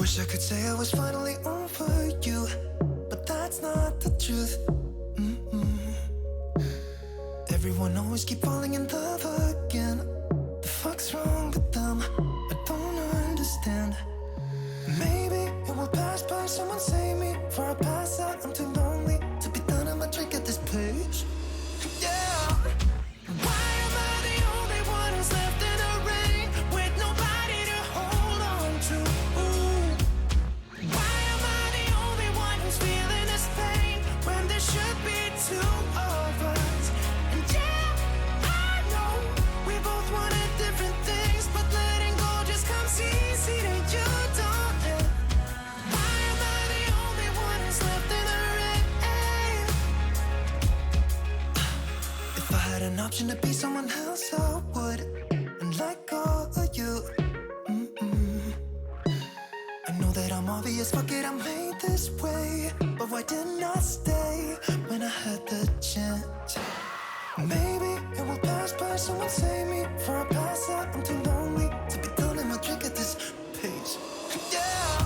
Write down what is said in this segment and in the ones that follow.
Wish I could say I was finally over you, but that's not the truth. Everyone always keep falling in love again. The fuck's wrong with them? I don't understand. Maybe it will pass by, someone save me. Before I pass out, I'm too lonely to be done. I'ma drink at this place. Yeah. Why am I the only one who's left in the rain with nobody to hold on to? Ooh. Why am I the only one who's feeling this pain when there should be two of us? And yeah, I know we both wanted different things, but letting go just comes easy to you, don't it? Why am I the only one who's left in the rain? If I had an option to be someone else, I would, and let go of you. I know that I'm obvious, fuck it, I'm made this way. But why didn't I stay when I had the chance? Maybe it will pass by, someone save me. Before I pass out, I'm too lonely to be done in my drink at this pace. Yeah.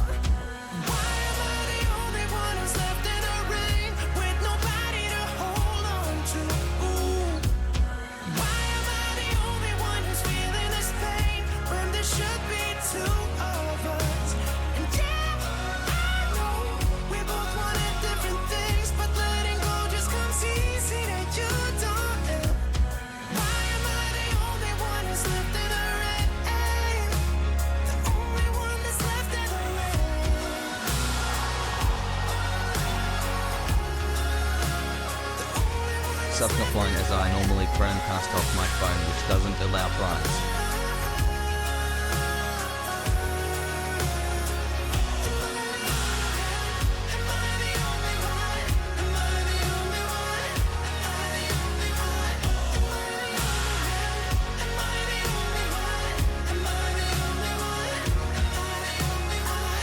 Why am I the only one who's left in the rain with nobody to hold on to? Ooh. Why am I the only one who's feeling this pain when there should be two of us? And yeah, I know we both wanted different things, but letting go just comes easy to you, don't it? Why am I the only one who's left in the rain? The only one that's left in the rain. Subsequent as I normally Chromecast off my phone, which doesn't allow primes.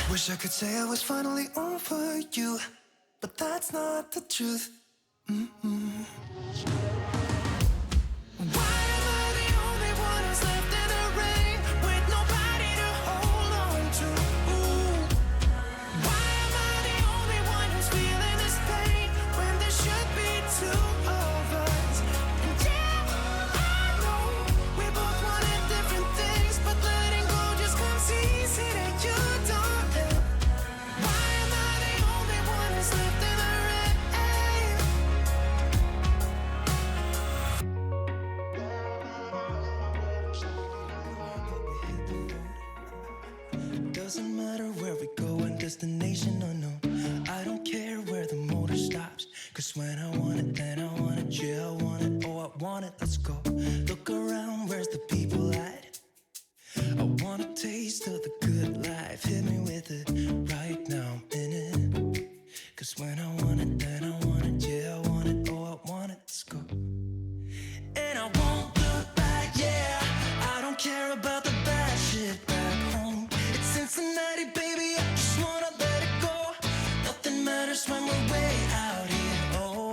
Wish I could say I was finally over you, but that's not the truth. Why am I the only one who's left in the rain with nobody to hold on to? Ooh. Why am I the only one who's feeling this pain when there should be two of us? And yeah, I know we both wanted different things, but letting go just comes easy to you, don't it? Why am I the only one who's left in the rain? Doesn't matter where we go and destination unknown. I don't care where the motor stops, cause when I want it, then I want it. Yeah, I want it, oh I want it, let's go. Look around, where's the people at? I want a taste of the good life. Hit me with it right now, I'm in it. Cause when I want it, then I want it. Yeah, I want it, oh I want it, let's go. And I won't look back, yeah. I don't care about the bad shit back home. It's Cincinnati, baby, I just wanna let it go. Nothing matters when we're way out here. Oh,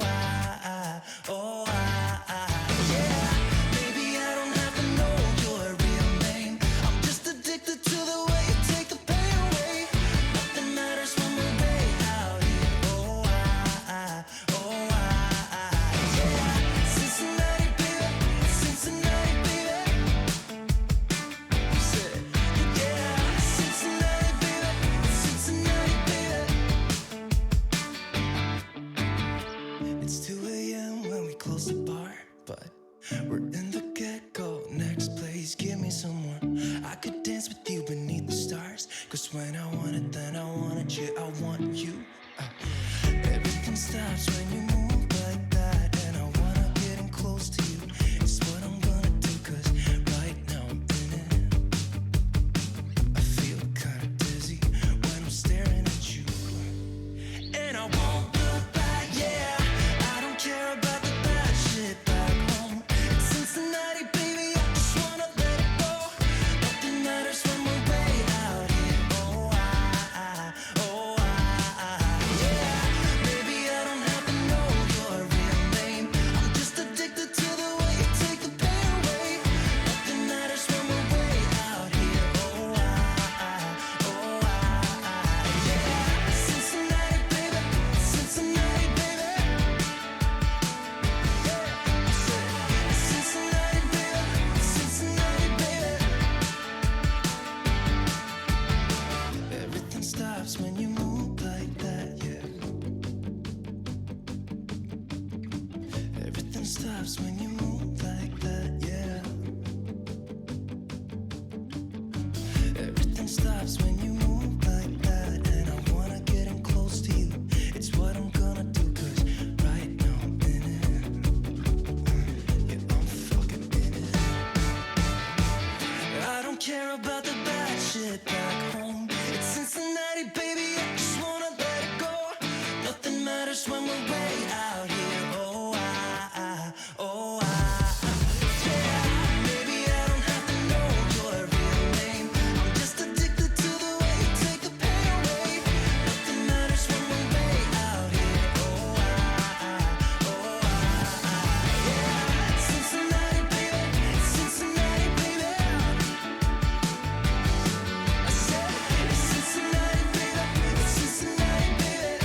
yeah. Maybe I don't have to know your real name. I'm just addicted to the way you take the pain away. Nothing matters when we're way out here. Oh, yeah. Cincinnati, baby, Cincinnati, baby. Say, yeah, Cincinnati, baby, Cincinnati, baby. It's 2 a.m. when we close the bar, but we're in the get-go. Next place, give me someone. I could dance with you beneath the stars, cause when I want it, then I want it. Yeah, I want you. Everything stops when you move like that, and I wanna get in close to you. It's what I'm gonna do, cause right now I'm in it. I feel kinda dizzy when I'm staring at you. And I won't look back, yeah. I don't care about the bad shit back home. It's Cincinnati, baby, I just wanna let it go. Nothing matters when we're way out here. Oh, yeah. Maybe I don't have to know stops when you move like that, yeah. Everything stops when you move like that, and I wanna get in close to you. It's what I'm gonna do, 'cause right now I'm in it. Yeah, I'm fucking in it. I don't care about the bad shit back home. It's Cincinnati, baby, I just wanna let it go. Nothing matters when we're way out here. Oh, yeah. Maybe I don't have to know your real name. I'm just addicted to the way you take the pain away. Nothing matters when we're way out here. Yeah. Cincinnati, baby, Cincinnati, baby. I said it's Cincinnati, baby, it's Cincinnati, baby.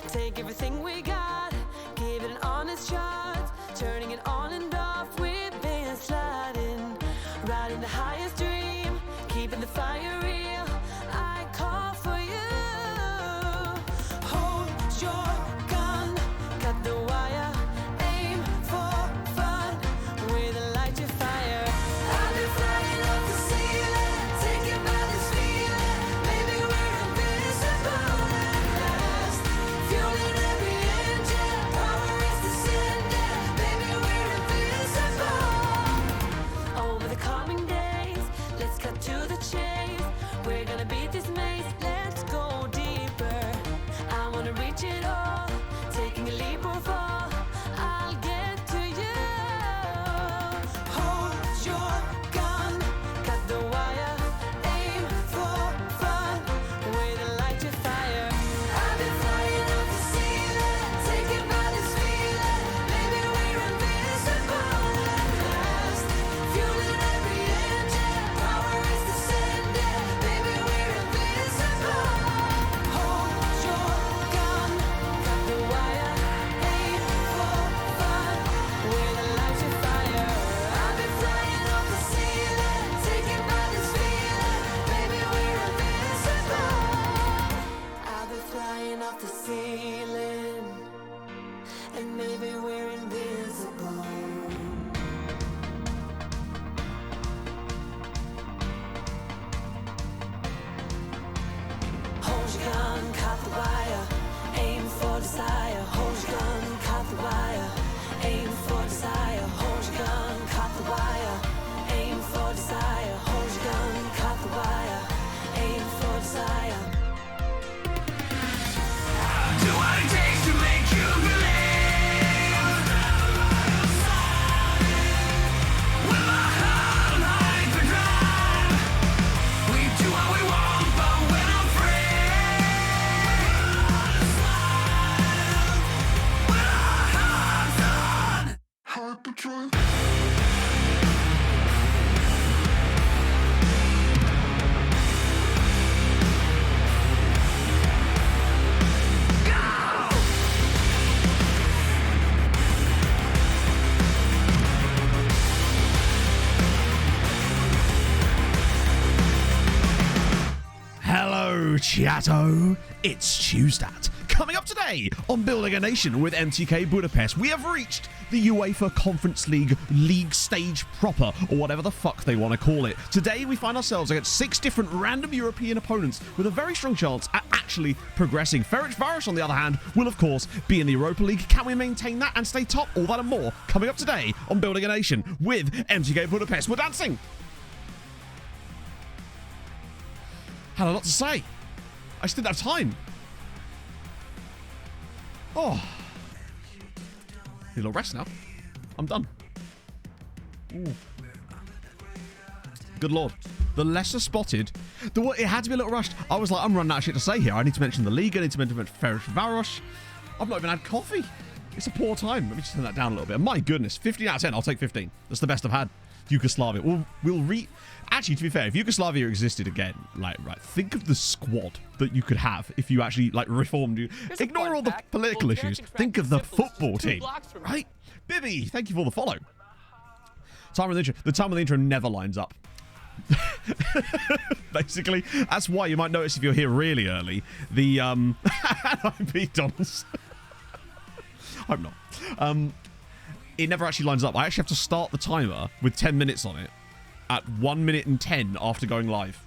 Take everything we got, give it an honest shot. Turning it on and off, we've been sliding. Riding the highest dream, keeping the fire real. I call for you. Hold your gun, cut the wire. Aim for fun, with a light to fire. I've been flying up the ceiling, taken by this feeling. Maybe we're invincible at last. Fueling every engine, power is descending. Maybe we're invincible. Hold your gun, cut the wire. Aim for desire. Hold your gun, cut the wire. Aim for desire. Hold your gun, cut the wire. Aim for desire. Hold your gun, cut the wire. Aim for desire. Do what it takes to make you believe. With my heart on hyperdrive, we do what we want, but we're not free. With our hearts on hyperdrive. Hello, chatto. It's Tuesdat. Coming up today on Building a Nation with MTK Budapest, we have reached the UEFA Conference League stage proper, or whatever the fuck they want to call it. Today, we find ourselves against 6 different random European opponents with a very strong chance at actually progressing. Ferencvaros, on the other hand, will of course be in the Europa League. Can we maintain that and stay top? All that and more coming up today on Building a Nation with MTK Budapest. We're dancing. Had a lot to say. I just didn't have time. Oh. Need a little rest now. I'm done. Ooh. Good lord. The lesser spotted. It had to be a little rushed. I was like, I'm running out of shit to say here. I need to mention the league. I need to mention Ferencvaros. I've not even had coffee. It's a poor time. Let me just turn that down a little bit. My goodness. 15 out of 10. I'll take 15. That's the best I've had. Yugoslavia. Actually, to be fair, if Yugoslavia existed again, right, think of the squad that you could have if you actually, reformed you. Ignore all the political issues. Think of the football team, right? Bibby, thank you for the follow. The time of the intro never lines up. Basically, that's why you might notice if you're here really early, the, I'm Pete Donalds. I'm not. It never actually lines up. I actually have to start the timer with 10 minutes on it at 1 minute and 10 after going live.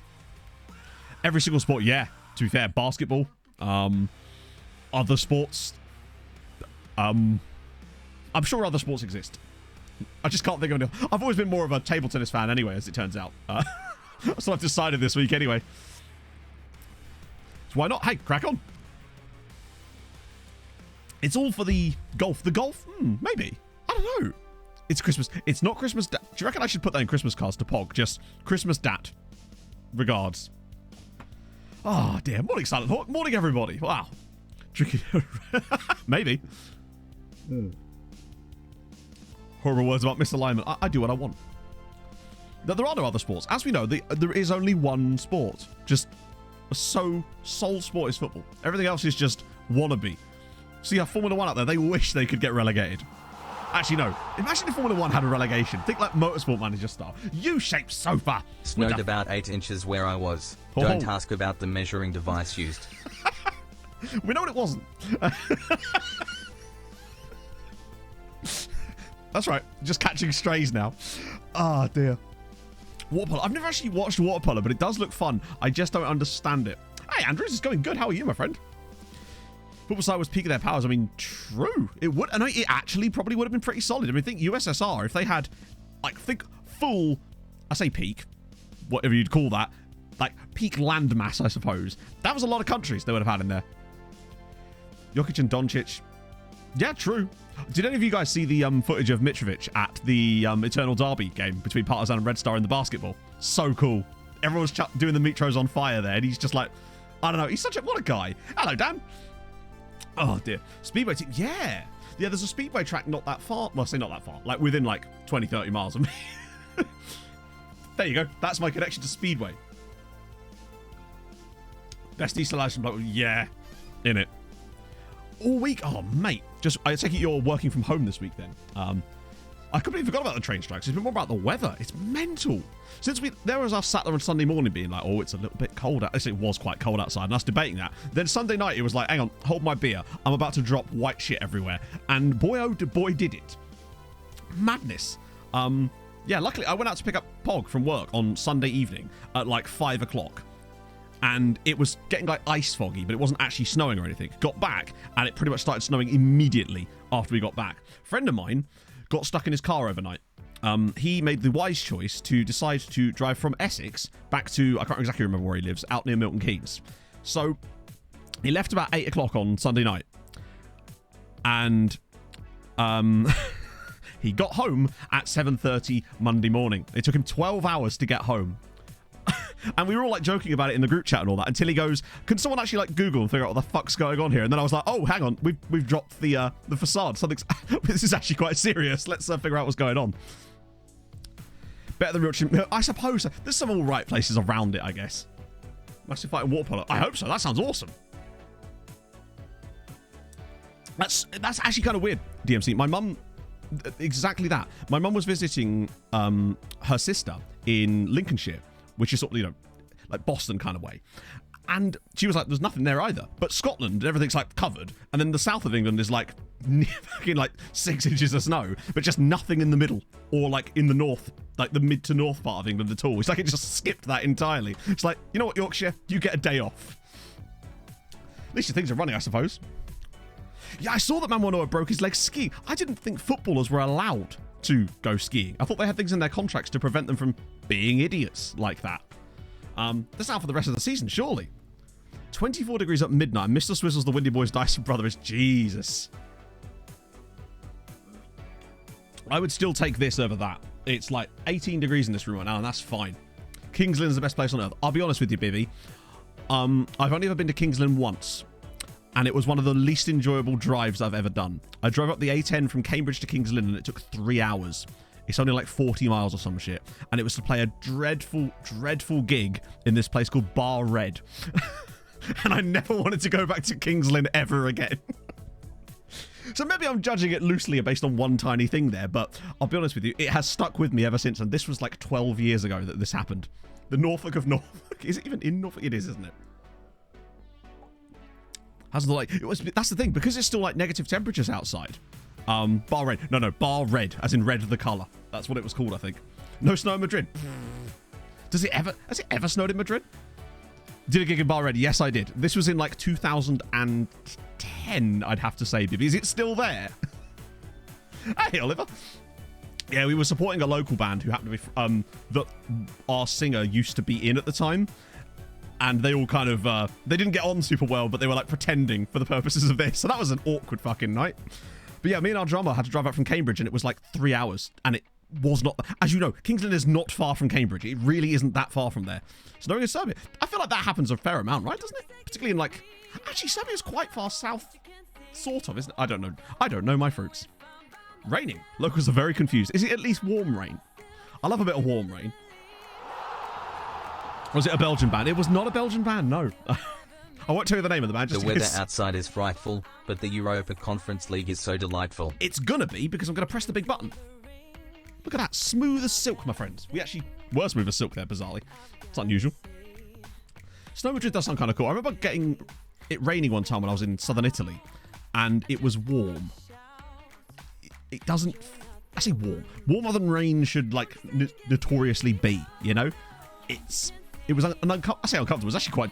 Every single sport, yeah, to be fair. Basketball, other sports. I'm sure other sports exist. I just can't think of any. I've always been more of a table tennis fan anyway, as it turns out. That's what I've decided this week anyway. So why not? Hey, crack on. It's all for the golf. The golf? Maybe. I don't know. It's Christmas. It's not Christmas. Do you reckon I should put that in Christmas cards to Pog? Just Christmas dat. Regards. Oh, dear. Morning, Silent Hawk. Morning, everybody. Wow. Tricky. Maybe. Horrible words about misalignment. I do what I want. There are no other sports. As we know, there is only one sport. Just a sole sport is football. Everything else is just wannabe. See, Formula 1 out there, they wish they could get relegated. Actually, no. Imagine if Formula 1 had a relegation. Think like Motorsport Manager style. U-shaped sofa. Snowed about 8 inches where I was. Don't ask about the measuring device used. We know what it wasn't. That's right. Just catching strays now. Ah, dear. Water polo. I've never actually watched water polo, but it does look fun. I just don't understand it. Hey, Andrews, it's going good. How are you, my friend? Football side was peaking their powers. I mean, true. It would. And it actually probably would have been pretty solid. I mean, think USSR, if they had, think full, I say peak, whatever you'd call that, peak landmass, I suppose. That was a lot of countries they would have had in there. Jokic and Doncic. Yeah, true. Did any of you guys see the footage of Mitrovic at the Eternal Derby game between Partizan and Red Star in the basketball? So cool. Everyone's doing the Mitros on fire there, and he's just like, I don't know. He's what a guy. Hello, Dan. Oh, dear. Speedway team. Yeah. Yeah, there's a speedway track not that far. Well, I say not that far. Within 20, 30 miles of me. There you go. That's my connection to speedway. Best installation. Yeah. In it. All week. Oh, mate. I take it you're working from home this week then. I completely forgot about the train strikes. It's been more about the weather. It's mental. Since there was us sat there on Sunday morning being like, oh, it's a little bit cold out. It was quite cold outside, and us debating that. Then Sunday night, it was like, hang on, hold my beer. I'm about to drop white shit everywhere. And boy, oh, boy, did it. Madness. Yeah, luckily, I went out to pick up Pog from work on Sunday evening at like 5 o'clock. And it was getting like ice foggy, but it wasn't actually snowing or anything. Got back, and it pretty much started snowing immediately after we got back. A friend of mine got stuck in his car overnight. He made the wise choice to decide to drive from Essex back to, I can't exactly remember where he lives, out near Milton Keynes. So he left about 8 o'clock on Sunday night. And he got home at 7:30 Monday morning. It took him 12 hours to get home. And we were all like joking about it in the group chat and all that until he goes, can someone actually like Google and figure out what the fuck's going on here? And then I was like, oh, hang on, we've dropped the facade. Something's this is actually quite serious. Let's figure out what's going on. Better than real. I suppose there's some all right places around it, I guess. Massive fight in water polo. I hope so. That sounds awesome. That's actually kind of weird, DMC. My mum, exactly that. My mum was visiting her sister in Lincolnshire, which is sort of, you know, like Boston kind of way. And she was like, there's nothing there either. But Scotland, everything's like covered. And then the south of England is like fucking like 6 inches of snow, but just nothing in the middle or like in the north, like the mid to north part of England at all. It's like it just skipped that entirely. It's like, you know what, Yorkshire, you get a day off. At least your things are running, I suppose. Yeah, I saw that Manuel broke his leg skiing. I didn't think footballers were allowed to go skiing. I thought they had things in their contracts to prevent them from being idiots like that. That's out for the rest of the season, surely. 24 degrees at midnight. Mr. Swizzles, the Windy Boys, Dyson Brothers. Jesus. I would still take this over that. It's like 18 degrees in this room right now, and that's fine. Kings Lynn's the best place on earth. I'll be honest with you, Bibby. I've only ever been to Kings Lynn once, and it was one of the least enjoyable drives I've ever done. I drove up the A10 from Cambridge to Kings Lynn, and it took 3 hours. It's only like 40 miles or some shit. And it was to play a dreadful, dreadful gig in this place called Bar Red. And I never wanted to go back to Kings Lynn ever again. So maybe I'm judging it loosely based on one tiny thing there, but I'll be honest with you, it has stuck with me ever since. And this was like 12 years ago that this happened. The Norfolk of Norfolk. Is it even in Norfolk? It is, isn't it? How's the like? That's the thing, because it's still like negative temperatures outside. Bar Red. No, Bar Red, as in red the colour. That's what it was called, I think. No snow in Madrid. Has it ever snowed in Madrid? Did a gig in Bar Red? Yes, I did. This was in like 2010, I'd have to say. Is it still there? Hey, Oliver. Yeah, we were supporting a local band who happened to be that our singer used to be in at the time. And they all kind of, they didn't get on super well, but they were like pretending for the purposes of this. So that was an awkward fucking night. But yeah, me and our drummer had to drive up from Cambridge, and it was like 3 hours. And it was not, as you know, Kings Lynn is not far from Cambridge. It really isn't that far from there. Snowing in Serbia. I feel like that happens a fair amount, right? Doesn't it? Particularly in like, actually Serbia is quite far south, sort of, isn't it? I don't know. I don't know my fruits. Raining. Locals are very confused. Is it at least warm rain? I love a bit of warm rain. Was it a Belgian band? It was not a Belgian band, no. I won't tell you the name of the band. The weather outside is frightful, but the Europa Conference League is so delightful. It's gonna be, because I'm gonna press the big button. Look at that, smooth as silk, my friends. We actually were smooth as silk there, bizarrely. It's unusual. Snow Madrid does sound kind of cool. I remember getting it raining one time when I was in southern Italy, and it was warm. It doesn't... I say warm. Warmer than rain should, like, notoriously be, you know? It was I say uncomfortable. It was actually quite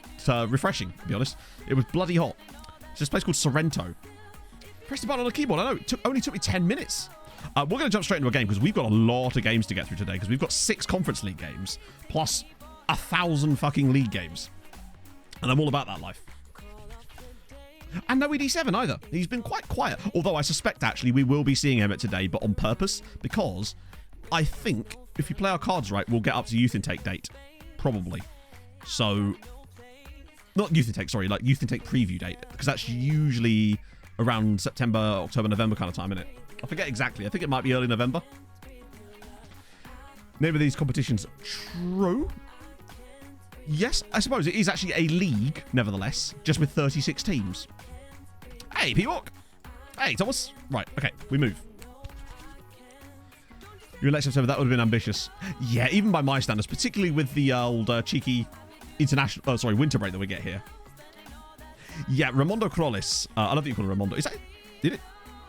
refreshing, to be honest. It was bloody hot. It's this place called Sorrento. Press the button on the keyboard. I know, it only took me 10 minutes. We're going to jump straight into a game because we've got a lot of games to get through today, because we've got 6 Conference League games plus 1,000 fucking league games. And I'm all about that life. And no ED7 either. He's been quite quiet. Although I suspect, actually, we will be seeing Emmett today, but on purpose, because I think if you play our cards right, we'll get up to youth intake date. Probably. So, not youth intake, sorry, like youth intake preview date, because that's usually around September, October, November kind of time, isn't it? I forget exactly. I think it might be early November. Name of these competitions. True. Yes, I suppose it is actually a league, nevertheless, just with 36 teams. Hey, P-Walk. Hey, Thomas. Right, okay, we move. You're in late September. That would have been ambitious. Yeah, even by my standards, particularly with the old cheeky international, winter break that we get here. Yeah, Raimondo Crollis. I love that you call him Raimondo. Is that? Did it?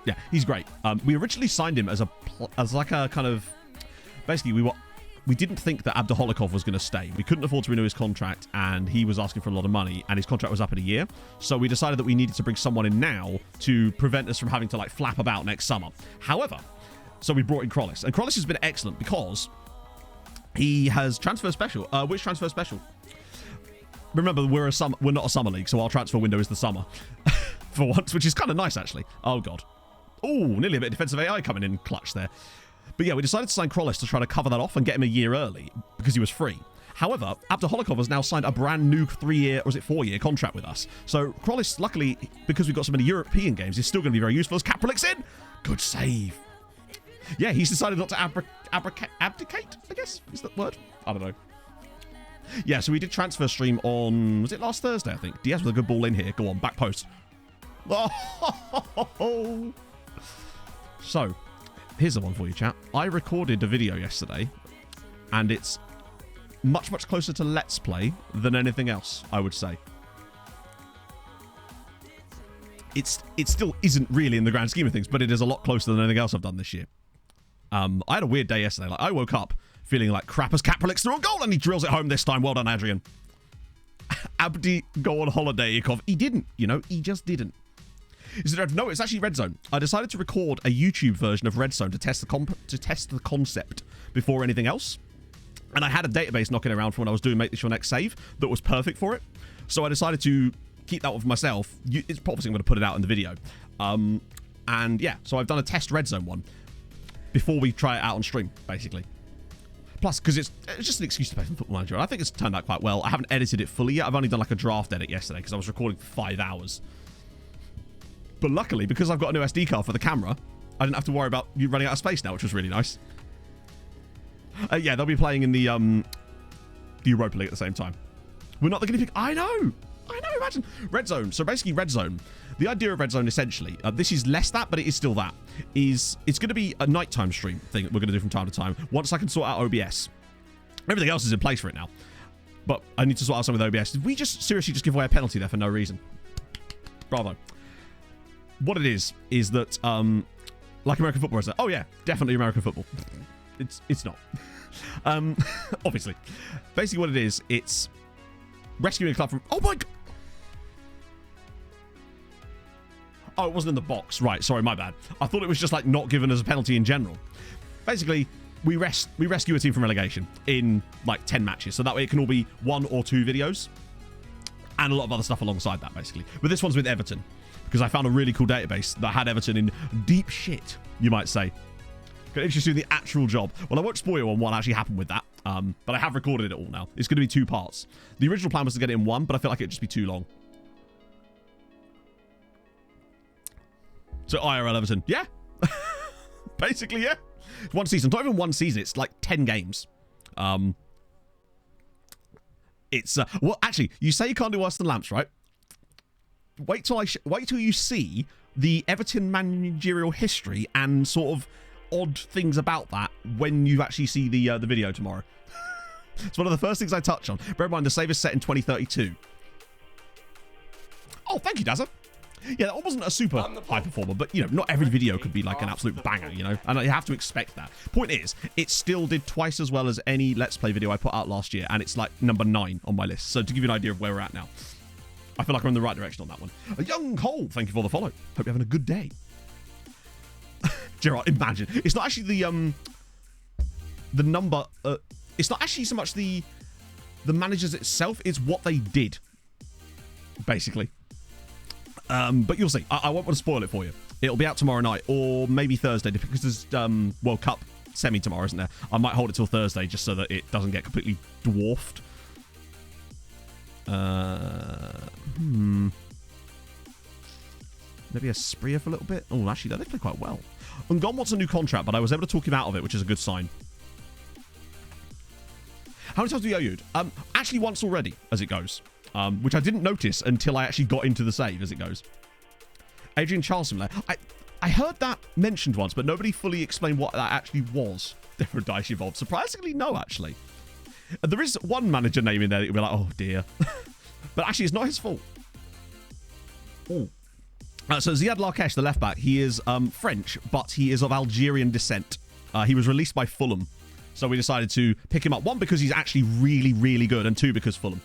Yeah, he's great. We originally signed him as like a kind of, basically we didn't think that Abduholikov was going to stay. We couldn't afford to renew his contract, and he was asking for a lot of money, and his contract was up in a year. So we decided that we needed to bring someone in now to prevent us from having to like flap about next summer. However, so we brought in Crollis, and Crollis has been excellent because he has transfer special. Which transfer special? Remember, we're not a summer league, so our transfer window is the summer for once, which is kind of nice actually. Oh god. Oh, nearly a bit of defensive AI coming in clutch there. But yeah, we decided to sign Crollis to try to cover that off and get him a year early because he was free. However, Abduholikov has now signed a brand new 3-year, or is it 4-year contract with us. So Crollis, luckily, because we've got so many European games, is still going to be very useful as Kapralik's in. Good save. Yeah, he's decided not to abdicate, I guess, is that word? I don't know. Yeah, so we did transfer stream on, was it last Thursday, I think? Diaz with a good ball in here. Go on, back post. Oh. So, here's the one for you, chat. I recorded a video yesterday, and it's much, much closer to Let's Play than anything else, I would say. It still isn't really in the grand scheme of things, but it is a lot closer than anything else I've done this year. I had a weird day yesterday. Like, I woke up feeling like crap as Kapralik's through a goal, and he drills it home this time. Well done, Adrian. Abdi go on holiday, Ikov. He didn't, he just didn't. Is it? No, it's actually Red Zone. I decided to record a YouTube version of Red Zone to test the concept before anything else. And I had a database knocking around from when I was doing Make This Your Next Save that was perfect for it. So I decided to keep that one for myself. It's obviously I'm going to put it out in the video. And yeah, so I've done a test Red Zone one before we try it out on stream, basically. Plus, because it's just an excuse to play some Football Manager. I think it's turned out quite well. I haven't edited it fully yet. I've only done like a draft edit yesterday because I was recording for 5 hours. But luckily, because I've got a new SD card for the camera, I didn't have to worry about you running out of space now, which was really nice. Yeah, they'll be playing in the Europa League at the same time. We're not the guinea pig. I know, imagine. Red Zone. So basically, Red Zone. The idea of Red Zone, essentially, this is less that, but it is still that, is it's going to be a nighttime stream thing that we're going to do from time to time, once I can sort out OBS. Everything else is in place for it now. But I need to sort out something with OBS. Did we just seriously just give away a penalty there for no reason? Bravo. What it is that, like American football, is oh yeah, definitely American football. It's not. Obviously. Basically what it is, it's rescuing a club from, oh my god. Oh, it wasn't in the box. Right, sorry, my bad. I thought it was just like not given as a penalty in general. Basically, we rescue a team from relegation in like 10 matches. So that way it can all be 1 or 2 videos. And a lot of other stuff alongside that, basically. But this one's with Everton. Because I found a really cool database that had Everton in deep shit, you might say. Can introduce you to the actual job. Well, I won't spoil you on what actually happened with that. But I have recorded it all now. It's going to be 2 parts. The original plan was to get it in 1, but I feel like it'd just be too long. So IRL Everton. Yeah. Basically, yeah. It's 1 season. Not even 1 season. It's like 10 games. It's well, actually, you say you can't do worse than Lamps, right? Wait till you see the Everton managerial history and sort of odd things about that when you actually see the video tomorrow. It's one of the first things I touch on. Bear in mind, the save is set in 2032. Oh, thank you, Dazza. Yeah, that wasn't a super high performer, but, not every video could be like an absolute banger, And you have to expect that. Point is, it still did twice as well as any Let's Play video I put out last year, and it's like number 9 on my list. So to give you an idea of where we're at now. I feel like we're in the right direction on that one. A young Cole, thank you for the follow. Hope you're having a good day. Gerard, imagine. It's not actually the number. It's not actually so much the managers itself. It's what they did, basically. But you'll see. I won't want to spoil it for you. It'll be out tomorrow night or maybe Thursday because there's World Cup semi tomorrow, isn't there? I might hold it till Thursday just so that it doesn't get completely dwarfed. Maybe a Spria for a little bit. Oh, actually, they play quite well. Ungon wants a new contract, but I was able to talk him out of it, which is a good sign. How many times have you yo-yoed? Actually, once already, as it goes. Which I didn't notice until I actually got into the save, as it goes. Adrian Charles Simulator. I heard that mentioned once, but nobody fully explained what that actually was. There are dice involved. Surprisingly, no, actually. There is one manager name in there that you'll be like, oh dear. But actually, it's not his fault. So Ziad Larkesh, the left back, he is French, but he is of Algerian descent. He was released by Fulham. So we decided to pick him up. One, because he's actually really, really good. And two, because Fulham.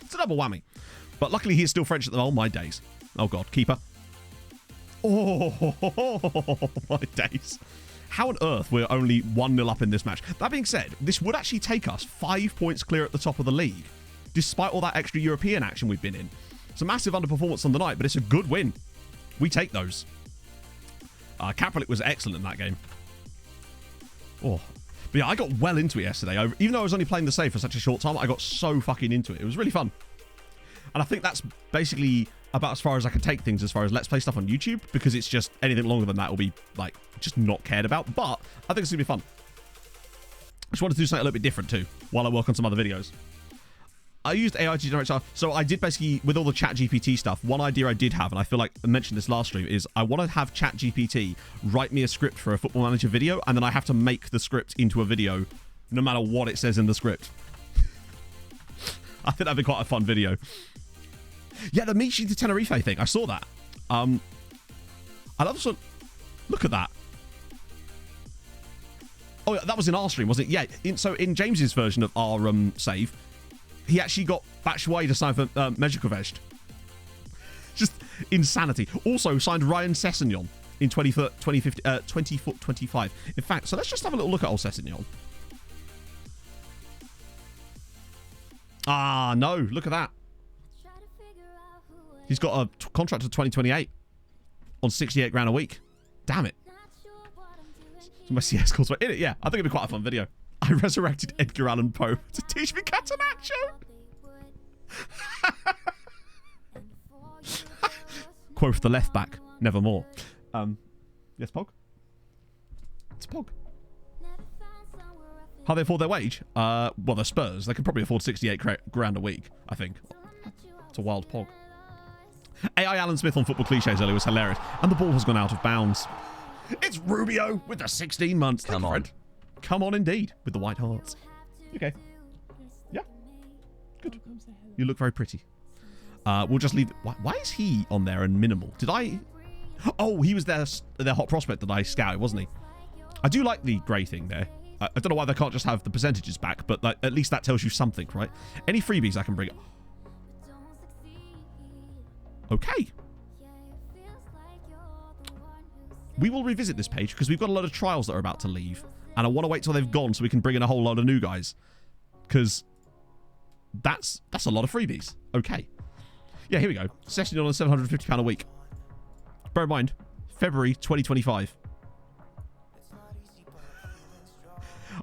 It's a double whammy. But luckily, he is still French at the moment. Oh, my days. Oh, God. Keeper. Oh, my days. How on earth we're only 1-0 up in this match? That being said, this would actually take us 5 points clear at the top of the league, despite all that extra European action we've been in. It's a massive underperformance on the night, but it's a good win. We take those. Kapralik was excellent in that game. Oh, but yeah, I got well into it yesterday. Even though I was only playing the save for such a short time, I got so fucking into it. It was really fun. And I think that's basically about as far as I can take things as far as Let's Play stuff on YouTube, because it's just anything longer than that will be, like, just not cared about. But I think it's going to be fun. I just wanted to do something a little bit different, too, while I work on some other videos. I used AI to generate stuff. So I did basically, with all the ChatGPT stuff, one idea I did have, and I feel like I mentioned this last stream, is I want to have ChatGPT write me a script for a Football Manager video, and then I have to make the script into a video, no matter what it says in the script. I think that'd be quite a fun video. Yeah, the Michi to Tenerife thing. I saw that. I also... Look at that. Oh, that was in our stream, wasn't it? Yeah. So in James's version of our save, he actually got Batshuayi to sign for Mezhikovezh. Just insanity. Also signed Ryan Sessegnon in 2025. In fact, so let's just have a little look at old Sessegnon. Ah, no. Look at that. He's got a contract to 2028 on 68 grand a week. Damn it. So my CS calls were in it. Yeah, I think it'd be quite a fun video. I resurrected Edgar Allan Poe to teach me Catenaccio. Quoth the left back, nevermore. Yes, Pog? It's Pog. How they afford their wage? Well, they're Spurs. They can probably afford 68 grand a week, I think. It's a wild Pog. AI Alan Smith on Football Cliches earlier was hilarious. And the ball has gone out of bounds. It's Rubio with the 16 months. Come on. Come on, indeed, with the white hearts. Okay. Yeah. Good. You look very pretty. We'll just leave... Why is he on there and minimal? Did I... Oh, he was their hot prospect that I scouted, wasn't he? I do like the grey thing there. I don't know why they can't just have the percentages back, but at least that tells you something, right? Any freebies I can bring up. Okay. We will revisit this page because we've got a lot of trials that are about to leave. And I want to wait till they've gone so we can bring in a whole load of new guys. Because that's a lot of freebies. Okay. Yeah, here we go. Session on £750 a week. Bear in mind, February 2025.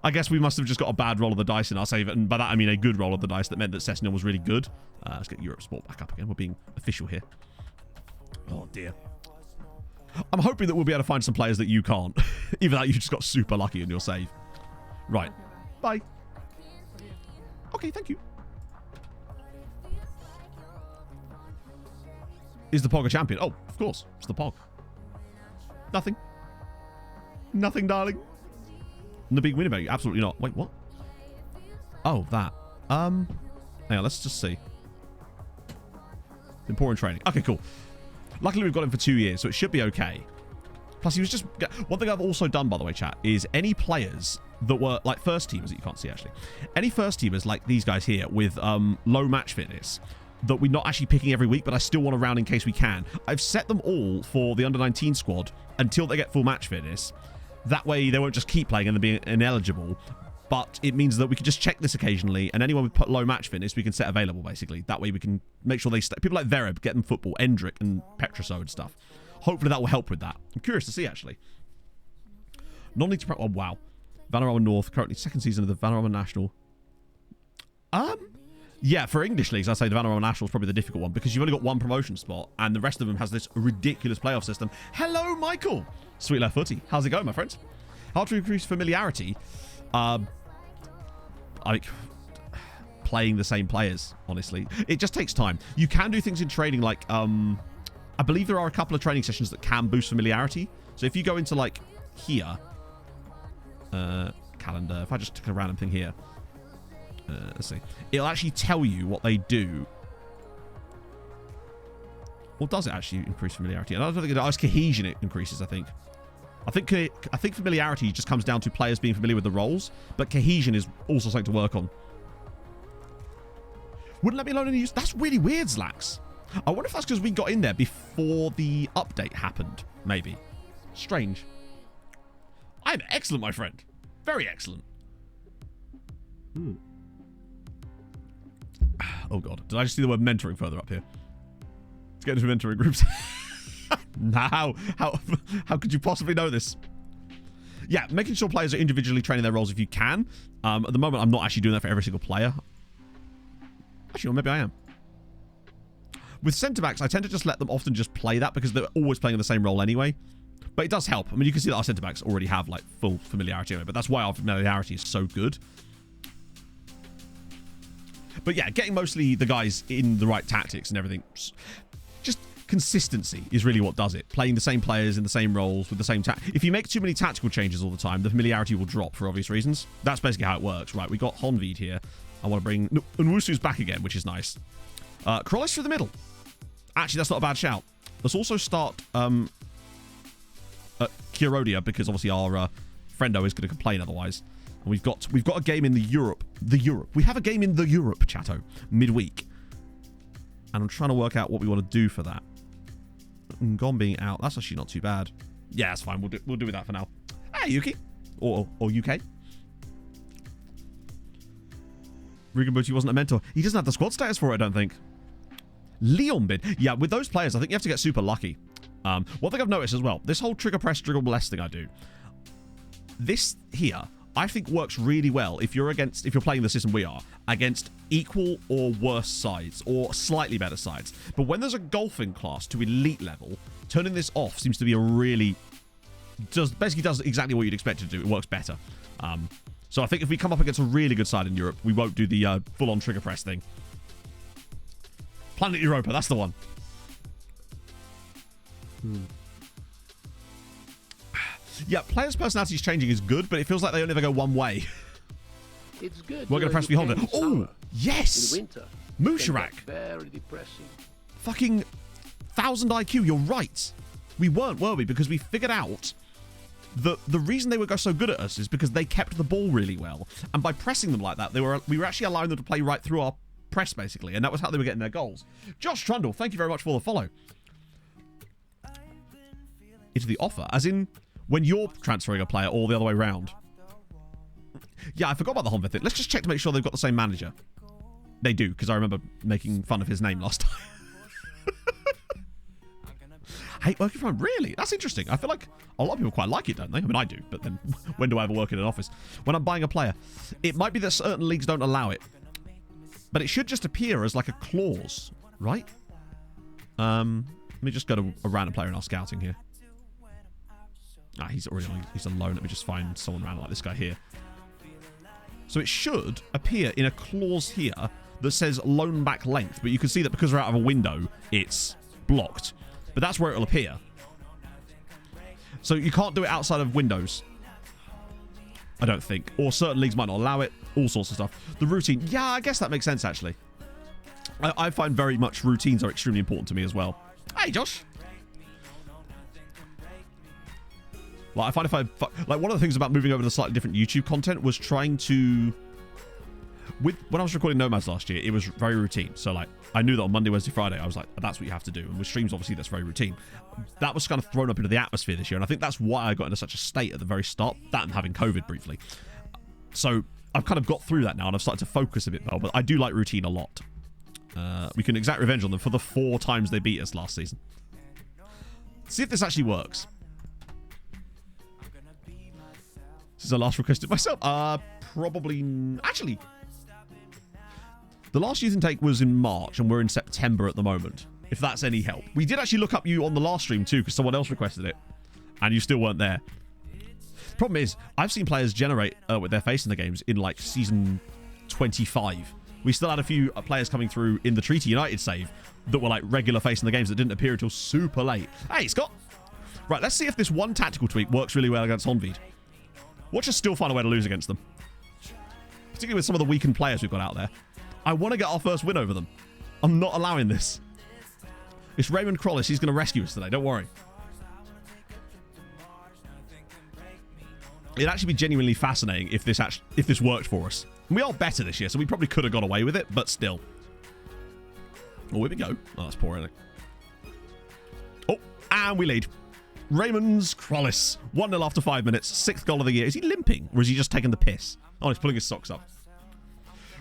I guess we must have just got a bad roll of the dice in our save. And by that, I mean a good roll of the dice that meant that Session was really good. Let's get Europe Sport back up again. We're being official here. Oh, dear. I'm hoping that we'll be able to find some players that you can't. Even though you just got super lucky in your save. Right. Bye. Okay, thank you. Is the Pog a champion? Oh, of course. It's the Pog. Nothing. Nothing, darling. The big win about you? Absolutely not. Wait, what? Oh, that. Hang on, let's just see. Important training. Okay, cool. Luckily, we've got him for 2 years, so it should be okay. Plus, he was just... One thing I've also done, by the way, chat, is any players that were, like, first teamers that you can't see, actually. Any first teamers, like these guys here, with low match fitness, that we're not actually picking every week, but I still want to round in case we can. I've set them all for the under-19 squad until they get full match fitness. That way, they won't just keep playing and they're being ineligible. But it means that we can just check this occasionally, and anyone with low match fitness, we can set available, basically. That way we can make sure they stay. People like Vereb, get them football, Endrick and Petroso and stuff. Hopefully that will help with that. I'm curious to see, actually. Non-league to prep. Oh, wow. Vanarama North, currently second season of the Vanarama National. Yeah, for English leagues, I'd say the Vanarama National is probably the difficult one, because you've only got one promotion spot, and the rest of them has this ridiculous playoff system. Hello, Michael! Sweet Left Footy. How's it going, my friends? How to increase familiarity? Like playing the same players, honestly. It just takes time. You can do things in training like, I believe there are a couple of training sessions that can boost familiarity. So if you go into like here, calendar. If I just took a random thing here. Let's see. It'll actually tell you what they do. Or does it actually increase familiarity? I don't think it does. Cohesion it increases, I think. I think familiarity just comes down to players being familiar with the roles, but cohesion is also something to work on. Wouldn't let me load any use. That's really weird, Zlax. I wonder if that's because we got in there before the update happened. Maybe. Strange. I'm excellent, my friend. Very excellent. Oh, God. Did I just see the word mentoring further up here? Let's get into mentoring groups. Now, how could you possibly know this? Yeah, making sure players are individually training their roles if you can. At the moment, I'm not actually doing that for every single player. Actually, or maybe I am. With centre-backs, I tend to just let them often just play that because they're always playing in the same role anyway. But it does help. I mean, you can see that our centre-backs already have, like, full familiarity anyway, but that's why our familiarity is so good. But yeah, getting mostly the guys in the right tactics and everything. Just consistency is really what does it. Playing the same players in the same roles with the same if you make too many tactical changes all the time, the familiarity will drop for obvious reasons. That's basically how it works. Right, we got Honved here. I want to bring... Nwusu's back again, which is nice. Krollis through the middle. Actually, that's not a bad shout. Let's also start Kirodia, because obviously our friendo is going to complain otherwise. And we've got a game in the Europe. We have a game in the Europe, chatto, midweek. And I'm trying to work out what we want to do for that. Gon being out, that's actually not too bad. Yeah, that's fine. We'll do with that for now. Hey, Yuki. Or UK. Rugenbuti wasn't a mentor. He doesn't have the squad status for it, I don't think. Leon bid. Yeah, with those players, I think you have to get super lucky. One thing I've noticed as well, this whole trigger press, trigger bless thing I do. This here, I think works really well if you're playing the system we are, against equal or worse sides, or slightly better sides. But when there's a golfing class to elite level, turning this off seems to be basically does exactly what you'd expect it to do. It works better. So I think if we come up against a really good side in Europe, we won't do the full-on trigger press thing. Planet Europa, that's the one. Yeah, players' personalities changing is good, but it feels like they only ever go one way. It's good. We're going to press behind it. Oh, yes! In winter, Musharak. Very depressing. Fucking 1000 IQ, you're right. We weren't, were we? Because we figured out that the reason they were so good at us is because they kept the ball really well. And by pressing them like that, we were actually allowing them to play right through our press, basically. And that was how they were getting their goals. Josh Trundle, thank you very much for the follow. It's the offer, as in when you're transferring a player or the other way around. Yeah, I forgot about the Honved thing. Let's just check to make sure they've got the same manager. They do, because I remember making fun of his name last time. Hate working from home. Really? That's interesting. I feel like a lot of people quite like it, don't they? I mean, I do, but then when do I ever work in an office? When I'm buying a player. It might be that certain leagues don't allow it. But it should just appear as like a clause, right? Let me just go to a random player in our scouting here. Ah, he's already on. He's on loan. Let me just find someone random like this guy here. So it should appear in a clause here that says loan back length, but you can see that because we're out of a window, it's blocked. But that's where it'll appear. So you can't do it outside of Windows, I don't think. Or certain leagues might not allow it. All sorts of stuff. The routine. Yeah, I guess that makes sense, actually. I find very much routines are extremely important to me as well. Hey, Josh. Like, I find like, one of the things about moving over to slightly different YouTube content was trying to... When I was recording Nomads last year, it was very routine. So, like, I knew that on Monday, Wednesday, Friday, I was like, that's what you have to do. And with streams, obviously, that's very routine. That was kind of thrown up into the atmosphere this year. And I think that's why I got into such a state at the very start. That and having COVID briefly. So, I've kind of got through that now. And I've started to focus a bit more. But I do like routine a lot. We can exact revenge on them for the 4 times they beat us last season. See if this actually works. This is the last requested myself. Probably... Actually... The last youth intake was in March, and we're in September at the moment, if that's any help. We did actually look up you on the last stream, too, because someone else requested it, and you still weren't there. Problem is, I've seen players generate with their face in the games in, like, Season 25. We still had a few players coming through in the Treaty United save that were, like, regular face in the games that didn't appear until super late. Hey, Scott! Right, let's see if this one tactical tweak works really well against Honved. Watch us still find a way to lose against them. Particularly with some of the weakened players we've got out there. I want to get our first win over them. I'm not allowing this. It's Raymond Crollis. He's going to rescue us today. Don't worry. It'd actually be genuinely fascinating if this worked for us. And we are better this year, so we probably could have got away with it, but still. Oh, here we go. Oh, that's poor, isn't it? Oh, and we lead. Raymond's Crollis. 1-0 after 5 minutes. 6th goal of the year. Is he limping, or is he just taking the piss? Oh, he's pulling his socks up.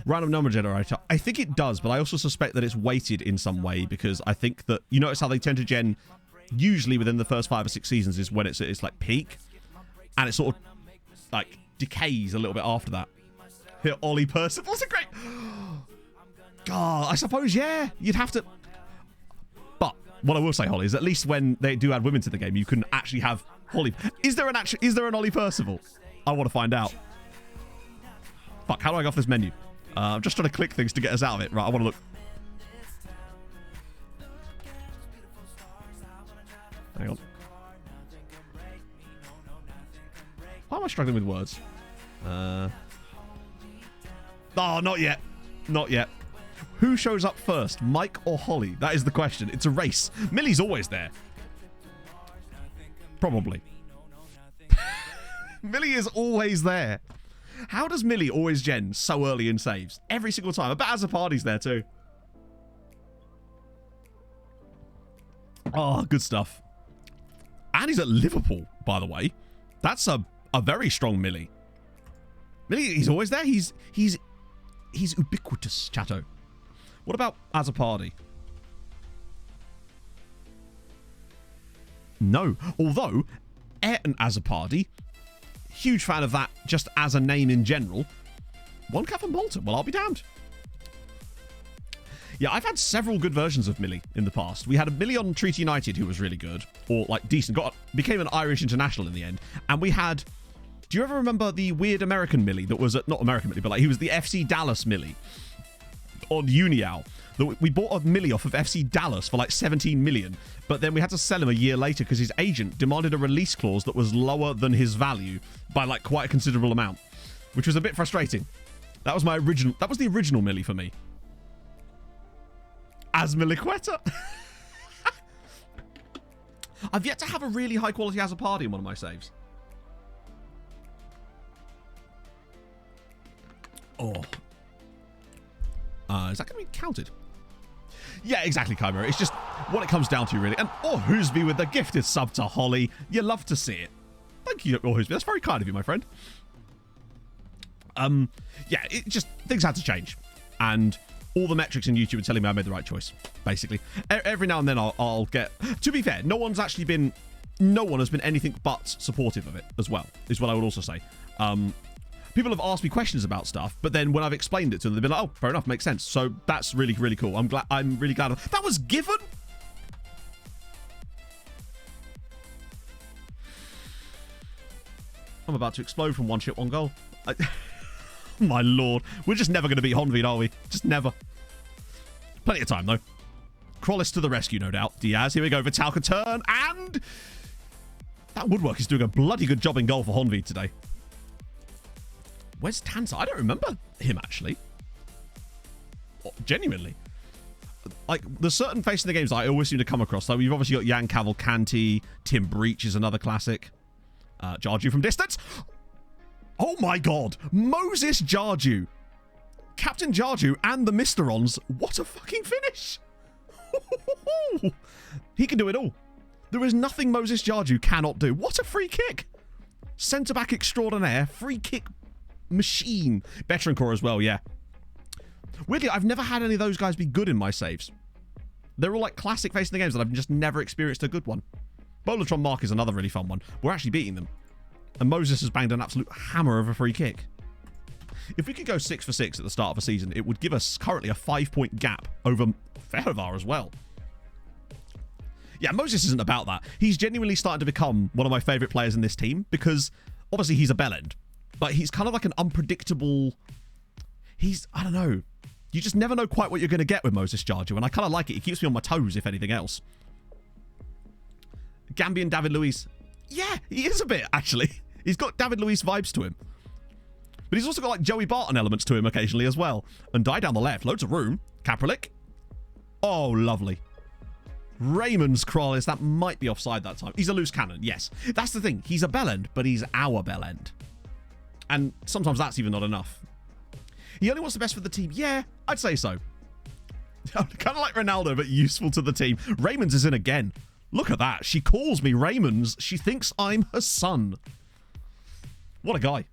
Random number generator. I think it does, but I also suspect that it's weighted in some way because I think that... You notice how they tend to gen usually within the first 5 or 6 seasons is when it's like peak. And it sort of like decays a little bit after that. Here, Ollie Percival's a great... God, I suppose, yeah, you'd have to... But what I will say, Holly, is at least when they do add women to the game, you can actually have Holly... Is there an Ollie Percival? I want to find out. Fuck, how do I go off this menu? I'm just trying to click things to get us out of it. Right, I want to look. Hang on. Why am I struggling with words? Oh, not yet. Not yet. Who shows up first, Mike or Holly? That is the question. It's a race. Millie's always there. Probably. Millie is always there. How does Millie always gen so early in saves? Every single time. I bet Azapardi's there too. Oh, good stuff. And he's at Liverpool, by the way. That's a very strong Millie. Millie, he's always there. He's ubiquitous, chatto. What about Azapardi? No. Although, Ayrton Azapardi... Huge fan of that just as a name in general. 1 cap from Bolton. Well, I'll be damned. Yeah, I've had several good versions of Millie in the past. We had a Millie on Treaty United who was really good. Or, like, decent. Became an Irish international in the end. And we had... Do you ever remember the weird American Millie that was... Not American Millie, but like he was the FC Dallas Millie. On Unial. We bought a Millie off of FC Dallas for like 17 million. But then we had to sell him a year later because his agent demanded a release clause that was lower than his value by like quite a considerable amount. Which was a bit frustrating. That was the original Millie for me. As Miliqueta. I've yet to have a really high quality Azapardi in one of my saves. Oh. Is that going to be counted? Yeah, exactly, Chimera. It's just what it comes down to, really. And Hoosby with the gifted sub to Holly. You love to see it. Thank you, Hoosby. That's very kind of you, my friend. Yeah, it just... Things had to change. And all the metrics in YouTube are telling me I made the right choice, basically. Every now and then I'll get... To be fair, no one has been anything but supportive of it as well, is what I would also say. People have asked me questions about stuff, but then when I've explained it to them, they've been like, oh, fair enough, makes sense. So that's really, really cool. I'm really glad. That was given? I'm about to explode from 1 shot, 1 goal. My lord. We're just never going to beat Honved, are we? Just never. Plenty of time, though. Crollis to the rescue, no doubt. Diaz, here we go. Vitalka turn, and... That Woodwork is doing a bloody good job in goal for Honved today. Where's Tanser? I don't remember him, actually. Genuinely. Like, there's certain faces in the games that I always seem to come across. Like, we've obviously got Jan Cavalcanti. Tim Breach is another classic. Jarju from distance. Oh, my God. Moses Jarju. Captain Jarju and the Misterons. What a fucking finish. He can do it all. There is nothing Moses Jarju cannot do. What a free kick. Centre-back extraordinaire. Free kick machine. Veteran core as well, yeah. Weirdly, I've never had any of those guys be good in my saves. They're all like classic face in the games that I've just never experienced a good one. Bolatron Mark is another really fun one. We're actually beating them. And Moses has banged an absolute hammer of a free kick. If we could go 6 for 6 at the start of a season, it would give us currently a 5-point gap over Feyenoord as well. Yeah, Moses isn't about that. He's genuinely starting to become one of my favourite players in this team because obviously he's a bellend. But he's kind of like an unpredictable... I don't know. You just never know quite what you're going to get with Moses Jarju, and I kind of like it. He keeps me on my toes, if anything else. Gambian David Luiz. Yeah, he is a bit, actually. He's got David Luiz vibes to him. But he's also got like Joey Barton elements to him occasionally as well. And Die down the left. Loads of room. Kapralik. Oh, lovely. Raymond's Krollis. That might be offside that time. He's a loose cannon, yes. That's the thing. He's a bell end, but he's our bell end. And sometimes that's even not enough. He only wants the best for the team. Yeah, I'd say so. Kind of like Ronaldo, but useful to the team. Raymond's is in again. Look at that. She calls me Raymond's. She thinks I'm her son. What a guy.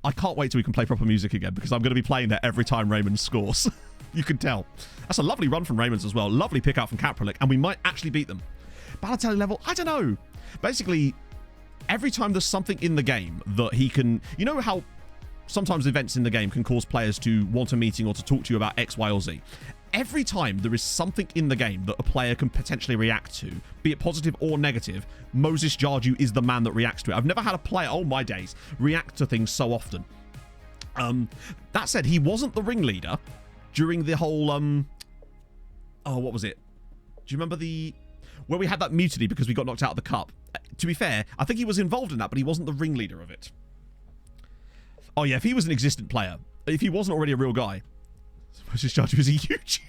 I can't wait till we can play proper music again because I'm going to be playing that every time Raymond scores. You can tell. That's a lovely run from Raymond's as well. Lovely pick out from Kapralik, and we might actually beat them. Balotelli level? I don't know. Basically, every time there's something in the game that he can... You know how sometimes events in the game can cause players to want a meeting or to talk to you about X, Y, or Z? Every time there is something in the game that a player can potentially react to, be it positive or negative, Moses Jarju is the man that reacts to it. I've never had a player, oh my days, react to things so often. That said, he wasn't the ringleader during the whole, oh, what was it? Do you remember where we had that mutiny because we got knocked out of the cup? To be fair, I think he was involved in that, but he wasn't the ringleader of it. Oh yeah, if he was an existent player, if he wasn't already a real guy, Moses Jarju was a YouTube.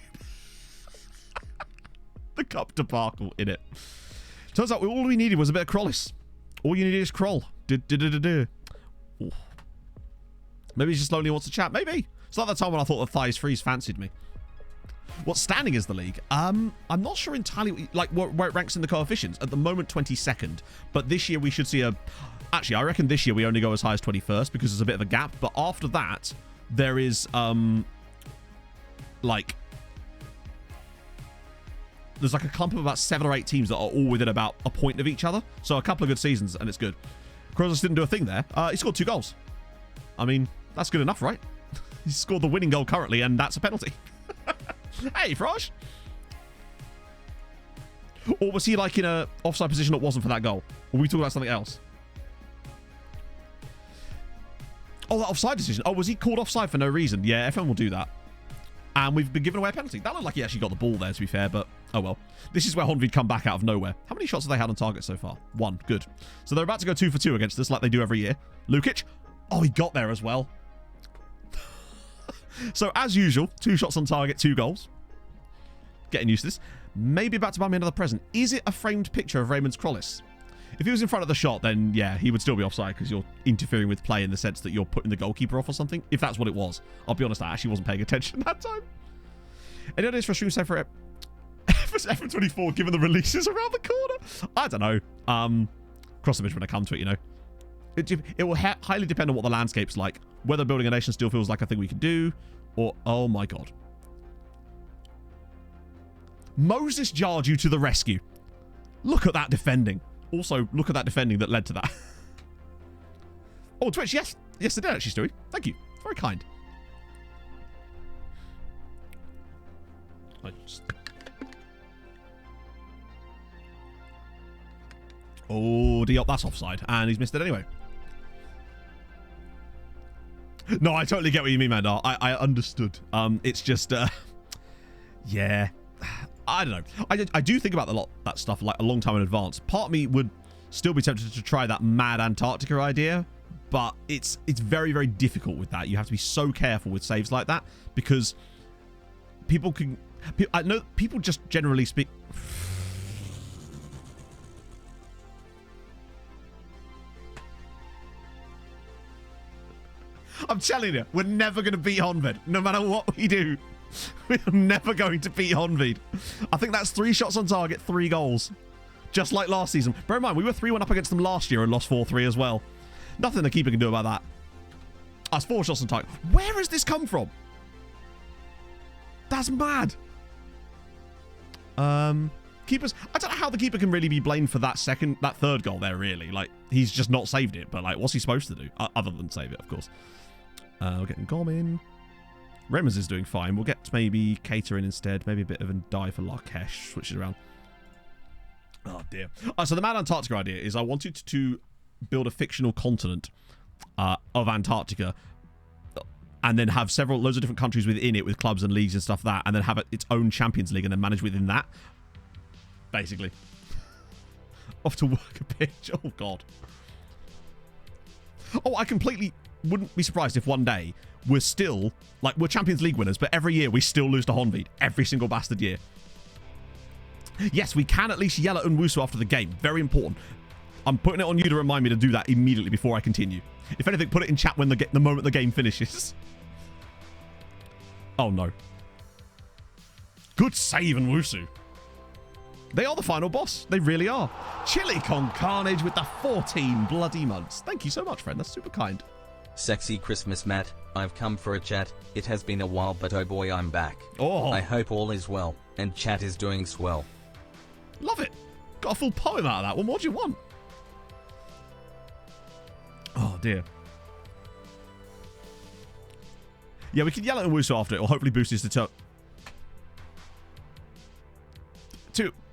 The cup debacle in it. Turns out all we needed was a bit of Krollis. All you needed is Kroll. Ooh. Maybe he just lonely wants to chat. Maybe. It's like that time when I thought the Thighs Freeze fancied me. What standing is the league? I'm not sure entirely like where it ranks in the coefficients. At the moment, 22nd. But this year we should see a... Actually, I reckon this year we only go as high as 21st because there's a bit of a gap. But after that, there is... there's like a clump of about 7 or 8 teams that are all within about a point of each other. So a couple of good seasons, and it's good. Krozis didn't do a thing there. He scored 2 goals. I mean, that's good enough, right? He scored the winning goal currently, and that's a penalty. Hey, Frosh. Or was he like in a offside position that wasn't for that goal? Or were we talking about something else? Oh, that offside decision. Oh, was he called offside for no reason? Yeah, FM will do that. And we've been given away a penalty. That looked like he actually got the ball there, to be fair, but oh well. This is where Honved come back out of nowhere. How many shots have they had on target so far? 1. Good. So they're about to go 2 for 2 against us like they do every year. Lukic. Oh, he got there as well. So, as usual, 2 shots on target, 2 goals. Getting used to this. Maybe about to buy me another present. Is it a framed picture of Raymond's Krollis? If he was in front of the shot, then yeah, he would still be offside because you're interfering with play in the sense that you're putting the goalkeeper off or something. If that's what it was. I'll be honest, I actually wasn't paying attention that time. Any ideas for a stream set for F24 given the releases around the corner? I don't know. Cross the bridge when I come to it, you know. It will highly depend on what the landscape's like. Whether building a nation still feels like a thing we can do, or... Oh my god. Moses Jarju to the rescue. Look at that defending. Also, look at that defending that led to that. Oh, Twitch, yes. Yes, they did actually, Stewie. Thank you. Very kind. Oh, Diop, that's offside. And he's missed it anyway. No, I totally get what you mean, Mandar. I understood. It's just, yeah. I don't know. I do think about that stuff like a long time in advance. Part of me would still be tempted to try that mad Antarctica idea, but it's very, very difficult with that. You have to be so careful with saves like that because people can... I know people just generally speak... I'm telling you, we're never going to beat Honved. No matter what we do, we're never going to beat Honved. I think that's 3 shots on target, 3 goals. Just like last season. Bear in mind, we were 3-1 up against them last year and lost 4-3 as well. Nothing the keeper can do about that. That's 4 shots on target. Where has this come from? That's mad. Keepers, I don't know how the keeper can really be blamed for that 3rd goal there, really. Like, he's just not saved it, but like, what's he supposed to do? Other than save it, of course. We're getting Gomin. Remers is doing fine. We'll get maybe Cater in instead. Maybe a bit of a die for Larkesh. Switch it around. Oh, dear. So the Mad Antarctica idea is I wanted to build a fictional continent of Antarctica and then have loads of different countries within it with clubs and leagues and stuff like that, and then have its own Champions League and then manage within that. Basically. Off to work a pitch. Oh, God. Oh, I completely wouldn't be surprised if one day we're still, like, we're Champions League winners, but every year we still lose to Honved. Every single bastard year. Yes, we can at least yell at Nwusu after the game. Very important. I'm putting it on you to remind me to do that immediately before I continue. If anything, put it in chat when the moment the game finishes. Oh, no. Good save, Nwusu. They are the final boss. They really are. Chili con Carnage with the 14 bloody months. Thank you so much, friend. That's super kind. Sexy Christmas Matt, I've come for a chat. It has been a while, but oh boy, I'm back. Oh. I hope all is well, and chat is doing swell. Love it. Got a full poem out of that. What more do you want? Oh, dear. Yeah, we can yell at Nwusu after it, or hopefully boost his deter...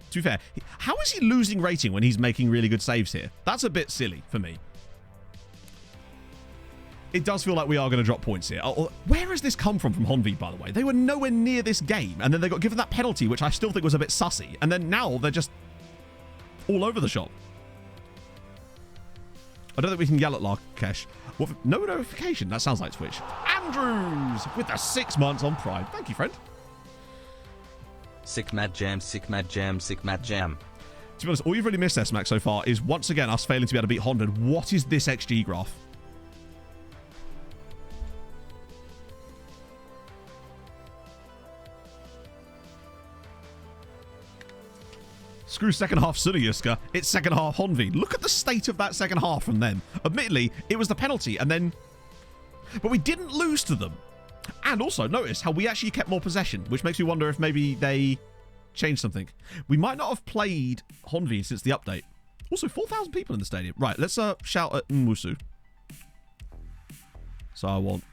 To be fair, how is he losing rating when he's making really good saves here? That's a bit silly for me. It does feel like we are going to drop points here. Where has this come from Honved, by the way? They were nowhere near this game, and then they got given that penalty, which I still think was a bit sussy. And then now they're just all over the shop. I don't think we can yell at Larkesh. No notification. That sounds like Twitch. Andrews with the 6 months on Prime. Thank you, friend. Sick Mad Jam, sick Mad Jam, sick Mad Jam. To be honest, all you've really missed, S-Mac, so far is, once again, us failing to be able to beat Honved. What is this XG graph? Screw second half Sunayuska. It's second half Honved. Look at the state of that second half from them. Admittedly, it was the penalty, and then... But we didn't lose to them. And also, notice how we actually kept more possession, which makes me wonder if maybe they changed something. We might not have played Honved since the update. Also, 4,000 people in the stadium. Right, let's shout at Nwusu. So I want...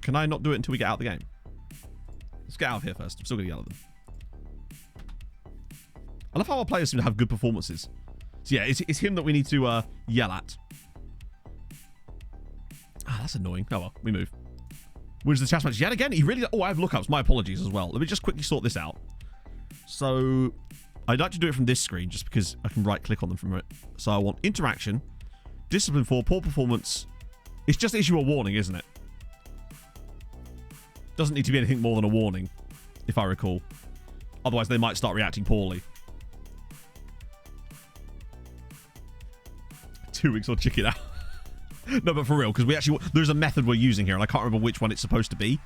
Can I not do it until we get out of the game? Let's get out of here first. I'm still going to yell at them. I love how our players seem to have good performances. So yeah, it's him that we need to yell at. Ah, that's annoying. Oh well, we move. Wins the chess match yet again. He really... Oh, I have lookups. My apologies as well. Let me just quickly sort this out. So, I'd like to do it from this screen just because I can right-click on them from it. So I want interaction, discipline 4, poor performance. It's just issue a warning, isn't it? Doesn't need to be anything more than a warning, if I recall. Otherwise, they might start reacting poorly. 2 weeks or chicken out. No, but for real, because we actually... There's a method we're using here, and I can't remember which one it's supposed to be.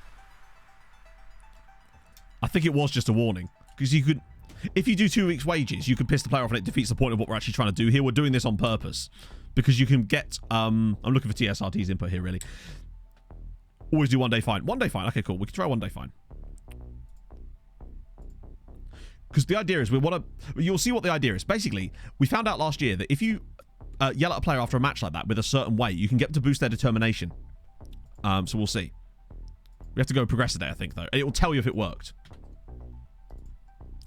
I think it was just a warning. Because you could... If you do 2 weeks' wages, you can piss the player off, and it defeats the point of what we're actually trying to do here. We're doing this on purpose. Because you can get... I'm looking for TSRT's input here, really. Always do 1 day fine. 1 day fine. Okay, cool. We can try 1 day fine. Because the idea is we want to... You'll see what the idea is. Basically, we found out last year that if you... yell at a player after a match like that with a certain way, you can get them to boost their determination. So we'll see. We have to go progress today, I think, though. It will tell you if it worked.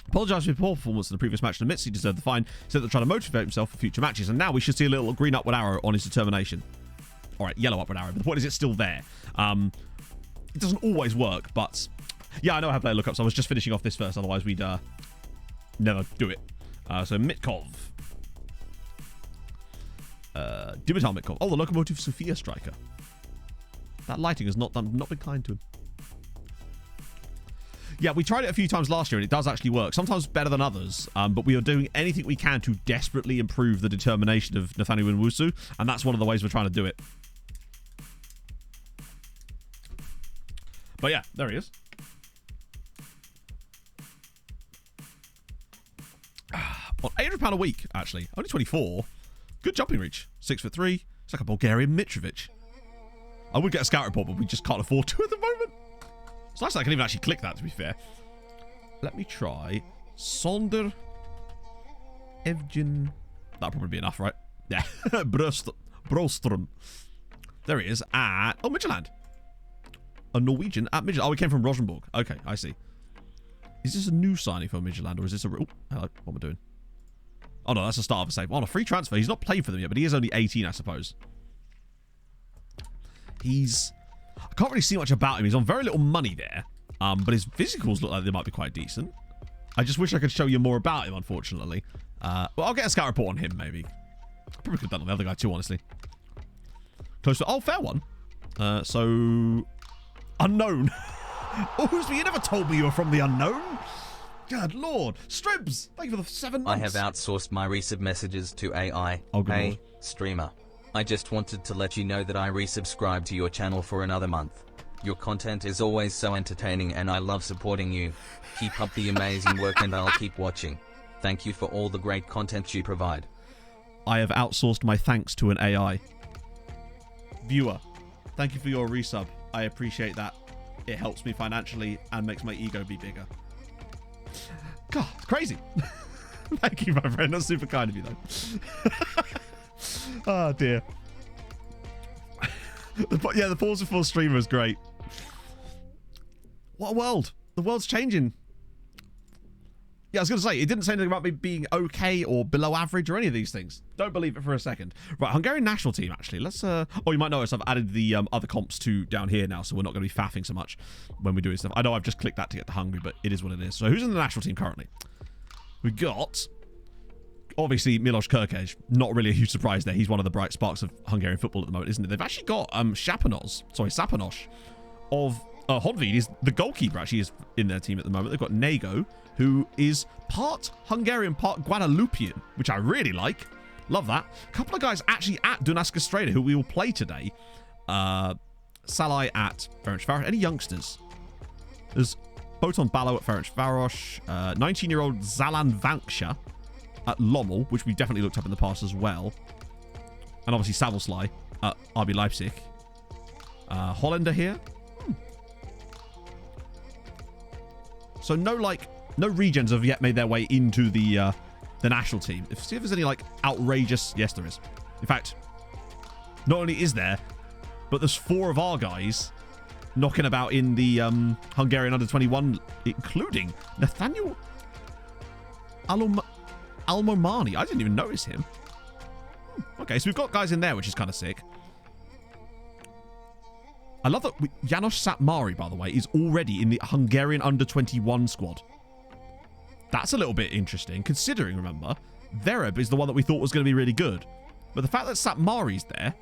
Apologise for his poor performance in the previous match and admits he deserved the fine. He said they're trying to motivate himself for future matches, and now we should see a little green upward arrow on his determination. Alright, yellow upward arrow, but the point is it's still there. It doesn't always work, but... Yeah, I know how to play lookups. I was just finishing off this first, otherwise we'd never do it. So Mitkov. Dimitar Mitkov. Oh, the Locomotive Sofia striker. That lighting has not been kind to him. Yeah, we tried it a few times last year and it does actually work. Sometimes better than others, but we are doing anything we can to desperately improve the determination of Nathaniel Nwusu, and that's one of the ways we're trying to do it. But yeah, there he is. On £800 a week, actually. Only 24. Good jumping reach. 6'3". It's like a Bulgarian Mitrovic. I would get a scout report, but we just can't afford to at the moment. It's nice that I can even actually click that, to be fair. Let me try Sonder Evgen. That'll probably be enough, right? Yeah. Brostrom. There he is at... Oh, Midtjylland. A Norwegian at Midtjylland. Oh, we came from Rosenborg. Okay, I see. Is this a new signing for Midtjylland, or is this a... Oh, hello. What am I doing? Oh, no, that's the start of a save. Oh, a free transfer. He's not played for them yet, but he is only 18, I suppose. He's... I can't really see much about him. He's on very little money there. But his physicals look like they might be quite decent. I just wish I could show you more about him, unfortunately. Well, I'll get a scout report on him, maybe. I probably could have done on the other guy too, honestly. Close to... Oh, fair one. So... Unknown. Oh, you never told me you were from the unknown. Good lord. Stribs, thank you for the 7 months. I have outsourced my resub messages to AI. Oh, good Hey, lord. streamer. I just wanted to let you know that I resubscribed to your channel for another month. Your content is always so entertaining and I love supporting you. Keep up the amazing work and I'll keep watching. Thank you for all the great content you provide. I have outsourced my thanks to an AI. Viewer, thank you for your resub. I appreciate that. It helps me financially and makes my ego be bigger. God, it's crazy. Thank you, my friend. That's super kind of you, though. Oh, dear. Yeah, the Pause Before streamer is great. What a world. The world's changing. Yeah, I was going to say, it didn't say anything about me being okay or below average or any of these things. Don't believe it for a second. Right, Hungarian national team, actually. Let's, oh, you might notice I've added the other comps to down here now, so we're not going to be faffing so much when we do this stuff. I know I've just clicked that to get to Hungary, but it is what it is. So who's in the national team currently? We got, obviously, Milos Kerkez. Not really a huge surprise there. He's one of the bright sparks of Hungarian football at the moment, isn't it? They've actually got Sapanos of Honved. Is the goalkeeper actually is in their team at the moment. They've got Nego, who is part Hungarian, part Guadalupean, which I really like. Love that. A couple of guys actually at Dunajska Streda who we will play today. Salai at Ferencvaros. Any youngsters? There's Boton Balo at Ferencvaros. 19-year-old Zalan Vanksha at Lommel, which we definitely looked up in the past as well. And obviously Savoslai at RB Leipzig. Hollander here. So no regens have yet made their way into the national team. See if there's any like outrageous. Yes, there is. In fact, not only is there, but there's 4 of our guys knocking about in the Hungarian under-21, including Nathaniel Almomani. I didn't even notice him. Okay, so we've got guys in there, which is kind of sick. I love that Janos Satmari, by the way, is already in the Hungarian under-21 squad. That's a little bit interesting, considering, remember, Vereb is the one that we thought was going to be really good. But the fact that Satmari's there...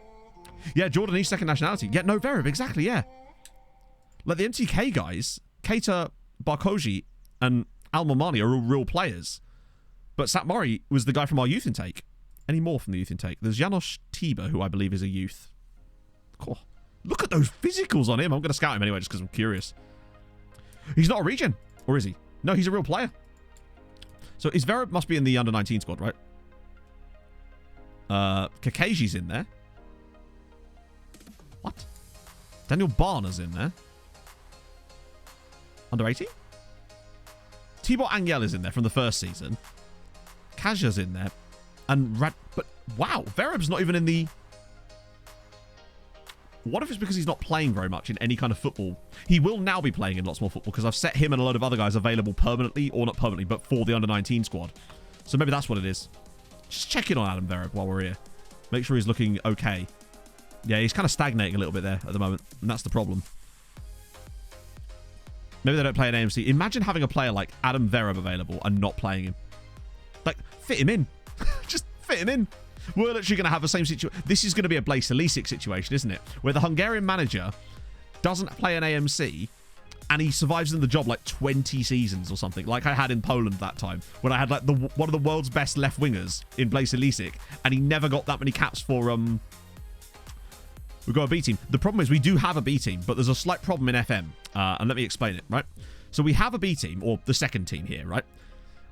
Yeah, Jordanese second nationality. Yeah, no, Vereb, exactly, yeah. Like, the MTK guys, Keita, Barkoji, and Almomani are all real players. But Satmari was the guy from our youth intake. Any more from the youth intake? There's Janos Tiba, who I believe is a youth. Cool. Look at those physicals on him. I'm going to scout him anyway, just because I'm curious. He's not a regen, or is he? No, he's a real player. So his Vereb must be in the under-19 squad, right? Kakeji's in there. What? Daniel Barner's in there. Under-18? Tibor Angel is in there from the first season. Kaja's in there. And but wow, Vereb's not even in the... What if it's because he's not playing very much in any kind of football? He will now be playing in lots more football because I've set him and a load of other guys available permanently, or not permanently, but for the under-19 squad. So maybe that's what it is. Just check in on Adam Vereb while we're here. Make sure he's looking okay. Yeah, he's kind of stagnating a little bit there at the moment, and that's the problem. Maybe they don't play an AMC. Imagine having a player like Adam Vereb available and not playing him. Like, fit him in. Just fit him in. We're literally going to have the same situation. This is going to be a Blaise Elisic situation, isn't it? Where the Hungarian manager doesn't play an AMC and he survives in the job like 20 seasons or something, like I had in Poland that time, when I had like one of the world's best left wingers in Blaise Elisic, and he never got that many caps for... We've got a B team. The problem is we do have a B team, but there's a slight problem in FM. And let me explain it, right? So we have a B team, or the second team here, right?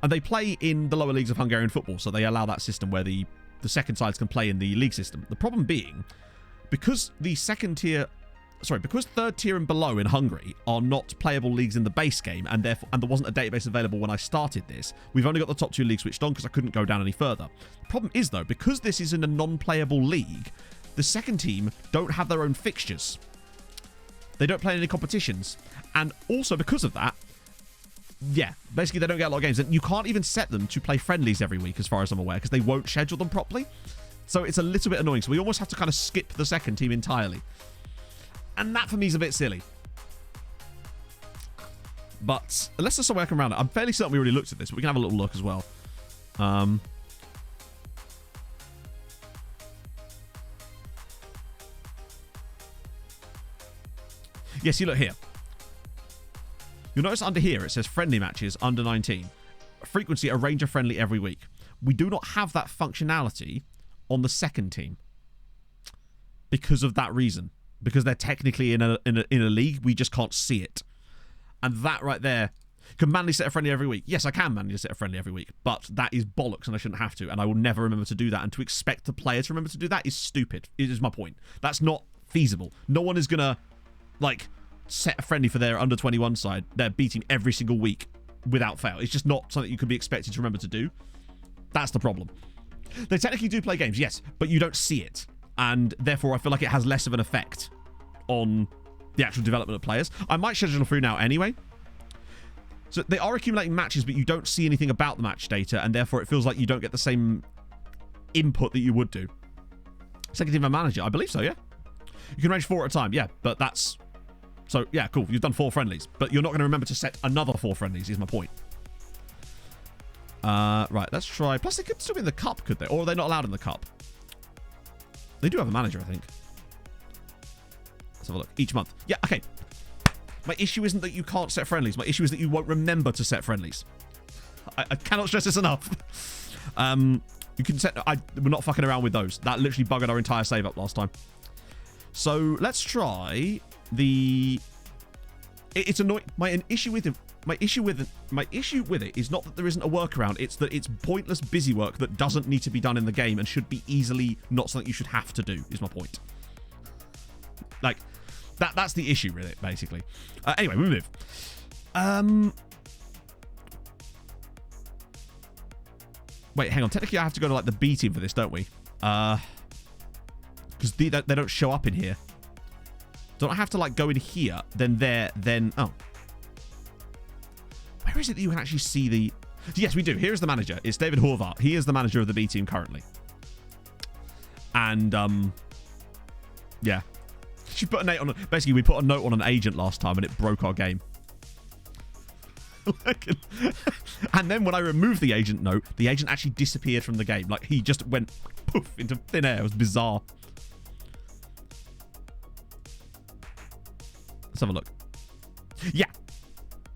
And they play in the lower leagues of Hungarian football, so they allow that system where the second sides can play in the league system. The problem being, because third tier and below in Hungary are not playable leagues in the base game, and there wasn't a database available when I started this, we've only got the top 2 leagues switched on because I couldn't go down any further. The problem is, though, because this is in a non-playable league, the second team don't have their own fixtures. They don't play any competitions. And also because of that, yeah, basically they don't get a lot of games. And you can't even set them to play friendlies every week, as far as I'm aware, because they won't schedule them properly. So it's a little bit annoying. So we almost have to kind of skip the second team entirely. And that, for me, is a bit silly. But unless there's some way I can round it. I'm fairly certain we already looked at this, but we can have a little look as well. Yes, you look here. You'll notice under here it says friendly matches under 19. Frequency, arrange a friendly every week. We do not have that functionality on the second team because of that reason. Because they're technically in a league, we just can't see it. And that right there, can manually set a friendly every week. Yes, I can manually set a friendly every week, but that is bollocks and I shouldn't have to, and I will never remember to do that. And to expect the player to remember to do that is stupid. It is my point. That's not feasible. No one is gonna like set a friendly for their under 21 side. They're beating every single week without fail. It's just not something you can be expected to remember to do. That's the problem. They technically do play games, yes, but you don't see it, and therefore I feel like it has less of an effect on the actual development of players. I might schedule through now anyway. So they are accumulating matches, but you don't see anything about the match data, and therefore it feels like you don't get the same input that you would do. Second team manager, I believe so, yeah? You can arrange 4 at a time, yeah, but that's... So, yeah, cool, you've done 4 friendlies, but you're not going to remember to set another 4 friendlies, is my point. Right, let's try... Plus, they could still be in the cup, could they? Or are they not allowed in the cup? They do have a manager, I think. Let's have a look. Each month. Yeah, okay. My issue isn't that you can't set friendlies. My issue is that you won't remember to set friendlies. I cannot stress this enough. You can set... we're not fucking around with those. That literally buggered our entire save up last time. So let's try the... It's annoying. My issue with it is not that there isn't a workaround. It's that it's pointless busy work that doesn't need to be done in the game and should be easily not something you should have to do, is my point. Like... That's the issue with it, basically. Anyway, we move. Wait, hang on. Technically, I have to go to, like, the B team for this, don't we? Because they don't show up in here. Don't I have to, like, go in here, then there, then... Oh. Where is it that you can actually see the... Yes, we do. Here's the manager. It's David Horvath. He is the manager of the B team currently. And, yeah. She put a note on. Basically, we put a note on an agent last time, and it broke our game. And then when I removed the agent note, the agent actually disappeared from the game. Like he just went poof into thin air. It was bizarre. Let's have a look. Yeah,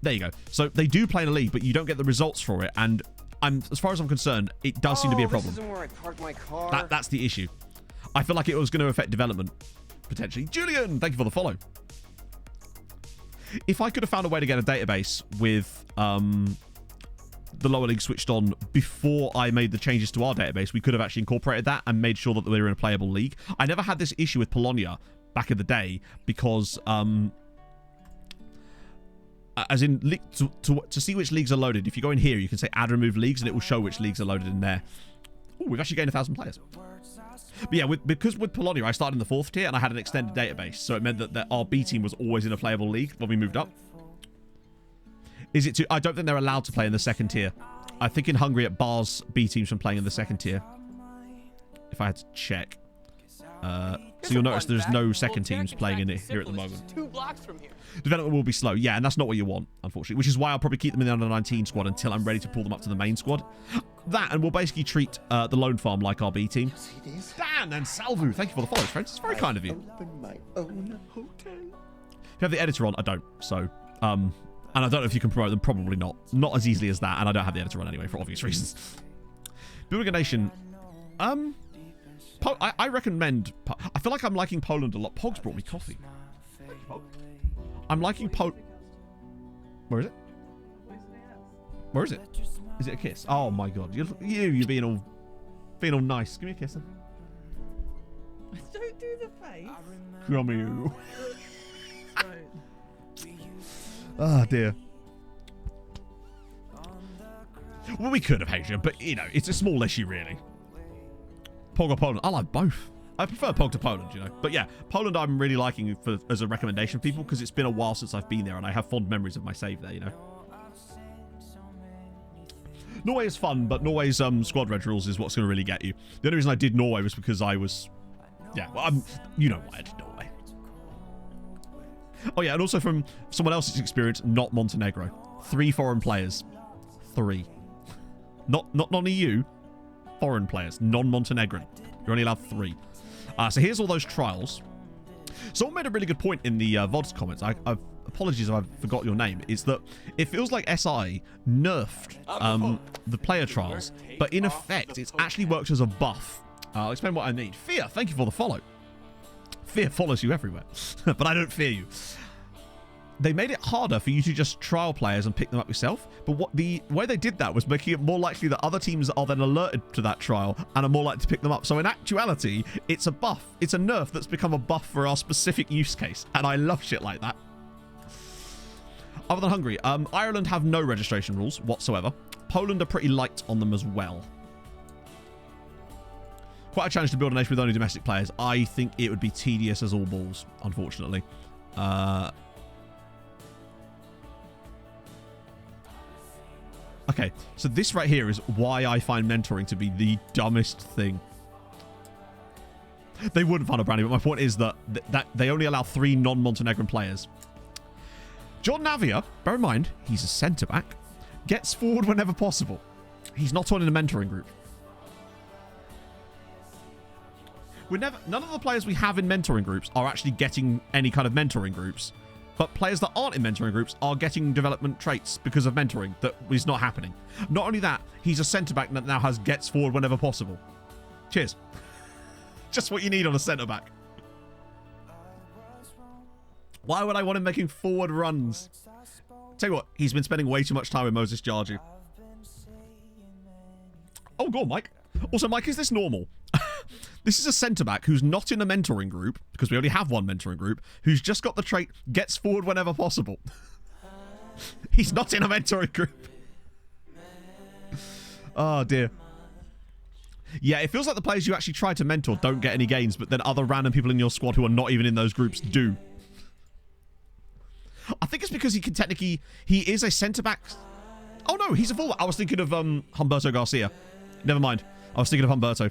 there you go. So they do play in a league, but you don't get the results for it. And as far as I'm concerned, it does seem to be a problem. This isn't where I parked my car. That's the issue. I feel like it was going to affect development. Potentially. Julian, thank you for the follow. If I could have found a way to get a database with the lower league switched on before I made the changes to our database, we could have actually incorporated that and made sure that we were in a playable league. I never had this issue with Polonia back in the day because, as in, to see which leagues are loaded, if you go in here, you can say add remove leagues and it will show which leagues are loaded in there. Oh, we've actually gained 1,000 players. But yeah, because with Polonia, I started in the 4th tier and I had an extended database, so it meant that our B team was always in a playable league when we moved up. I don't think they're allowed to play in the 2nd tier. I think in Hungary it bars B teams from playing in the 2nd tier. If I had to check. So you'll notice there's no 2nd teams playing in it here at the moment. 2 blocks from here. Development will be slow. Yeah, and that's not what you want, unfortunately. Which is why I'll probably keep them in the under-19 squad until I'm ready to pull them up to the main squad. That, and we'll basically treat the Lone Farm like our B team. Dan and Salvu, thank you for the follows, friends. It's very kind of you. Open my own hotel. If you have the editor on, I don't. So, and I don't know if you can promote them. Probably not. Not as easily as that, and I don't have the editor on anyway, for obvious reasons. Building a nation. I recommend... I feel like I'm liking Poland a lot. Pogs brought me coffee. I'm liking Poland... Where is it? Where is it? Is it a kiss? Oh my god. You're being all nice. Give me a kiss then. Don't do the face. From you. Oh dear. Well, we could have, Hadrian, but you know, it's a small issue really. Pog or Poland? I like both. I prefer Pog to Poland, you know. But yeah, Poland I'm really liking as a recommendation for people because it's been a while since I've been there and I have fond memories of my save there, you know. Norway is fun, but Norway's squad red rules is what's going to really get you. The only reason I did Norway was because I was... Yeah, well, you know why I did Norway. Oh yeah, and also from someone else's experience, not Montenegro. 3 foreign players. 3. Not non-EU. Foreign players. Non-Montenegrin. You're only allowed 3. So here's all those trials. Someone made a really good point in the VODs comments. Apologies if I forgot your name. Is that it feels like SI nerfed the player trials, but in effect, it's actually worked as a buff. I'll explain what I mean. Fear, thank you for the follow. Fear follows you everywhere, but I don't fear you. They made it harder for you to just trial players and pick them up yourself. But what the way they did that was making it more likely that other teams are then alerted to that trial and are more likely to pick them up. So in actuality, it's a buff. It's a nerf that's become a buff for our specific use case. And I love shit like that. Other than Hungary, Ireland have no registration rules whatsoever. Poland are pretty light on them as well. Quite a challenge to build a nation with only domestic players. I think it would be tedious as all balls, unfortunately. Okay, so this right here is why I find mentoring to be the dumbest thing. They wouldn't find a brownie, but my point is that they only allow 3 non-Montenegrin players. John Navia, bear in mind, he's a centre-back, gets forward whenever possible. He's not on in a mentoring group. None of the players we have in mentoring groups are actually getting any kind of mentoring groups. But players that aren't in mentoring groups are getting development traits because of mentoring that is not happening. Not only that, he's a centre-back that now has gets forward whenever possible. Cheers. Just what you need on a centre-back. Why would I want him making forward runs? Tell you what, he's been spending way too much time with Moses Jarju. Oh, go on, Mike. Also, Mike, is this normal? This is a centre-back who's not in a mentoring group, because we only have one mentoring group, who's just got the trait, gets forward whenever possible. He's not in a mentoring group. Oh, dear. Yeah, it feels like the players you actually try to mentor don't get any gains, but then other random people in your squad who are not even in those groups do. I think it's because he is a centre-back. Oh, no, he's a fullback. I was thinking of Humberto Garcia. Never mind. I was thinking of Humberto.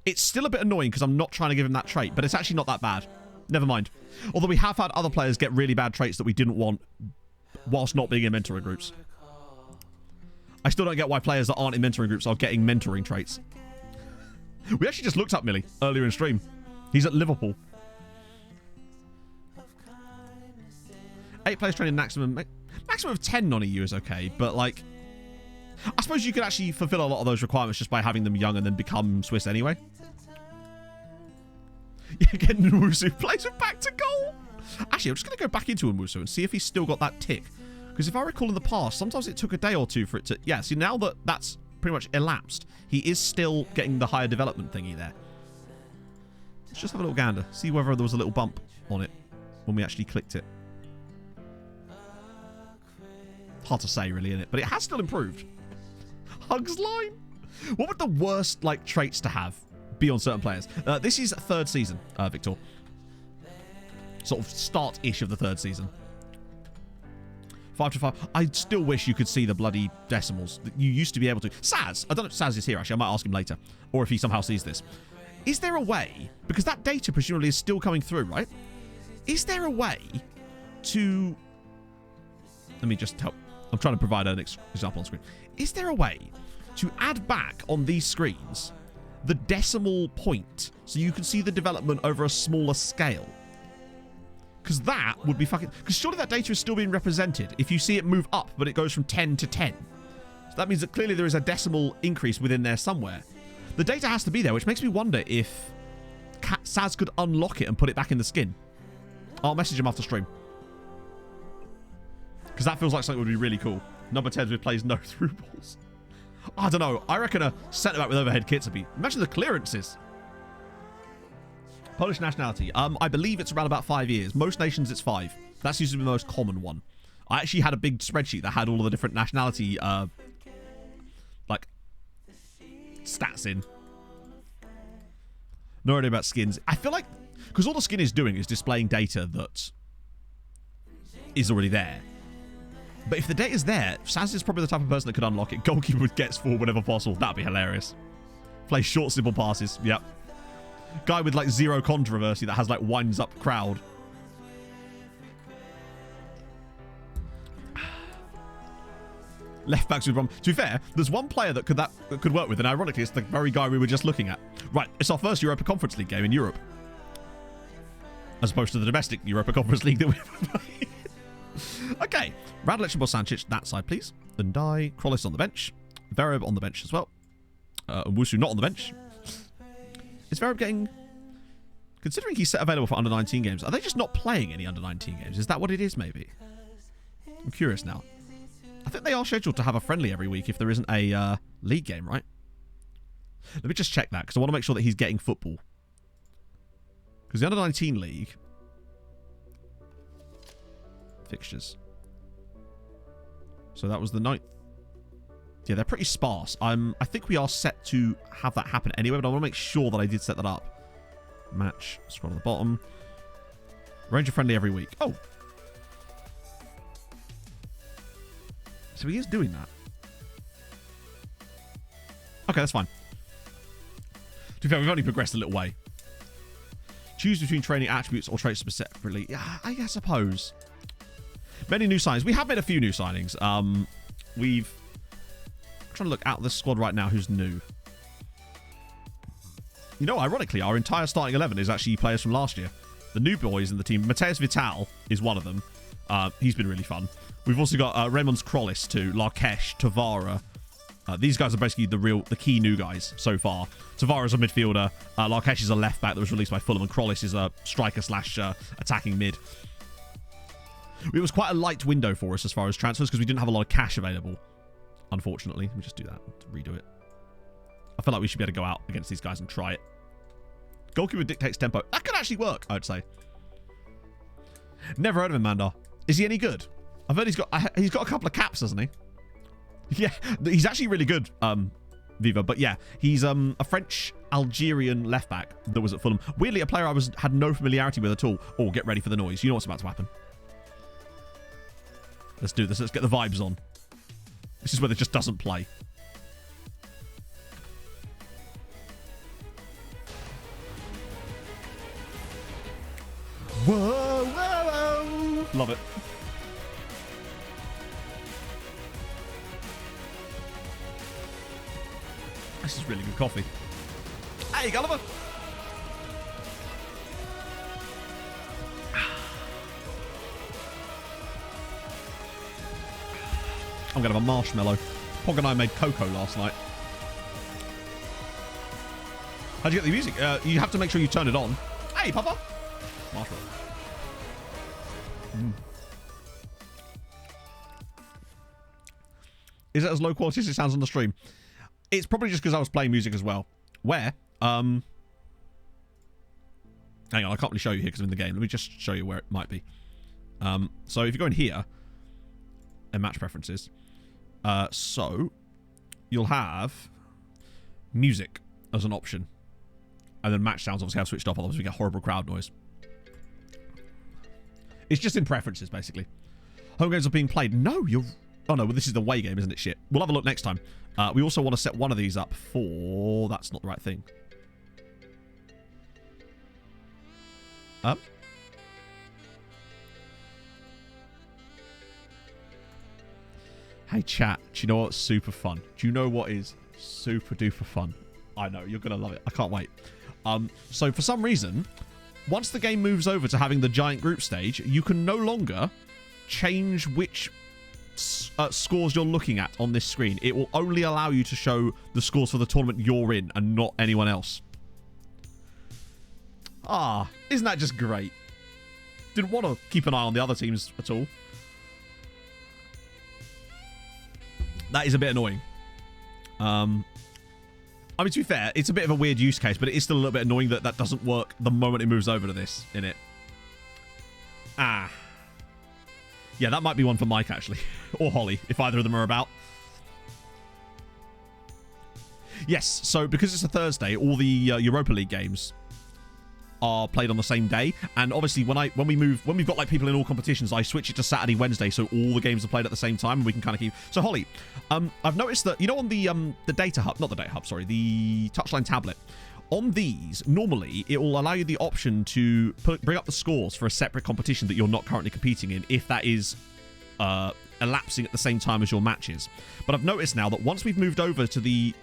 It's still a bit annoying because I'm not trying to give him that trait, but it's actually not that bad. Never mind. Although we have had other players get really bad traits that we didn't want whilst not being in mentoring groups. I still don't get why players that aren't in mentoring groups are getting mentoring traits. We actually just looked up Millie earlier in stream. He's at Liverpool. 8 players training maximum of 10 non-EU is okay, but like, I suppose you could actually fulfill a lot of those requirements just by having them young and then become Swiss anyway. Yeah, getting Nwusu plays with back to goal. Actually, I'm just going to go back into Nwusu and see if he's still got that tick. Because if I recall in the past, sometimes it took a day or two for it to... Yeah, see, now that that's pretty much elapsed, he is still getting the higher development thingy there. Let's just have a little gander. See whether there was a little bump on it when we actually clicked it. Hard to say, really, isn't it? But it has still improved. Hugs line. What would the worst like traits to have be on certain players? This is 3rd season, Victor. Sort of start-ish of the 3rd season. 5 to 5. I still wish you could see the bloody decimals. You used to be able to. Saz. I don't know if Saz is here, actually. I might ask him later. Or if he somehow sees this. Is there a way, because that data presumably is still coming through, right? Is there a way to... Let me just help. I'm trying to provide an example on screen. Is there a way to add back on these screens the decimal point so you can see the development over a smaller scale? Because that would be fucking... Because surely that data is still being represented if you see it move up, but it goes from 10 to 10. So that means that clearly there is a decimal increase within there somewhere. The data has to be there, which makes me wonder if Saz could unlock it and put it back in the skin. I'll message him after stream. Because that feels like something that would be really cool. Number 10 with plays no through balls. I don't know. I reckon a centre-back with overhead kits would be... Imagine the clearances. Polish nationality. I believe it's around about 5 years. Most nations it's 5. That's usually the most common one. I actually had a big spreadsheet that had all of the different nationality like stats in. No idea about skins. I feel like because all the skin is doing is displaying data that is already there. But if the data's there, Saz is probably the type of person that could unlock it. Goalkeeper gets forward whenever possible. That'd be hilarious. Play short, simple passes. Yep. Guy with like 0 controversy that has like winds up crowd. Left backs with problem. To be fair, there's one player that could work with, and ironically, it's the very guy we were just looking at. Right, it's our first Europa Conference League game in Europe. as opposed to the domestic Europa Conference League that we play. Okay, Radlic and Bosancic, that side, please. Ndai, Krollis on the bench. Vereb on the bench as well. Owusu not on the bench. Is Vereb getting... Considering he's set available for under-19 games, are they just not playing any under-19 games? Is that what it is, maybe? I'm curious now. I think they are scheduled to have a friendly every week if there isn't a league game, right? Let me just check that, because I want to make sure that he's getting football. Because the under-19 league... Fixtures. So that was the 9th. Yeah, they're pretty sparse. I think we are set to have that happen anyway, but I want to make sure that I did set that up. Match. Scroll to the bottom. Ranger friendly every week. Oh. So he is doing that. Okay, that's fine. To be fair, we've only progressed a little way. Choose between training attributes or traits separately. Yeah, I suppose. Many new signings. We have made a few new signings. I'm trying to look out the squad right now who's new. You know, ironically, our entire starting 11 is actually players from last year. The new boys in the team. Mateus Vital is one of them. He's been really fun. We've also got Raymond's Krollis too. Larkesh, Tavara. These guys are basically the key new guys so far. Tavara's a midfielder. Larkesh is a left back that was released by Fulham, and Krollis is a striker / attacking mid. It was quite a light window for us as far as transfers because we didn't have a lot of cash available. Unfortunately. Let me just do that. Redo it. I feel like we should be able to go out against these guys and try it. Goalkeeper dictates tempo. That could actually work, I would say. Never heard of him, Mandar. Is he any good? I've heard he's got a couple of caps, hasn't he? Yeah, he's actually really good, Viva. But yeah, he's a French Algerian left back that was at Fulham. Weirdly, a player I had no familiarity with at all. Oh, get ready for the noise. You know what's about to happen. Let's do this. Let's get the vibes on. This is where it just doesn't play. Whoa, whoa, whoa. Love it. This is really good coffee. Hey, Gulliver. I'm going to have a marshmallow. Pog and I made cocoa last night. How'd you get the music? You have to make sure you turn it on. Hey, Papa. Marshmallow. Is it as low quality as it sounds on the stream? It's probably just because I was playing music as well. Where? Hang on, I can't really show you here because I'm in the game. Let me just show you where it might be. So if you go in here, and match preferences, so you'll have music as an option, and then match sounds obviously have switched off, otherwise we get horrible crowd noise. It's just in preferences, basically. Home games are being played. No, you're... Oh, no, well, this is the away game, isn't it? Shit. We'll have a look next time. We also want to set one of these up for... That's not the right thing. Hey, chat. Do you know what's super fun? Do you know what is super duper fun? I know. You're going to love it. I can't wait. So, for some reason, once the game moves over to having the giant group stage, you can no longer change which... scores you're looking at on this screen. It will only allow you to show the scores for the tournament you're in and not anyone else. Ah, isn't that just great? Didn't want to keep an eye on the other teams at all. That is a bit annoying. I mean, to be fair, it's a bit of a weird use case, but it is still a little bit annoying that that doesn't work the moment it moves over to this, innit? Ah. Yeah, that might be one for Mike, actually. Or Holly, if either of them are about. Yes, so because it's a Thursday, all the Europa League games are played on the same day. And obviously, when we've got like people in all competitions, I switch it to Saturday, Wednesday, so all the games are played at the same time, and we can kind of keep... So, Holly, I've noticed that, you know, on the data hub, not the data hub, sorry, the touchline tablet, on these, normally, it will allow you the option to bring up the scores for a separate competition that you're not currently competing in, if that is elapsing at the same time as your matches. But I've noticed now that once we've moved over to the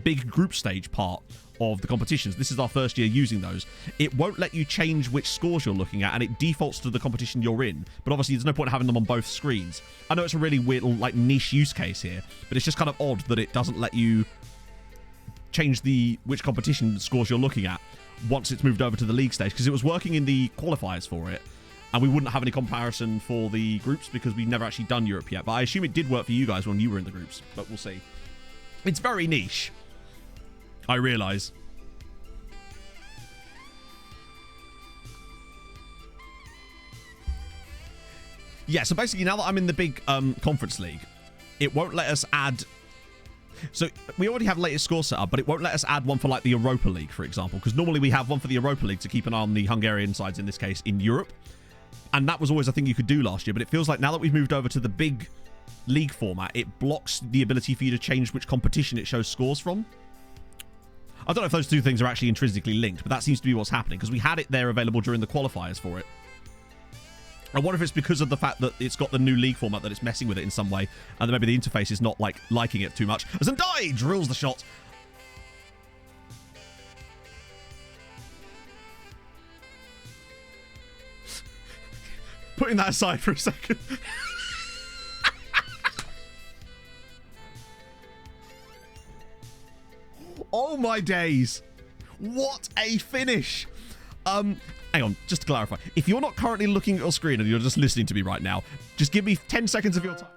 big group stage part of the competitions. This is our first year using those. It won't let you change which scores you're looking at, and it defaults to the competition you're in. But obviously, there's no point in having them on both screens. I know it's a really weird, like, niche use case here, but it's just kind of odd that it doesn't let you change which competition scores you're looking at once it's moved over to the league stage, because it was working in the qualifiers for it, and we wouldn't have any comparison for the groups because we've never actually done Europe yet. But I assume it did work for you guys when you were in the groups, but we'll see. It's very niche, I realise. Yeah, so basically now that I'm in the big conference league, it won't let us add... So we already have latest score set up, but it won't let us add one for like the Europa League, for example, because normally we have one for the Europa League to keep an eye on the Hungarian sides, in this case, in Europe. And that was always a thing you could do last year, but it feels like now that we've moved over to the big league format, it blocks the ability for you to change which competition it shows scores from. I don't know if those two things are actually intrinsically linked, but that seems to be what's happening, because we had it there available during the qualifiers for it. I wonder if it's because of the fact that it's got the new league format that it's messing with it in some way, and then maybe the interface is not like liking it too much. Zendai drills the shot. Putting that aside for a second. Oh my days. What a finish. Hang on, just to clarify. If you're not currently looking at your screen and you're just listening to me right now, just give me 10 seconds of your time.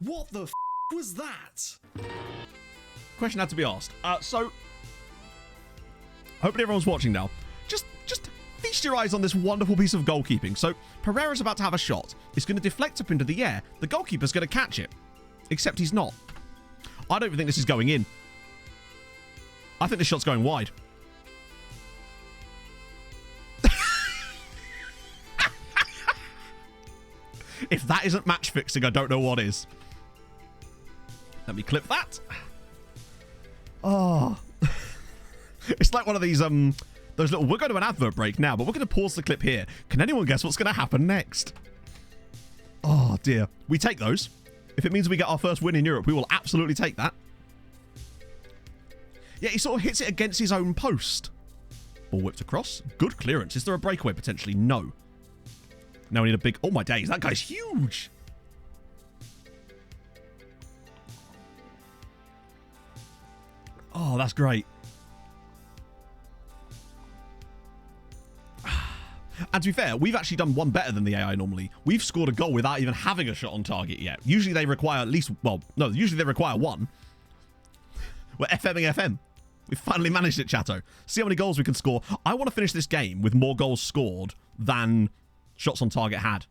What the f was that? Question had to be asked. So, hopefully everyone's watching now. Just feast your eyes on this wonderful piece of goalkeeping. So, Pereira's about to have a shot. It's going to deflect up into the air. The goalkeeper's going to catch it. Except he's not. I don't even think this is going in. I think this shot's going wide. If that isn't match fixing, I don't know what is. Let me clip that. Oh. It's like one of these, those little... We're going to an advert break now, but we're going to pause the clip here. Can anyone guess what's going to happen next? Oh, dear. We take those. If it means we get our first win in Europe, we will absolutely take that. Yeah, he sort of hits it against his own post. Ball whipped across. Good clearance. Is there a breakaway potentially? No. Now we need a big... Oh, my days. That guy's huge. Oh, that's great. And to be fair, we've actually done one better than the AI normally. We've scored a goal without even having a shot on target yet. Usually they require at least... Well, no, usually they require one. We're FMing FM. We've finally managed it, chatto. See how many goals we can score. I want to finish this game with more goals scored than shots on target had.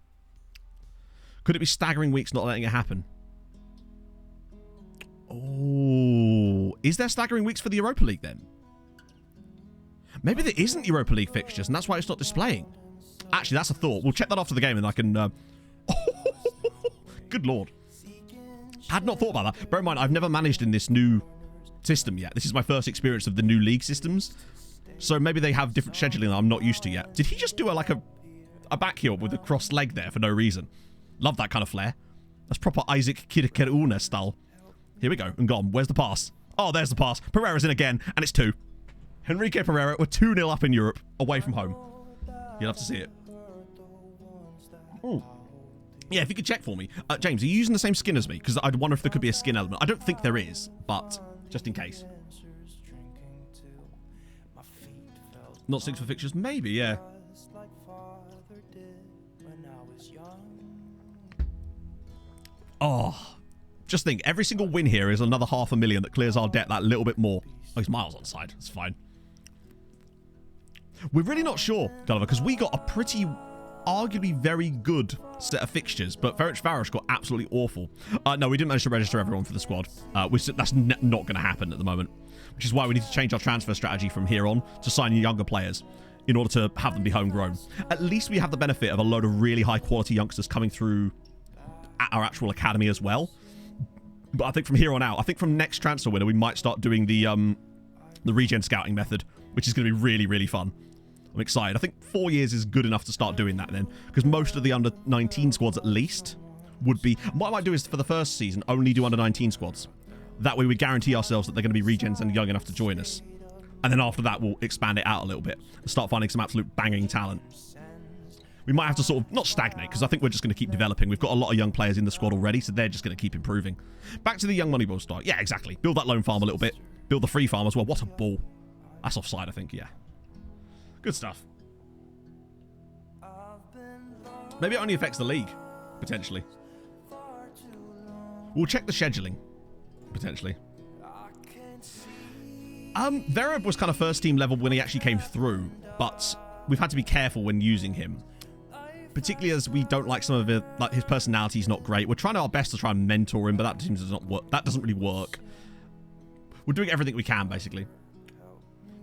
Could it be staggering weeks not letting it happen? Oh, is there staggering weeks for the Europa League then? Maybe there isn't Europa League fixtures, and that's why it's not displaying. Actually, that's a thought. We'll check that after the game, and I can... Good lord. Had not thought about that. Bear in mind, I've never managed in this new system yet. This is my first experience of the new league systems. So maybe they have different scheduling that I'm not used to yet. Did he just do a back heel with a crossed leg there for no reason? Love that kind of flair. That's proper Isaac Kirkeuna style. Here we go, and gone. Where's the pass? Oh, there's the pass. Pereira's in again, and it's 2. Henrique Pereira, we're 2-0 up in Europe, away from home. You'll have to see it. Ooh. Yeah, if you could check for me. James, are you using the same skin as me? Because I'd wonder if there could be a skin element. I don't think there is, but just in case. Not 6 for fixtures? Maybe, yeah. Oh. Just think, every single win here is another 500,000 that clears our debt that little bit more. Oh, he's miles on side. It's fine. We're really not sure, Gulliver, because we got a pretty, arguably very good set of fixtures, but Ferencvaros got absolutely awful. No, we didn't manage to register everyone for the squad. That's not going to happen at the moment, which is why we need to change our transfer strategy from here on to sign younger players in order to have them be homegrown. At least we have the benefit of a load of really high-quality youngsters coming through at our actual academy as well. But I think from here on out, I think from next transfer window, we might start doing the regen scouting method, which is going to be really, really fun. I'm excited. I think 4 years is good enough to start doing that then, because most of the under-19 squads at least would be... What I might do is, for the first season, only do under-19 squads. That way we guarantee ourselves that they're going to be regens and young enough to join us. And then after that, we'll expand it out a little bit and start finding some absolute banging talent. We might have to sort of, not stagnate, because I think we're just going to keep developing. We've got a lot of young players in the squad already, so they're just going to keep improving. Back to the young Moneyball style. Yeah, exactly. Build that loan farm a little bit. Build the free farm as well. What a ball. That's offside, I think, yeah. Good stuff. Maybe it only affects the league, potentially. We'll check the scheduling, potentially. Vereb was kind of first team level when he actually came through, but we've had to be careful when using him. Particularly as we don't like some of it, like his personality's not great. We're trying our best to try and mentor him, but that seems to not work. That doesn't really work. We're doing everything we can, basically.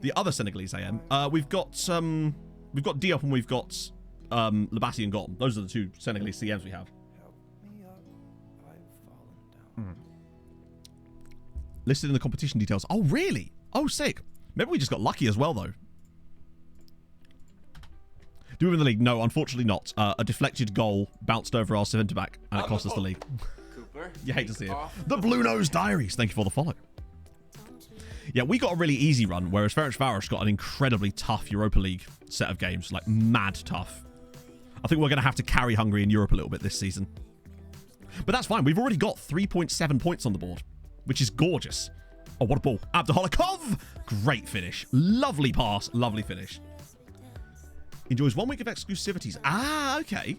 The other Senegalese AM, we've got Diop and we've got Labati and Gotham. Those are the two Senegalese CMs we have. Listed in the competition details. Oh, really? Oh, sick. Maybe we just got lucky as well, though. Do we win the league? No, unfortunately not. A deflected goal bounced over our centre back, and it cost us the league. Cooper. You hate to see it. The Blue Nose Diaries. Thank you for the follow. Yeah, we got a really easy run, whereas Ferencvaros got an incredibly tough Europa League set of games. Like, mad tough. I think we're going to have to carry Hungary in Europe a little bit this season. But that's fine. We've already got 3.7 points on the board, which is gorgeous. Oh, what a ball. Abduholikov. Great finish. Lovely pass. Lovely finish. Enjoys 1 week of exclusivities. Ah, okay.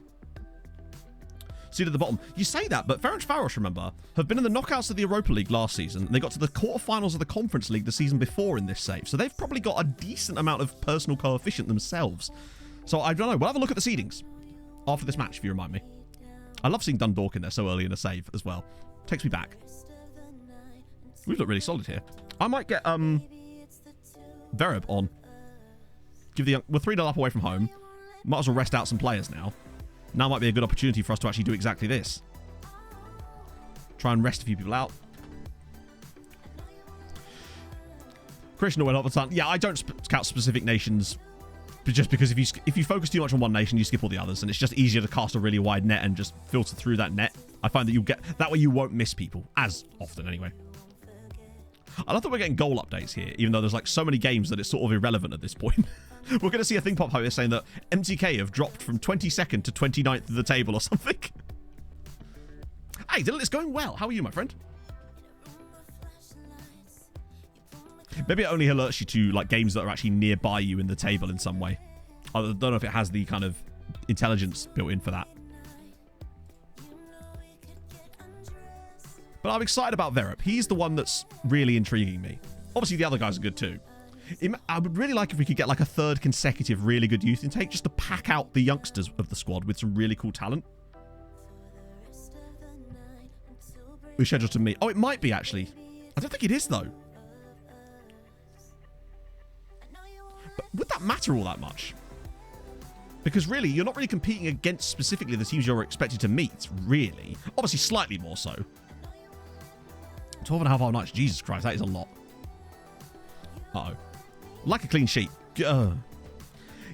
See at the bottom. You say that, but Ferencvaros, remember, have been in the knockouts of the Europa League last season. They got to the quarterfinals of the Conference League the season before in this save. So they've probably got a decent amount of personal coefficient themselves. So I don't know. We'll have a look at the seedings after this match, if you remind me. I love seeing Dundalk in there so early in a save as well. Takes me back. We've looked really solid here. I might get Vereb on. We're 3-0 up away from home. Might as well rest out some players now. Now might be a good opportunity for us to actually do exactly this. Try and rest a few people out. Krishna went up the time. Yeah, I don't scout specific nations, but just because if you focus too much on one nation, you skip all the others, and it's just easier to cast a really wide net and just filter through that net. I find that you'll get that way you won't miss people as often anyway. I love that we're getting goal updates here, even though there's like so many games that it's sort of irrelevant at this point. We're going to see a thing pop up here saying that MTK have dropped from 22nd to 29th of the table or something. Hey, Dylan, it's going well. How are you, my friend? Maybe it only alerts you to like games that are actually nearby you in the table in some way. I don't know if it has the kind of intelligence built in for that. But I'm excited about Vereb. He's the one that's really intriguing me. Obviously, the other guys are good too. I would really like if we could get like a third consecutive really good youth intake just to pack out the youngsters of the squad with some really cool talent. We're scheduled to meet. Oh, it might be actually. I don't think it is though. But would that matter all that much? Because really, you're not really competing against specifically the teams you're expected to meet, really. Obviously, slightly more so. 12.5 hour nights. Jesus Christ, that is a lot. Uh-oh. Like a clean sheet. Yeah,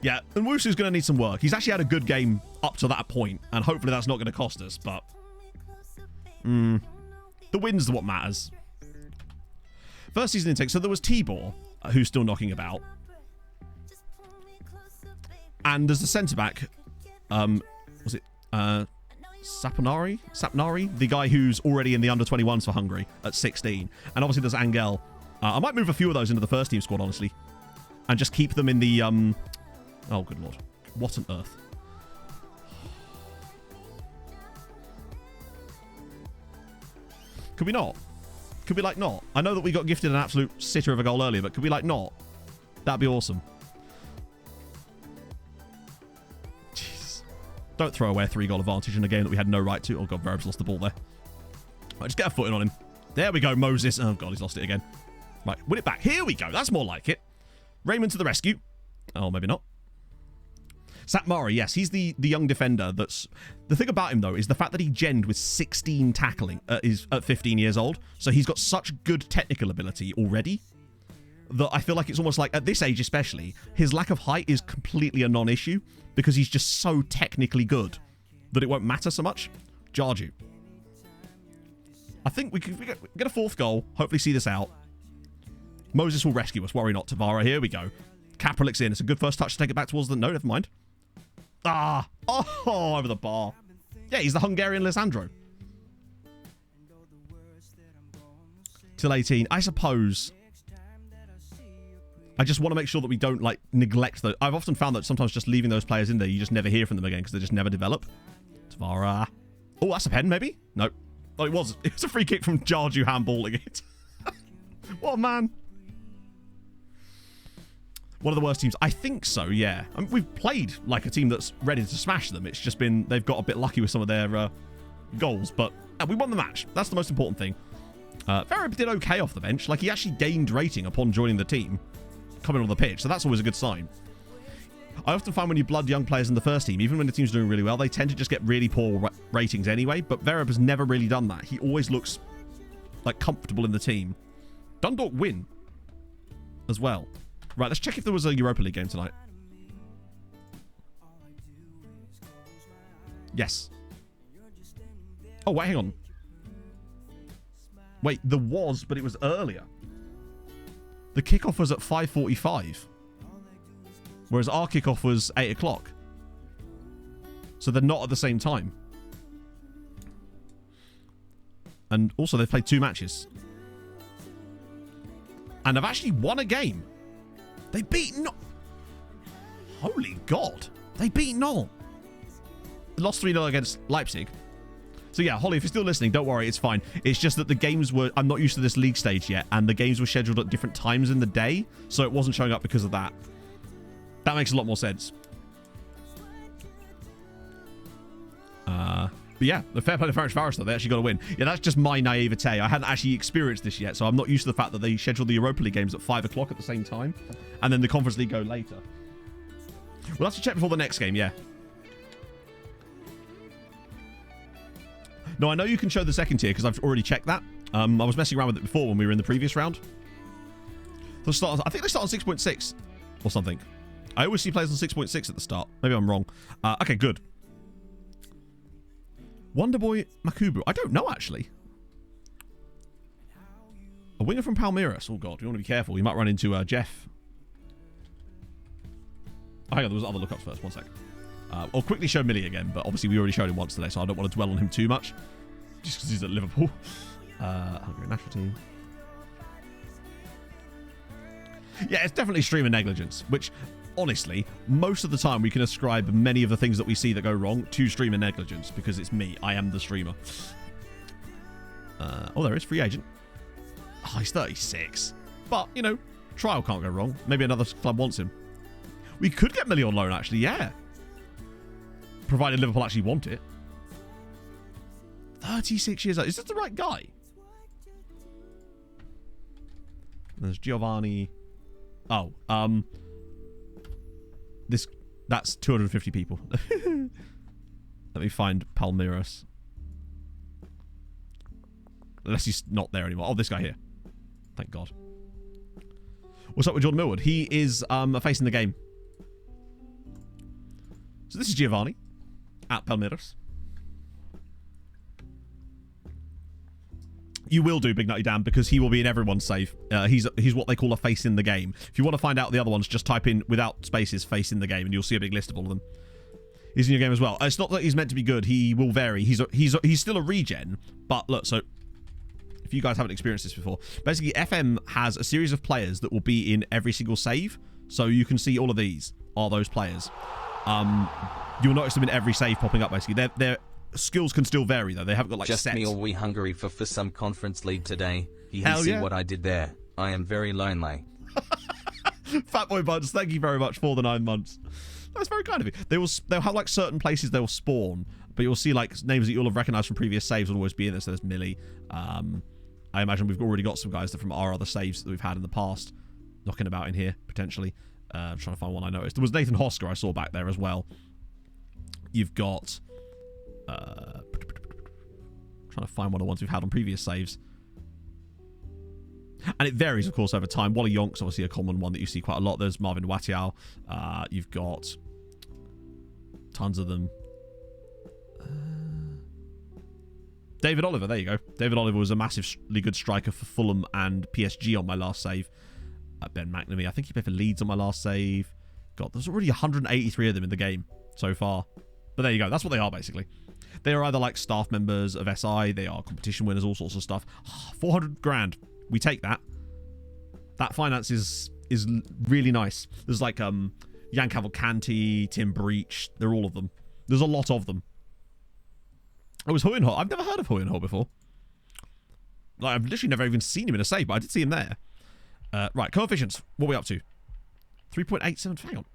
and Wusu's going to need some work. He's actually had a good game up to that point, and hopefully that's not going to cost us, but... the win's what matters. First season intake. So there was Tibor, who's still knocking about. And there's the centre-back, was it Sapnari? The guy who's already in the under-21s for Hungary at 16. And obviously there's Angel. I might move a few of those into the first team squad, honestly. And just keep them in the... Oh, good lord. What on earth? Could we not? Could we, like, not? I know that we got gifted an absolute sitter of a goal earlier, but could we, like, not? That'd be awesome. Don't throw away a 3-goal advantage in a game that we had no right to. Oh, God, Vereb's lost the ball there. Right, just get a footing on him. There we go, Moses. Oh, God, he's lost it again. Right, win it back. Here we go. That's more like it. Raymond to the rescue. Oh, maybe not. Satmari, yes, he's the young defender that's... The thing about him, though, is the fact that he genned with 16 tackling at 15 years old. So he's got such good technical ability already that I feel like it's almost like, at this age especially, his lack of height is completely a non-issue because he's just so technically good that it won't matter so much. Jarju. I think we get a fourth goal. Hopefully see this out. Moses will rescue us. Worry not, Tavara. Here we go. Kapralik's in. It's a good first touch to take it back towards the... No, never mind. Ah. Oh, over the bar. Yeah, he's the Hungarian Lisandro. Till 18. I suppose... I just want to make sure that we don't, like, neglect those. I've often found that sometimes just leaving those players in there, you just never hear from them again because they just never develop. Tavara. Oh, that's a pen, maybe? Nope. Oh, it was. It was a free kick from Jarju handballing it. What a man. One of the worst teams. I think so, yeah. I mean, we've played like a team that's ready to smash them. It's just been, they've got a bit lucky with some of their goals. But we won the match. That's the most important thing. Vereb did okay off the bench. Like, he actually gained rating upon joining the team, coming on the pitch. So that's always a good sign. I often find when you blood young players in the first team, even when the team's doing really well, they tend to just get really poor ratings anyway. But Vereb has never really done that. He always looks like comfortable in the team. Dundalk win as well. Right, let's check if there was a Europa League game tonight. Yes. Oh, wait, hang on. Wait, there was, but it was earlier. The kickoff was at 5:45. Whereas our kickoff was 8 o'clock. So they're not at the same time. And also, they've played 2 matches. And have actually won a game. They beat Knoll. Holy God. They beat Knoll. Lost 3-0 against Leipzig. So yeah, Holly, if you're still listening, don't worry, it's fine. It's just that the games were... I'm not used to this league stage yet, and the games were scheduled at different times in the day, so it wasn't showing up because of that. That makes a lot more sense. But yeah, the fair play to Ferencvaros, though. They actually got a win. Yeah, that's just my naivete. I hadn't actually experienced this yet, so I'm not used to the fact that they scheduled the Europa League games at 5 o'clock at the same time, and then the Conference League go later. We'll have to check before the next game, yeah. No, I know you can show the second tier because I've already checked that. I was messing around with it before when we were in the previous round. I think they start on 6.6 or something. I always see players on 6.6 at the start. Maybe I'm wrong. Okay, good. Wonderboy Makubu. I don't know, actually. A winger from Palmeiras. Oh, God. We want to be careful. We might run into Jeff. Oh, hang on. There was other lookups first. 1 sec. I'll quickly show Millie again, but obviously we already showed him once today, so I don't want to dwell on him too much. Just because he's at Liverpool. Hungary national team. Yeah, it's definitely streamer negligence, which, honestly, most of the time we can ascribe many of the things that we see that go wrong to streamer negligence, because it's me. I am the streamer. Oh, there is free agent. Oh, he's 36. But, you know, trial can't go wrong. Maybe another club wants him. We could get Millie on loan, actually, yeah. Provided Liverpool actually want it. 36 years old. Is this the right guy? There's Giovanni. Oh, that's 250 people. Let me find Palmeiras. Unless he's not there anymore. Oh, this guy here. Thank God. What's up with Jordan Millwood? He is facing the game. So this is Giovanni at Palmeiras. You will do, Big Nutty Dan, because he will be in everyone's save. He's what they call a face in the game. If you want to find out the other ones, just type in, without spaces, face in the game, and you'll see a big list of all of them. He's in your game as well. It's not that he's meant to be good. He will vary. He's still a regen, but look, so if you guys haven't experienced this before, basically FM has a series of players that will be in every single save. So you can see all of these are those players. You'll notice them in every save popping up, basically. Their skills can still vary, though. They haven't got, like, Just sets. me or we Hungary for some conference league today. You see what I did there. I am very lonely. Fatboy Buds, thank you very much for the 9 months. That's very kind of you. They'll have, like, certain places they'll spawn, but you'll see, like, names that you'll have recognized from previous saves will always be in there. So there's Millie. I imagine we've already got some guys that from our other saves that we've had in the past knocking about in here, potentially. I'm trying to find one I noticed. There was Nathan Hosker I saw back there as well. You've got... trying to find one of the ones we've had on previous saves. And it varies, of course, over time. Wally Yonk's obviously a common one that you see quite a lot. There's Marvin Watiao. You've got tons of them. David Oliver, there you go. David Oliver was a massively good striker for Fulham and PSG on my last save. Ben McNamee, I think he played for Leeds on my last save. God, there's already 183 of them in the game so far. But there you go. That's what they are, basically. They are either like staff members of SI, they are competition winners, all sorts of stuff. 400 grand. We take that. That finance is really nice. There's like Jan Cavalcanti, Tim Breach. They're all of them. There's a lot of them. It was Huyenhol. I've never heard of Huyenhol before. Like, I've literally never even seen him in a save, but I did see him there. Right, coefficients. What are we up to? 3.87. Hang on.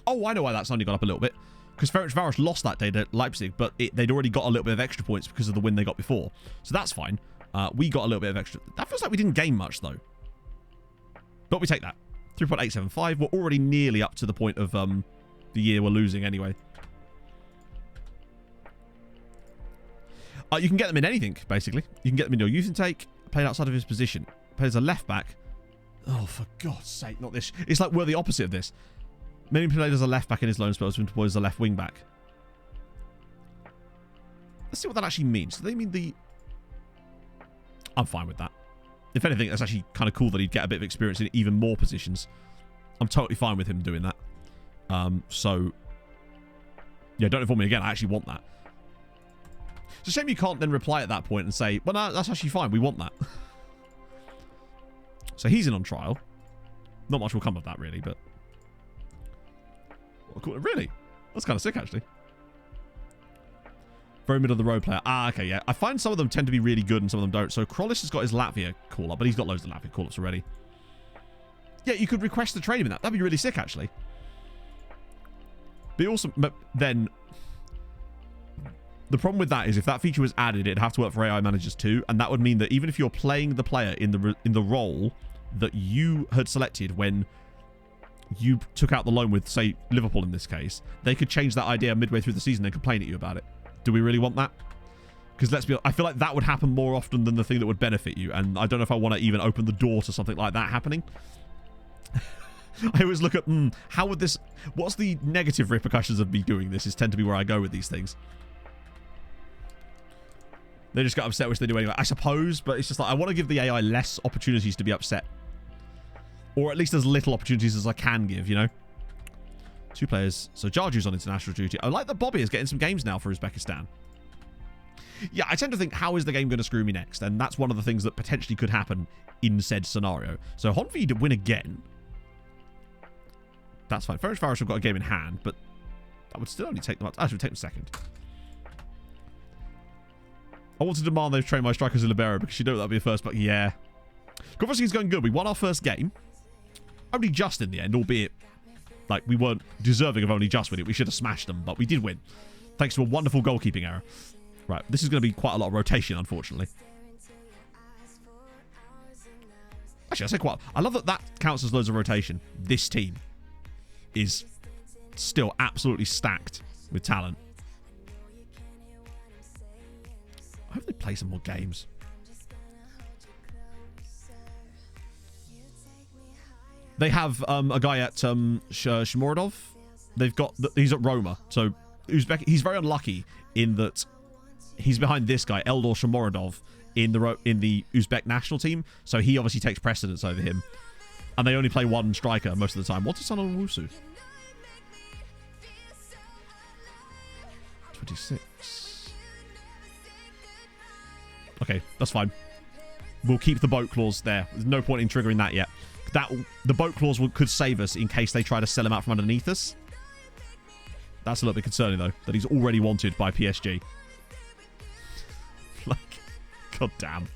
Oh, I know why that's only gone up a little bit. Because Ferencvaros lost that day to Leipzig, but they'd already got a little bit of extra points because of the win they got before. So that's fine. We got a little bit of extra. That feels like we didn't gain much, though. But we take that. 3.875. We're already nearly up to the point of the year we're losing anyway. You can get them in anything, basically. You can get them in your youth intake, played outside of his position. Played as a left back. Oh, for God's sake, not this. It's like we're the opposite of this. Mainly played as a left back in his loan spell, has been deployed as a left wing back. Let's see what that actually means. Do they mean the... I'm fine with that. If anything, that's actually kind of cool that he'd get a bit of experience in even more positions. I'm totally fine with him doing that. So, yeah, don't inform me again. I actually want that. It's a shame you can't then reply at that point and say, well, no, that's actually fine. We want that. So he's in on trial. Not much will come of that, really, but... Really? That's kind of sick, actually. Very middle of the road player. Ah, okay, yeah. I find some of them tend to be really good and some of them don't. So Krollis has got his Latvia call-up, but he's got loads of Latvia call-ups already. Yeah, you could request to trade him in that. That'd be really sick, actually. Be awesome. But then... The problem with that is if that feature was added, it'd have to work for AI managers too, and that would mean that even if you're playing the player in the role that you had selected when you took out the loan with, say, Liverpool in this case, they could change that idea midway through the season and complain at you about it. Do we really want that? Because let's be honest, I feel like that would happen more often than the thing that would benefit you, and I don't know if I want to even open the door to something like that happening. I always look at, how would this... What's the negative repercussions of me doing this is tend to be where I go with these things. They just got upset, which they do anyway. I suppose, but it's just like, I want to give the AI less opportunities to be upset. Or at least as little opportunities as I can give, you know? 2 players. So Jarju's on international duty. I like that Bobby is getting some games now for Uzbekistan. Yeah, I tend to think, how is the game going to screw me next? And that's one of the things that potentially could happen in said scenario. So Honved win again. That's fine. Ferencvaros have got a game in hand, but that would still only take them up. Actually, take them second. I want to demand they've trained my strikers in libero because you know that'll be a first, but yeah. Obviously, it's going good. We won our first game. Only just in the end, albeit like we weren't deserving of only just winning. We should have smashed them, but we did win. Thanks to a wonderful goalkeeping error. Right, this is going to be quite a lot of rotation, unfortunately. Actually, I say quite... I love that that counts as loads of rotation. This team is still absolutely stacked with talent. I hope they play some more games. They have a guy at Shimorodov. They've got... He's at Roma. So Uzbek, he's very unlucky in that he's behind this guy, Eldor Shimorodov, in the Uzbek national team. So he obviously takes precedence over him. And they only play one striker most of the time. What's his son on Wusu? 26. Okay, that's fine. We'll keep the boat clause there. There's no point in triggering that yet. The boat clause could save us in case they try to sell him out from underneath us. That's a little bit concerning, though, that he's already wanted by PSG. Like, god damn.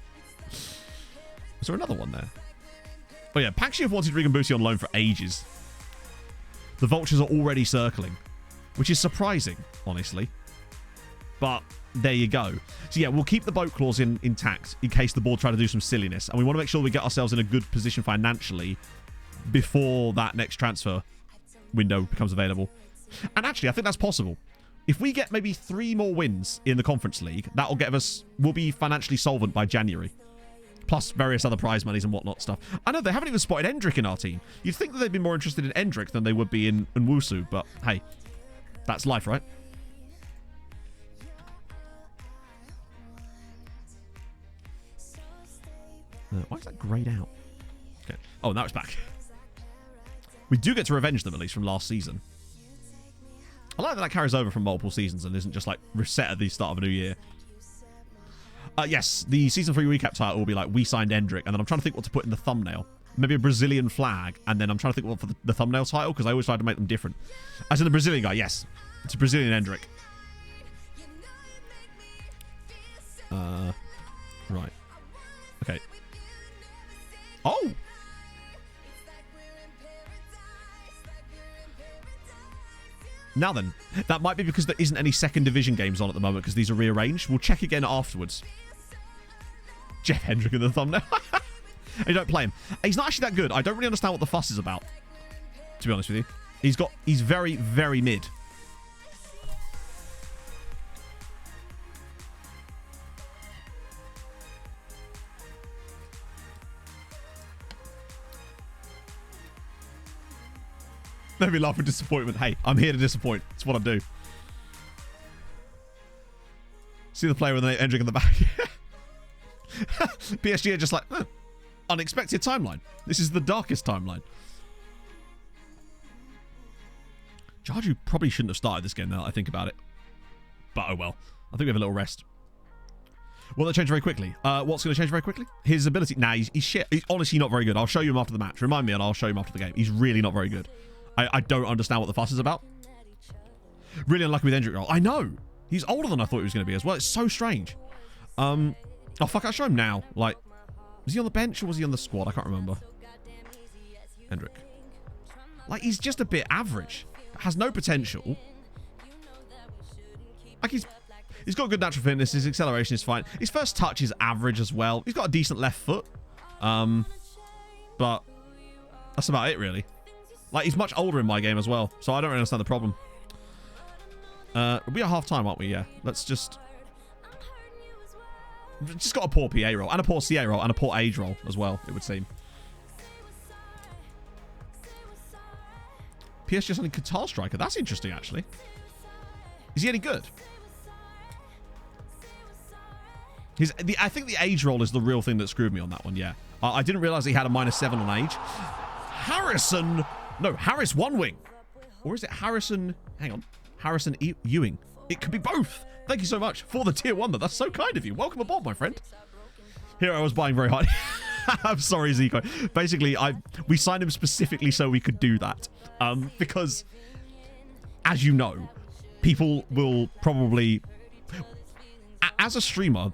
Is there another one there? Oh yeah, Pakshi have wanted Regan Booty on loan for ages. The vultures are already circling, which is surprising, honestly. But there you go. So yeah, we'll keep the boat clause intact in case the board try to do some silliness. And we want to make sure we get ourselves in a good position financially before that next transfer window becomes available. And actually, I think that's possible. If we get maybe 3 more wins in the Conference League, that'll get us... We'll be financially solvent by January. Plus various other prize monies and whatnot stuff. I know they haven't even spotted Endrick in our team. You'd think that they'd be more interested in Endrick than they would be in Wusu, but hey, that's life, right? Why is that grayed out? Okay. Oh, now it's back. We do get to revenge them, at least, from last season. I like that that carries over from multiple seasons and isn't just, like, reset at the start of a new year. Yes, the Season 3 recap title will be like, we signed Endrick, and then I'm trying to think what to put in the thumbnail. Maybe a Brazilian flag, and then I'm trying to think what for the thumbnail title, because I always try to make them different. As in the Brazilian guy, yes. It's a Brazilian Endrick. Right. Okay. Oh! Now then, that might be because there isn't any second division games on at the moment because these are rearranged. We'll check again afterwards. Jeff Hendrick in the thumbnail. And you don't play him. He's not actually that good. I don't really understand what the fuss is about, to be honest with you. He's very, very mid. Let me laugh with disappointment. Hey, I'm here to disappoint. It's what I do. See the player with the name Endrick in the back. PSG are just like, unexpected timeline. This is the darkest timeline. Jarju probably shouldn't have started this game now that I think about it. But oh well. I think we have a little rest. Will that change very quickly? What's going to change very quickly? His ability. Nah, he's shit. He's honestly not very good. I'll show you him after the match. Remind me and I'll show him after the game. He's really not very good. I don't understand what the fuss is about. Really unlucky with Endrick roll. I know. He's older than I thought he was going to be as well. It's so strange. Oh, fuck. I'll show him now. Like, was he on the bench or was he on the squad? I can't remember. Endrick. Like, he's just a bit average. Has no potential. Like, he's got good natural fitness. His acceleration is fine. His first touch is average as well. He's got a decent left foot. But that's about it, really. Like, he's much older in my game as well, so I don't really understand the problem. We are half-time, aren't we? Yeah. Let's just... We've just got a poor PA roll, and a poor CA roll, and a poor age roll as well, it would seem. PSG only Qatar striker. That's interesting, actually. Is he any good? I think the age roll is the real thing that screwed me on that one, yeah. I didn't realise he had a -7 on age. Harrison... No, Harris One Wing. Or is it Harrison... Hang on. Harrison Ewing. It could be both. Thank you so much for the tier 1, though. That's so kind of you. Welcome aboard, my friend. Here I was buying very hard. I'm sorry, Zico. Basically, we signed him specifically so we could do that. Because, as you know, people will probably... As a streamer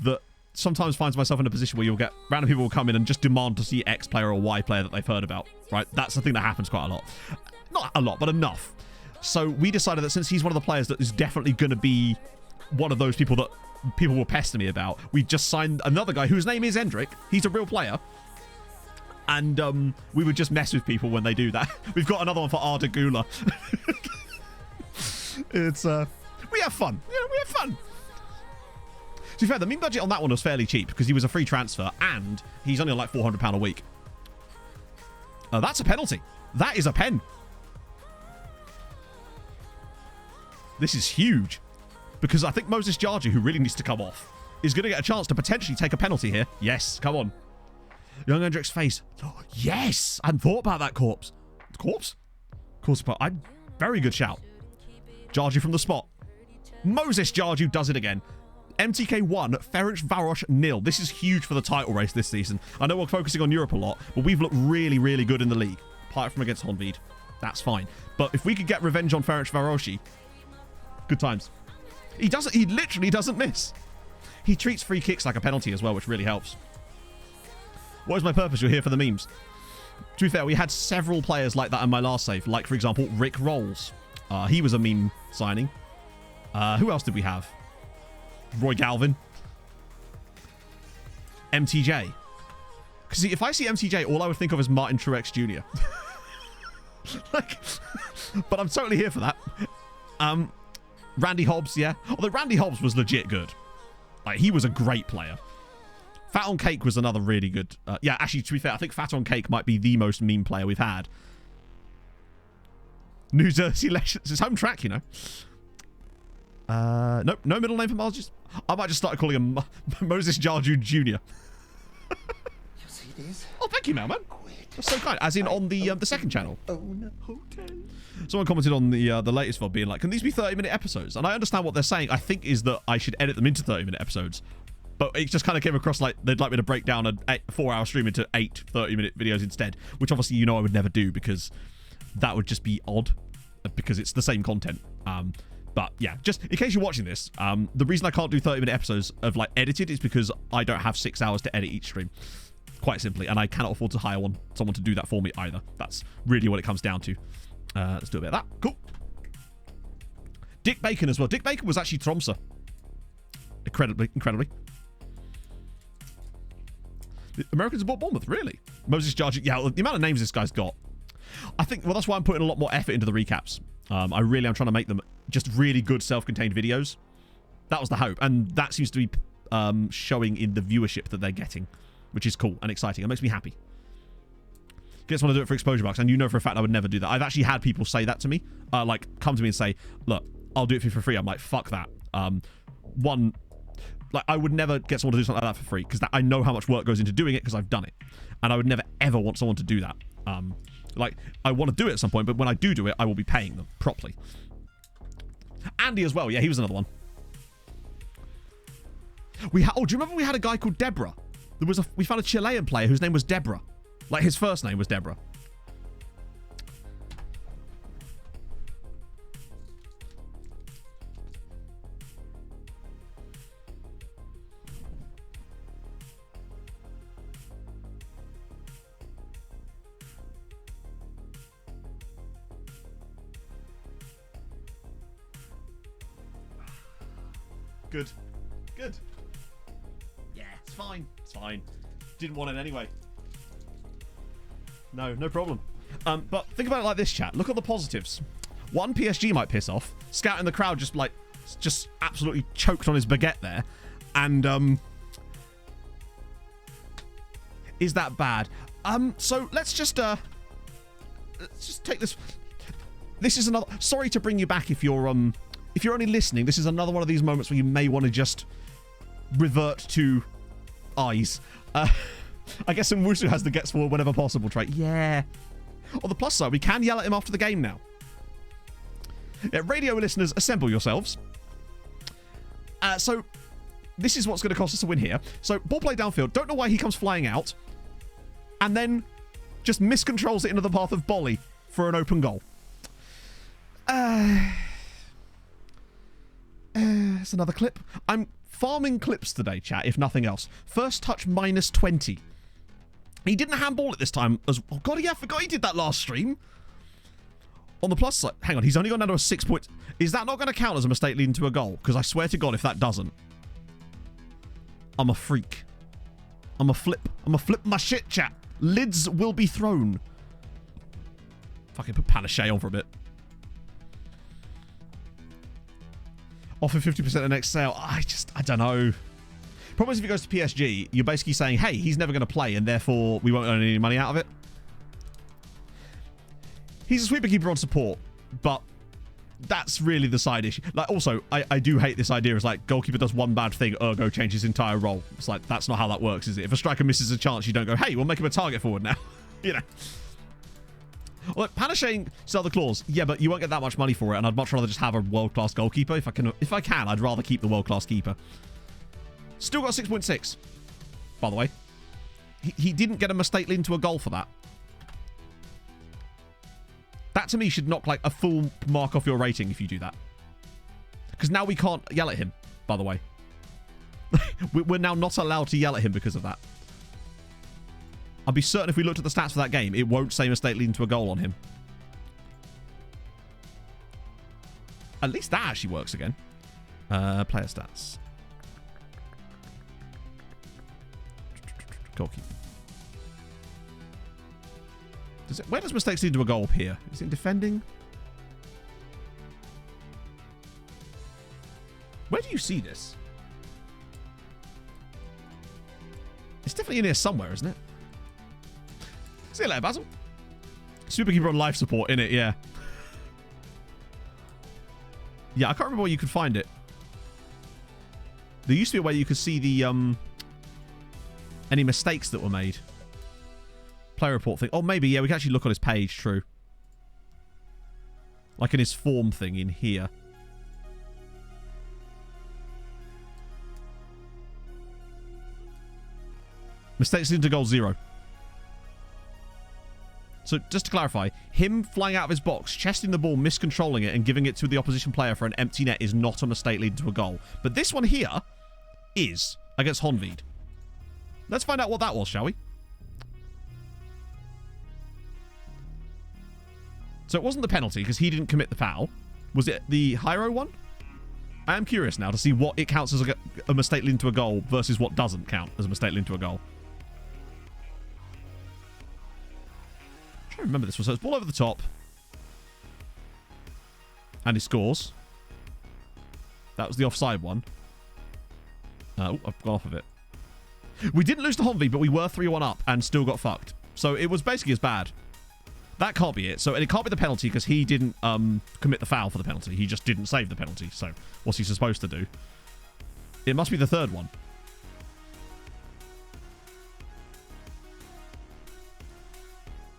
that sometimes finds myself in a position where you'll get random people will come in and just demand to see X player or Y player that they've heard about, right? That's the thing that happens quite a lot. Not a lot, but enough. So we decided that since he's one of the players that is definitely going to be one of those people that people will pester me about, we just signed another guy whose name is Endrick. He's a real player. And we would just mess with people when they do that. We've got another one for Arda Gula. It's, we have fun. You know, we have fun. To be fair, the meme budget on that one was fairly cheap because he was a free transfer and he's only on like £400 a week. That's a penalty. That is a pen. This is huge because I think Moses Jarju, who really needs to come off, is going to get a chance to potentially take a penalty here. Yes, come on. Young Endrick's face. Oh, yes! I hadn't thought about that corpse. Corpse? Corpse. Very good shout. Jarju from the spot. Moses Jarju does it again. MTK 1, Ferencvaros 0. This is huge for the title race this season. I know we're focusing on Europe a lot, but we've looked really, really good in the league. Apart from against Honved. That's fine. But if we could get revenge on Ferencvaros, good times. He literally doesn't miss. He treats free kicks like a penalty as well, which really helps. What is my purpose? You're here for the memes. To be fair, we had several players like that in my last save. Like, for example, Rick Rolls. He was a meme signing. Who else did we have? Roy Galvin. MTJ. Because if I see MTJ, all I would think of is Martin Truex Jr. Like, but I'm totally here for that. Randy Hobbs, yeah. Although Randy Hobbs was legit good. Like, he was a great player. Fat on Cake was another really good... yeah, actually, to be fair, I think Fat on Cake might be the most meme player we've had. New Jersey Legends. It's home track, you know. Nope, no middle name for Miles. I might just start calling him Moses Jarju Jr. Please. Oh, thank you, Mailman. That's so kind. As in on the second channel. Own a hotel. Someone commented on the latest VOD being like, can these be 30-minute episodes? And I understand what they're saying. I think is that I should edit them into 30-minute episodes. But it just kind of came across like they'd like me to break down a 4-hour stream into 8 30-minute videos instead. Which obviously I would never do because that would just be odd. Because it's the same content. But yeah, just in case you're watching this, the reason I can't do 30-minute episodes of like edited is because I don't have 6 hours to edit each stream. Quite simply, and I cannot afford to hire someone to do that for me either. That's really what it comes down to. Let's do a bit of that. Cool. Dick Bacon as well. Dick Bacon was actually Tromsø. Incredibly. The Americans bought Bournemouth, really? Moses Jargi. Yeah, the amount of names this guy's got. I think, well, that's why I'm putting a lot more effort into the recaps. I really am trying to make them just really good self-contained videos. That was the hope, and that seems to be showing in the viewership that they're getting, which is cool and exciting. It makes me happy. Just want to do it for exposure bucks, and you know for a fact I would never do that. I've actually had people say that to me, like come to me and say, look, I'll do it for free. I'm like, fuck that. Like I would never get someone to do something like that for free because I know how much work goes into doing it because I've done it, and I would never ever want someone to do that. Like I want to do it at some point, but when I do it, I will be paying them properly. Andy as well. Yeah, he was another one. Do you remember we had a guy called Deborah? We found a Chilean player whose name was Deborah. Like his first name was Deborah. Good. Yeah, it's fine. It's fine. Didn't want it anyway. No problem. But think about it like this, chat. Look at the positives. One, PSG might piss off. Scout in the crowd just absolutely choked on his baguette there. And, is that bad? So let's just take this. This is another. Sorry to bring you back if you're only listening. This is another one of these moments where you may want to just revert to eyes. I guess Nwusu has the gets forward whenever possible trait. Yeah. On the plus side, we can yell at him after the game now. Yeah, radio listeners, assemble yourselves. So this is what's going to cost us a win here. So ball play downfield. Don't know why he comes flying out. And then just miscontrols it into the path of Bolly for an open goal. It's another clip. I'm farming clips today, chat, if nothing else. First touch -20. He didn't handball it this time. Oh, God, yeah, I forgot he did that last stream. On the plus side, hang on, he's only gone down to a 6 point. Is that not going to count as a mistake leading to a goal? Because I swear to God, if that doesn't, I'm a freak. I'm a flip my shit, chat. Lids will be thrown. Fucking put Panache on for a bit. Offer 50% the next sale. I don't know. Problem is if he goes to PSG, you're basically saying, hey, he's never going to play and therefore we won't earn any money out of it. He's a sweeper keeper on support, but that's really the side issue. Like, also, I do hate this idea. It's like goalkeeper does one bad thing, ergo change his entire role. It's like, that's not how that works, is it? If a striker misses a chance, you don't go, hey, we'll make him a target forward now. You know. Well, Panache sell the clause. Yeah, but you won't get that much money for it, and I'd much rather just have a world-class goalkeeper. If I can, I'd rather keep the world-class keeper. Still got 6.6, by the way. He didn't get a mistake leading to a goal for that. That, to me, should knock, like, a full mark off your rating if you do that. Because now we can't yell at him, by the way. We're now not allowed to yell at him because of that. I'll be certain if we looked at the stats for that game, it won't say mistake leading to a goal on him. At least that actually works again. Player stats. Goalkeeper. Where does mistakes lead to a goal up here? Is it in defending? Where do you see this? It's definitely in here somewhere, isn't it? See you later, Basil. Superkeeper on life support, in it, yeah. Yeah, I can't remember where you could find it. There used to be a way you could see the any mistakes that were made. Player report thing. Oh, maybe, yeah, we can actually look on his page, true. Like in his form thing in here. Mistakes into goal 0. So, just to clarify, him flying out of his box, chesting the ball, miscontrolling it, and giving it to the opposition player for an empty net is not a mistake leading to a goal. But this one here is against Honved. Let's find out what that was, shall we? So it wasn't the penalty because he didn't commit the foul. Was it the Hyro one? I am curious now to see what it counts as a mistake leading to a goal versus what doesn't count as a mistake leading to a goal. I'm trying to remember this one. So it's ball over the top. And he scores. That was the offside one. Oh, I've gone off of it. We didn't lose to Honved, but we were 3-1 up and still got fucked. So it was basically as bad. That can't be it. So, and it can't be the penalty because he didn't commit the foul for the penalty. He just didn't save the penalty. So, what's he supposed to do? It must be the third one.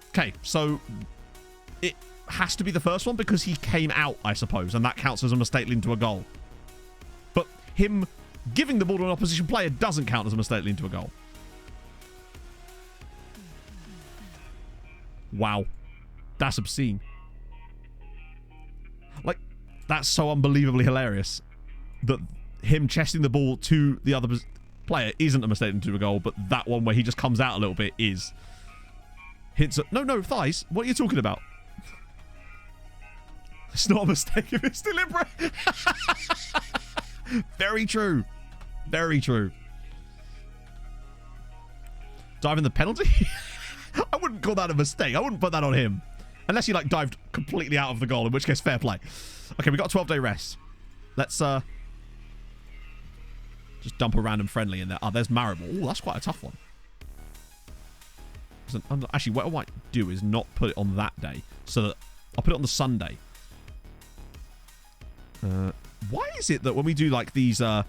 Okay, so it has to be the first one because he came out, I suppose, and that counts as a mistake leading to a goal. But him giving the ball to an opposition player doesn't count as a mistake leading to a goal. Wow. That's obscene. Like, that's so unbelievably hilarious that him chesting the ball to the other player isn't a mistake into a goal, but that one where he just comes out a little bit is. Hints at, no, thighs. What are you talking about? It's not a mistake if it's deliberate. Very true. Very true. Diving the penalty? I wouldn't call that a mistake. I wouldn't put that on him. Unless he, like, dived completely out of the goal, in which case, fair play. Okay, we got a 12-day rest. Let's, just dump a random friendly in there. Oh, there's Maribor. Oh, that's quite a tough one. Actually, what I might do is not put it on that day. So that I'll put it on the Sunday. Why is it that when we do, like, these, are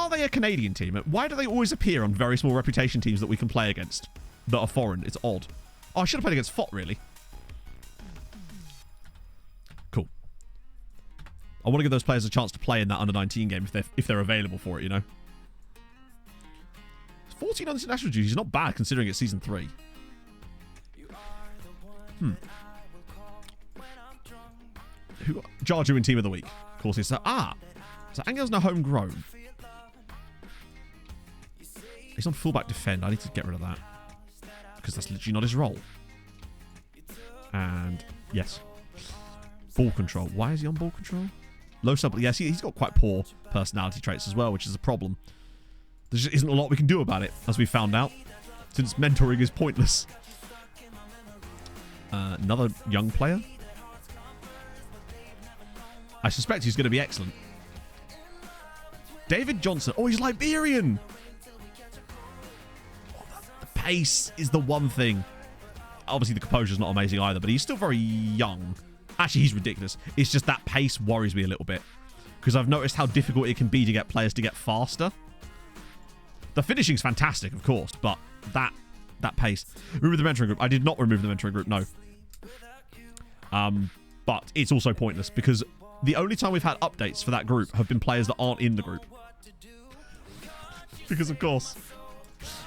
they a Canadian team? Why do they always appear on very small reputation teams that we can play against that are foreign? It's odd. Oh, I should have played against Fott, really. Cool. I want to give those players a chance to play in that under-19 game if they're available for it, you know. 14 on international duties is not bad considering it's season 3. Who got Jarju in team of the week? Of course, it's so Angel's now homegrown. He's on fullback defend. I need to get rid of that because that's literally not his role. And yes, ball control. Why is he on ball control? Low sub. Yes, he's got quite poor personality traits as well, which is a problem. There just isn't a lot we can do about it, as we found out, since mentoring is pointless. Another young player. I suspect he's going to be excellent. David Johnson. Oh, he's Liberian. The pace is the one thing. Obviously, the composure's not amazing either, but he's still very young. Actually, he's ridiculous. It's just that pace worries me a little bit. Because I've noticed how difficult it can be to get players to get faster. The finishing's fantastic, of course, but that pace. Remove the mentoring group. I did not remove the mentoring group, no. But it's also pointless because the only time we've had updates for that group have been players that aren't in the group. Because, of course,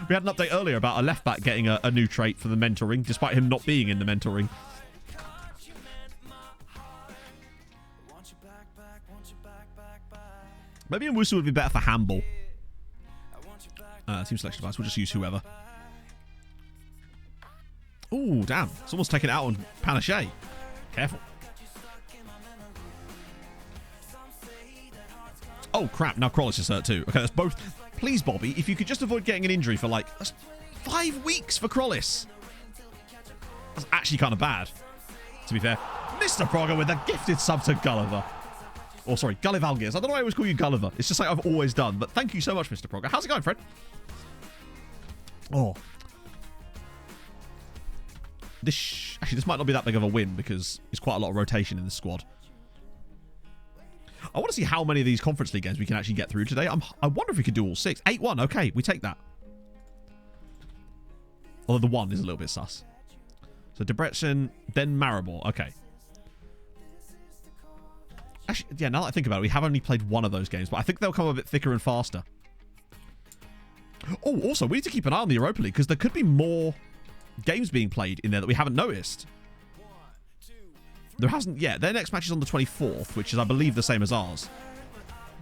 we had an update earlier about a left-back getting a new trait for the mentoring, despite him not being in the mentoring. Maybe Nwusu would be better for handball. Team selection device. We'll just use whoever. Ooh, damn. Someone's taken it out on Panache. Careful. Oh, crap. Now Krollis is hurt too. Okay, that's both. Please, Bobby, if you could just avoid getting an injury for, like, 5 weeks for Krollis. That's actually kind of bad, to be fair. Mr. Praga with a gifted sub to Gulliver. Oh, sorry, Gullivalgius. I don't know why I always call you Gulliver. It's just like I've always done. But thank you so much, Mr. Praga. How's it going, Fred? Oh. Actually, this might not be that big of a win because it's quite a lot of rotation in the squad. I want to see how many of these Conference League games we can actually get through today. I wonder if we could do all 6. 8-1. Okay, we take that. Although the 1 is a little bit sus. So Debrecen, then Maribor. Okay. Actually, yeah, now that I think about it, we have only played one of those games, but I think they'll come a bit thicker and faster. Oh, also, we need to keep an eye on the Europa League, because there could be more games being played in there that we haven't noticed. There hasn't yet. Their next match is on the 24th, which is, I believe, the same as ours.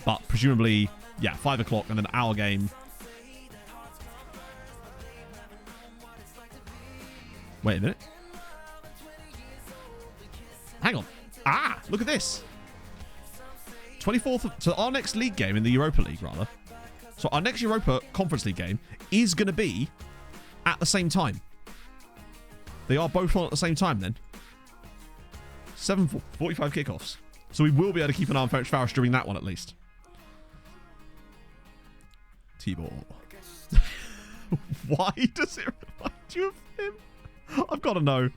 But presumably, yeah, 5 o'clock, and then our game. Wait a minute. Hang on. Ah, look at this. 24th. So our next league game in the Europa League, rather. So our next Europa Conference League game is going to be at the same time. They are both on at the same time then. 7:45 kickoffs. So we will be able to keep an eye on Ferencvaros during that one at least. Tibor. Why does it remind you of him? I've got to know.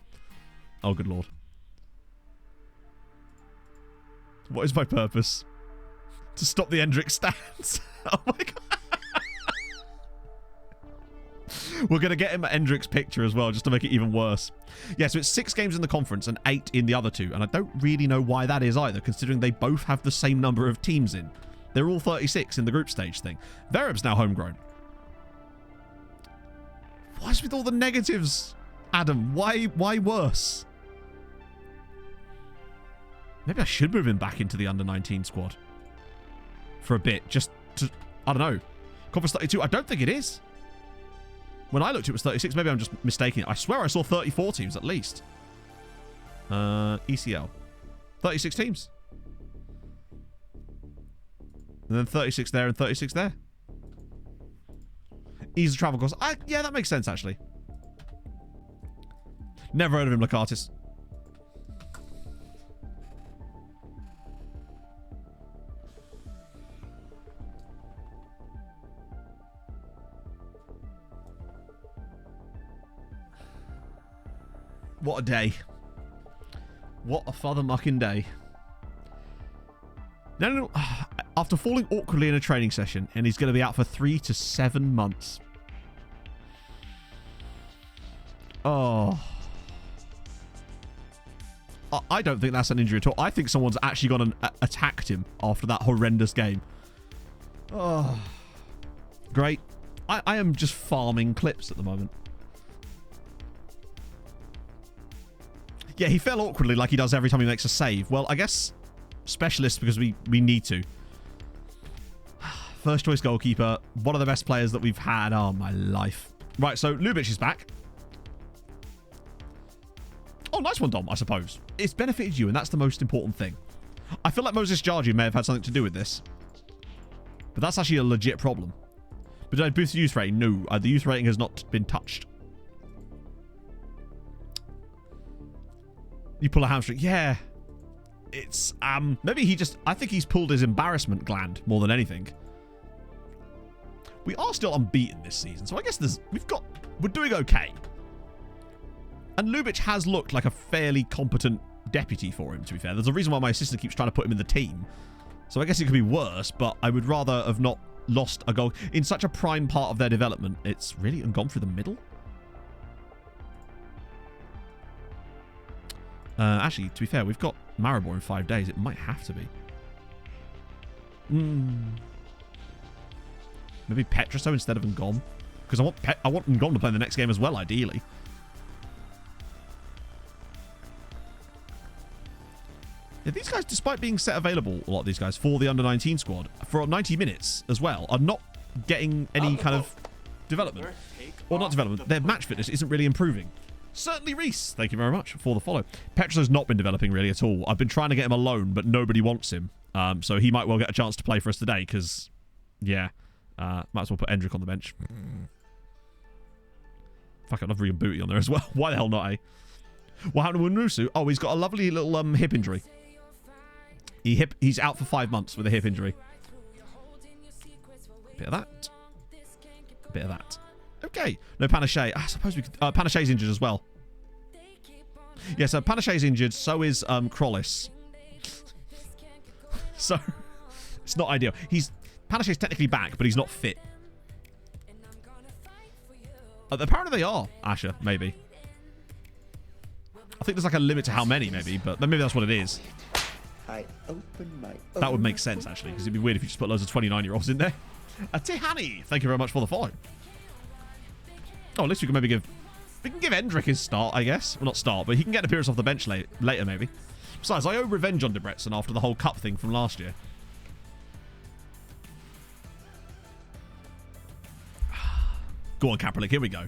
Oh, good lord. What is my purpose? To stop the Hendrick stands. Oh my god. We're going to get him at Hendrick's picture as well, just to make it even worse. Yeah, so it's 6 games in the conference and 8 in the other 2. And I don't really know why that is either, considering they both have the same number of teams in. They're all 36 in the group stage thing. Vereb's now homegrown. What's with all the negatives, Adam? Why worse? Maybe I should move him back into the under-19 squad. For a bit, just to... I don't know. Conference 32, I don't think it is. When I looked, it was 36. Maybe I'm just mistaking it. I swear I saw 34 teams at least. ECL. 36 teams. And then 36 there and 36 there. Ease of travel costs. Yeah, that makes sense, actually. Never heard of him, Lacartis. What a day. What a father-mucking day. No. After falling awkwardly in a training session, and he's going to be out for 3 to 7 months. Oh. I don't think that's an injury at all. I think someone's actually gone and attacked him after that horrendous game. Oh. Great. I am just farming clips at the moment. Yeah, he fell awkwardly like he does every time he makes a save. Well, I guess specialist because we need to. First choice goalkeeper. One of the best players that we've had. Oh, my life. Right, so Ljubic is back. Oh, nice one, Dom, I suppose. It's benefited you, and that's the most important thing. I feel like Moses Jargi may have had something to do with this. But that's actually a legit problem. But did I boost the youth rating? No, the youth rating has not been touched. You pull a hamstring. Yeah. It's, maybe he just... I think he's pulled his embarrassment gland more than anything. We are still unbeaten this season, so I guess we're doing okay. And Ljubic has looked like a fairly competent deputy for him, to be fair. There's a reason why my assistant keeps trying to put him in the team. So I guess it could be worse, but I would rather have not lost a goal. In such a prime part of their development, it's really gone through the middle. Actually, to be fair, we've got Maribor in 5 days. It might have to be. Maybe Petroso instead of Ngom. Because I want Ngom to play in the next game as well, ideally. Yeah, these guys, despite being set available, a lot of these guys, for the under-19 squad, for 90 minutes as well, are not getting any kind of development. Or not development. Their match fitness isn't really improving. Certainly Reese, thank you very much for the follow. Petroso's not been developing really at all. I've been trying to get him a loan, but nobody wants him. So he might well get a chance to play for us today, because, yeah, might as well put Hendrick on the bench. Fuck, I'd love Regan Booty on there as well. Why the hell not, eh? What happened to Wunusu? Oh, he's got a lovely little hip injury. He's out for 5 months with a hip injury. Bit of that. Bit of that. Okay. No, Panache. I suppose we could... Panache's injured as well. Yeah, so Panache's injured. So is Krollis. So, it's not ideal. Panache's technically back, but he's not fit. Apparently they are, Asher, maybe. I think there's like a limit to how many, maybe, but maybe that's what it is. I open my That would make sense, actually, because it'd be weird if you just put loads of 29-year-olds in there. Tihani, thank you very much for the follow. Oh, at least we can maybe give... We can give Endrick his start, I guess. Well, not start, but he can get an appearance off the bench later, maybe. Besides, I owe revenge on Debrecen after the whole cup thing from last year. Go on, Kapralik, here we go.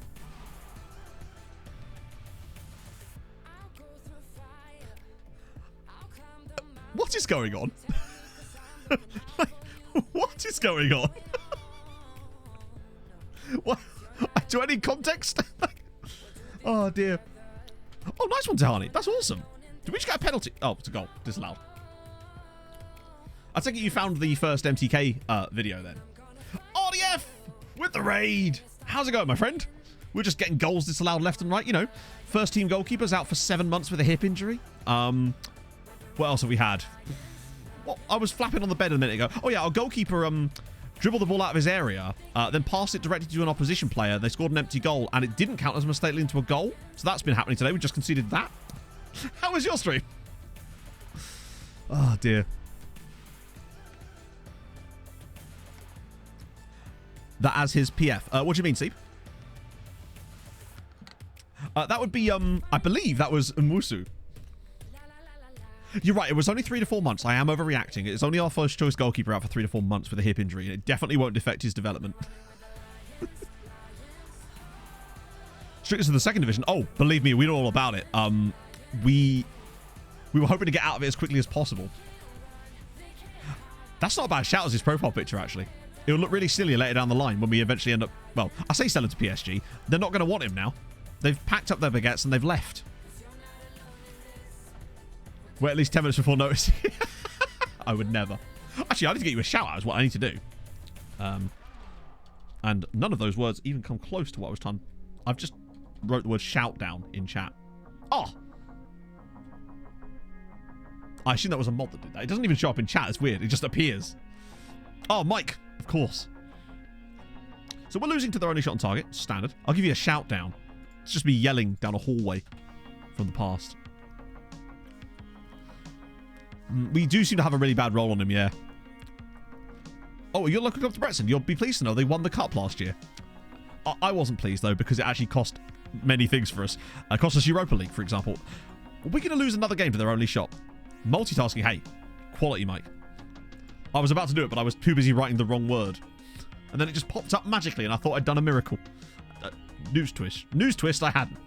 What is going on? Like, what is going on? What? Do I need context? Oh, dear. Oh, nice one, Tahani. That's awesome. Did we just get a penalty? Oh, it's a goal. Disallowed. I take it you found the first MTK video then. RDF with the raid. How's it going, my friend? We're just getting goals disallowed left and right. You know, first team goalkeeper's out for 7 months with a hip injury. What else have we had? Well, I was flapping on the bed a minute ago. Oh, yeah, our goalkeeper dribbled the ball out of his area, then passed it directly to an opposition player. They scored an empty goal, and it didn't count as a mistake into a goal. So that's been happening today. We just conceded that. How was your stream? Oh, dear. That as his PF. What do you mean, Steve? That would be, I believe that was Musu. You're right, it was only 3 to 4 months. I am overreacting. It's only our first choice goalkeeper out for 3 to 4 months with a hip injury, and it definitely won't affect his development. Strictly to the second division. Oh, believe me, we know all about it. We were hoping to get out of it as quickly as possible. That's not a bad shout as his profile picture, actually. It will look really silly later down the line when we eventually end up... Well, I say sell him to PSG. They're not going to want him now. They've packed up their baguettes and they've left. We're at least 10 minutes before notice. I would never. Actually, I need to get you a shout out is what I need to do. And none of those words even come close to what I was trying... I've just wrote the word shout down in chat. Oh! I assume that was a mod that did that. It doesn't even show up in chat. It's weird. It just appears. Oh, Mike. Of course. So we're losing to their only shot on target. Standard. I'll give you a shout down. It's just me yelling down a hallway from the past. We do seem to have a really bad roll on him, yeah. Oh, you're looking up to Debrecen. You'll be pleased to know they won the cup last year. I wasn't pleased, though, because it actually cost many things for us. It cost us Europa League, for example. We're going to lose another game to their only shot. Multitasking, hey. Quality, Mike. I was about to do it, but I was too busy writing the wrong word. And then it just popped up magically, and I thought I'd done a miracle. News twist. News twist, I hadn't.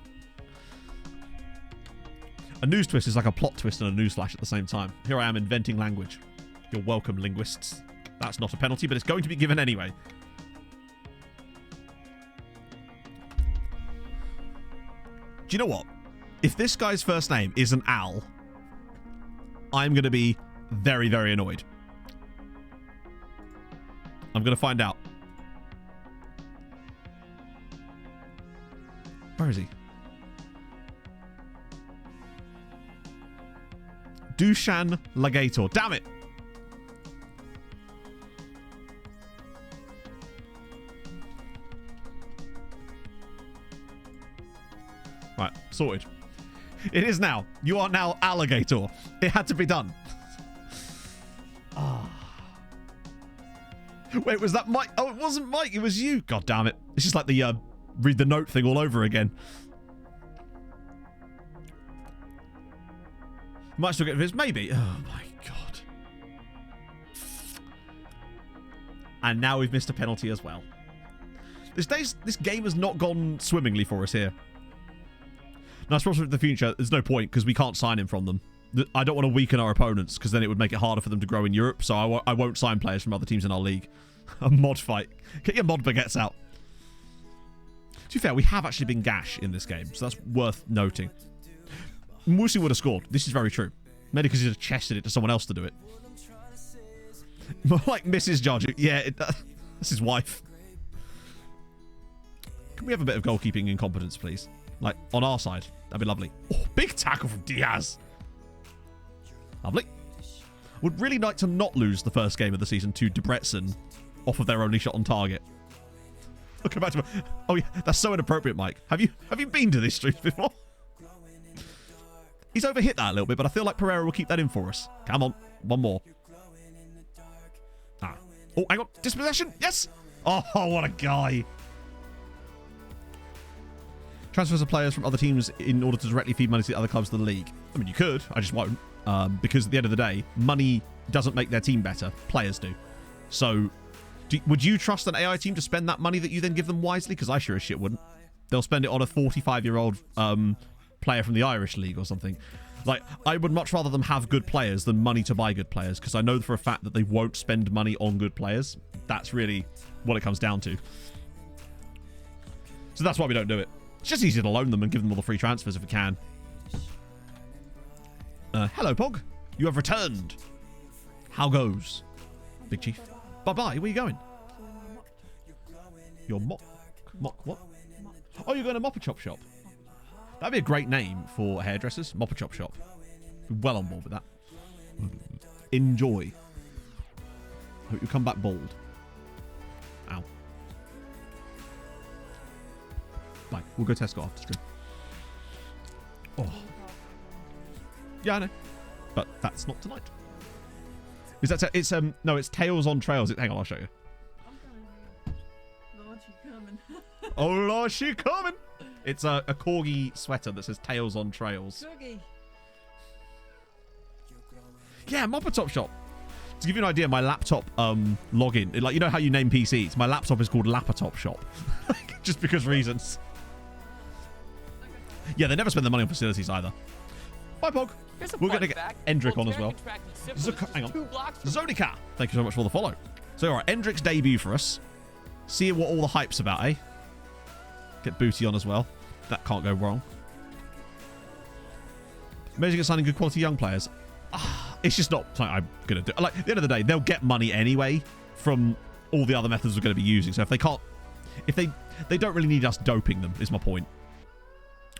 A news twist is like a plot twist and a newsflash at the same time. Here I am inventing language. You're welcome, linguists. That's not a penalty, but it's going to be given anyway. Do you know what? If this guy's first name isn't Al, I'm going to be very, very annoyed. I'm going to find out. Where is he? Dusan Lagator. Damn it. Right, sorted. It is now. You are now alligator. It had to be done. Ah. Wait, was that Mike? Oh, it wasn't Mike. It was you. God damn it. It's just like the read the note thing all over again. Might still get this. Maybe. Oh, my God. And now we've missed a penalty as well. This game has not gone swimmingly for us here. Now, I suppose for the future, there's no point because we can't sign him from them. I don't want to weaken our opponents because then it would make it harder for them to grow in Europe. So I won't sign players from other teams in our league. A mod fight. Get your mod baguettes out. To be fair, we have actually been gash in this game. So that's worth noting. Musi would have scored. This is very true. Maybe because he'd have chested it to someone else to do it. More like Mrs. George. Yeah, that's his wife. Can we have a bit of goalkeeping incompetence, please? Like, on our side. That'd be lovely. Oh, big tackle from Diaz. Lovely. Would really like to not lose the first game of the season to Debrecen off of their only shot on target. Come back to oh yeah, that's so inappropriate, Mike. Have you been to this stream before? He's overhit that a little bit, but I feel like Pereira will keep that in for us. Come on, one more. Ah. Oh, hang on. Dispossession. Yes. Oh, what a guy. Transfers of players from other teams in order to directly feed money to the other clubs of the league. I mean, you could. I just won't. Because at the end of the day, money doesn't make their team better. Players do. So, would you trust an AI team to spend that money that you then give them wisely? Because I sure as shit wouldn't. They'll spend it on a 45-year-old player from the Irish league or something. Like, I would much rather them have good players than money to buy good players, because I know for a fact that they won't spend money on good players. That's really what it comes down to. So that's why we don't do it. It's just easier to loan them and give them all the free transfers if we can. Hello, Pog. You have returned. How goes, Big Chief? Bye-bye. Where are you going? Your mop what? Oh, you're going to Mopper Chop Shop. That'd be a great name for hairdressers. Mopper Chop Shop. Be well on board with that. Enjoy. Hope you come back bald. Ow. Bye. We'll go Tesco after stream. Oh. Yeah, I know. But that's not tonight. Is that it's no, it's Tails on Trails. Hang on, I'll show you. Lord, she coming. Oh Lord, she coming. It's a corgi sweater that says Tails on Trails. Corgi. Yeah, Mopper Top Shop. To give you an idea, my laptop login, like, you know how you name PCs? My laptop is called Laptop Shop. Just because reasons. Yeah, they never spend the money on facilities either. Bye, Pog. We're going to get Endrick on as well. Hang on. Zodika, thank you so much for the follow. So, all right, Endrick's debut for us. See what all the hype's about, eh? Get Booty on as well. That can't go wrong. Amazing at signing good quality young players. It's just not something I'm going to do. Like, at the end of the day, they'll get money anyway from all the other methods we're going to be using. So if they can't, if they don't really need us doping them, is my point.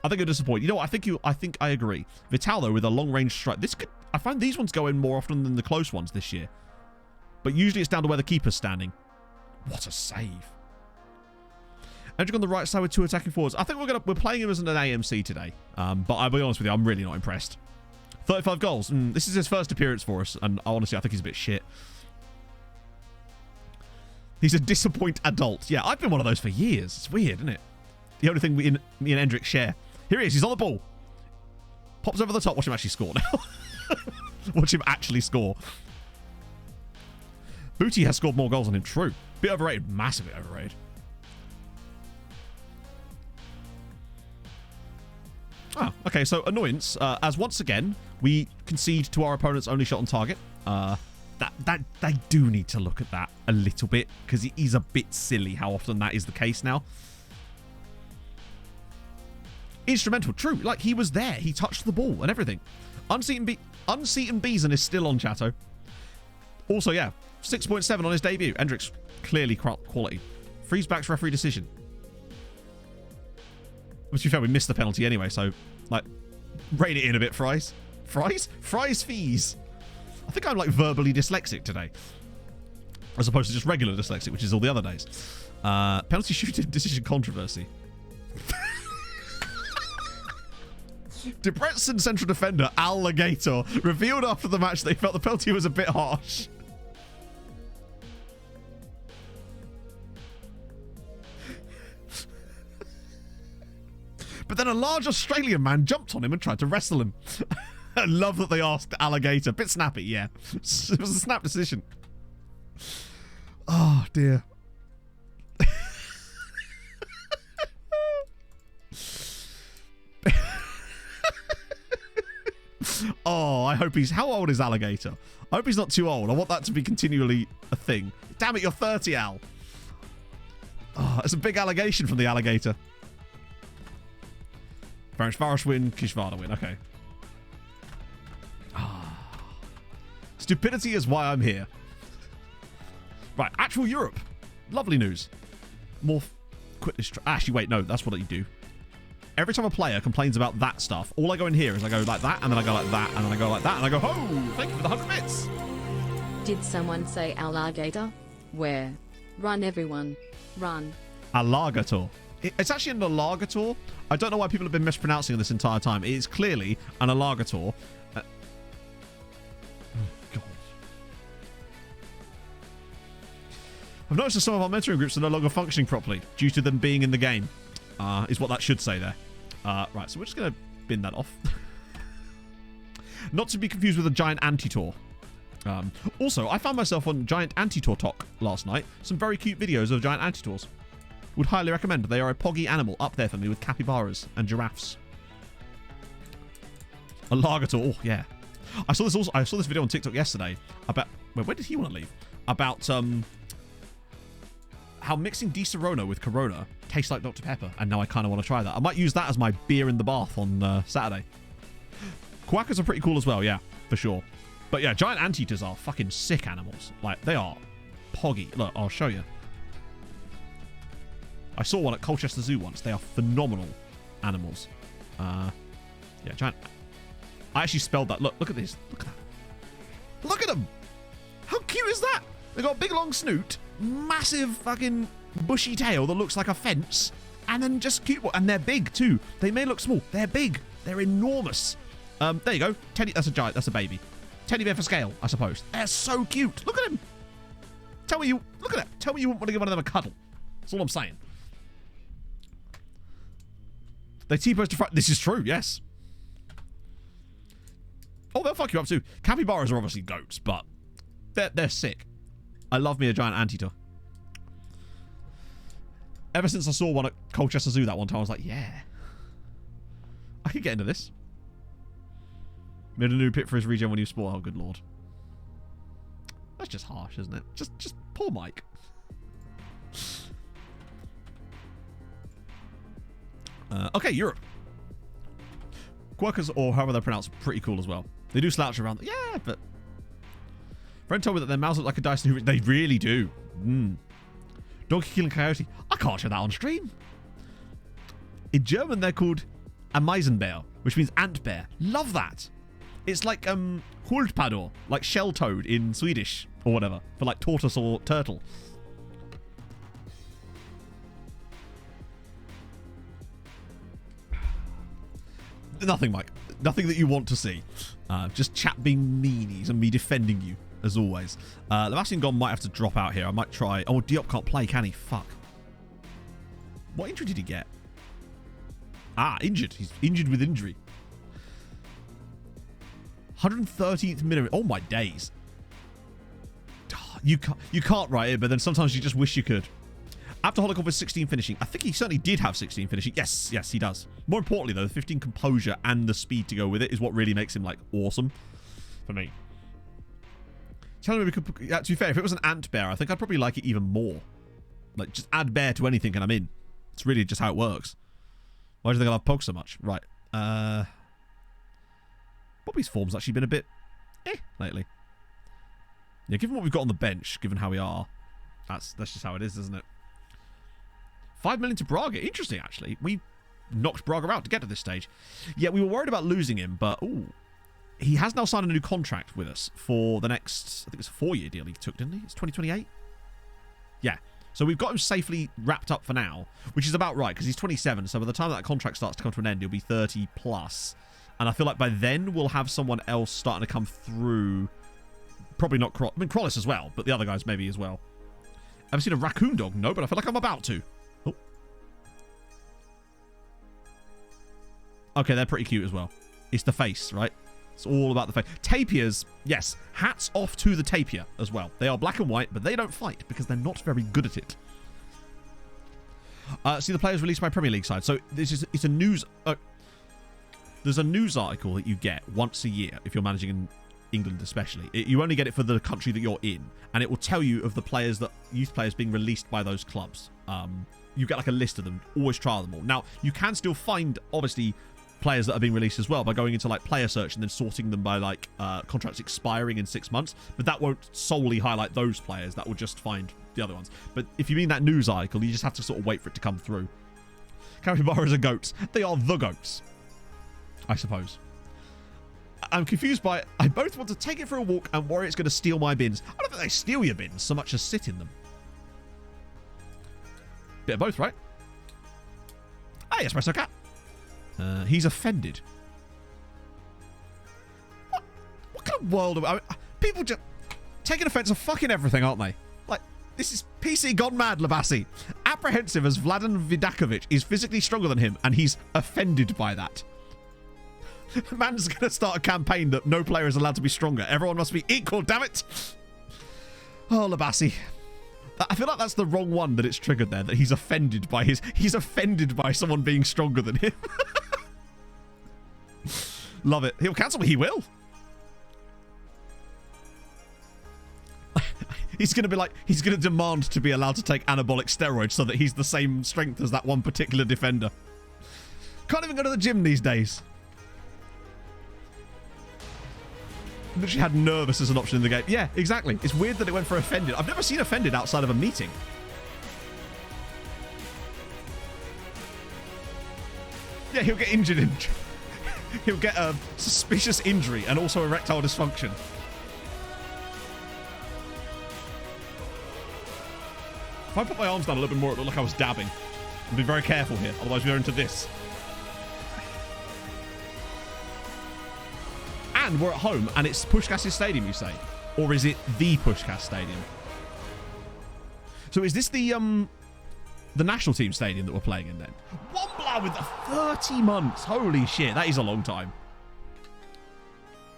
I think it'll disappoint. You know what? I think I agree. Vital, though, with a long-range strike. I find these ones go in more often than the close ones this year. But usually it's down to where the keeper's standing. What a save. Endrick on the right side with 2 attacking forwards. I think we're playing him as an AMC today. But I'll be honest with you, I'm really not impressed. 35 goals. This is his first appearance for us, and honestly, I think he's a bit shit. He's a disappoint adult. Yeah, I've been one of those for years. It's weird, isn't it? The only thing me and Endrick share. Here he is. He's on the ball. Pops over the top. Watch him actually score now. Watch him actually score. Booty has scored more goals than him. True. Bit overrated. Massively overrated. Ah, okay, so annoyance, as once again, we concede to our opponent's only shot on target. That they do need to look at that a little bit, because it is a bit silly how often that is the case now. Instrumental, true, like he was there, he touched the ball and everything. Unseaten Beeson is still on, Chatto. Also, yeah, 6.7 on his debut. Endrick's clearly quality. Freeze back's referee decision. To be fair, we missed the penalty anyway, so, like, rein it in a bit, Fries. Fries? Fries fees. I think I'm, like, verbally dyslexic today. As opposed to just regular dyslexic, which is all the other days. Penalty shooting decision controversy. Debrecen central defender Alligator revealed after the match that he felt the penalty was a bit harsh. But then a large Australian man jumped on him and tried to wrestle him. I love that they asked Alligator. Bit snappy, yeah. It was a snap decision. Oh, dear. Oh, I hope he's... How old is Alligator? I hope he's not too old. I want that to be continually a thing. Damn it, you're 30, Al. Oh, it's a big allegation from the Alligator. Ferencvaros win, Kishvada win. Okay. Stupidity is why I'm here. Right, actual Europe. Lovely news. More quit this. Actually, wait, no, that's what you do. Every time a player complains about that stuff, all I go in here is I go like that, and then I go like that, and then I go like that, and I go, oh, thank you for the 100 bits. Did someone say alligator? Where? Run, everyone. Run. Alligator. It's actually an alligator. I don't know why people have been mispronouncing it this entire time. It is clearly an alligator. Oh, God. I've noticed that some of our mentoring groups are no longer functioning properly due to them being in the game. Is what that should say there. Right, so we're just going to bin that off. Not to be confused with a giant antitor. Also, I found myself on Giant Antitor Talk last night. Some very cute videos of giant antitors. Would highly recommend. They are a poggy animal up there for me with capybaras and giraffes. A alligator. Oh, yeah. I saw this video on TikTok yesterday about... Wait, where did he want to leave? About how mixing Di Serrano with Corona tastes like Dr. Pepper. And now I kind of want to try that. I might use that as my beer in the bath on Saturday. Quackers are pretty cool as well, yeah, for sure. But yeah, giant anteaters are fucking sick animals. Like, they are poggy. Look, I'll show you. I saw one at Colchester Zoo once. They are phenomenal animals. Yeah, giant. I actually spelled that. Look at this. Look at that. Look at them. How cute is that? They got a big long snoot, massive fucking bushy tail that looks like a fence, and then just cute. And they're big too. They may look small. They're big. They're enormous. There you go. Teddy. That's a giant. That's a baby. Teddy bear for scale, I suppose. They're so cute. Look at him. Tell me you. Look at that. Tell me you want to give one of them a cuddle. That's all I'm saying. They T-pose to front. This is true, yes. Oh, they'll fuck you up too. Capybaras are obviously goats, but they're sick. I love me a giant anteater. Ever since I saw one at Colchester Zoo that one time, I was like, yeah. I could get into this. Made a new pit for his regen when you spawn. Oh, good lord. That's just harsh, isn't it? Just poor Mike. Okay, Europe. Quirkers, or however they're pronounced, are pretty cool as well. They do slouch around. Yeah, but... Friend told me that their mouths look like a Dyson Hoover. They really do. Donkey Killing Coyote. I can't show that on stream. In German, they're called Ameisenbär, which means ant bear. Love that. It's like Hultpador, like shell toad in Swedish or whatever, for like tortoise or turtle. Nothing, Mike. Nothing that you want to see. Just chat being meanies and me defending you, as always. Sebastian Gon might have to drop out here. I might try... Oh, Diop can't play, can he? Fuck. What injury did he get? Ah, injured. He's injured with injury. 113th minute. Oh, my days. You can't write it, but then sometimes you just wish you could. Aptoholikov with 16 finishing. I think he certainly did have 16 finishing. Yes, he does. More importantly, though, the 15 composure and the speed to go with it is what really makes him, like, awesome for me. Tell me we could... to be fair, if it was an ant bear, I think I'd probably like it even more. Like, just add bear to anything and I'm in. It's really just how it works. Why do you think I love Pog so much? Right. Bobby's form's actually been a bit... lately. Yeah, given what we've got on the bench, given how we are, that's just how it is, isn't it? 5 million to Braga. Interesting, actually. We knocked Braga out to get to this stage. Yeah, we were worried about losing him, but he has now signed a new contract with us for the next, I think it's a 4-year deal he took, didn't he? It's 2028? Yeah. So we've got him safely wrapped up for now, which is about right, because he's 27, so by the time that contract starts to come to an end, he'll be 30 plus. And I feel like by then we'll have someone else starting to come through. Probably not Krollis as well, but the other guys maybe as well. Ever seen a raccoon dog? No, but I feel like I'm about to. Oh. Okay, they're pretty cute as well. It's the face, right? It's all about the face. Tapirs, yes. Hats off to the tapir as well. They are black and white, but they don't fight because they're not very good at it. See the players released by Premier League side. So it's a news... there's a news article that you get once a year if you're managing in England especially. You only get it for the country that you're in, and it will tell you of the players youth players being released by those clubs. You get like a list of them. Always trial them all. Now, you can still find, obviously, players that are being released as well by going into like player search and then sorting them by like contracts expiring in 6 months, but that won't solely highlight those players. That will just find the other ones. But if you mean that news article, you just have to sort of wait for it to come through. Capybaras are goats. They are the goats, I suppose. I'm confused by it. I both want to take it for a walk and worry it's going to steal my bins. I don't think they steal your bins so much as sit in them. Bit of both, right? Hey, Espresso Cat. He's offended. What kind of world are people just taking offense of fucking everything, aren't they? Like, this is PC gone mad, Labassi. Apprehensive as Vladan Vidakovic is physically stronger than him, and he's offended by that. Man's going to start a campaign that no player is allowed to be stronger. Everyone must be equal, damn it. Oh, Labassi. I feel like that's the wrong one that it's triggered there, that he's offended by he's offended by someone being stronger than him. Love it. He'll cancel, but he will. He's going to be like, he's going to demand to be allowed to take anabolic steroids so that he's the same strength as that one particular defender. Can't even go to the gym these days. Literally had nervous as an option in the game. Yeah, exactly. It's weird that it went for offended. I've never seen offended outside of a meeting. Yeah, he'll get injured in... He'll get a suspicious injury and also erectile dysfunction. If I put my arms down a little bit more, it looked like I was dabbing. I'll be very careful here, otherwise we're into this. And we're at home, and it's Puskás Stadium, you say? Or is it the Puskás Stadium? So is this the national team stadium that we're playing in then? Wombla with 30 months. Holy shit, that is a long time.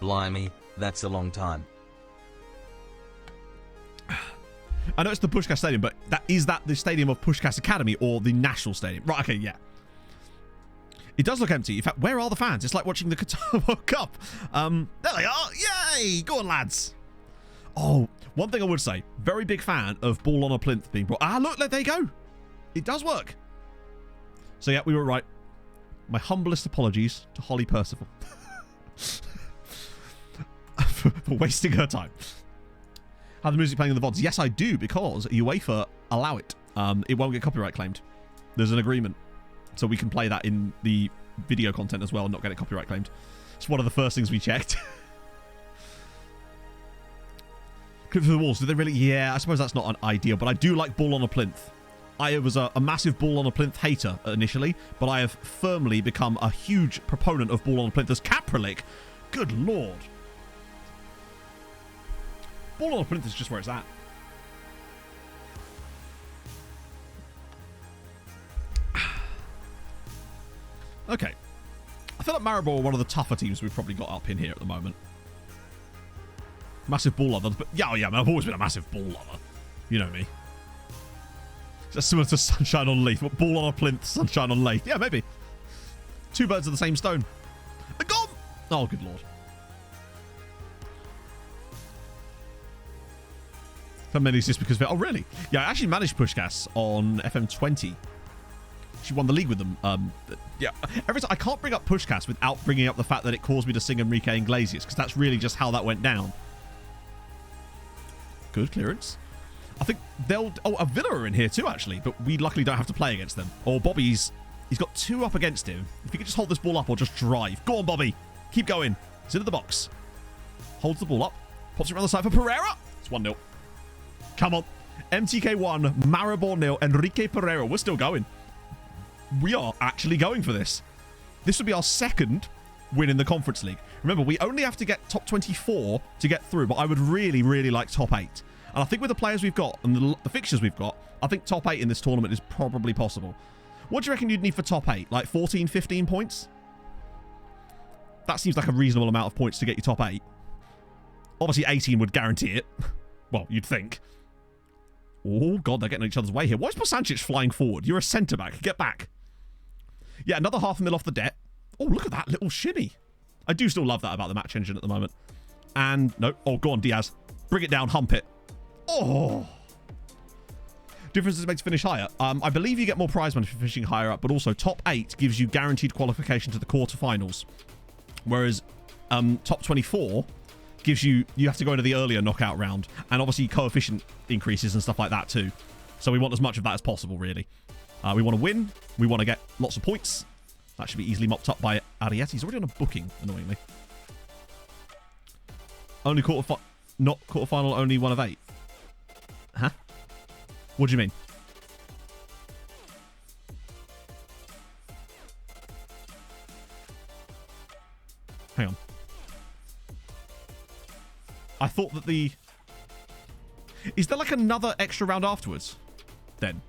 Blimey, that's a long time. I know it's the Puskás Stadium, but is that the stadium of Puskás Academy or the national stadium? Right, okay, yeah. It does look empty. In fact, where are the fans? It's like watching the Qatar World Cup. There they are. Yay! Go on, lads. Oh, one thing I would say. Very big fan of ball on a plinth being brought. Ah, look, there you go. It does work. So, yeah, we were right. My humblest apologies to Holly Percival. for wasting her time. Have the music playing in the VODs? Yes, I do, because UEFA allow it. It won't get copyright claimed. There's an agreement. So we can play that in the video content as well and not get it copyright claimed. It's one of the first things we checked. Clip for the walls. Do they really? Yeah, I suppose that's not an ideal, but I do like ball on a plinth. I was a massive ball on a plinth hater initially, but I have firmly become a huge proponent of ball on a plinth as Kapralik. Good lord. Ball on a plinth is just where it's at. Okay. I feel like Maribor are one of the tougher teams we've probably got up in here at the moment. Massive ball lover. But yeah, I've always been a massive ball lover. You know me. It's similar to Sunshine on Leith. But ball on a plinth, Sunshine on Leith. Yeah, maybe. Two birds of the same stone. They're gone! Oh, good lord. How many is this because of it? Oh, really? Yeah, I actually managed Puskás on FM20. She won the league with them. Yeah, every time I can't bring up Puskás without bringing up the fact that it caused me to sing Enrique Iglesias, because that's really just how that went down. Good clearance. I think they'll... Oh, a Villa are in here too, actually, but we luckily don't have to play against them. Or Bobby's... He's got two up against him. If he could just hold this ball up or just drive. Go on, Bobby. Keep going. It's into the box. Holds the ball up. Pops it around the side for Pereira. It's 1-0. Come on. MTK 1, Maribor 0, Enrique Pereira. We're still going. We are actually going for this. This would be our second win in the Conference League. Remember, we only have to get top 24 to get through, but I would really, really like top 8. And I think with the players we've got and the fixtures we've got, I think top 8 in this tournament is probably possible. What do you reckon you'd need for top 8? Like 14, 15 points? That seems like a reasonable amount of points to get you top 8. Obviously, 18 would guarantee it. Well, you'd think. Oh, God, they're getting in each other's way here. Why is Bosancic flying forward? You're a centre-back. Get back. Yeah, another $500,000 off the debt. Oh, look at that little shimmy. I do still love that about the match engine at the moment. And, no. Oh, go on, Diaz. Bring it down. Hump it. Oh. Differences make to finish higher. I believe you get more prize money for finishing higher up, but also top 8 gives you guaranteed qualification to the quarterfinals. Whereas top 24 gives you have to go into the earlier knockout round. And obviously coefficient increases and stuff like that too. So we want as much of that as possible, really. We want to win. We want to get lots of points. That should be easily mopped up by Ariete. He's already on a booking, annoyingly. Only not quarterfinal, only 1 of 8. Huh? What do you mean? Hang on. I thought that the... Is there like another extra round afterwards? Then.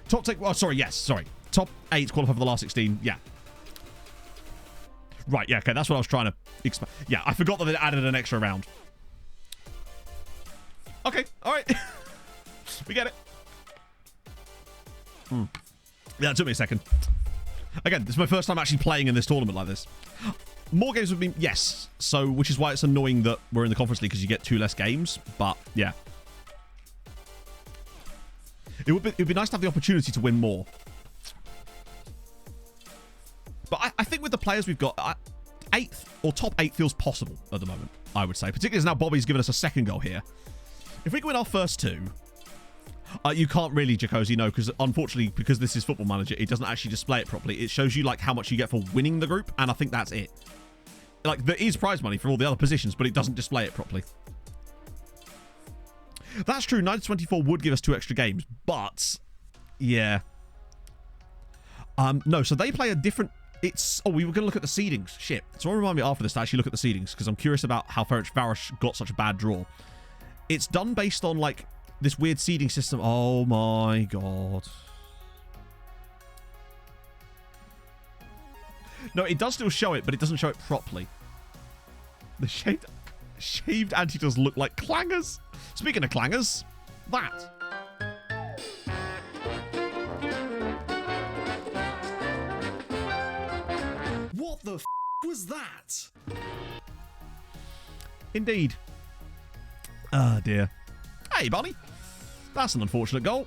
Top take... Oh, sorry, yes, sorry. Top 8 qualify for the last 16. Yeah. Right, yeah, okay, that's what I was trying to explain. Yeah, I forgot that they added an extra round. Okay, alright. We get it. Yeah, it took me a second. Again, this is my first time actually playing in this tournament like this. More games would be... Yes. So, which is why it's annoying that we're in the Conference League, because you get 2 less games. But, yeah. It would be nice to have the opportunity to win more. But I think with the players we've got, 8th or top 8 feels possible at the moment, I would say. Particularly as now Bobby's given us a second goal here. If we can win our first 2... you can't really, Jacozy, no, because unfortunately, because this is Football Manager, it doesn't actually display it properly. It shows you, like, how much you get for winning the group, and I think that's it. Like, there is prize money for all the other positions, but it doesn't display it properly. That's true, 9-24 would give us 2 extra games, but, yeah. No, so they play a different... It's... Oh, we were going to look at the seedings. Shit. Someone remind me after this to actually look at the seedings, because I'm curious about how Ferencvaros got such a bad draw. It's done based on, like... this weird seeding system. Oh my god. No, it does still show it, but it doesn't show it properly. The shaved anti-does look like clangers. Speaking of clangers, that. What the f was that? Indeed. Ah, dear. Hey, Bonnie. That's an unfortunate goal.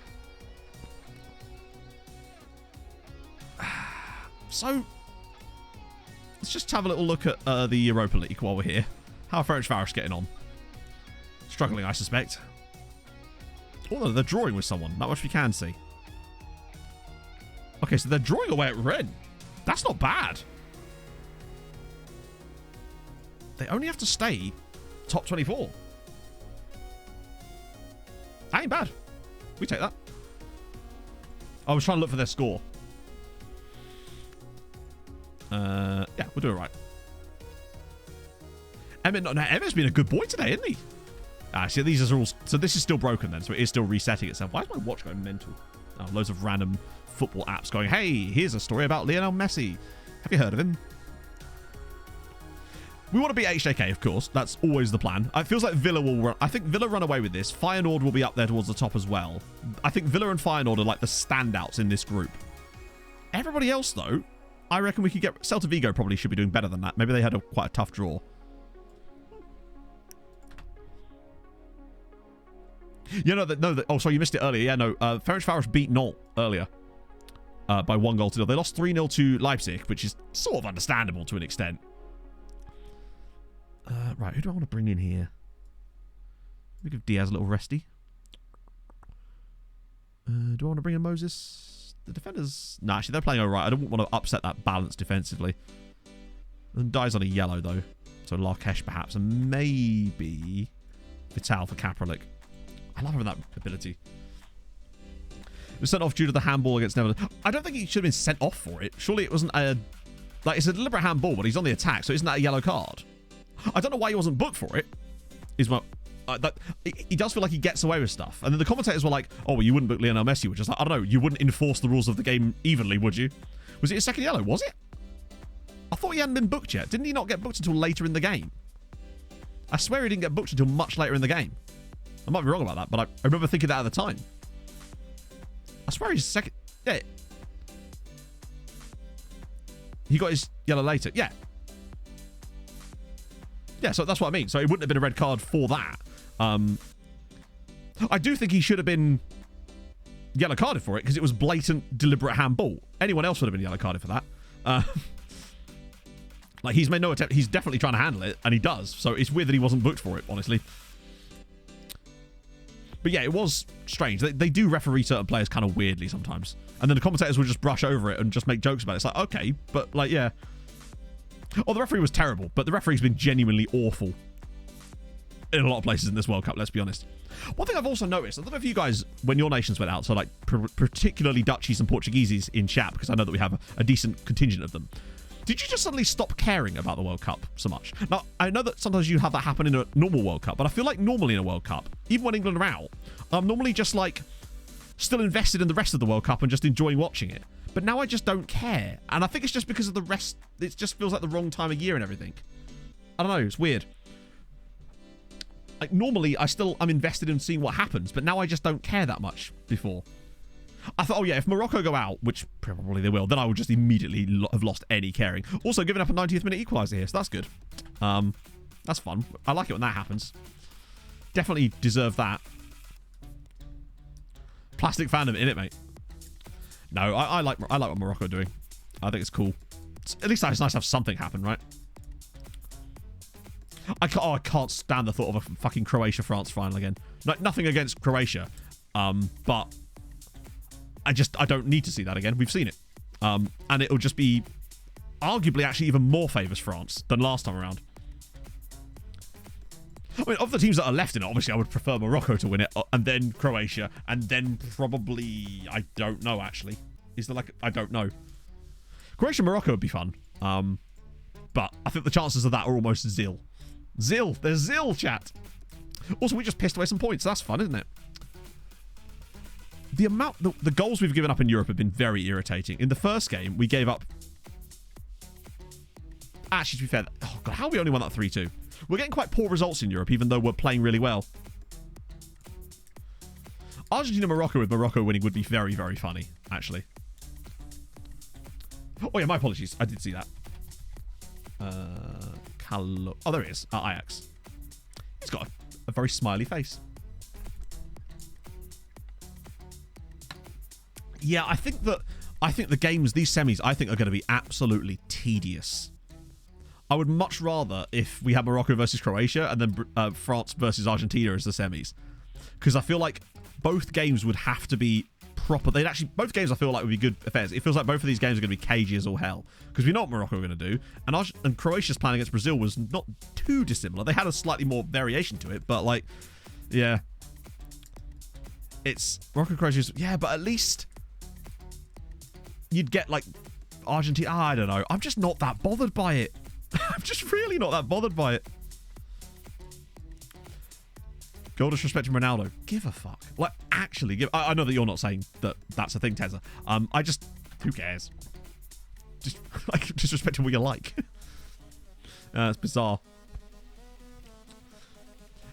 So, let's just have a little look at the Europa League while we're here. How are Ferencvaros getting on? Struggling, I suspect. Although they're drawing with someone. That much we can see. Okay, so they're drawing away at Ren. That's not bad. They only have to stay top 24. That ain't bad. We take that. I was trying to look for their score. Yeah, we'll do it right. Emmett's been a good boy today, isn't he? See, these are all... So this is still broken then, so it is still resetting itself. Why is my watch going mental? Oh, loads of random football apps going, hey, here's a story about Lionel Messi. Have you heard of him? We want to beat HJK, of course. That's always the plan. It feels like Villa will run... I think Villa run away with this. Feyenoord will be up there towards the top as well. I think Villa and Feyenoord are like the standouts in this group. Everybody else, though, I reckon we could get... Celta Vigo probably should be doing better than that. Maybe they had quite a tough draw. Yeah, no, oh, sorry, you missed it earlier. Yeah, no, Ferencvaros beat Nantes earlier by 1-0 to 0. They lost 3-0 to Leipzig, which is sort of understandable to an extent. Right, who do I want to bring in here? Let me give Diaz a little resty. Do I want to bring in Moses? The defenders... No, actually, they're playing all right. I don't want to upset that balance defensively. And Diaz on a yellow, though. So Larkesh, perhaps. And maybe Vital for Kapralik. I love having that ability. It was sent off due to the handball against Netherlands. I don't think he should have been sent off for it. Surely it wasn't a... Like, it's a deliberate handball, but he's on the attack, so isn't that a yellow card? I don't know why he wasn't booked for it. He does feel like he gets away with stuff. And then the commentators were like, oh, well, you wouldn't book Lionel Messi, which is like, I don't know, you wouldn't enforce the rules of the game evenly, would you? Was it his second yellow? Was it? I thought he hadn't been booked yet. Didn't he not get booked until later in the game? I swear he didn't get booked until much later in the game. I might be wrong about that, but I remember thinking that at the time. I swear he's second... Yeah. He got his yellow later. Yeah. Yeah, so that's what I mean. So it wouldn't have been a red card for that. I do think he should have been yellow carded for it because it was blatant, deliberate handball. Anyone else would have been yellow carded for that. Like, he's made no attempt. He's definitely trying to handle it, and he does. So it's weird that he wasn't booked for it, honestly. But yeah, it was strange. They do referee certain players kind of weirdly sometimes. And then the commentators would just brush over it and just make jokes about it. It's like, okay, but like, yeah. Oh, the referee was terrible, but the referee's been genuinely awful in a lot of places in this World Cup, let's be honest. One thing I've also noticed, I don't know if you guys, when your nations went out, so like particularly Dutchies and Portugueses in chat, because I know that we have a decent contingent of them. Did you just suddenly stop caring about the World Cup so much? Now, I know that sometimes you have that happen in a normal World Cup, but I feel like normally in a World Cup, even when England are out, I'm normally just like still invested in the rest of the World Cup and just enjoying watching it. But now I just don't care. And I think it's just because of the rest. It just feels like the wrong time of year and everything. I don't know. It's weird. Like normally I'm invested in seeing what happens, but now I just don't care that much before. I thought, oh yeah, if Morocco go out, which probably they will, then I will just immediately have lost any caring. Also, giving up a 90th minute equaliser here, so that's good. That's fun. I like it when that happens. Definitely deserve that. Plastic fan of it, innit, mate? No, I like what Morocco are doing. I think it's cool. At least it's nice to have something happen, right? I can't stand the thought of a fucking Croatia-France final again. Nothing against Croatia, but I don't need to see that again. We've seen it. And it'll just be arguably actually even more favours France than last time around. I mean, of the teams that are left in it, obviously I would prefer Morocco to win it, and then Croatia, and then probably, I don't know actually. Is there like, I don't know. Croatia-Morocco would be fun. But I think the chances of that are almost zil. Zil! There's zil, chat! Also, we just pissed away some points. That's fun, isn't it? The goals we've given up in Europe have been very irritating. In the first game, we gave up... Actually, to be fair... Oh, God, how have we only won that 3-2? We're getting quite poor results in Europe, even though we're playing really well. Argentina-Morocco with Morocco winning would be very, very funny, actually. Oh, yeah, my apologies. I did see that. Oh, there he is. Ajax. He's got a very smiley face. Yeah, I think the games, these semis, I think are going to be absolutely tedious. I would much rather if we had Morocco versus Croatia and then France versus Argentina as the semis, because I feel like both games would have to be proper. Both games I feel like would be good affairs. It feels like both of these games are going to be cagey as all hell, because we know what Morocco are going to do, and Croatia's plan against Brazil was not too dissimilar. They had a slightly more variation to it, but like, yeah, it's Morocco-Croatia. Yeah, but at least you'd get like Argentina. I don't know. I'm just not that bothered by it. I'm just really not that bothered by it. Goal disrespecting Ronaldo. Give a fuck. Like, actually give... I know that you're not saying that that's a thing, Tezza. I just... Who cares? Just, like, disrespecting what you like. It's bizarre.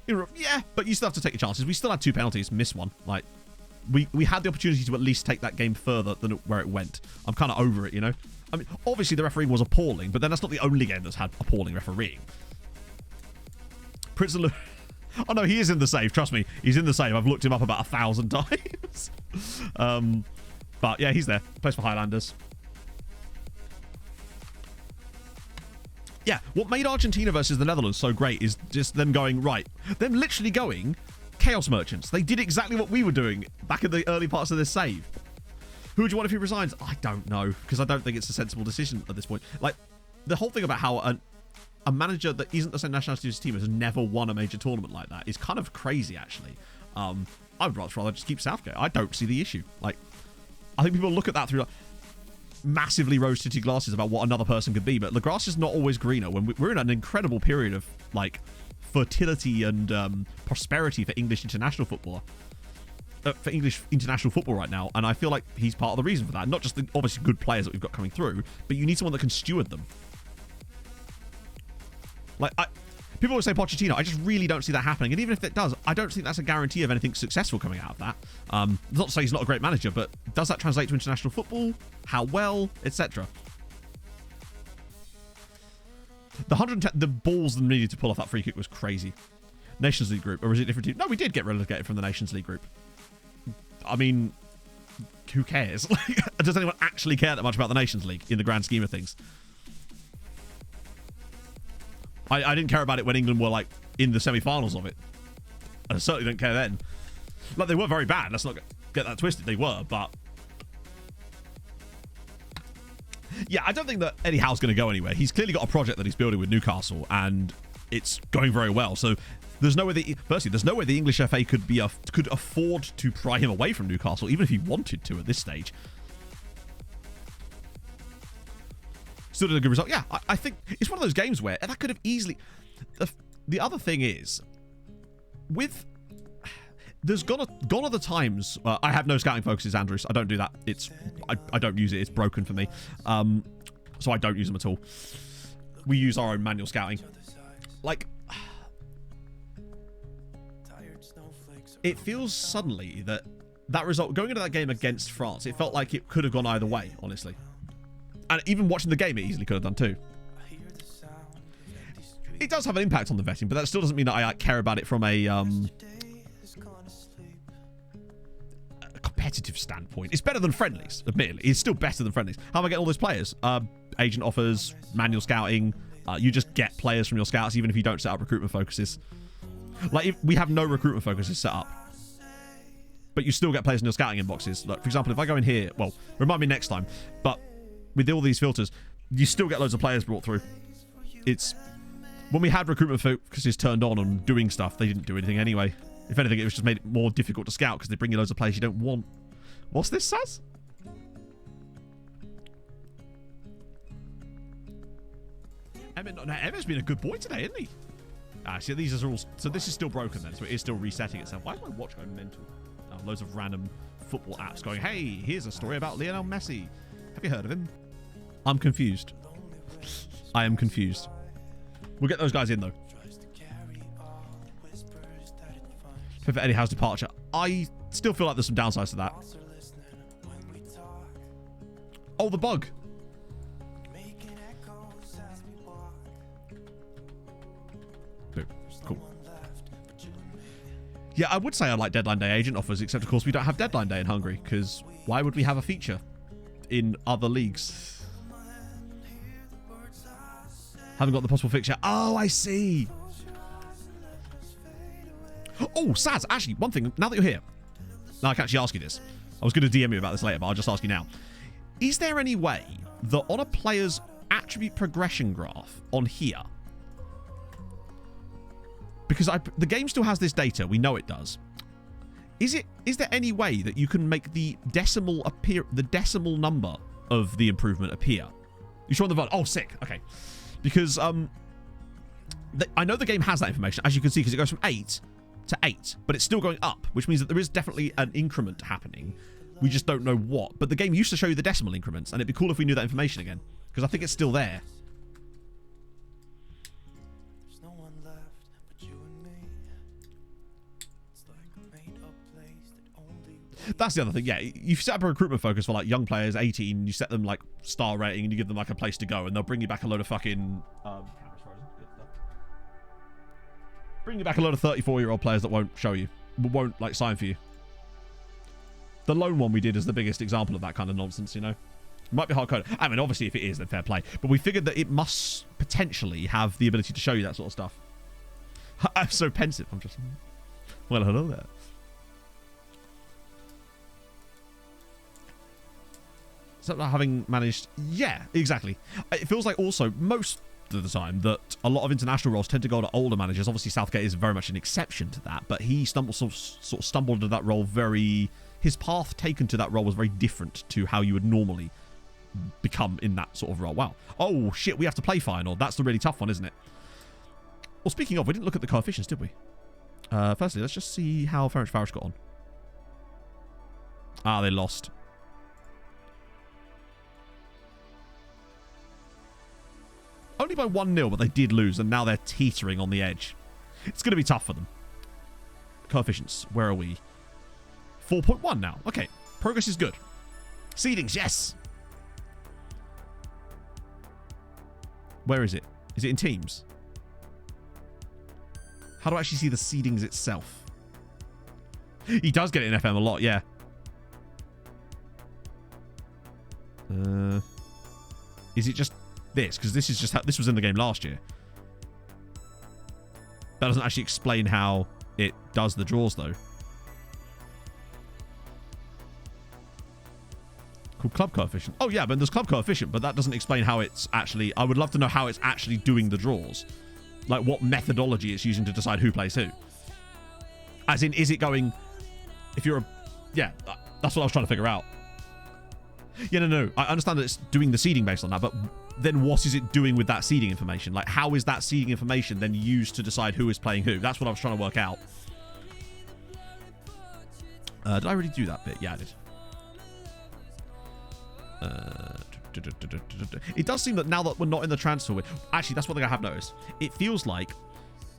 Yeah, but you still have to take your chances. We still had 2 penalties. Missed one. Like, we had the opportunity to at least take that game further than where it went. I'm kind of over it, you know? I mean, obviously the refereeing was appalling, but then that's not the only game that's had appalling refereeing. Prince of Oh no, he is in the save. Trust me, he's in the save. I've looked him up about 1,000 times. But yeah, he's there. Plays for Highlanders. Yeah, what made Argentina versus the Netherlands so great is just them going, right, them literally going Chaos Merchants. They did exactly what we were doing back in the early parts of this save. Who would you want if he resigns? I don't know, because I don't think it's a sensible decision at this point. Like, the whole thing about how a manager that isn't the same nationality as his team has never won a major tournament like that is kind of crazy, actually. I would rather just keep Southgate. I don't see the issue. Like, I think people look at that through like, massively rose-tinted glasses about what another person could be, but the grass is not always greener. When we're in an incredible period of like fertility and prosperity for English international football. For English international football right now, and I feel like he's part of the reason for that. Not just the obviously good players that we've got coming through, but you need someone that can steward them. Like, people always say Pochettino. I just really don't see that happening. And even if it does, I don't think that's a guarantee of anything successful coming out of that. Not to say he's not a great manager, but does that translate to international football? How well? Etc. The balls that needed to pull off that free kick was crazy. Nations League group, or is it a different team? No, we did get relegated from the Nations League group. I mean, who cares? Like, does anyone actually care that much about the Nations League in the grand scheme of things? I didn't care about it when England were like in the semi-finals of it. I certainly don't care then. Like, they were very bad. Let's not get that twisted. They were, but yeah, I don't think that Eddie Howe's going to go anywhere. He's clearly got a project that he's building with Newcastle, and it's going very well. So there's no way the English FA could afford to pry him away from Newcastle, even if he wanted to at this stage. Still did a good result. Yeah, I think it's one of those games where that could have easily... The other thing is, with... There's gone are the times... I have no scouting focuses, Andrews. I don't do that. I don't use it. It's broken for me. So I don't use them at all. We use our own manual scouting. Like... It feels suddenly that result... Going into that game against France, it felt like it could have gone either way, honestly. And even watching the game, it easily could have done too. It does have an impact on the vetting, but that still doesn't mean that I care about it from a competitive standpoint. It's better than friendlies, admittedly. It's still better than friendlies. How am I getting all those players? Agent offers, manual scouting. You just get players from your scouts, even if you don't set up recruitment focuses. Like, if we have no recruitment focuses set up, but you still get players in your scouting inboxes. Like, for example, if I go in here, well, remind me next time, but with all these filters, you still get loads of players brought through. It's... When we had recruitment focuses turned on and doing stuff, they didn't do anything anyway. If anything, it was just made it more difficult to scout because they bring you loads of players you don't want. What's this, Saz? Emma's been a good boy today, isn't he? See, these are all... So this is still broken then, so it is still resetting itself. Why is my watch going mental? Oh, loads of random football apps going, hey, here's a story about Lionel Messi. Have you heard of him? I'm confused. I am confused. We'll get those guys in, though. For Eddie Howe's departure. I still feel like there's some downsides to that. Oh, the bug. Cool. Yeah, I would say I like Deadline Day agent offers, except, of course, we don't have Deadline Day in Hungary, because why would we have a feature in other leagues? Haven't got the possible fixture. Oh, I see. Oh, Saz, actually, one thing, now that you're here, now I can actually ask you this. I was going to DM you about this later, but I'll just ask you now. Is there any way that on a player's attribute progression graph on here, because the game still has this data, we know it does. Is there any way that you can make the decimal number of the improvement appear? You show on the VOD. Oh, sick. Okay. Because I know the game has that information, as you can see, because it goes from 8 to 8, but it's still going up, which means that there is definitely an increment happening. We just don't know what. But the game used to show you the decimal increments, and it'd be cool if we knew that information again, because I think it's still there. That's the other thing, yeah. You set up a recruitment focus for like young players, 18, you set them like star rating and you give them like a place to go and they'll bring you back a load of fucking... bring you back a load of 34-year-old players that won't show you, won't like sign for you. The lone one we did is the biggest example of that kind of nonsense, you know? It might be hard-coded. I mean, obviously if it is, then fair play. But we figured that it must potentially have the ability to show you that sort of stuff. I'm so pensive. I'm just... Well, hello there. Except not having managed... Yeah, exactly. It feels like also, most of the time, that a lot of international roles tend to go to older managers. Obviously, Southgate is very much an exception to that, but he sort of stumbled into that role very... His path taken to that role was very different to how you would normally become in that sort of role. Wow. Oh, shit, we have to play Feyenoord. That's the really tough one, isn't it? Well, speaking of, we didn't look at the coefficients, did we? Firstly, let's just see how Ferencvaros got on. Ah, they lost. Only by 1-0, but they did lose, and now they're teetering on the edge. It's going to be tough for them. Coefficients, where are we? 4.1 now. Okay, progress is good. Seedings, yes! Where is it? Is it in teams? How do I actually see the seedings itself? He does get it in FM a lot, yeah. Is it just... this, because this is just how this was in the game last year. That doesn't actually explain how it does the draws, though. Called club coefficient. Oh yeah, but there's club coefficient, but that doesn't explain how it's actually... I would love to know how it's actually doing the draws, like what methodology it's using to decide who plays who. As in, is it going... If you're a... Yeah, that's what I was trying to figure out. Yeah, no. I understand that it's doing the seeding based on that, but then what is it doing with that seeding information? Like, how is that seeding information then used to decide who is playing who? That's what I was trying to work out. Did I already do that bit? Yeah, I did. It does seem that now that we're not in the transfer window... Actually, that's one thing I have noticed. It feels like,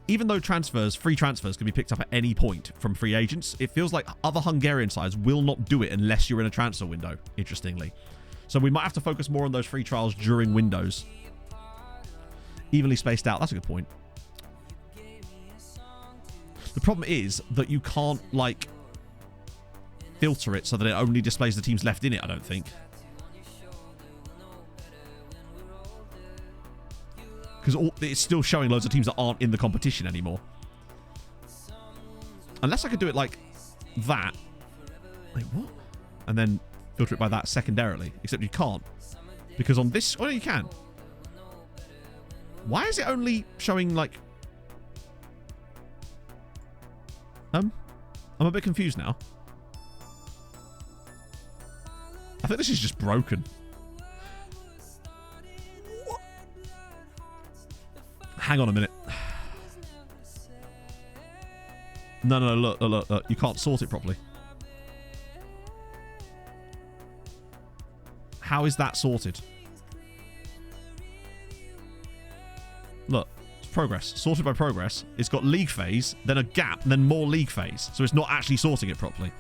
even though free transfers can be picked up at any point from free agents, it feels like other Hungarian sides will not do it unless you're in a transfer window, interestingly. So we might have to focus more on those free trials during windows. Evenly spaced out. That's a good point. The problem is that you can't, like, filter it so that it only displays the teams left in it, I don't think. Because it's still showing loads of teams that aren't in the competition anymore. Unless I could do it like that. Wait, what? And then filter it by that secondarily. Except you can't. Because on this... Oh, no, you can. Why is it only showing, like... I'm a bit confused now. I think this is just broken. Hang on a minute. No, look. You can't sort it properly. How is that sorted? Look, it's progress. Sorted by progress. It's got league phase, then a gap, then more league phase. So it's not actually sorting it properly.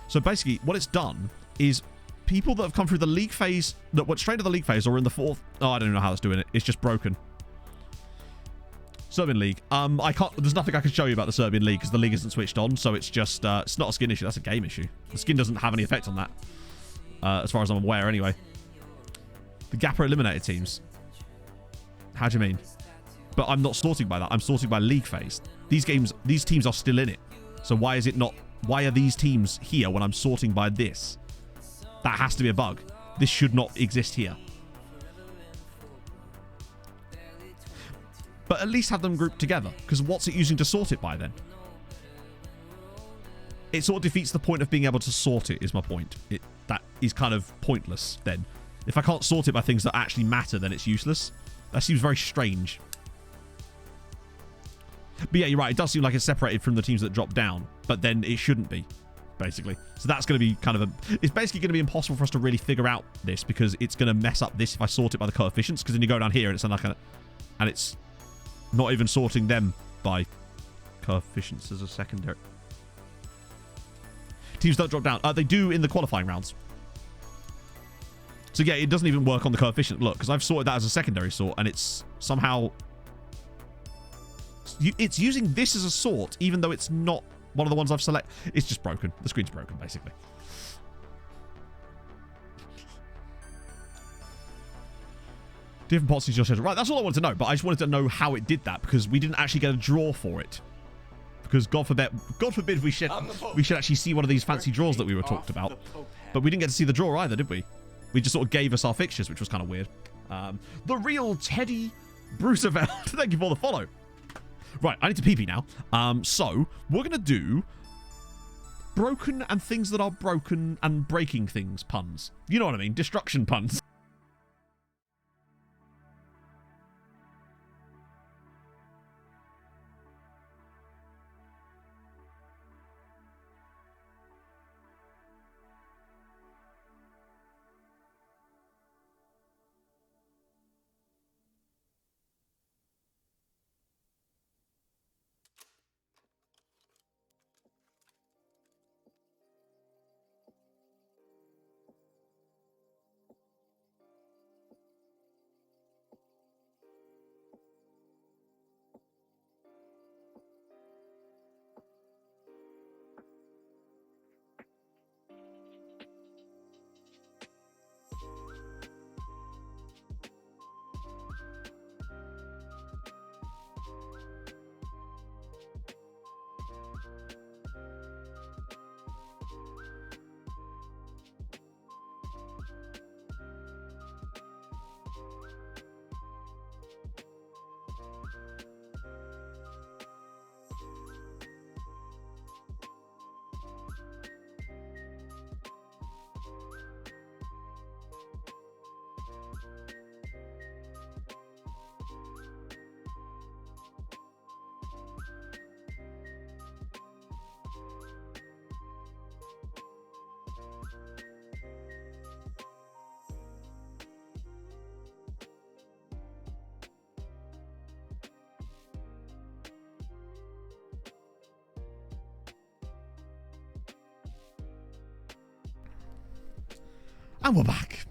So basically, what it's done is people that have come through the league phase, that went straight to the league phase, or in the fourth... Oh, I don't know how that's doing it. It's just broken. Serbian league. I can't... There's nothing I can show you about the Serbian league because the league isn't switched on. So it's just... it's not a skin issue. That's a game issue. The skin doesn't have any effect on that. As far as I'm aware, anyway. The gap are eliminated teams. How do you mean? But I'm not sorting by that. I'm sorting by league phase. These teams are still in it. So why is it not... Why are these teams here when I'm sorting by this? That has to be a bug. This should not exist here. But at least have them grouped together. Because what's it using to sort it by then? It sort of defeats the point of being able to sort it, is my point. That is kind of pointless then. If I can't sort it by things that actually matter, then it's useless. That seems very strange. But yeah, you're right. It does seem like it's separated from the teams that drop down. But then it shouldn't be, basically. So that's going to be kind of a... It's basically going to be impossible for us to really figure out this because it's going to mess up this if I sort it by the coefficients. Because then you go down here and it's like a... And it's not even sorting them by coefficients as a secondary. Teams don't drop down. They do in the qualifying rounds. So yeah, it doesn't even work on the coefficient. Look, because I've sorted that as a secondary sort and it's somehow... It's using this as a sort, even though it's not one of the ones I've selected. It's just broken. The screen's broken, basically. Different pots is your schedule. Right, that's all I wanted to know, but I just wanted to know how it did that, because we didn't actually get a draw for it. Because God forbid we should actually see one of these fancy draws that we were talked about. But we didn't get to see the draw either, did we? We just sort of gave us our fixtures, which was kind of weird. The real Teddy Brucevelt. Thank you for the follow. Right, I need to pee-pee now. So, we're going to do broken and things that are broken and breaking things puns. You know what I mean? Destruction puns. And we're back.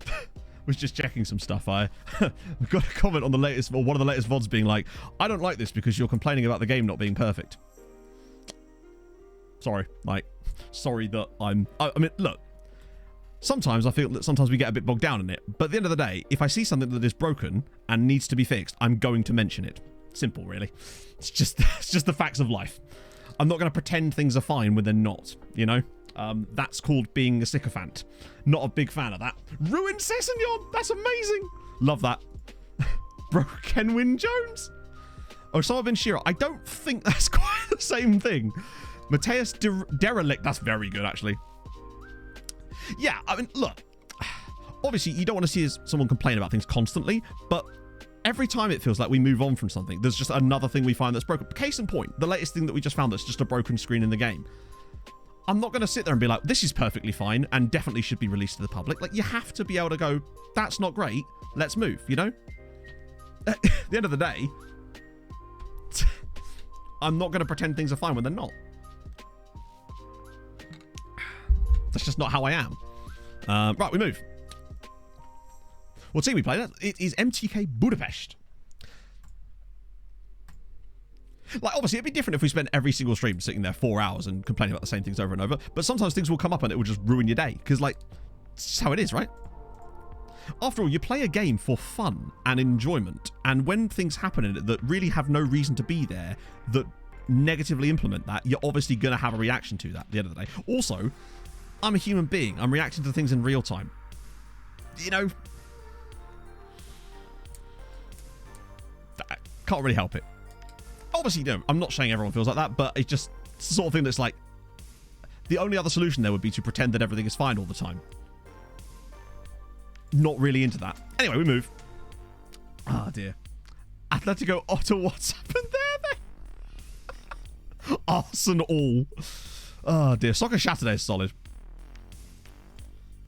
Was just checking some stuff. I got a comment on the latest, or one of the latest VODs being like, I don't like this because you're complaining about the game not being perfect. Sorry. Like, sorry that I mean, look. Sometimes I feel that sometimes we get a bit bogged down in it. But at the end of the day, if I see something that is broken and needs to be fixed, I'm going to mention it. Simple, really. It's just the facts of life. I'm not going to pretend things are fine when they're not, you know? That's called being a sycophant. Not a big fan of that. Ruined Sessignon! That's amazing! Love that. Bro, Kenwin Jones? Osama bin Shira. I don't think that's quite the same thing. Mateus Derelict. That's very good, actually. Yeah, I mean, look. Obviously, you don't want to see someone complain about things constantly, but every time it feels like we move on from something, there's just another thing we find that's broken. Case in point, the latest thing that we just found that's just a broken screen in the game. I'm not going to sit there and be like, this is perfectly fine and definitely should be released to the public. Like, you have to be able to go, that's not great, let's move, you know? At the end of the day, I'm not going to pretend things are fine when they're not. That's just not how I am. Right, we move. What team we play? It is MTK Budapest. Like, obviously, it'd be different if we spent every single stream sitting there 4 hours and complaining about the same things over and over. But sometimes things will come up and it will just ruin your day. Because, like, it's how it is, right? After all, you play a game for fun and enjoyment. And when things happen in it that really have no reason to be there, that negatively implement that, you're obviously going to have a reaction to that at the end of the day. Also, I'm a human being. I'm reacting to things in real time. You know, I can't really help it. Obviously, no, I'm not saying everyone feels like that, but it's just the sort of thing that's like, the only other solution there would be to pretend that everything is fine all the time. Not really into that. Anyway, we move. Ah, dear. Atletico Ottawa, what's happened there? Arsenal. Oh, dear. Soccer Saturday is solid.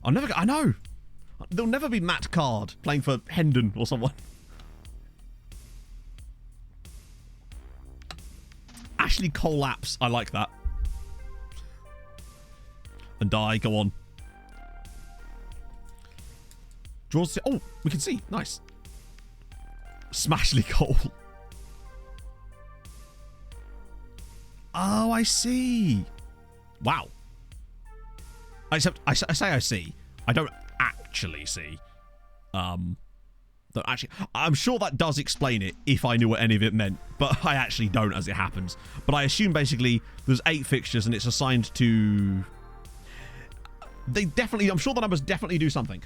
I know. There'll never be Matt Card playing for Hendon or someone. Ashley Collapse. I like that. And die. Go on. Draws. Oh, we can see. Nice. Smashley Cole. Oh, I see. Wow. Except, I say I see. I don't actually see. Actually, I'm sure that does explain it if I knew what any of it meant, but I actually don't as it happens. But I assume basically there's 8 fixtures and it's assigned to... They definitely... I'm sure the numbers definitely do something.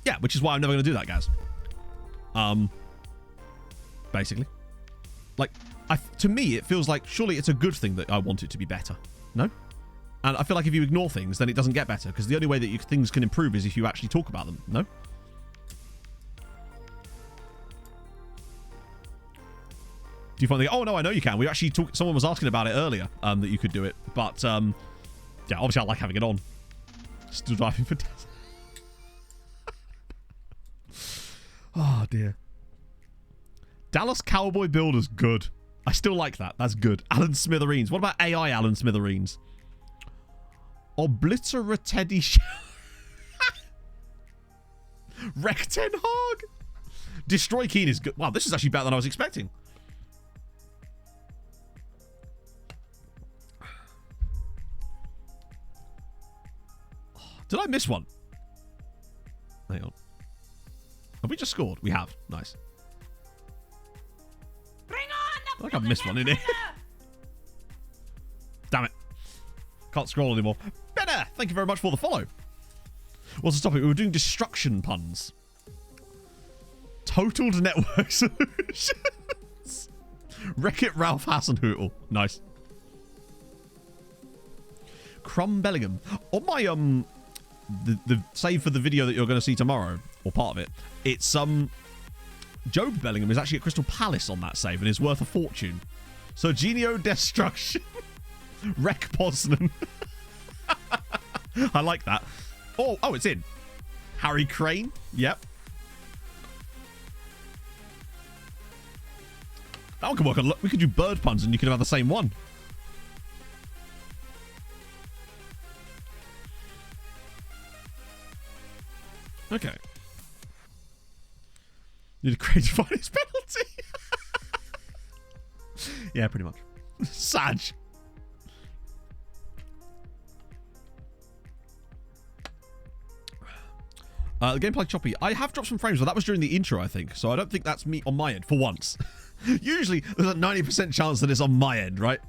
Yeah, which is why I'm never going to do that, guys. Basically. Like, to me, it feels like surely it's a good thing that I want it to be better. No? And I feel like if you ignore things, then it doesn't get better. Because the only way that things can improve is if you actually talk about them. No? Do you find oh, no, I know you can. We actually talked... Someone was asking about it earlier, that you could do it. But, yeah, obviously I like having it on. Still driving for... Oh, dear. Dallas Cowboy Builders, good. I still like that. That's good. Alan Smithereens. What about AI Alan Smithereens? Obliteratedi Rectenhog. Destroy Keen is good. Wow, this is actually better than I was expecting. Did I miss one? Hang on. Have we just scored? We have. Nice. Bring on I think I've missed one in here. Damn it. Can't scroll anymore. Better! Thank you very much for the follow. What's the topic? We were doing destruction puns. Totaled network solutions. Wreck-It Ralph Hasenhüttl. Nice. Crumb Bellingham. On my, the save for the video that you're going to see tomorrow, or part of it, it's, Job Bellingham is actually at Crystal Palace on that save and is worth a fortune. So Genio Destruction. Wreck Poznan. I like that. Oh, it's in. Harry Crane. Yep. That one could work a lot. We could do bird puns and you could have the same one. Okay. Need a creative finance penalty. Yeah, pretty much. Sag. The gameplay choppy. I have dropped some frames, but that was during the intro, I think. So I don't think that's me on my end, for once. Usually, there's a 90% chance that it's on my end, right?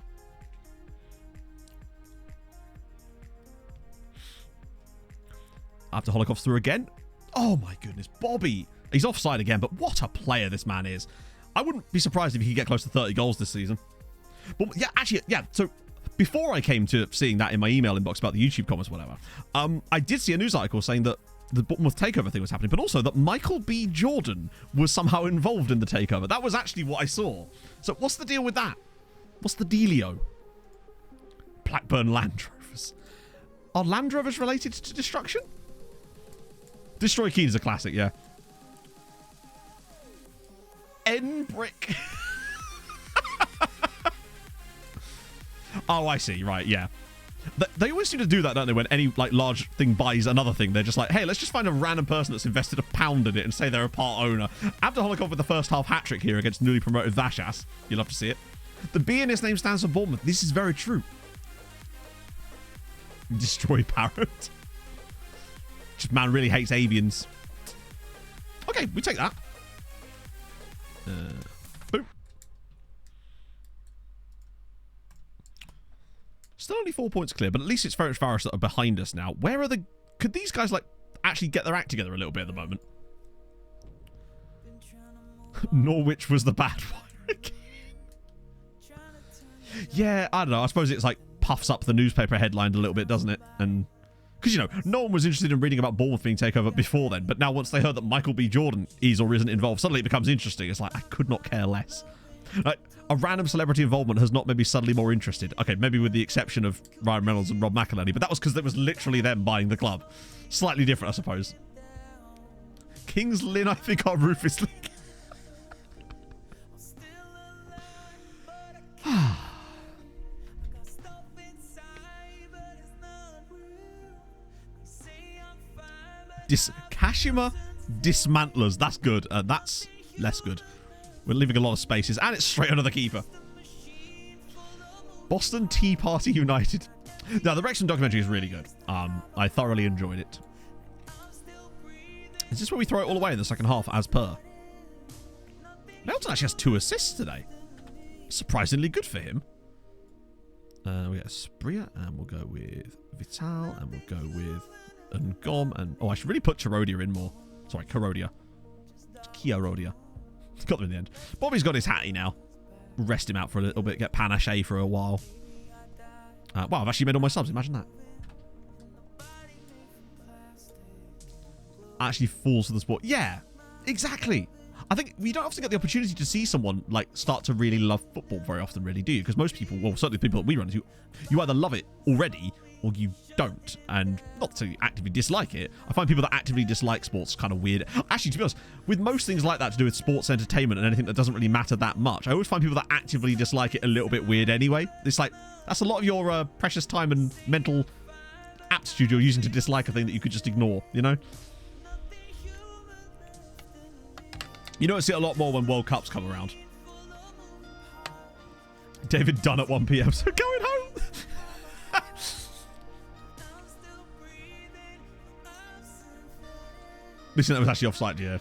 After Holocaust through again. Oh my goodness, Bobby. He's offside again, but what a player this man is. I wouldn't be surprised if he could get close to 30 goals this season. But yeah, actually, yeah. So before I came to seeing that in my email inbox about the YouTube comments, whatever, I did see a news article saying that the Bournemouth takeover thing was happening, but also that Michael B. Jordan was somehow involved in the takeover. That was actually what I saw. So what's the deal with that? What's the dealio? Blackburn Land Rovers. Are Land Rovers related to destruction? Destroy Keane is a classic, yeah. N-Brick. Oh, I see. Right, yeah. They always seem to do that, don't they? When any like large thing buys another thing, they're just like, hey, let's just find a random person that's invested £1 in it and say they're a part owner. Abdul Holikov with the first half hat-trick here against newly promoted Vashas. You'll love to see it. The B in his name stands for Bournemouth. This is very true. Destroy Parrot. Just man really hates avians. Okay, we take that. Boom. Still only 4 points clear, but at least it's Ferencvaros that are behind us now. Where are the... Could these guys, like, actually get their act together a little bit at the moment? Norwich was the bad one. Yeah, I don't know. I suppose it's, like, puffs up the newspaper headline a little bit, doesn't it? And... Because, you know, no one was interested in reading about Bournemouth being taken over before then, but now once they heard that Michael B. Jordan is or isn't involved, suddenly it becomes interesting. It's like, I could not care less. Like, a random celebrity involvement has not made me suddenly more interested. Okay, maybe with the exception of Ryan Reynolds and Rob McElhenney, but that was because it was literally them buying the club. Slightly different, I suppose. Kings Lynn, I think, are Rufus League. Kashima Dismantlers. That's good. That's less good. We're leaving a lot of spaces. And it's straight under the keeper. Boston Tea Party United. Now, the Wrexham documentary is really good. I thoroughly enjoyed it. Is this where we throw it all away in the second half, as per? Melton actually has 2 assists today. Surprisingly good for him. We get Spria, and we'll go with Vital, and we'll go with Ngom, and... Oh, I should really put Chirodia in more. Sorry, Chirodia. Chirodia. Got them in the end. Bobby's got his hattie now. Rest him out for a little bit. Get Panache for a while. Wow, I've actually made all my subs. Imagine that. Actually falls to the sport. Yeah, exactly. I think we don't often get the opportunity to see someone like start to really love football very often, really, do you? Because most people, well, certainly the people that we run into, you either love it already or you don't. And not to actively dislike it. I find people that actively dislike sports kind of weird. Actually, to be honest, with most things like that to do with sports entertainment and anything that doesn't really matter that much, I always find people that actively dislike it a little bit weird anyway. It's like, that's a lot of your precious time and mental aptitude you're using to dislike a thing that you could just ignore, you know? You notice it a lot more when World Cups come around. David Dunn at 1 PM, so going home. Listen, that was actually offside, yeah.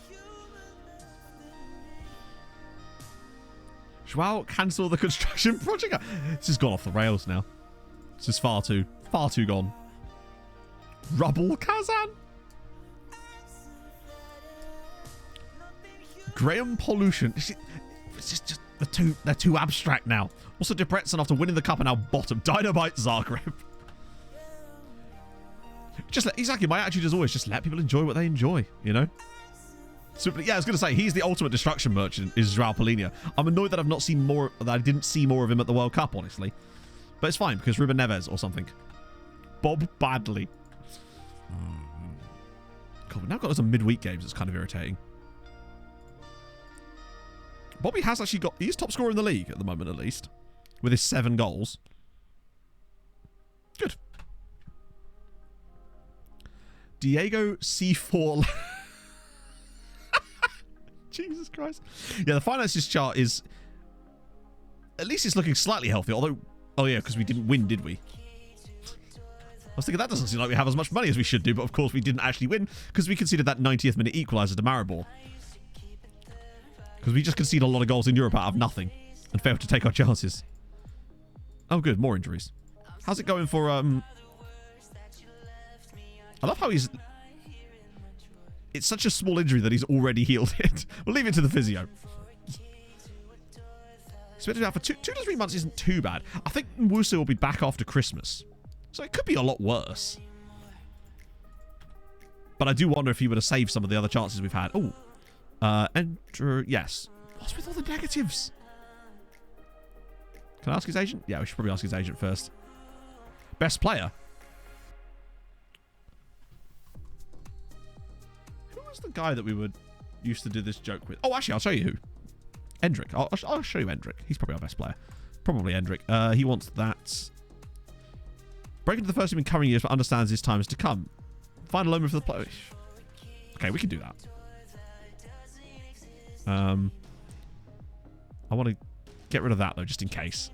Joao, cancel the construction project. This has gone off the rails now. This is far too gone. Rubble Kazan. Graham Pollution. It's just they're too abstract now. Also, Debrecen after winning the cup are now bottom. Dynamite Zagreb. Exactly. My attitude is always just let people enjoy what they enjoy. You know. So yeah, I was gonna say he's the ultimate destruction merchant. Is Joao Polina. I'm annoyed that I've not seen more. That I didn't see more of him at the World Cup, honestly. But it's fine because Ruben Neves or something. Bob Badley. God, we've now got some midweek games. It's kind of irritating. Bobby has actually got... He's top scorer in the league at the moment, at least. With his 7 goals. Good. Diego C4... Jesus Christ. Yeah, the finances chart is... At least it's looking slightly healthy, although... Oh, yeah, because we didn't win, did we? I was thinking that doesn't seem like we have as much money as we should do, but of course we didn't actually win because we conceded that 90th minute equaliser to Maribor. Because we just conceded a lot of goals in Europe out of nothing and failed to take our chances. Oh, good. More injuries. How's it going for... I love how he's... It's such a small injury that he's already healed it. We'll leave it to the physio. Expected out for 2 to 3 months isn't too bad. I think Wusu will be back after Christmas. So it could be a lot worse. But I do wonder if he would have saved some of the other chances we've had. Oh. Enter... Yes. What's with all the negatives? Can I ask his agent? Yeah, we should probably ask his agent first. Best player? Who was the guy that we would used to do this joke with? Oh, actually, I'll show you who. Endrick. I'll show you Endrick. He's probably our best player. Probably Endrick. He wants that... Break into the first team in coming years, but understands his time is to come. Find a loan for the play. Okay, we can do that. I want to get rid of that, though, just in case.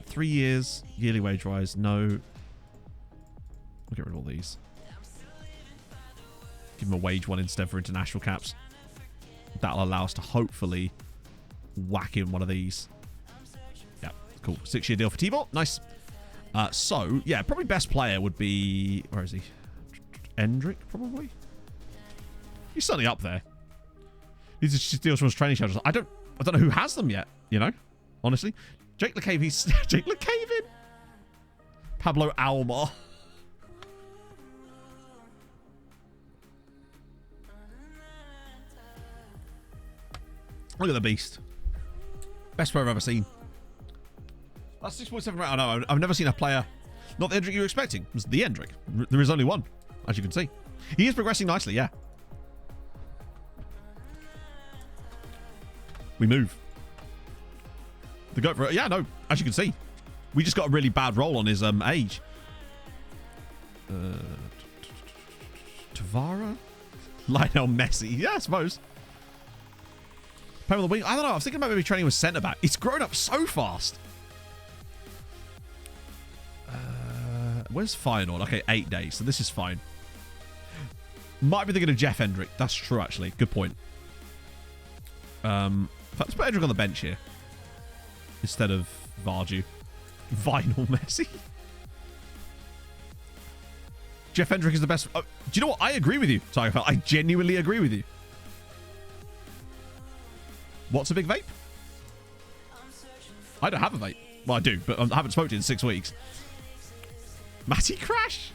3 years, yearly wage rise, no. We'll get rid of all these. Give him a wage one instead for international caps. That'll allow us to hopefully whack in one of these. Yeah, cool. 6-year deal for Tibor. Nice. So, yeah, probably best player would be... Where is he? Endrick, probably? He's certainly up there. These are just deals from his training schedules. I don't know who has them yet, you know? Honestly. Jake LeCave, he's... Jake LeCave in? Pablo Almar. Look at the beast. Best player I've ever seen. That's 6.7 right. I know. I've never seen a player... Not the Endrick you were expecting. It was the Endrick. There is only one, as you can see. He is progressing nicely, yeah. We move. The goat for... Yeah, no. As you can see. We just got a really bad roll on his age. Tavara? Lionel Messi. Yeah, I suppose. Play on the wing. I don't know. I was thinking about maybe training with centre back. It's grown up so fast. Where's Feyenoord? Okay, 8 days. So this is fine. Might be thinking of Jeff Endrick. That's true, actually. Good point. Let's put Endrick on the bench here. Instead of Varju. Vinyl Messi. Jeff Endrick is the best. Do you know what? I agree with you, Tiger. I genuinely agree with you. What's a big vape? I don't have a vape. Well, I do, but I haven't smoked it in 6 weeks. Matty Crash.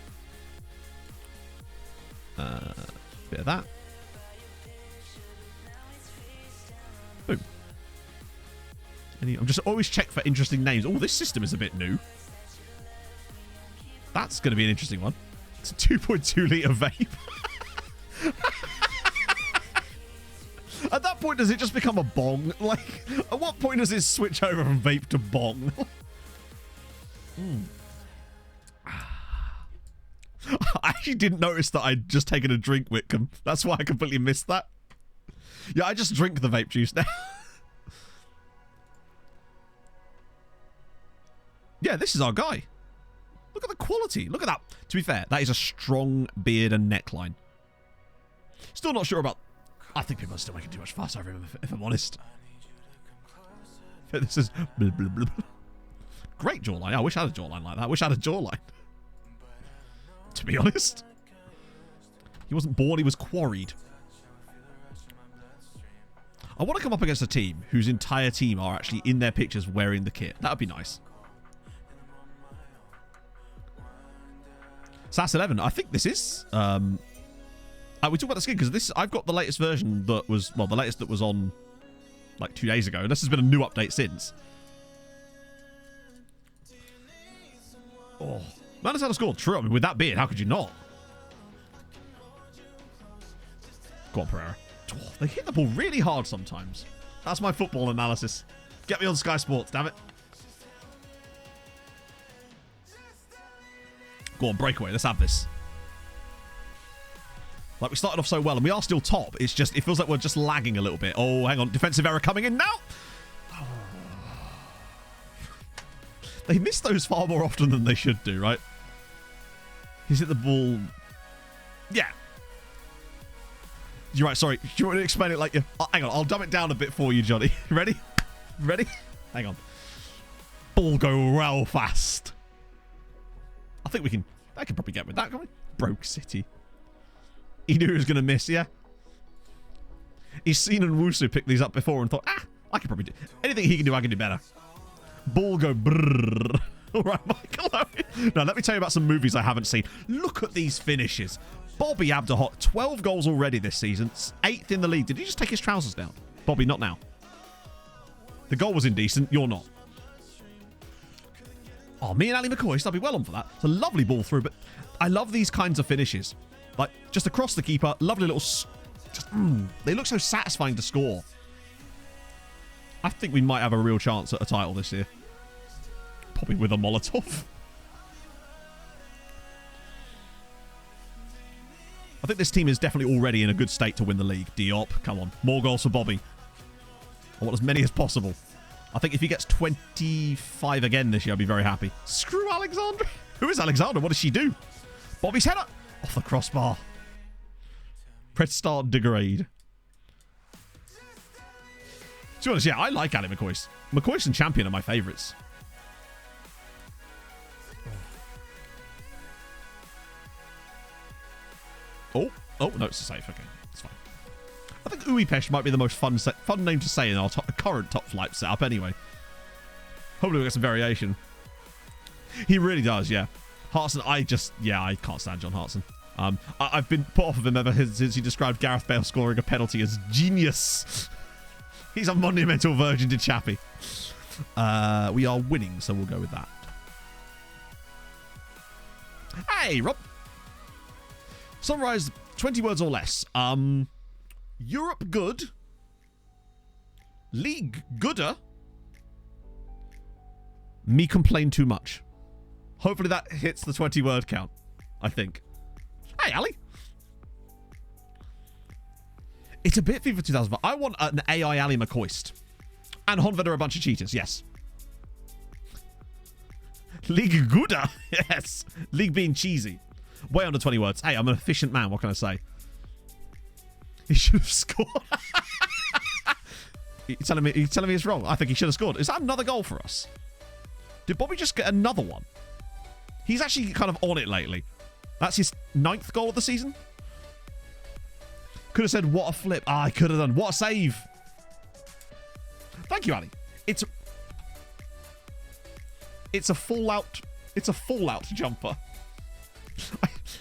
Bit of that. Boom. I'm just always check for interesting names. Oh, this system is a bit new. That's going to be an interesting one. It's a 2.2 litre vape. At that point, does it just become a bong? Like, at what point does it switch over from vape to bong? I actually didn't notice that I'd just taken a drink, Whitcomb. That's why I completely missed that. Yeah, I just drink the vape juice now. Yeah, this is our guy. Look at the quality. Look at that. To be fair, that is a strong beard and neckline. Still not sure about... I think people are still making too much fuss over him, if I'm honest. This is... Blah, blah, blah. Great jawline. I wish I had a jawline like that. I wish I had a jawline. To be honest. He wasn't born, he was quarried. I want to come up against a team whose entire team are actually in their pictures wearing the kit. That would be nice. SAS 11. I think this is... we talk about the skin because this... I've got the latest version that was... Well, the latest that was on like 2 days ago. And this has been a new update since. Oh... Man has had a score. True. I mean, with that beard, how could you not? Go on, Pereira. Oh, they hit the ball really hard sometimes. That's my football analysis. Get me on Sky Sports, damn it. Go on, breakaway. Let's have this. Like, we started off so well, and we are still top. It's just, it feels like we're just lagging a little bit. Oh, hang on. Defensive error coming in now. Oh. They miss those far more often than they should do, right? He's hit the ball. Yeah. You're right, sorry. Do you want me to explain it like you... hang on, I'll dumb it down a bit for you, Johnny. Ready? Ready? Hang on. Ball go well fast. I think we can... I can probably get with that, can't we? Broke City. He knew he was going to miss, yeah? He's seen Nwusu pick these up before and thought, I can probably do... anything he can do, I can do better. Ball go brrrr. All right, Michael. Now, let me tell you about some movies I haven't seen. Look at these finishes. Bobby Abderhot, 12 goals already this season. 8th in the league. Did he just take his trousers down? Bobby, not now. The goal was indecent. You're not. Oh, me and Ali McCoy, I'll be well on for that. It's a lovely ball through, but I love these kinds of finishes. Like, just across the keeper. Lovely little... they look so satisfying to score. I think we might have a real chance at a title this year. Probably with a Molotov. I think this team is definitely already in a good state to win the league. Diop, come on. More goals for Bobby. I want as many as possible. I think if he gets 25 again this year, I'll be very happy. Screw Alexandra. Who is Alexandra? What does she do? Bobby's header. Off the crossbar. Press start degrade. To be honest, yeah, I like Ali McCoy. McCoy and Champion are my favourites. Oh, no, it's a safe. Okay, it's fine. I think Uipesh might be the most fun name to say in our current top flight setup anyway. Hopefully we'll get some variation. He really does, yeah. Hartson, I can't stand John Hartson. I've been put off of him ever since he described Gareth Bale scoring a penalty as genius. He's a monumental virgin to Chappie. We are winning, so we'll go with that. Hey, Rob. Summarize 20 words or less. Europe good. League gooder. Me complain too much. Hopefully that hits the 20 word count. I think. Hey, Ali. It's a bit FIFA 2005. I want an AI Ali McCoist. And Honved are a bunch of cheaters. Yes. League gooder. Yes. League being cheesy. Way under 20 words. Hey, I'm an efficient man. What can I say? He should have scored. You're telling me it's wrong? I think he should have scored. Is that another goal for us? Did Bobby just get another one? He's actually kind of on it lately. That's his 9th goal of the season. Could have said, what a flip. I could have done. What a save. Thank you, Ali. It's a fallout jumper.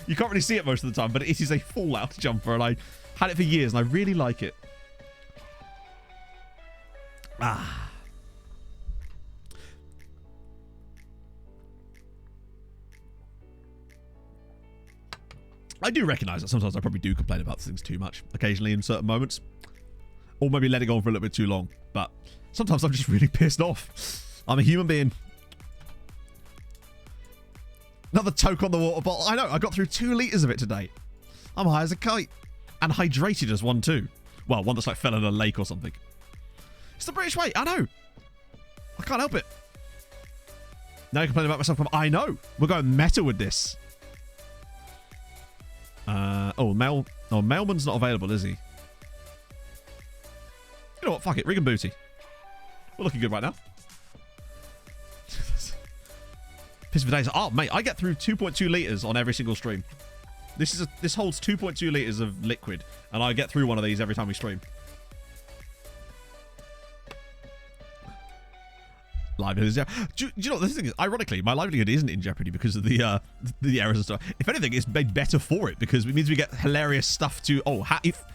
You can't really see it most of the time, but it is a fallout jumper, and I had it for years, and I really like it. I do recognise that sometimes I probably do complain about things too much, occasionally in certain moments. Or maybe let it go on for a little bit too long. But sometimes I'm just really pissed off. I'm a human being. Another toke on the water bottle. I know, I got through 2 litres of it today. I'm high as a kite. And hydrated as one too. Well, one that's like fell in a lake or something. It's the British way, I know. I can't help it. Now you're complaining about myself. I know. We're going meta with this. Mailman's not available, is he? You know what? Fuck it. Rig and Booty. We're looking good right now. Piss for days. Oh, mate, I get through 2.2 litres on every single stream. This holds 2.2 litres of liquid, and I get through one of these every time we stream. Livelihood is do you know what the thing is? Ironically, my livelihood isn't in jeopardy because of the errors and stuff. If anything, it's made better for it because it means we get hilarious stuff to... Oh,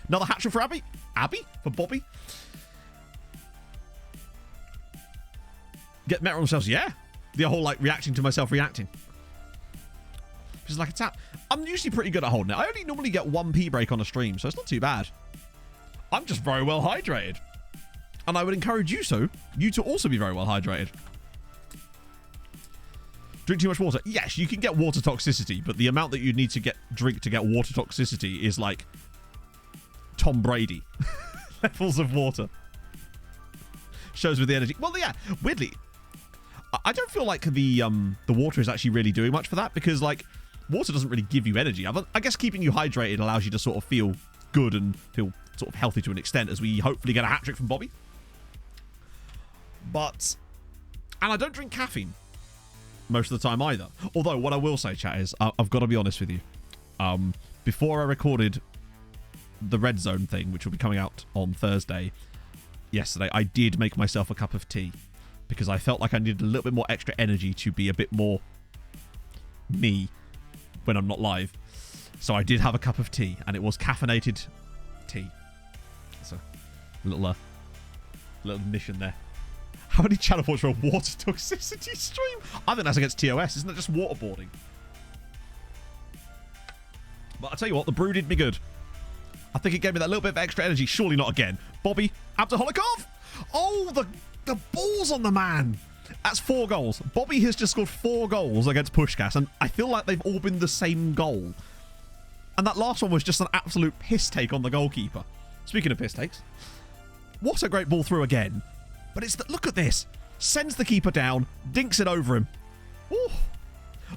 another hat-trick for Abby? Abby? For Bobby? Get met on themselves? Yeah. The whole, like, reacting to myself reacting. Just like a tap. I'm usually pretty good at holding it. I only normally get 1 pee break on a stream, so it's not too bad. I'm just very well hydrated. And I would encourage you to also be very well hydrated. Drink too much water. Yes, you can get water toxicity, but the amount that you need to drink to get water toxicity is like Tom Brady levels of water. Shows with the energy. Well, yeah, weirdly, I don't feel like the water is actually really doing much for that, because like water doesn't really give you energy. I guess keeping you hydrated allows you to sort of feel good and feel sort of healthy to an extent, as we hopefully get a hat trick from Bobby. And I don't drink caffeine most of the time either. Although what I will say, chat, is I've got to be honest with you. Before I recorded the Red Zone thing, which will be coming out on Thursday, yesterday, I did make myself a cup of tea because I felt like I needed a little bit more extra energy to be a bit more me when I'm not live. So I did have a cup of tea, and it was caffeinated tea. So little admission there. How many channel points for a water toxicity stream? I think that's against TOS. Isn't that just waterboarding? But I'll tell you what, the brew did me good. I think it gave me that little bit of extra energy. Surely not again. Bobby, Abduholikov! Oh, the balls on the man! That's 4 goals. Bobby has just scored 4 goals against Pushkas, and I feel like they've all been the same goal. And that last one was just an absolute piss take on the goalkeeper. Speaking of piss takes, what a great ball through again. But it's look at this. Sends the keeper down, dinks it over him. Ooh.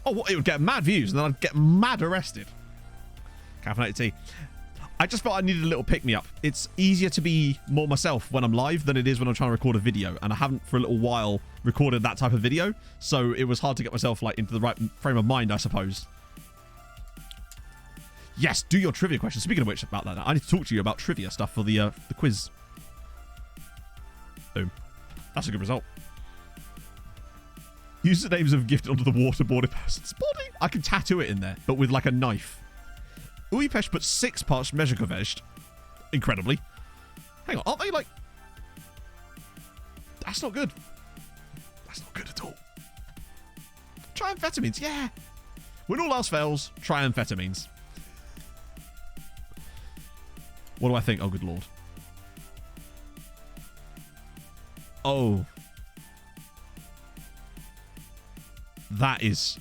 Oh, what? It would get mad views, and then I'd get mad arrested. Caffeinated tea. I just felt I needed a little pick-me-up. It's easier to be more myself when I'm live than it is when I'm trying to record a video, and I haven't for a little while recorded that type of video, so it was hard to get myself like into the right frame of mind, I suppose. Yes, do your trivia question. Speaking of which, about that, I need to talk to you about trivia stuff for the quiz. Boom. That's a good result. Usernames have gifted onto the waterboarded person's body. I can tattoo it in there, but with like a knife. Uipesh put 6 parts Mezhekovezhed. Incredibly. Hang on, aren't they like... That's not good. That's not good at all. Try amphetamines, yeah. When all else fails, try amphetamines. What do I think? Oh, good lord. Oh. That is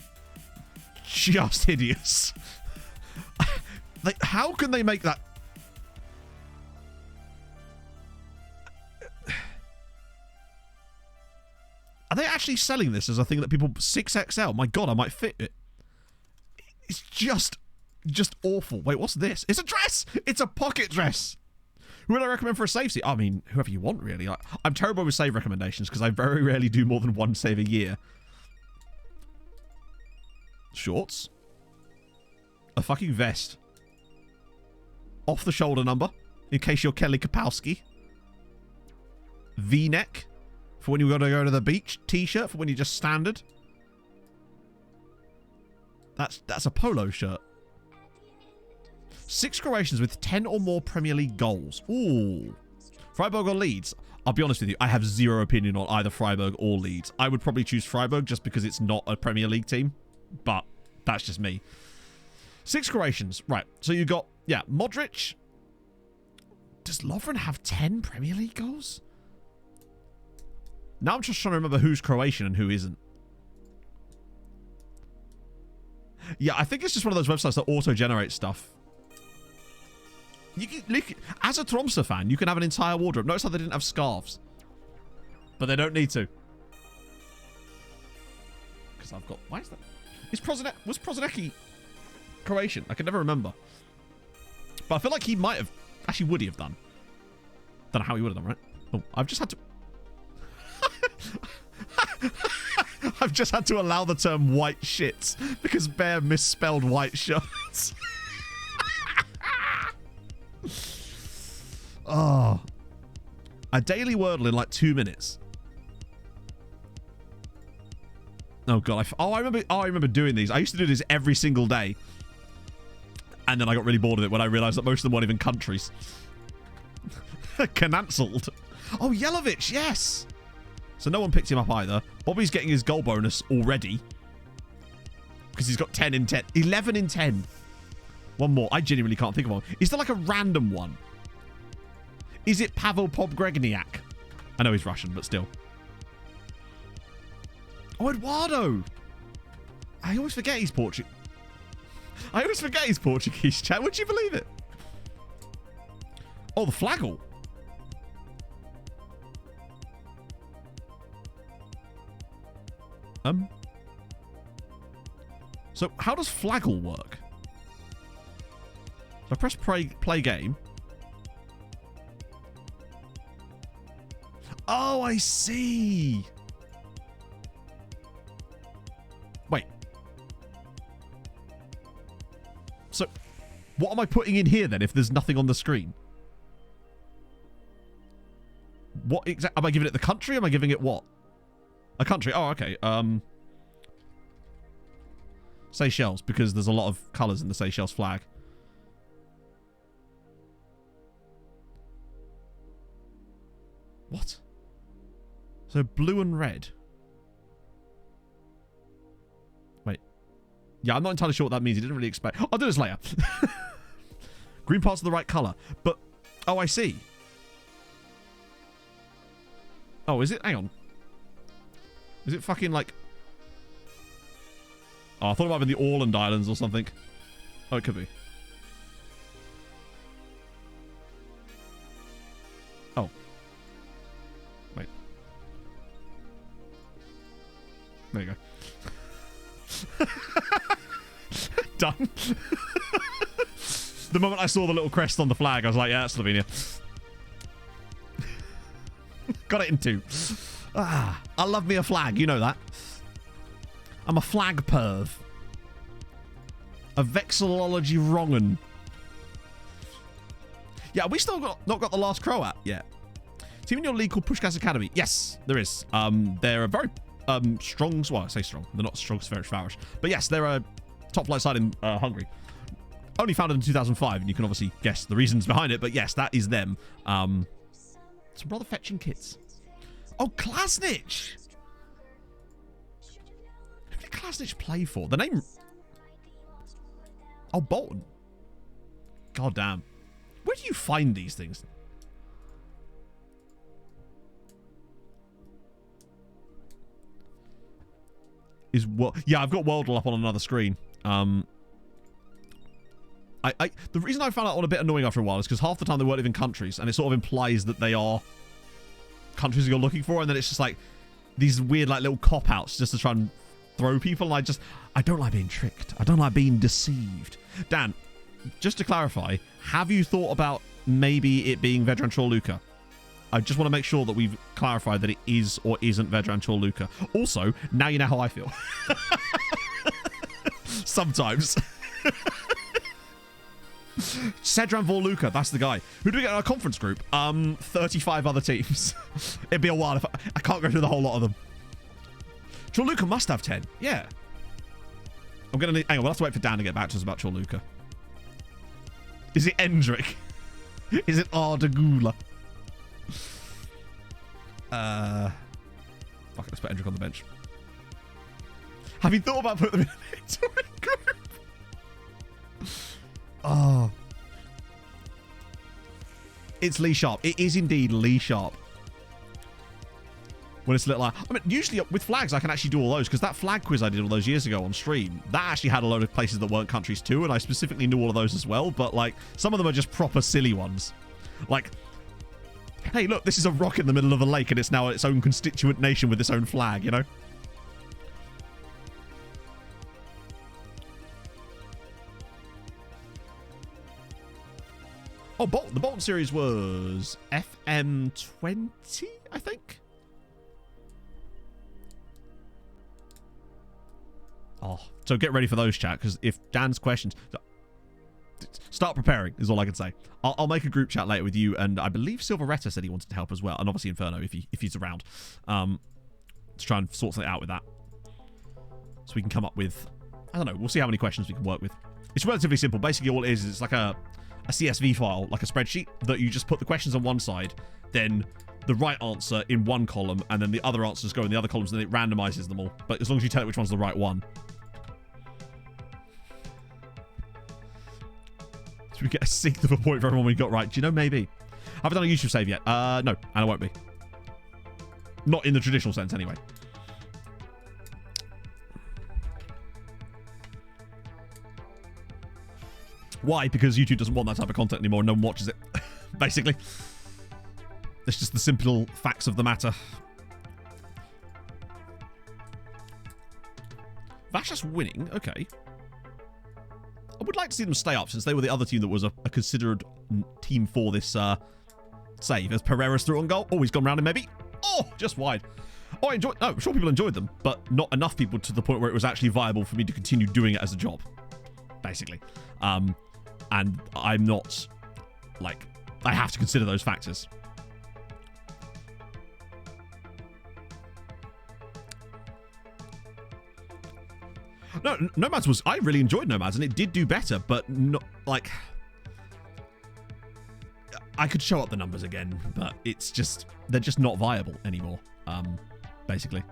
just hideous. Like, how can they make that? Are they actually selling this as a thing that people... 6XL? My god, I might fit it. It's just awful. Wait, what's this? It's a dress! It's a pocket dress! Who would I recommend for a save seat? I mean, whoever you want, really. I'm terrible with save recommendations because I very rarely do more than 1 save a year. Shorts. A fucking vest. Off the shoulder number, in case you're Kelly Kapowski. V-neck for when you got to go to the beach. T-shirt for when you're just standard. That's a polo shirt. 6 Croatians with 10 or more Premier League goals. Ooh. Freiburg or Leeds? I'll be honest with you, I have zero opinion on either Freiburg or Leeds. I would probably choose Freiburg just because it's not a Premier League team. But that's just me. 6 Croatians. Right. So you got, yeah, Modric. Does Lovren have 10 Premier League goals? Now I'm just trying to remember who's Croatian and who isn't. Yeah, I think it's just one of those websites that auto-generate stuff. You can, look, as a Tromsø fan, you can have an entire wardrobe. Notice how they didn't have scarves. But they don't need to. Because I've got... Why is that? Was Prozinecki Croatian? I can never remember. But I feel like he might have... Actually, would he have done? Don't know how he would have done, right? Oh, I've just had to... I've just had to allow the term white shits because Bear misspelled white shirts. Oh. A daily Wordle in like 2 minutes. Oh god, I remember doing these. I used to do this every single day. And then I got really bored of it when I realized that most of them weren't even countries. Cancelled. Oh, Yelovich, yes. So no one picked him up either. Bobby's getting his goal bonus already. Because he's got 10 in 10. 11 in 10. One more. I genuinely can't think of one. Is there like a random one? Is it Pavel Pobgregniak? I know he's Russian, but still. Oh, Eduardo. I always forget he's Portuguese. I always forget he's Portuguese, chat. Would you believe it? Oh, the flagel. So how does flagel work? So I press play game. Oh, I see. Wait. So what am I putting in here then if there's nothing on the screen? What exactly? Am I giving it the country? Am I giving it what? A country. Oh, okay. Seychelles, because there's a lot of colours in the Seychelles flag. What? So blue and red. Wait. Yeah, I'm not entirely sure what that means. He didn't really explain. I'll do this later. Green parts are the right colour. But, oh, I see. Oh, is it? Hang on. Is it fucking like... Oh, I thought it might have been the Åland Islands or something. Oh, it could be. Oh. Wait. There you go. Done. The moment I saw the little crest on the flag, I was like, yeah, that's Slovenia. Got it in 2. Ah, I love me a flag, you know that. I'm a flag perv. A vexillology wrong'un. Yeah, we still not got the last Croat yet. Team in your league called Puskás Academy. Yes, there is. They're a very strong. Well, I say strong. They're not strong as Ferencvaros, but yes, they're a top flight side in Hungary. Only founded in 2005, and you can obviously guess the reasons behind it. But yes, that is them. Some rather fetching kits. Oh, Klasnich. Who did Klasnich play for? The name... Oh, Bolton. God damn. Where do you find these things? Is what? Yeah, I've got Worldle up on another screen. The reason I found that one a bit annoying after a while is because half the time they weren't even countries, and it sort of implies that they are countries you're looking for, and then it's just like these weird like little cop-outs just to try and throw people, and I don't like being tricked. I don't like being deceived. Dan, just to clarify, have you thought about maybe it being Vedran Chorluka? I just want to make sure that we've clarified that it is or isn't Vedran Chorluka. Also, now you know how I feel. Sometimes. Sedran Vorluka, that's the guy. Who do we get in our conference group? 35 other teams. It'd be a while if I can't go through the whole lot of them. Chorluka must have 10. Yeah. I'm gonna need... Hang on, we'll have to wait for Dan to get back to us about Chorluka. Is it Endrick? Is it Ardagula? Fuck it, let's put Endrick on the bench. Have you thought about putting them in a victory group? Oh. It's Lee Sharp. It is indeed Lee Sharp. When it's a little like... I mean, usually with flags, I can actually do all those, because that flag quiz I did all those years ago on stream, that actually had a load of places that weren't countries too, and I specifically knew all of those as well, but, like, some of them are just proper silly ones. Like, hey, look, this is a rock in the middle of a lake, and it's now its own constituent nation with its own flag, you know? Oh, the Bolton series was FM20, I think? Oh, so get ready for those, chat, because if Dan's questions... Start preparing, is all I can say. I'll make a group chat later with you, and I believe Silveretta said he wanted to help as well, and obviously Inferno if he's around. To try and sort something out with that. So we can come up with... I don't know, we'll see how many questions we can work with. It's relatively simple. Basically, all it is it's like a CSV file, like a spreadsheet, that you just put the questions on one side, then the right answer in one column, and then the other answers go in the other columns, and then it randomizes them all. But as long as you tell it which one's the right one. So we get a sixth of a point for everyone we got right. Do you know, maybe? I haven't done a YouTube save yet. No, and I won't be. Not in the traditional sense, anyway. Why? Because YouTube doesn't want that type of content anymore and no one watches it. Basically. That's just the simple facts of the matter. Vashas winning, okay. I would like to see them stay up since they were the other team that was a considered team for this save. As Pereira's through on goal. Oh, he's gone round him maybe. Oh, just wide. Oh, I enjoyed. No, I'm sure people enjoyed them, but not enough people to the point where it was actually viable for me to continue doing it as a job, basically. And I'm not, like, I have to consider those factors. No, Nomads was, I really enjoyed Nomads and it did do better, but not, like, I could show up the numbers again, but it's just, they're just not viable anymore, basically.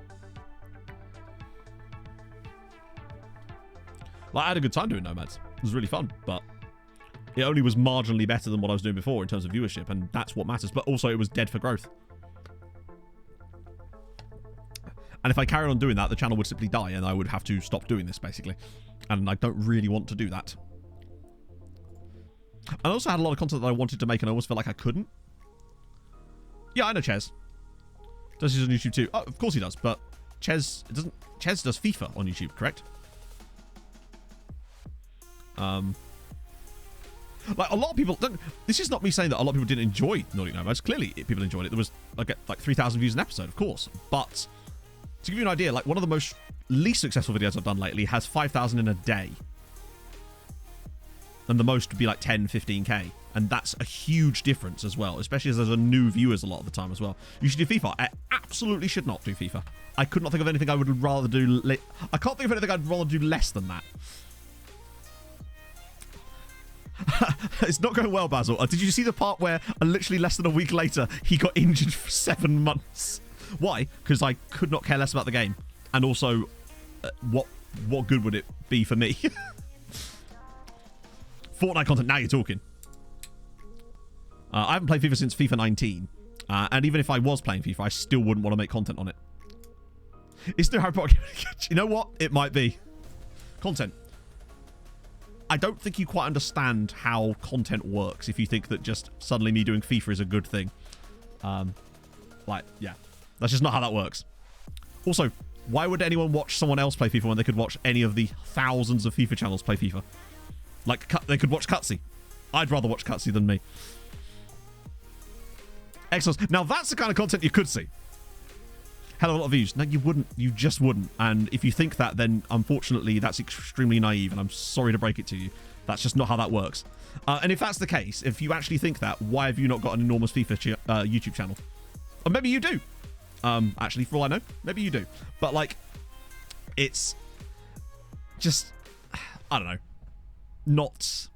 Like, I had a good time doing Nomads. It was really fun, but it only was marginally better than what I was doing before in terms of viewership, and that's what matters. But also, it was dead for growth. And if I carried on doing that, the channel would simply die, and I would have to stop doing this, basically. And I don't really want to do that. I also had a lot of content that I wanted to make, and I always felt like I couldn't. Yeah, I know Ches. Does he on YouTube too? Oh, of course he does, but Ches does FIFA on YouTube, correct? Like, a lot of people don't. This is not me saying that a lot of people didn't enjoy Nordic Nomads. Clearly, people enjoyed it. There was like 3,000 views an episode, of course. But to give you an idea, like, one of the most least successful videos I've done lately has 5,000 in a day. And the most would be like 10, 15k. And that's a huge difference as well, especially as there's a new viewers a lot of the time as well. You should do FIFA. I absolutely should not do FIFA. I could not think of anything I would rather do. I can't think of anything I'd rather do less than that. It's not going well, Basil. Did you see the part where literally less than a week later he got injured for 7 months? Why? Because I could not care less about the game, and also, what good would it be for me? Fortnite content. Now you're talking. I haven't played FIFA since FIFA 19, and even if I was playing FIFA, I still wouldn't want to make content on it. Is there Harry Potter? You know what? It might be content. I don't think you quite understand how content works if you think that just suddenly me doing FIFA is a good thing. Like, yeah. That's just not how that works. Also, why would anyone watch someone else play FIFA when they could watch any of the thousands of FIFA channels play FIFA? Like, they could watch Cutsy. I'd rather watch Cutsy than me. Excellent. Now, that's the kind of content you could see. Hell of a lot of views. No, you wouldn't. You just wouldn't. And if you think that, then unfortunately, that's extremely naive, and I'm sorry to break it to you. That's just not how that works. And if that's the case, if you actually think that, why have you not got an enormous FIFA YouTube channel? Or maybe you do. Actually, for all I know, maybe you do. But, like, it's just, I don't know. Not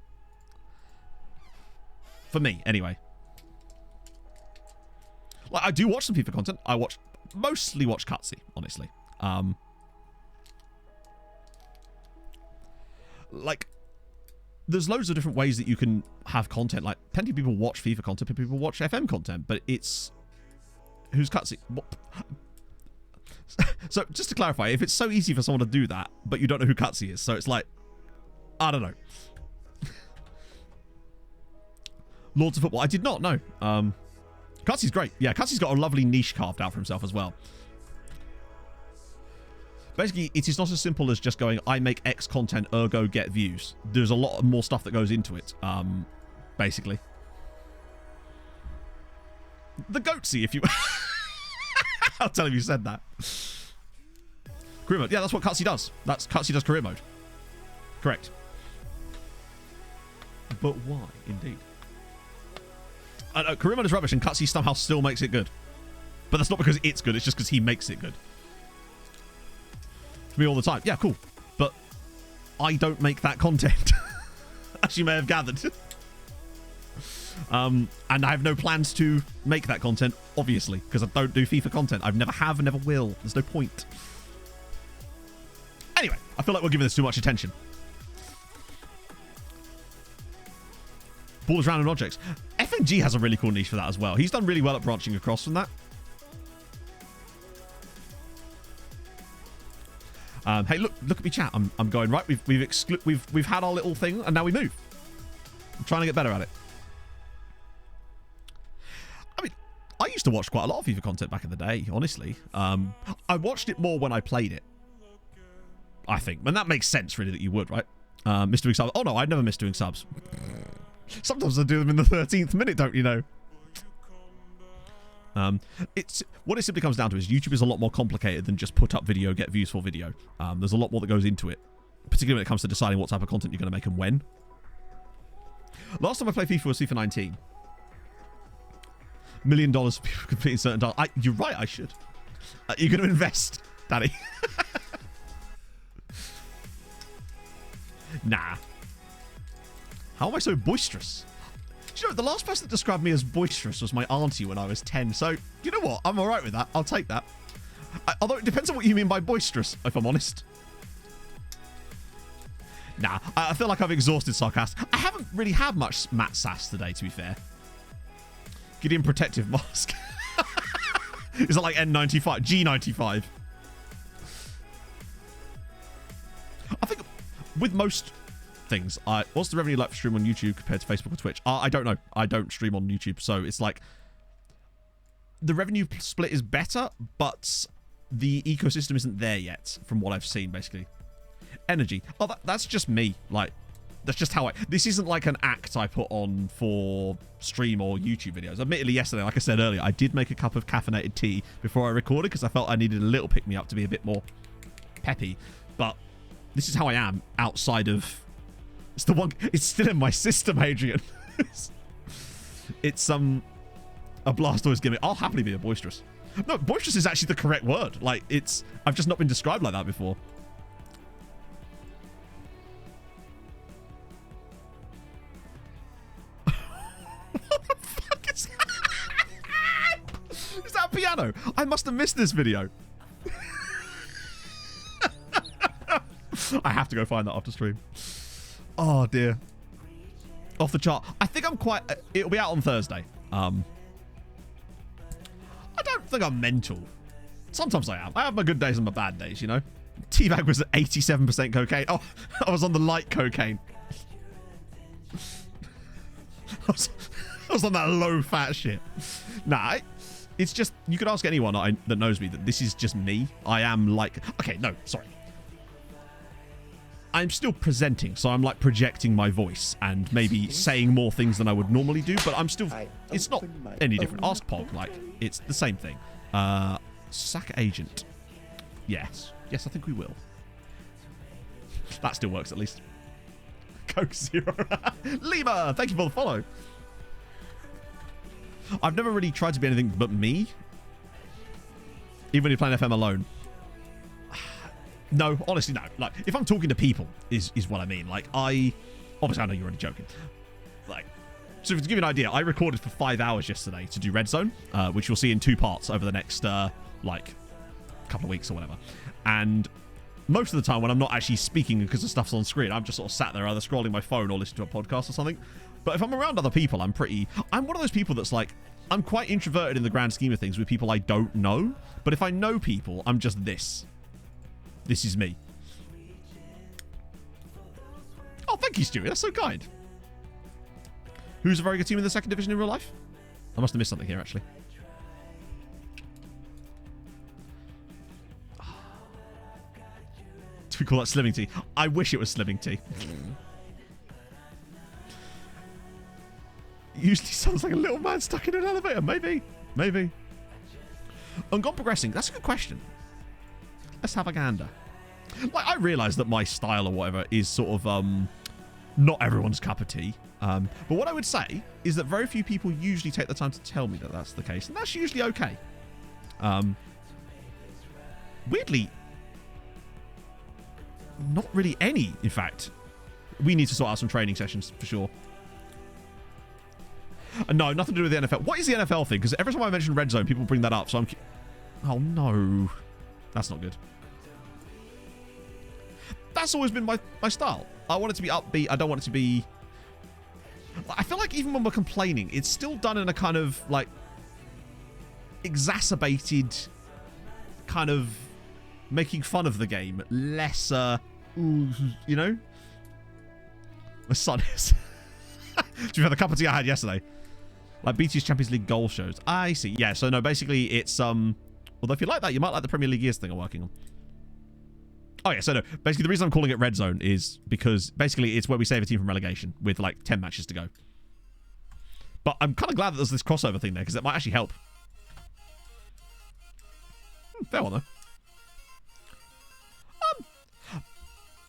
for me, anyway. Like, I do watch some FIFA content. I mostly watch Cutsy, honestly. Like, there's loads of different ways that you can have content. Like, plenty of people watch FIFA content, people watch FM content, but it's who's Cutsy? What? So, just to clarify, if it's so easy for someone to do that, but you don't know who Cutsy is, so it's like, I don't know. Lords of Football. I did not know. Cutsy's great. Yeah, Cutsy's got a lovely niche carved out for himself as well. Basically, it is not as simple as just going, I make X content, ergo get views. There's a lot more stuff that goes into it, basically. The Goatsy, if you... I'll tell him you said that. Career mode. Yeah, that's what Cutsy does. Cutsy does career mode. Correct. But why, indeed? Career mode is rubbish, and Cutsy somehow still makes it good. But that's not because it's good, it's just because he makes it good. For me all the time. Yeah, cool. But I don't make that content. As you may have gathered. And I have no plans to make that content, obviously, because I don't do FIFA content. I never have and never will. There's no point. Anyway, I feel like we're giving this too much attention. Ballers, random objects. FNG has a really cool niche for that as well. He's done really well at branching across from that. Hey, look at me chat. I'm going right. We've had our little thing, and now we move. trying to get better at it. I mean, I used to watch quite a lot of FIFA content back in the day, honestly. I watched it more when I played it, I think. And that makes sense, really, that you would, right? Miss doing subs. Oh, no, I'd never miss doing subs. Sometimes I do them in the 13th minute, don't you know? It's what it simply comes down to is YouTube is a lot more complicated than just put up video, get views for video. There's a lot more that goes into it, particularly when it comes to deciding what type of content you're going to make and when. Last time I played FIFA was FIFA 19. $1 million for people completing certain tasks. You're right, I should. You're going to invest, Daddy. Nah. How am I so boisterous? Do you know, the last person that described me as boisterous was my auntie when I was 10. So, you know what? I'm all right with that. I'll take that. Although it depends on what you mean by boisterous, if I'm honest. Nah, I feel like I've exhausted sarcasm. I haven't really had much Matt sass today, to be fair. Gideon protective mask. Is that like N95? G95? I think with most things, what's the revenue like for stream on YouTube compared to Facebook or Twitch? I don't know. I don't stream on YouTube, so it's like the revenue split is better, but the ecosystem isn't there yet from what I've seen, basically. Energy. Oh, that's just me. Like, that's just how this isn't like an act I put on for stream or YouTube videos. Admittedly, yesterday, like I said earlier, I did make a cup of caffeinated tea before I recorded because I felt I needed a little pick-me-up to be a bit more peppy. But this is how I am outside of... It's still in my system, Adrian. It's a Blastoise gimmick. I'll happily be a boisterous. No, boisterous is actually the correct word. Like, I've just not been described like that before. What the fuck is that? Is that a piano? I must have missed this video. I have to go find that after stream. Oh, dear. Off the chart. I think I'm quite... It'll be out on Thursday. I don't think I'm mental. Sometimes I am. I have my good days and my bad days, you know? Teabag was at 87% cocaine. Oh, I was on the light cocaine. I was on that low-fat shit. Nah, it's just... You could ask anyone that knows me that this is just me. I am like... Okay, no, sorry. I'm still presenting, so I'm like projecting my voice and maybe saying more things than I would normally do, but I'm still... It's not any different. Ask Pog, like, it's the same thing. Sack agent. Yes. Yes, I think we will. That still works, at least. Coke Zero. Lima, thank you for the follow. I've never really tried to be anything but me. Even when you're playing FM alone. No, honestly, no. Like, if I'm talking to people, is what I mean. Like, obviously, I know you're already joking. Like, so to give you an idea, I recorded for 5 hours yesterday to do Red Zone, which you'll see in 2 parts over the next, like, couple of weeks or whatever. And most of the time when I'm not actually speaking because the stuff's on screen, I'm just sort of sat there either scrolling my phone or listening to a podcast or something. But if I'm around other people, I'm one of those people that's like, I'm quite introverted in the grand scheme of things with people I don't know. But if I know people, I'm just this. This is me. Oh, thank you, Stewie. That's so kind. Who's a very good team in the second division in real life? I must have missed something here, actually. Do we call that Slimming Tea? I wish it was Slimming Tea. Usually sounds like a little man stuck in an elevator. Maybe. Maybe. On God Progressing, that's a good question. Let's have a gander. Like, I realise that my style or whatever is sort of not everyone's cup of tea. But what I would say is that very few people usually take the time to tell me that that's the case. And that's usually okay. Weirdly, not really any, in fact. We need to sort out some training sessions for sure. No, nothing to do with the NFL. What is the NFL thing? Because every time I mention Red Zone, people bring that up. So I'm... Oh, no. That's not good. That's always been my style. I want it to be upbeat. I don't want it to be... I feel like even when we're complaining, it's still done in a kind of, like, exacerbated kind of making fun of the game. Less, you know? My son is... To be fair, the cup of tea I had yesterday. Like BT's Champions League goal shows. I see. Yeah, so no, basically it's although if you like that, you might like the Premier League years thing I'm working on. Oh yeah, so no, basically the reason I'm calling it Red Zone is because basically it's where we save a team from relegation with like 10 matches to go. But I'm kind of glad that there's this crossover thing there because it might actually help. Fair one though.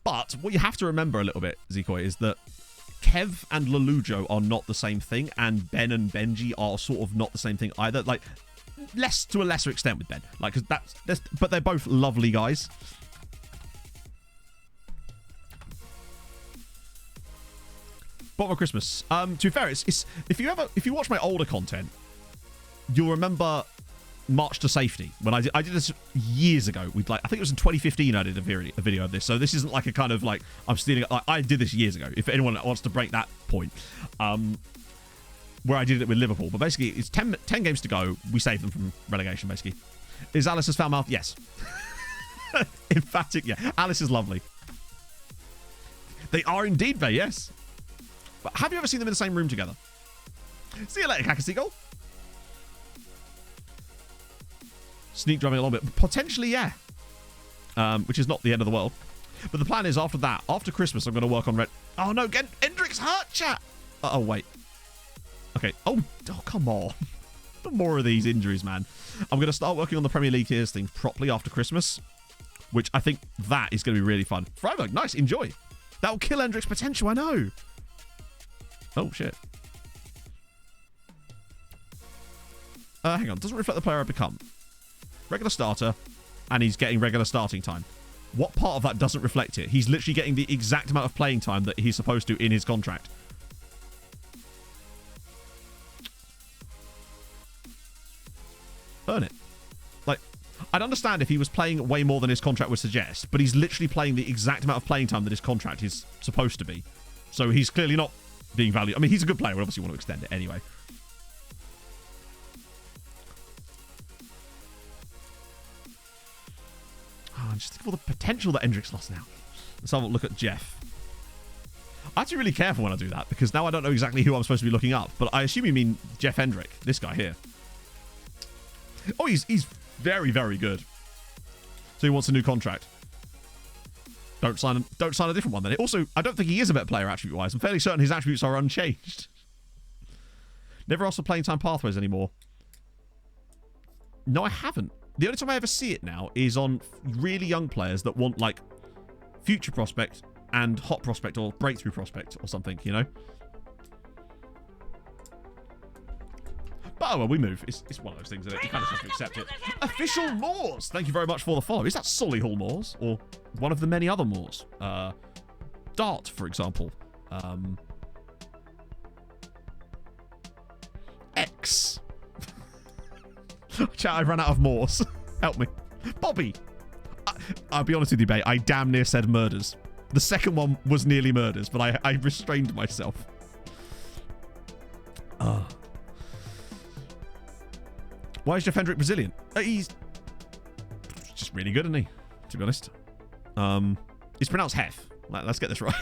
But what you have to remember a little bit, Zikoi, is that Kev and Lelujo are not the same thing, and Ben and Benji are sort of not the same thing either. Like, less to a lesser extent with Ben. Like, cause but they're both lovely guys. Bottom of Christmas. To be fair, it's if you watch my older content, you'll remember March to Safety when I did this years ago. I think it was in 2015 I did a video of this, so this isn't like a kind of like I'm stealing. Like, I did this years ago. If anyone wants to break that point, where I did it with Liverpool, but basically it's 10 games to go. We save them from relegation. Basically, is Alice's foul mouth? Yes. Emphatic. Yeah, Alice is lovely. They are indeed very yes. But have you ever seen them in the same room together? See you later, Kakaseagull. Sneak drumming a little bit. Potentially, yeah. Which is not the end of the world. But the plan is after that, after Christmas, I'm going to work on Red... Oh, no. Hendrix hurt, chat. Oh, wait. Okay. Oh, come on. No more of these injuries, man. I'm going to start working on the Premier League tiers thing properly after Christmas, which I think that is going to be really fun. Freiburg, nice. Enjoy. That will kill Hendrix' potential, I know. Oh, shit. Hang on. Doesn't reflect the player I become. Regular starter, and he's getting regular starting time. What part of that doesn't reflect it? He's literally getting the exact amount of playing time that he's supposed to in his contract. Earn it. Like, I'd understand if he was playing way more than his contract would suggest, but he's literally playing the exact amount of playing time that his contract is supposed to be. So he's clearly not being valued. I mean, he's a good player. We obviously want to extend it anyway. Oh, just think of all the potential that Hendrix lost now. Let's have a look at Jeff. I have to be really careful when I do that, because now I don't know exactly who I'm supposed to be looking up, but I assume you mean Jeff Hendrick, this guy here. Oh, he's very, very good. So he wants a new contract. Don't sign a different one then. Also, I don't think he is a better player attribute-wise. I'm fairly certain his attributes are unchanged. Never asked for playing time pathways anymore. No, I haven't. The only time I ever see it now is on really young players that want, like, future prospect and hot prospect or breakthrough prospect or something, you know? But, oh, well, we move. It's one of those things that you kind of have to accept it. Official Moors! Thank you very much for the follow. Is that Solihull Moors? Or one of the many other Moors? Dart, for example. X. Chat, I've run out of Moors. Help me. Bobby. I'll be honest with you, babe. I damn near said murders. The second one was nearly murders, but I restrained myself. Why is Jeff Hendrick Brazilian? He's just really good, isn't he? To be honest. It's pronounced Hef. Let's get this right.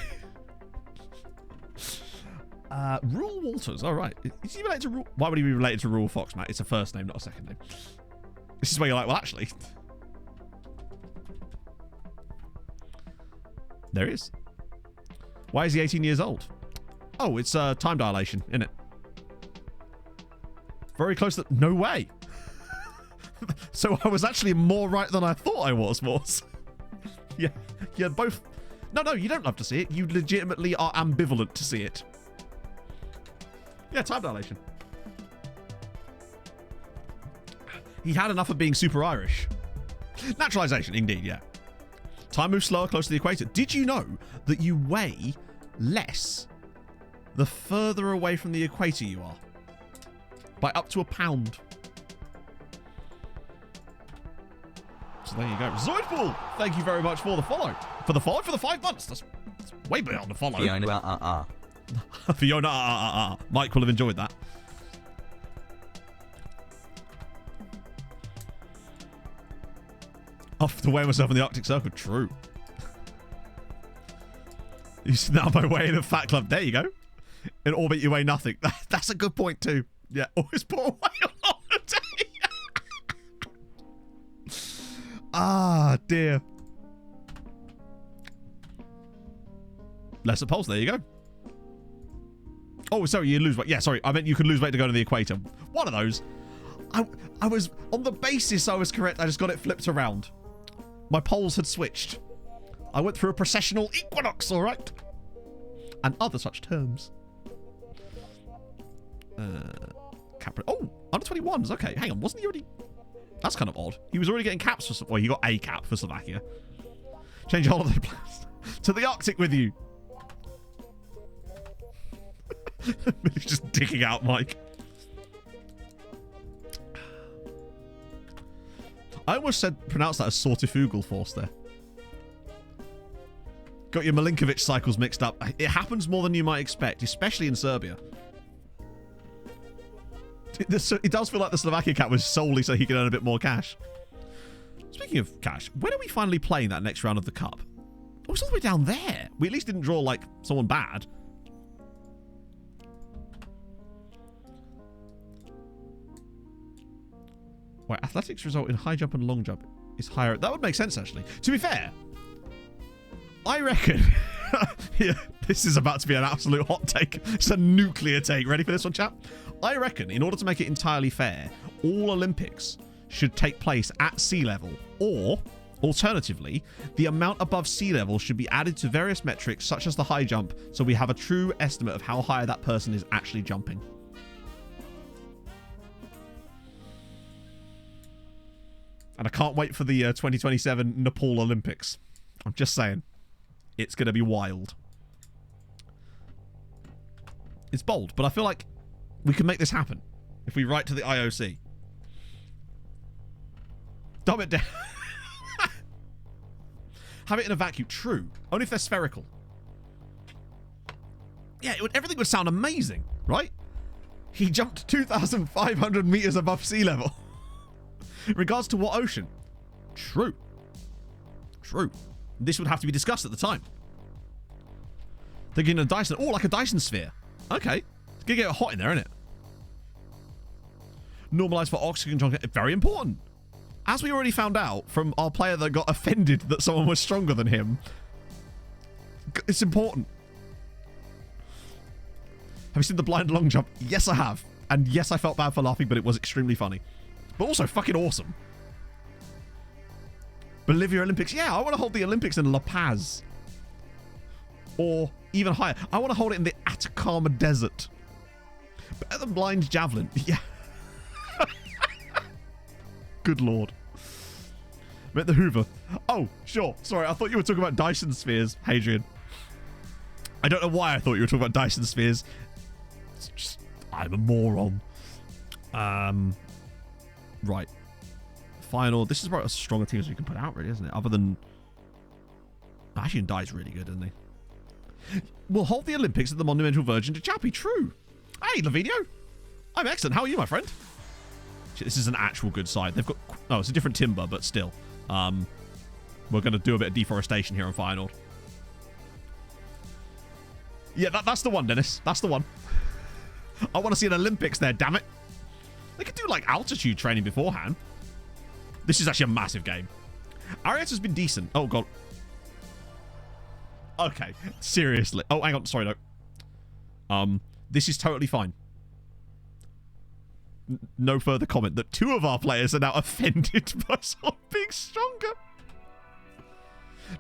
Rule Walters. All right. Is he related to Rule? Why would he be related to Rule Fox, Matt? It's a first name, not a second name. This is where you're like, well, actually. There he is. Why is he 18 years old? Oh, it's time dilation, isn't it? Very close to... No way. So I was actually more right than I thought I was, Morse. Yeah, you're both... No, you don't love to see it. You legitimately are ambivalent to see it. Yeah, time dilation. He had enough of being super Irish. Naturalization, indeed, yeah. Time moves slower close to the equator. Did you know that you weigh less the further away from the equator you are? By up to a pound. So there you go. Zoidpool, thank you very much for the follow. For the 5 months. That's way beyond the follow. Fiona, Mike will have enjoyed that. Off to weigh myself in the Arctic Circle. True. You now by weighing a fat club. There you go. In orbit, you weigh nothing. That's a good point, too. Yeah, always put away on holiday. Ah, dear. Lesser pulse, there you go. Oh, sorry, you lose weight. Yeah, sorry, I meant you could lose weight to go to the equator. One of those. I was, on the basis I was correct, I just got it flipped around. My poles had switched. I went through a processional equinox, all right? And other such terms. Capra. Oh, under 21s. Okay, hang on. Wasn't he already... That's kind of odd. He was already getting caps for... Well, he got a cap for Slovakia. Change your holiday plans. To the Arctic with you. He's just digging out Mike. I almost pronounced that as Sortifugal Force there. Got your Milinkovic cycles mixed up. It happens more than you might expect, especially in Serbia. It does feel like the Slovakia cap was solely so he could earn a bit more cash. Speaking of cash, when are we finally playing that next round of the Cup? Oh, it's all the way down there. We at least didn't draw, like, someone bad. Wait, athletics result in high jump and long jump is higher. That would make sense, actually. To be fair, I reckon... yeah, this is about to be an absolute hot take. It's a nuclear take. Ready for this one, chap? I reckon, in order to make it entirely fair, all Olympics should take place at sea level. Or, alternatively, the amount above sea level should be added to various metrics, such as the high jump, so we have a true estimate of how high that person is actually jumping. And I can't wait for the 2027 Nepal Olympics. I'm just saying. It's going to be wild. It's bold, but I feel like we can make this happen if we write to the IOC. Dumb it down. Have it in a vacuum. True. Only if they're spherical. Yeah, everything would sound amazing, right? He jumped 2,500 meters above sea level. In regards to what ocean? True. True. This would have to be discussed at the time. Thinking of Dyson. Oh, like a Dyson sphere. Okay. It's going to get hot in there, isn't it? Normalized for oxygen junction. Very important. As we already found out from our player that got offended that someone was stronger than him. It's important. Have you seen the blind long jump? Yes, I have. And yes, I felt bad for laughing, but it was extremely funny. But also fucking awesome. Bolivia Olympics. Yeah, I want to hold the Olympics in La Paz. Or even higher. I want to hold it in the Atacama Desert. Better than blind javelin. Yeah. Good lord. Met the Hoover. Oh, sure. Sorry, I thought you were talking about Dyson spheres, Hadrian. I don't know why I thought you were talking about Dyson spheres. It's just, I'm a moron. Right. Feyenoord. This is about as strong a team as we can put out, really, isn't it? Other than... Actually, Dye's really good, isn't he? We'll hold the Olympics at the Monumental Virgin to Chappie. True. Hey, Lavidio. I'm excellent. How are you, my friend? This is an actual good side. They've got... Oh, it's a different timber, but still. We're going to do a bit of deforestation here on Feyenoord. Yeah, that's the one, Dennis. That's the one. I want to see an Olympics there, damn it. They could do, like, altitude training beforehand. This is actually a massive game. Arieta's been decent. Oh, God. Okay. Seriously. Oh, hang on. Sorry, no. This is totally fine. No further comment that two of our players are now offended by someone being stronger.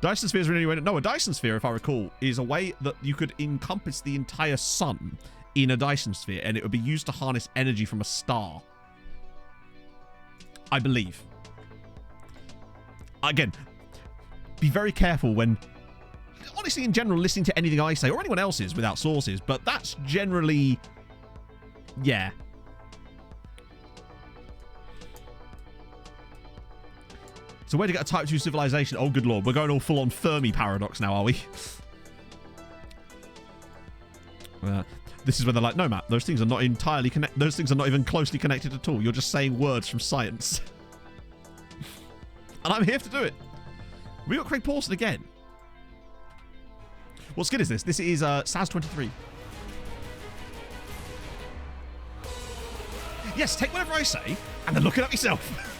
Dyson sphere is really... No, a Dyson sphere, if I recall, is a way that you could encompass the entire sun in a Dyson sphere, and it would be used to harness energy from a star. I believe. Again, be very careful when... Honestly, in general, listening to anything I say, or anyone else's without sources, but that's generally... Yeah. So where to get a Type 2 civilization? Oh, good lord. We're going all full-on Fermi paradox now, are we? This is where they're like, no, Matt, those things are not entirely connected. Those things are not even closely connected at all. You're just saying words from science. And I'm here to do it. We got Craig Pawson again. What skin is this? This is SAS 23. Yes, take whatever I say, and then look it up yourself.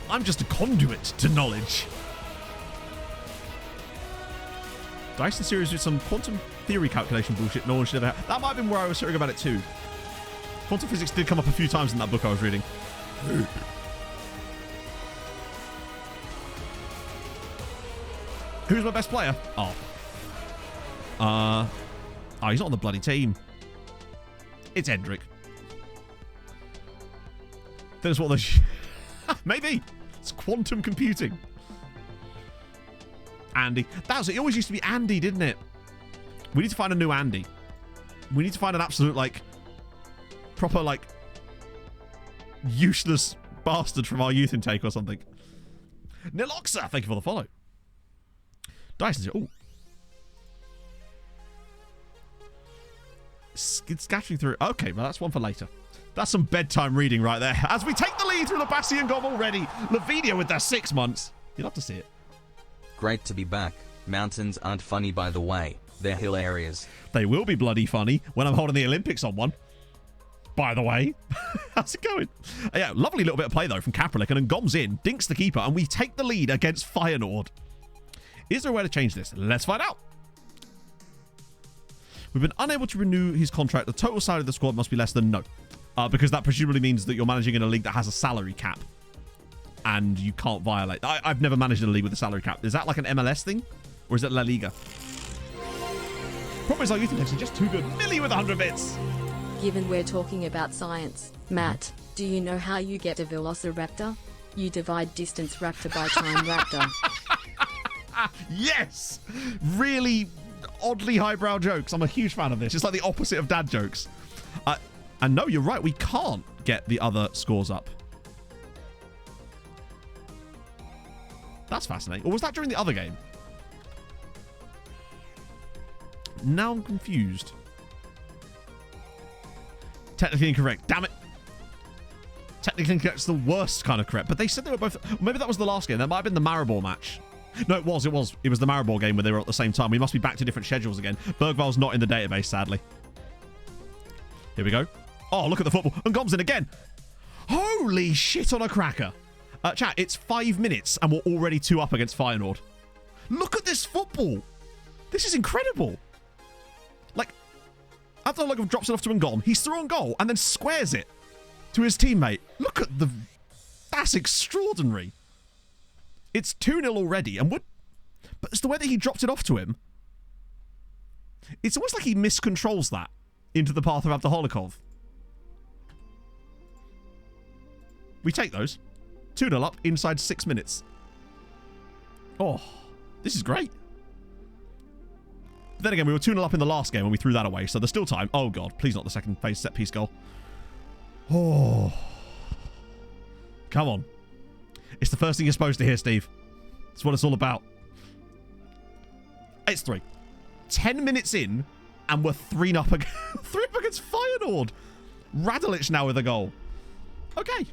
I'm just a conduit to knowledge. Dyson series with some quantum theory calculation bullshit no one should ever have. That might have been where I was hearing about it too. Quantum physics did come up a few times in that book I was reading. Who's my best player? Oh, he's not on the bloody team. It's Hendrik. That's what the... Maybe. It's quantum computing. Andy. That was it. It always used to be Andy, didn't it? We need to find a new Andy. We need to find an absolute, like, proper, like, useless bastard from our youth intake or something. Niloxa, thank you for the follow. Dyson, oh. Scattering through. Okay, well, that's one for later. That's some bedtime reading right there. As we take the lead through the Bastion Gob already. Lavinia with their 6 months. You'd love to see it. Great to be back. Mountains aren't funny, by the way. They're hilarious. They will be bloody funny when I'm holding the Olympics on one. By the way. How's it going? Yeah, lovely little bit of play, though, from Kapralik. And then Gom's in, dinks the keeper, and we take the lead against Feyenoord. Is there a way to change this? Let's find out. We've been unable to renew his contract. The total salary of the squad must be less than no. Because that presumably means that you're managing in a league that has a salary cap. And you can't violate. I've never managed in a league with a salary cap. Is that like an MLS thing? Or is it La Liga? Problem is our youth index are just too good. Millie with 100 bits. Given we're talking about science, Matt, do you know how you get a velociraptor? You divide distance raptor by time raptor. Yes! Really oddly highbrow jokes. I'm a huge fan of this. It's like the opposite of dad jokes. And no, you're right. We can't get the other scores up. That's fascinating. Or was that during the other game? Now I'm confused. Technically incorrect. Damn it. Technically incorrect's the worst kind of correct. But they said they were both... Maybe that was the last game. That might have been the Maribor match. No, it was. It was the Maribor game where they were at the same time. We must be back to different schedules again. Bergval's not in the database, sadly. Here we go. Oh, look at the football. And Gom's in again. Holy shit on a cracker. Chat, it's 5 minutes and we're already 2 up against Feyenoord. Look at this football. This is incredible. Like, after Logov drops it off to Ngom, he's through on goal and then squares it to his teammate. Look at the... That's extraordinary. It's 2-0 already, and but it's the way that he dropped it off to him. It's almost like he miscontrols that into the path of Abduholikov. We take those. 2-0 up inside 6 minutes. Oh, this is great. But then again, we were 2-0 up in the last game when we threw that away, so there's still time. Oh, God. Please not the second phase set-piece goal. Oh. Come on. It's the first thing you're supposed to hear, Steve. It's what it's all about. It's 3. 10 minutes in, and we're 3 up against Feyenoord. Radilic now with a goal. Okay.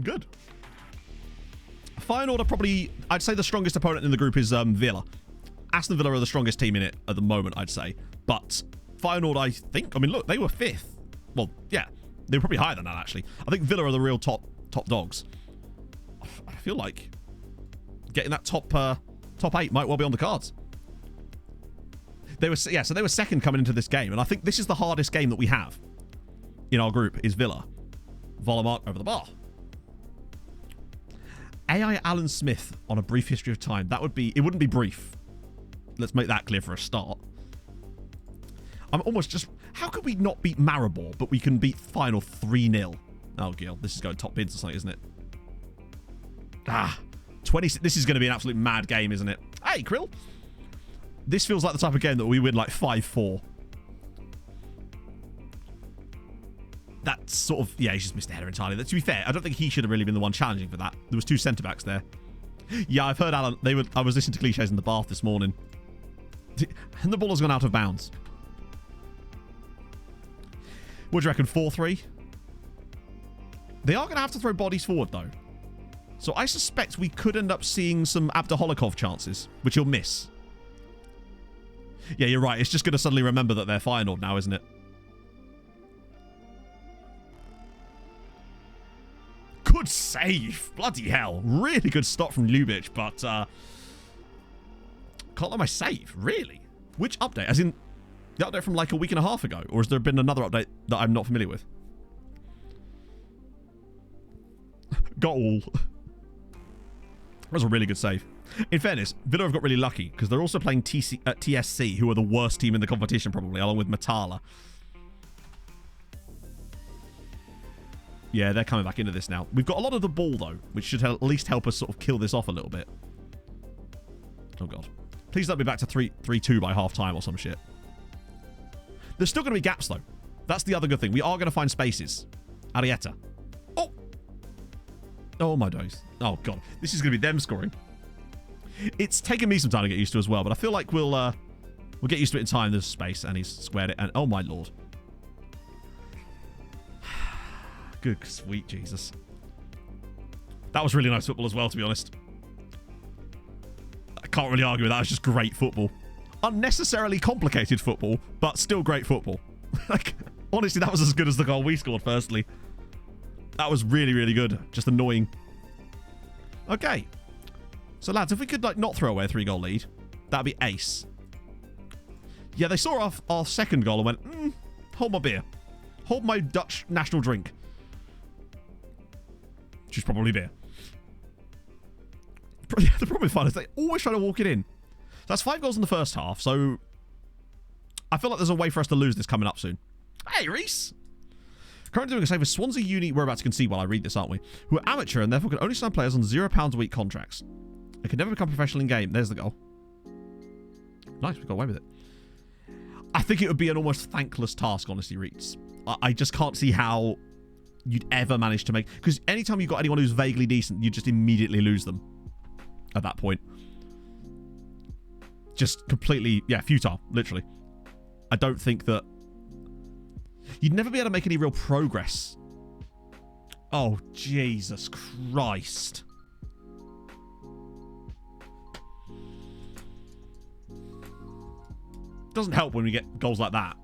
Good. Feyenoord are probably, I'd say the strongest opponent in the group is Villa. Aston Villa are the strongest team in it at the moment, I'd say. But Feyenoord, I think, I mean, look, they were 5th. Well, yeah, they were probably higher than that, actually. I think Villa are the real top dogs. I feel like getting that top 8 might well be on the cards. They were, yeah, so they were second coming into this game, and I think this is the hardest game that we have in our group is Villa. Volomark over the bar. AI Alan Smith on A Brief History of Time. That would be, it wouldn't be brief. Let's make that clear for a start. I'm almost just, how could we not beat Maribor, but we can beat Final 3-0? Oh, Gil, this is going top bids or something, isn't it? 20. This is going to be an absolute mad game, isn't it? Hey, Krill. This feels like the type of game that we win like 5-4. That's sort of... Yeah, he's just missed the header entirely. To be fair, I don't think he should have really been the one challenging for that. There was 2 centre-backs there. Yeah, I've heard Alan... I was listening to Clichés in the bath this morning. And the ball has gone out of bounds. What do you reckon? 4-3? They are going to have to throw bodies forward, though. So I suspect we could end up seeing some Abduholikov chances, which he'll miss. Yeah, you're right. It's just going to suddenly remember that they're Feyenoord now, isn't it? Good save. Bloody hell. Really good stop from Ljubic, but can't let my save. Really? Which update? As in the update from like a week and a half ago? Or has there been another update that I'm not familiar with? Goal. That was a really good save. In fairness, Villa have got really lucky because they're also playing TSC, who are the worst team in the competition probably, along with Matala. Yeah, they're coming back into this now. We've got a lot of the ball, though, which should at least help us sort of kill this off a little bit. Oh, God. Please don't be back to 3-2 by half-time or some shit. There's still going to be gaps, though. That's the other good thing. We are going to find spaces. Arietta. Oh! Oh, my days. Oh, God. This is going to be them scoring. It's taken me some time to get used to as well, but I feel like we'll get used to it in time. There's space, and he's squared it. And oh, my Lord. Good, sweet Jesus. That was really nice football as well, to be honest. I can't really argue with that. It was just great football. Unnecessarily complicated football, but still great football. Like, honestly, that was as good as the goal we scored, firstly. That was really, really good. Just annoying. Okay. So, lads, if we could, like, not throw away a 3-goal lead, that'd be ace. Yeah, they saw our second goal and went, hold my beer. Hold my Dutch national drink. Which is probably beer. The problem with fun is they always try to walk it in. So that's 5 goals in the first half. So I feel like there's a way for us to lose this coming up soon. Hey, Reese. Currently doing a save with Swansea Uni. We're about to concede while I read this, aren't we? Who are amateur and therefore can only sign players on £0 a week contracts. They can never become professional in game. There's the goal. Nice, we got away with it. I think it would be an almost thankless task, honestly, Reese. I just can't see how you'd ever manage to make... Because anytime you've got anyone who's vaguely decent, you just immediately lose them at that point. Just completely... Yeah, futile, literally. I don't think that... You'd never be able to make any real progress. Oh, Jesus Christ. Doesn't help when we get goals like that.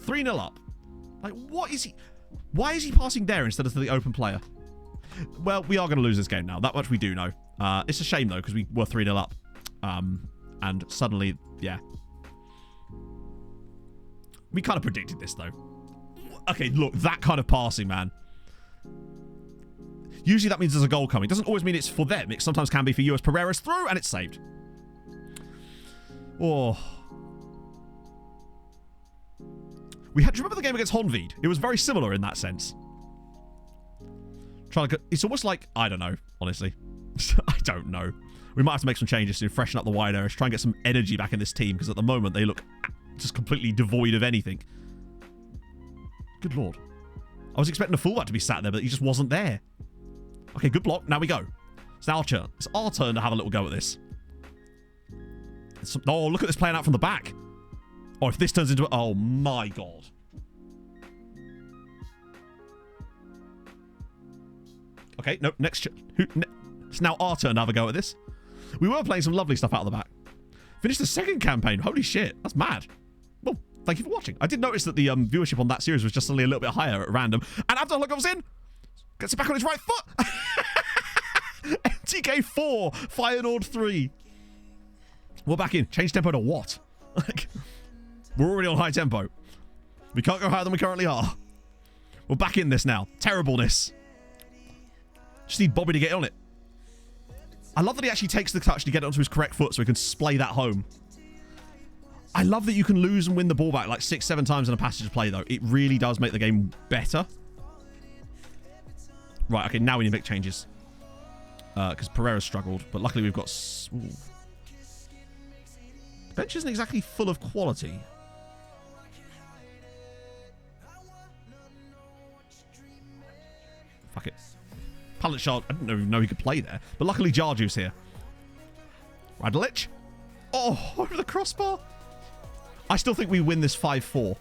3-0 up. Like, what is he... Why is he passing there instead of to the open player? Well, we are going to lose this game now. That much we do know. It's a shame, though, because we were 3-0 up. And suddenly, yeah. We kind of predicted this, though. Okay, look, that kind of passing, man. Usually that means there's a goal coming. It doesn't always mean it's for them. It sometimes can be for you as Pereira's through, and it's saved. Oh... Do you remember the game against Honved? It was very similar in that sense. It's almost like, I don't know, honestly. I don't know. We might have to make some changes to freshen up the wide areas, try and get some energy back in this team, because at the moment they look just completely devoid of anything. Good Lord. I was expecting a fullback to be sat there, but he just wasn't there. Okay, good block. Now we go. It's our turn. It's our turn to have a little go at this. Oh, look at this playing out from the back. Oh, if this turns into... Oh, my God. Okay, no, next... It's now our turn to have a go at this. We were playing some lovely stuff out of the back. Finished the second campaign. Holy shit. That's mad. Well, thank you for watching. I did notice that the viewership on that series was just suddenly a little bit higher at random. And Abdullah comes in. Gets it back on his right foot. MTK 4. Feyenoord 3. We're back in. Change tempo to what? Like... We're already on high tempo. We can't go higher than we currently are. We're back in this now. Terribleness. Just need Bobby to get on it. I love that he actually takes the touch to get it onto his correct foot so he can splay that home. I love that you can lose and win the ball back like 6-7 times in a passage of play, though. It really does make the game better. Right, okay, now we need to make changes. Because Pereira struggled, but luckily we've got... Ooh. Bench isn't exactly full of quality. Fuck it. Palanchard, I didn't even know he could play there. But luckily Jarju's here. Radilic. Oh, over the crossbar. I still think we win this 5-4.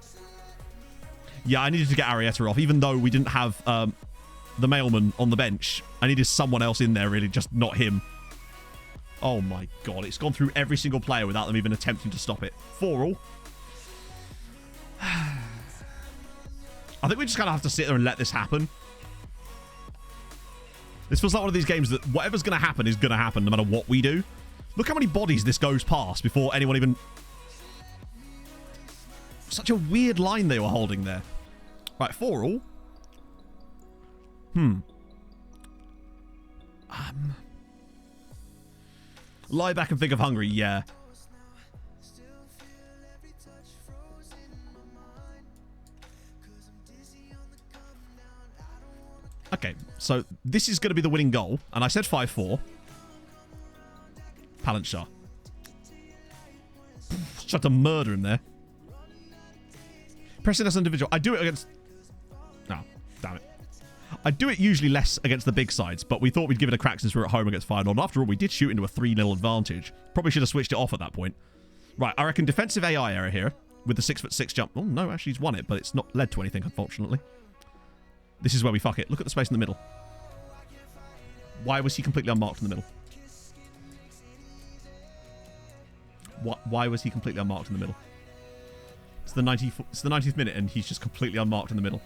Yeah, I needed to get Arietta off. Even though we didn't have the mailman on the bench. I needed someone else in there, really. Just not him. Oh my god, it's gone through every single player without them even attempting to stop it. 4-all. I think we just kind of have to sit there and let this happen. This feels like one of these games that whatever's going to happen is going to happen no matter what we do. Look how many bodies this goes past before anyone even... Such a weird line they were holding there. Right, 4-all. Lie back and think of Hungary, yeah. Okay, so this is going to be the winning goal. And I said 5-4. Palanchar. Tried to murder him there. Pressing as an individual. I do it against... Oh, damn it. I do it usually less against the big sides, but we thought we'd give it a crack since we were at home against Feyenoord. After all, we did shoot into a 3-0 advantage. Probably should have switched it off at that point. Right, I reckon defensive AI error here with the 6'6" jump. Oh, no, actually he's won it, but it's not led to anything, unfortunately. This is where we fuck it. Look at the space in the middle. Why was he completely unmarked in the middle? Why was he completely unmarked in the middle? It's the 90th minute and he's just completely unmarked in the middle.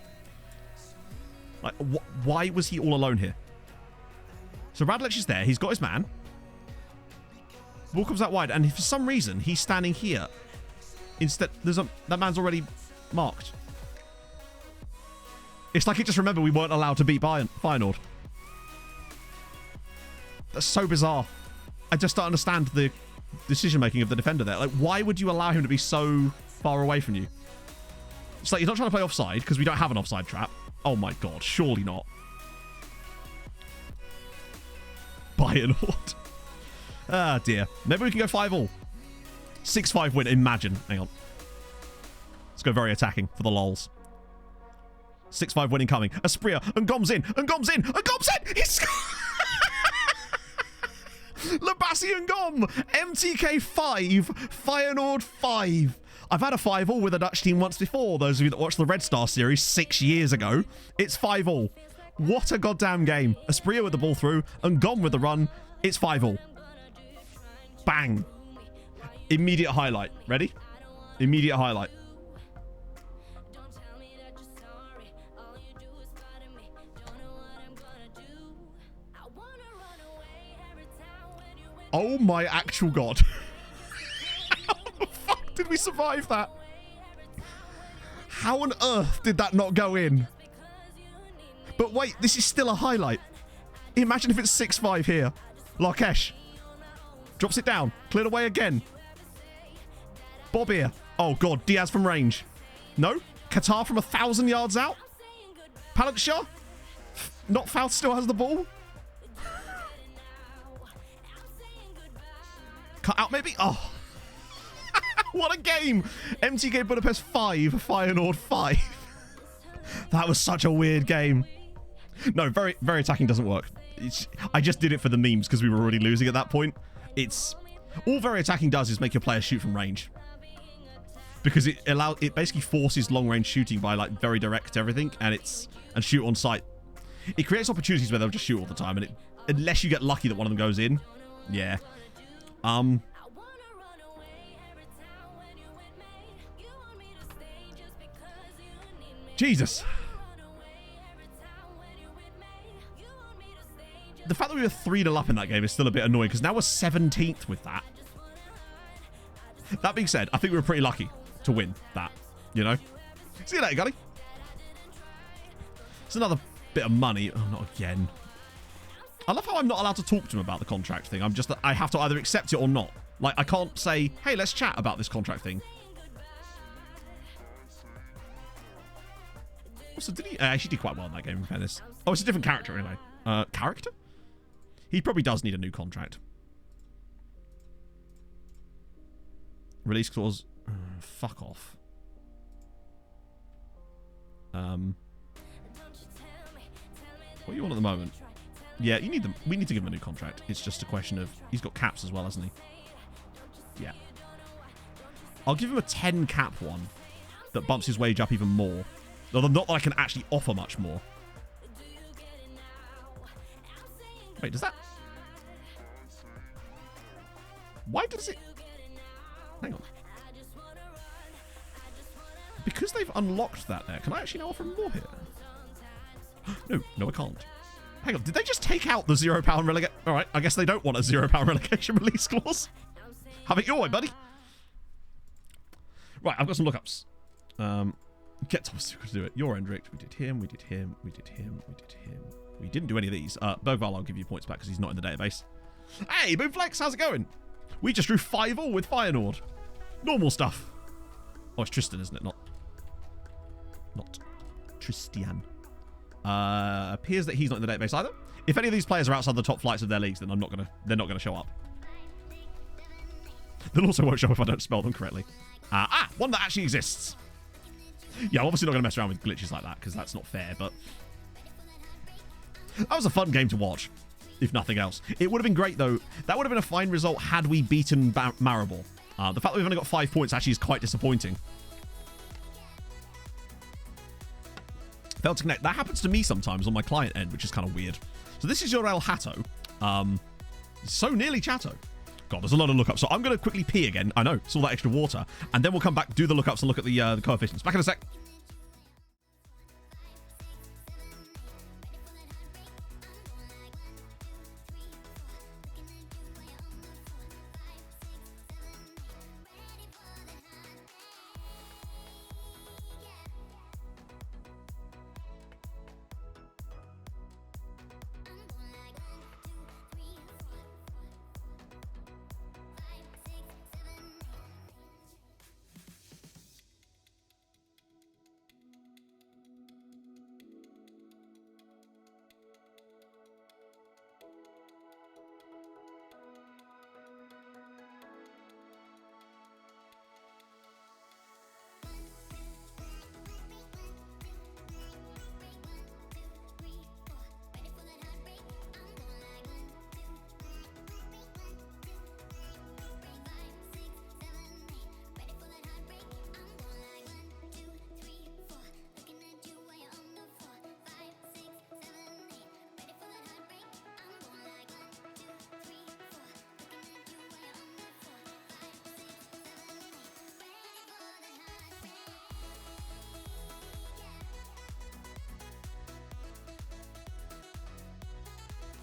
Like, why was he all alone here? So Radlich is there. He's got his man. Ball comes out wide, and for some reason he's standing here. Instead, that man's already marked. It's like he just remembered we weren't allowed to beat Feyenoord. That's so bizarre. I just don't understand the decision-making of the defender there. Like, why would you allow him to be so far away from you? It's like, you're not trying to play offside, because we don't have an offside trap. Oh my god, surely not. Feyenoord. Ah, dear. Maybe we can go 5-all. 6-5 win, imagine. Hang on. Let's go very attacking for the lols. 6-5 win incoming. Aspria, and Gom's in, and Gom's in, and Gom's in! He's... Labassi and Gom! MTK 5, Feyenoord 5. I've had a 5-all with a Dutch team once before, those of you that watched the Red Star series 6 years ago. It's 5-all. What a goddamn game. Aspria with the ball through, and Gom with the run. It's 5-all. Bang. Immediate highlight. Ready? Immediate highlight. Oh my actual god. How the fuck did we survive that? How on earth did that not go in? But wait, this is still a highlight. Imagine if it's 6-5 here. Larkesh. Drops it down. Cleared away again. Bob here. Oh god, Diaz from range. No? Qatar from 1,000 yards out? Palanchar? Not foul, still has the ball. Cut out maybe? Oh. What a game. MTK Budapest 5, Feyenoord 5. That was such a weird game. No, very attacking doesn't work. I just did it for the memes because we were already losing at that point. It's all very attacking does is make your players shoot from range. Because it basically forces long range shooting by like very direct everything and shoot on sight. It creates opportunities where they'll just shoot all the time and unless you get lucky that one of them goes in. Yeah. Jesus. The fact that we were 3-0 up in that game is still a bit annoying because now we're 17th with that. That being said, I think we were pretty lucky to win that, you know? See you later, Gully. It's another bit of money. Oh, not again. I love how I'm not allowed to talk to him about the contract thing. I have to either accept it or not. Like, I can't say, hey, let's chat about this contract thing. Also, did he actually did quite well in that game, in fairness. Oh, it's a different character anyway. Character? He probably does need a new contract. Release clause. Fuck off. What do you want at the moment? Yeah, you need them. We need to give him a new contract. It's just a question of he's got caps as well, hasn't he? Yeah. I'll give him a 10 cap one that bumps his wage up even more. Not that I can actually offer much more. Wait, does that... Why does it... Hang on. Because they've unlocked that there, can I actually now offer more here? No, I can't. Hang on, did they just take out the £0 relegation? Alright, I guess they don't want a £0 relegation release clause. Have it your way, buddy. Right, I've got some lookups. Get Thomas to do it. You're Endrick. We did him, we did him, we did him, we did him. We didn't do any of these. Bergval, I'll give you points back because he's not in the database. Hey, Boomflex, how's it going? We just drew 5-all with Feyenoord. Normal stuff. Oh, it's Tristan, isn't it? Not Tristian. Appears that he's not in the database either. If any of these players are outside the top flights of their leagues, then they're not gonna show up. They'll also won't show if I don't spell them correctly. One that actually exists. Yeah, I'm obviously not gonna mess around with glitches like that because that's not fair, but that was a fun game to watch, if nothing else. It would have been great though. That would have been a fine result had we beaten Maribor. The fact that we've only got 5 points actually is quite disappointing. Failed to connect. That happens to me sometimes on my client end, which is kind of weird. So this is your El Hato. So nearly Chato. God, there's a lot of lookups. So I'm going to quickly pee again. I know, it's all that extra water. And then we'll come back, do the lookups, and look at the coefficients. Back in a sec.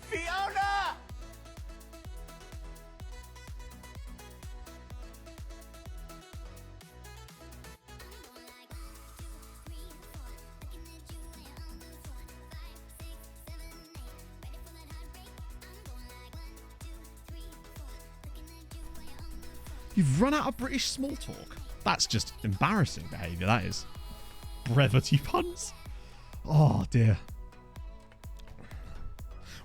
Fiona! You've run out of British small talk. That's just embarrassing behaviour, that is. Brevity puns. Oh, dear.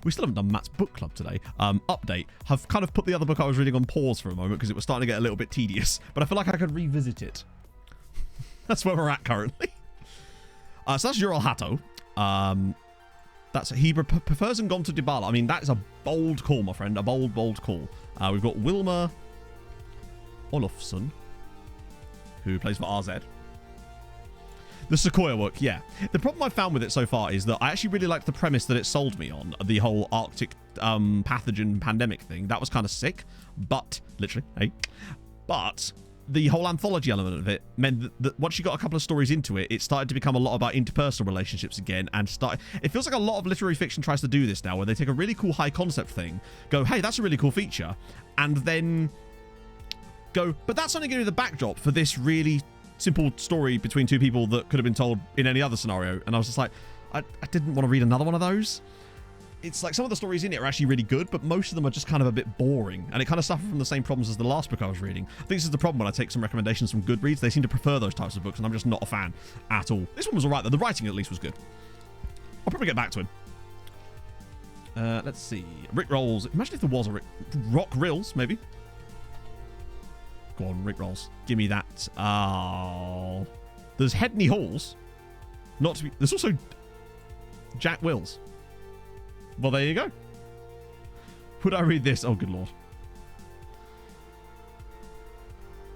We still haven't done Matt's book club today. Update. I've kind of put the other book I was reading on pause for a moment because it was starting to get a little bit tedious, but I feel like I could revisit it. That's where we're at currently. So that's Ural Hato. He prefers Ngonto Dybala. I mean, that is a bold call, my friend. A bold, bold call. We've got Wilmer Olofsson, who plays for RZ. The Sequoia work, yeah. The problem I've found with it so far is that I actually really liked the premise that it sold me on. The whole Arctic pathogen pandemic thing. That was kind of sick. But, literally, hey. But the whole anthology element of it meant that once you got a couple of stories into it, it started to become a lot about interpersonal relationships again. And it feels like a lot of literary fiction tries to do this now, where they take a really cool high concept thing, go, hey, that's a really cool feature, and then go, but that's only going to be the backdrop for this really simple story between two people that could have been told in any other scenario. And I was just like, I didn't want to read another one of those. It's like some of the stories in it are actually really good, but most of them are just kind of a bit boring, and it kind of suffered from the same problems as the last book I was reading. I think this is the problem when I take some recommendations from Goodreads. They seem to prefer those types of books, and I'm just not a fan at all. This one was alright though. The writing at least was good. I'll probably get back to him. Let's see. Rick Rolls. Imagine if there was a Rock Rills, maybe. Go on, Rick Rolls. Give me that. Oh. There's Hedney Halls. Not to be... There's also Jack Wills. Well, there you go. Would I read this? Oh, good lord.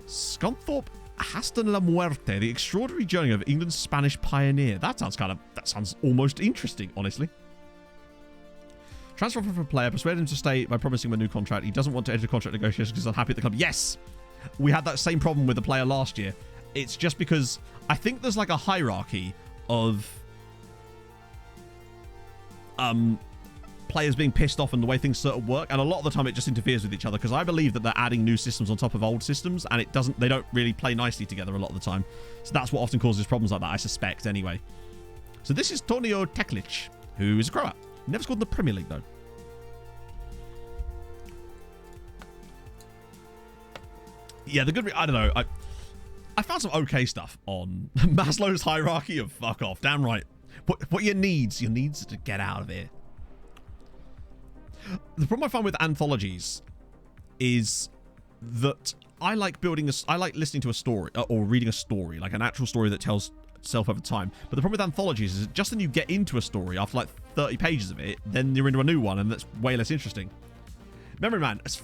Scunthorpe Hasta la Muerte, the extraordinary journey of England's Spanish pioneer. That sounds almost interesting, honestly. Transfer offer for a player. Persuade him to stay by promising him a new contract. He doesn't want to enter contract negotiations because he's unhappy at the club. Yes! We had that same problem with the player last year. It's just because I think there's like a hierarchy of players being pissed off and the way things sort of work, and a lot of the time it just interferes with each other, because I believe that they're adding new systems on top of old systems, and they don't really play nicely together a lot of the time. So that's what often causes problems like that, I suspect, anyway. So this is Tonio Teklic, who is a Croat. Never scored in the Premier League, though. Yeah, the good... I don't know. I found some okay stuff on Maslow's hierarchy of fuck off. Damn right. What your needs to get out of here. The problem I find with anthologies is that I like listening to a story or reading a story, like an actual story that tells itself over time. But the problem with anthologies is that just when you get into a story after like 30 pages of it, then you're into a new one, and that's way less interesting. Memory Man, it's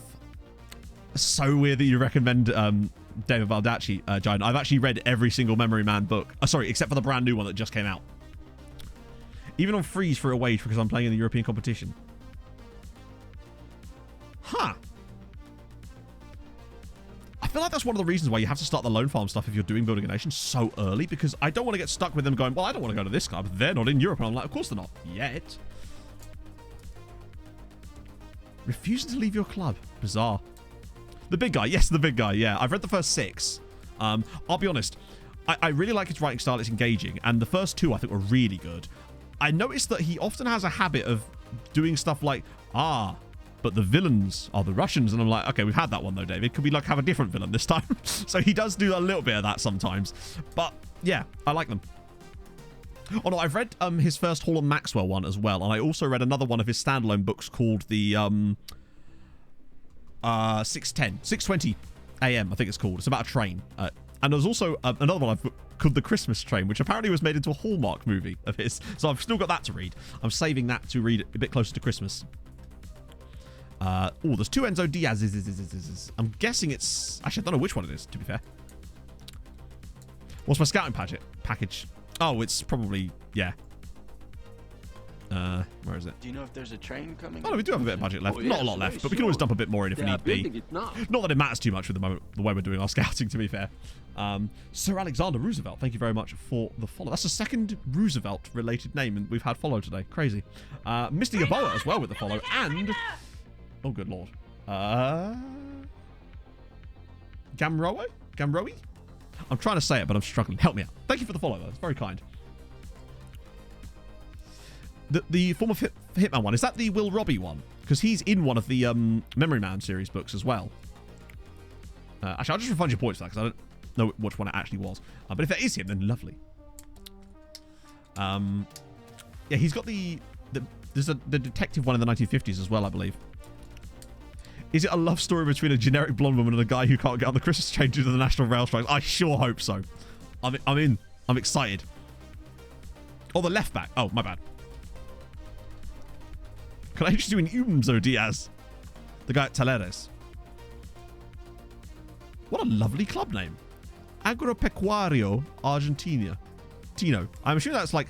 so weird that you recommend David Baldacci, Giant. I've actually read every single Memory Man book. Sorry, except for the brand new one that just came out. Even on freeze for a wage because I'm playing in the European competition. Huh. I feel like that's one of the reasons why you have to start the loan farm stuff if you're doing Building a Nation so early, because I don't want to get stuck with them going, well, I don't want to go to this club. They're not in Europe. And I'm like, of course they're not. Yet. Refusing to leave your club. Bizarre. The big guy. Yes, the big guy. Yeah, I've read the first 6. I'll be honest. I really like his writing style. It's engaging. And the first 2, I think, were really good. I noticed that he often has a habit of doing stuff like, but the villains are the Russians. And I'm like, okay, we've had that one though, David. Could we like have a different villain this time? So he does do a little bit of that sometimes. But yeah, I like them. Oh no, I've read his first Hall and Maxwell one as well. And I also read another one of his standalone books called the 6:20 a.m. I think it's called. It's about a train. And there's also another one I've called The Christmas Train, which apparently was made into a Hallmark movie of his. So I've still got that to read. I'm saving that to read a bit closer to Christmas. There's 2 Enzo Diaz's. I'm guessing it's... Actually, I don't know which one it is, to be fair. What's my scouting package? Oh, it's probably... Yeah. Where is it? Do you know if there's a train coming? Oh, no, we do have a bit of budget left. Not a lot left, but we can always dump a bit more in if need be. Not that it matters too much with the way we're doing our scouting, to be fair. Sir Alexander Roosevelt, thank you very much for the follow. That's the second Roosevelt-related name we've had follow today. Crazy. Mr. Yaboa as well with the follow. And... Oh, good lord. Gamroe? I'm trying to say it, but I'm struggling. Help me out. Thank you for the follow, though. It's very kind. The former Hitman one, is that the Will Robbie one? Because he's in one of the Memory Man series books as well. Actually, I'll just refund your points for that, because I don't know which one it actually was. But if that is him, then lovely. Yeah, he's got there's the detective one in the 1950s as well, I believe. Is it a love story between a generic blonde woman and a guy who can't get on the Christmas train due to the national rail strikes? I sure hope so. I'm in. I'm excited. Oh, the left back. Oh, my bad. Can I just do an Enzo Diaz? The guy at Talleres. What a lovely club name. Agropecuario Argentina. Tino. I'm assuming that's like...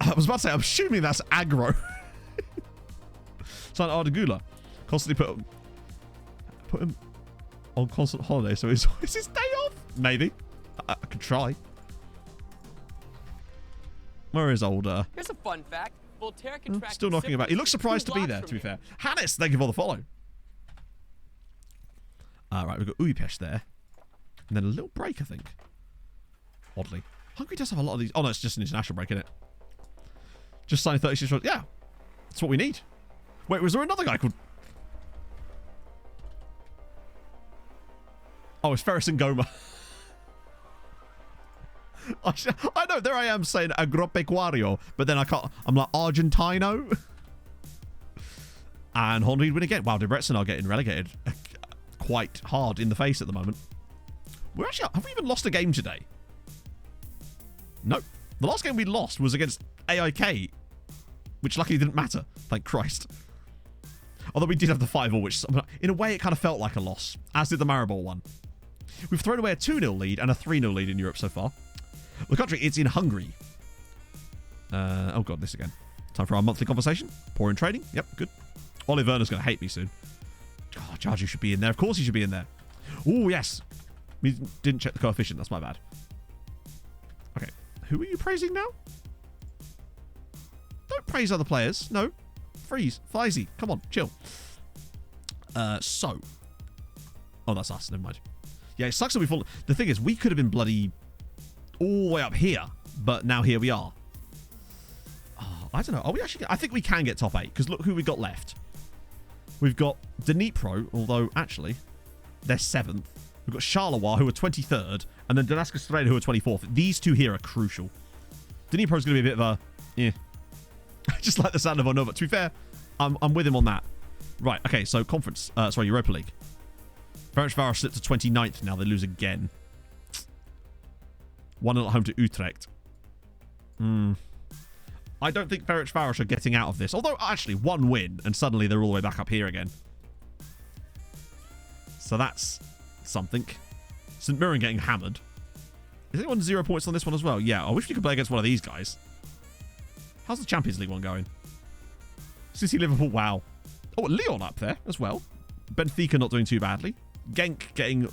I was about to say, I'm assuming that's agro. San Ardagula. Constantly put him on constant holiday, so it's his day off. Maybe. I could try. Where is older? Here's a fun fact. Voltaire contracted Still knocking about. He looks surprised to be there, to be fair. Hannes, thank you for the follow. Right, we've got Uipesh there. And then a little break, I think. Oddly. Hungary does have a lot of these. Oh, no, it's just an international break, isn't it? Just signed 36 runs. Yeah. That's what we need. Wait, was there another guy called... Oh, it's Ferencvaros. I know, there I am saying Agropecuario, but then I can't... I'm like, Argentino? And Honved win again. Wow, Debrecen are getting relegated quite hard in the face at the moment. We're actually... Have we even lost a game today? No. The last game we lost was against AIK, which luckily didn't matter. Thank Christ. Although we did have the 5-0, which in a way it kind of felt like a loss, as did the Maribor one. We've thrown away a 2-0 lead and a 3-0 lead in Europe so far. The country, it's in Hungary. Oh god, this again. Time for our monthly conversation. Poor in trading. Yep, good. Olive Werner's going to hate me soon. Oh, Jarju should be in there. Of course he should be in there. Oh, yes. We didn't check the coefficient. That's my bad. Okay. Who are you praising now? Don't praise other players. No. Freeze. Fliesy. Come on. Chill. So. Oh, that's us. Never mind. Yeah, it sucks that we've fallen. The thing is, we could have been bloody all the way up here, but now here we are. Oh, I don't know. Are we actually... I think we can get top 8, because look who we got left. We've got Dnipro, although, actually, they're 7th. We've got Charleroi, who are 23rd, and then Donetsk Strela, who are 24th. These two here are crucial. Dnipro's going to be a bit of a... Yeah. Just like the sound of Honved. To be fair, I'm with him on that. Right, okay, so conference... sorry, Europa League. Ferencvaros slipped to 29th now. They lose again. 1-0 at home to Utrecht. I don't think Ferencvaros are getting out of this. Although, actually, one win, and suddenly they're all the way back up here again. So that's something. St. Mirren getting hammered. Is anyone 0 points on this one as well? Yeah, I wish we could play against one of these guys. How's the Champions League one going? City, Liverpool, wow. Oh, Lyon up there as well. Benfica not doing too badly. Genk getting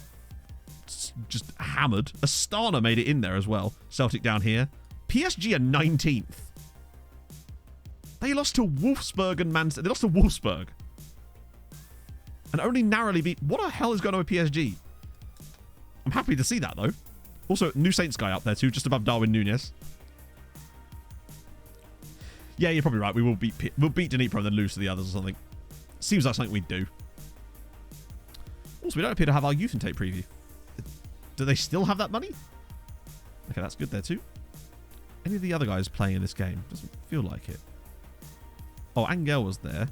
just hammered. Astana made it in there as well. Celtic down here. PSG are 19th. They lost to Wolfsburg and Man City. They lost to Wolfsburg. And only narrowly beat... What the hell is going on with PSG? I'm happy to see that, though. Also, New Saints guy up there, too, just above Darwin Núñez. Yeah, you're probably right. We'll beat Dnipro and then lose to the others or something. Seems like something we'd do. Also, we don't appear to have our youth intake preview. Do they still have that money? Okay, that's good there, too. Any of the other guys playing in this game? Doesn't feel like it. Oh, Angel was there.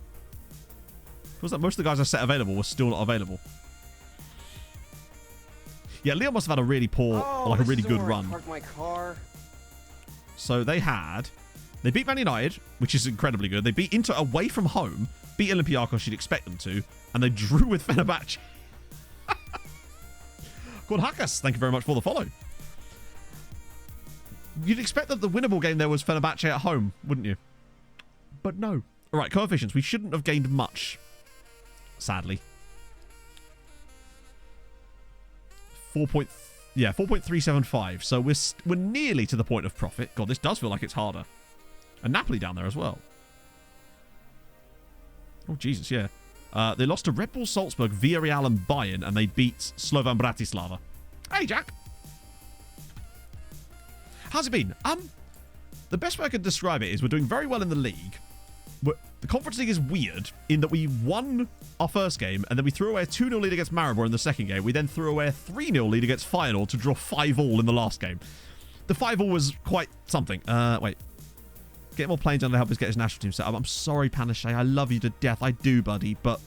Feels like most of the guys I set available were still not available. Yeah, Lyon must have had a really poor, or like a really good run. Park my car. So they beat Man United, which is incredibly good. They beat Inter away from home, beat Olympiacos, you'd expect them to, and they drew with Fenerbahce. Hakas, thank you very much for the follow. You'd expect that the winnable game there was Fenerbahce at home, wouldn't you? But no. All right, coefficients. We shouldn't have gained much, sadly. 4.375. So we're nearly to the point of profit. God, this does feel like it's harder. And Napoli down there as well. Oh, Jesus, yeah. They lost to Red Bull Salzburg, Villarreal and Bayern, and they beat Slovan Bratislava. Hey, Jack. How's it been? The best way I could describe it is we're doing very well in the league. The Conference League is weird in that we won our first game, and then we threw away a 2-0 lead against Maribor in the second game. We then threw away a 3-0 lead against Feyenoord to draw 5-5 in the last game. The 5-5 was quite something. Wait. Get more playing done to help us get his national team set up. I'm sorry, Panache. I love you to death. I do, buddy. But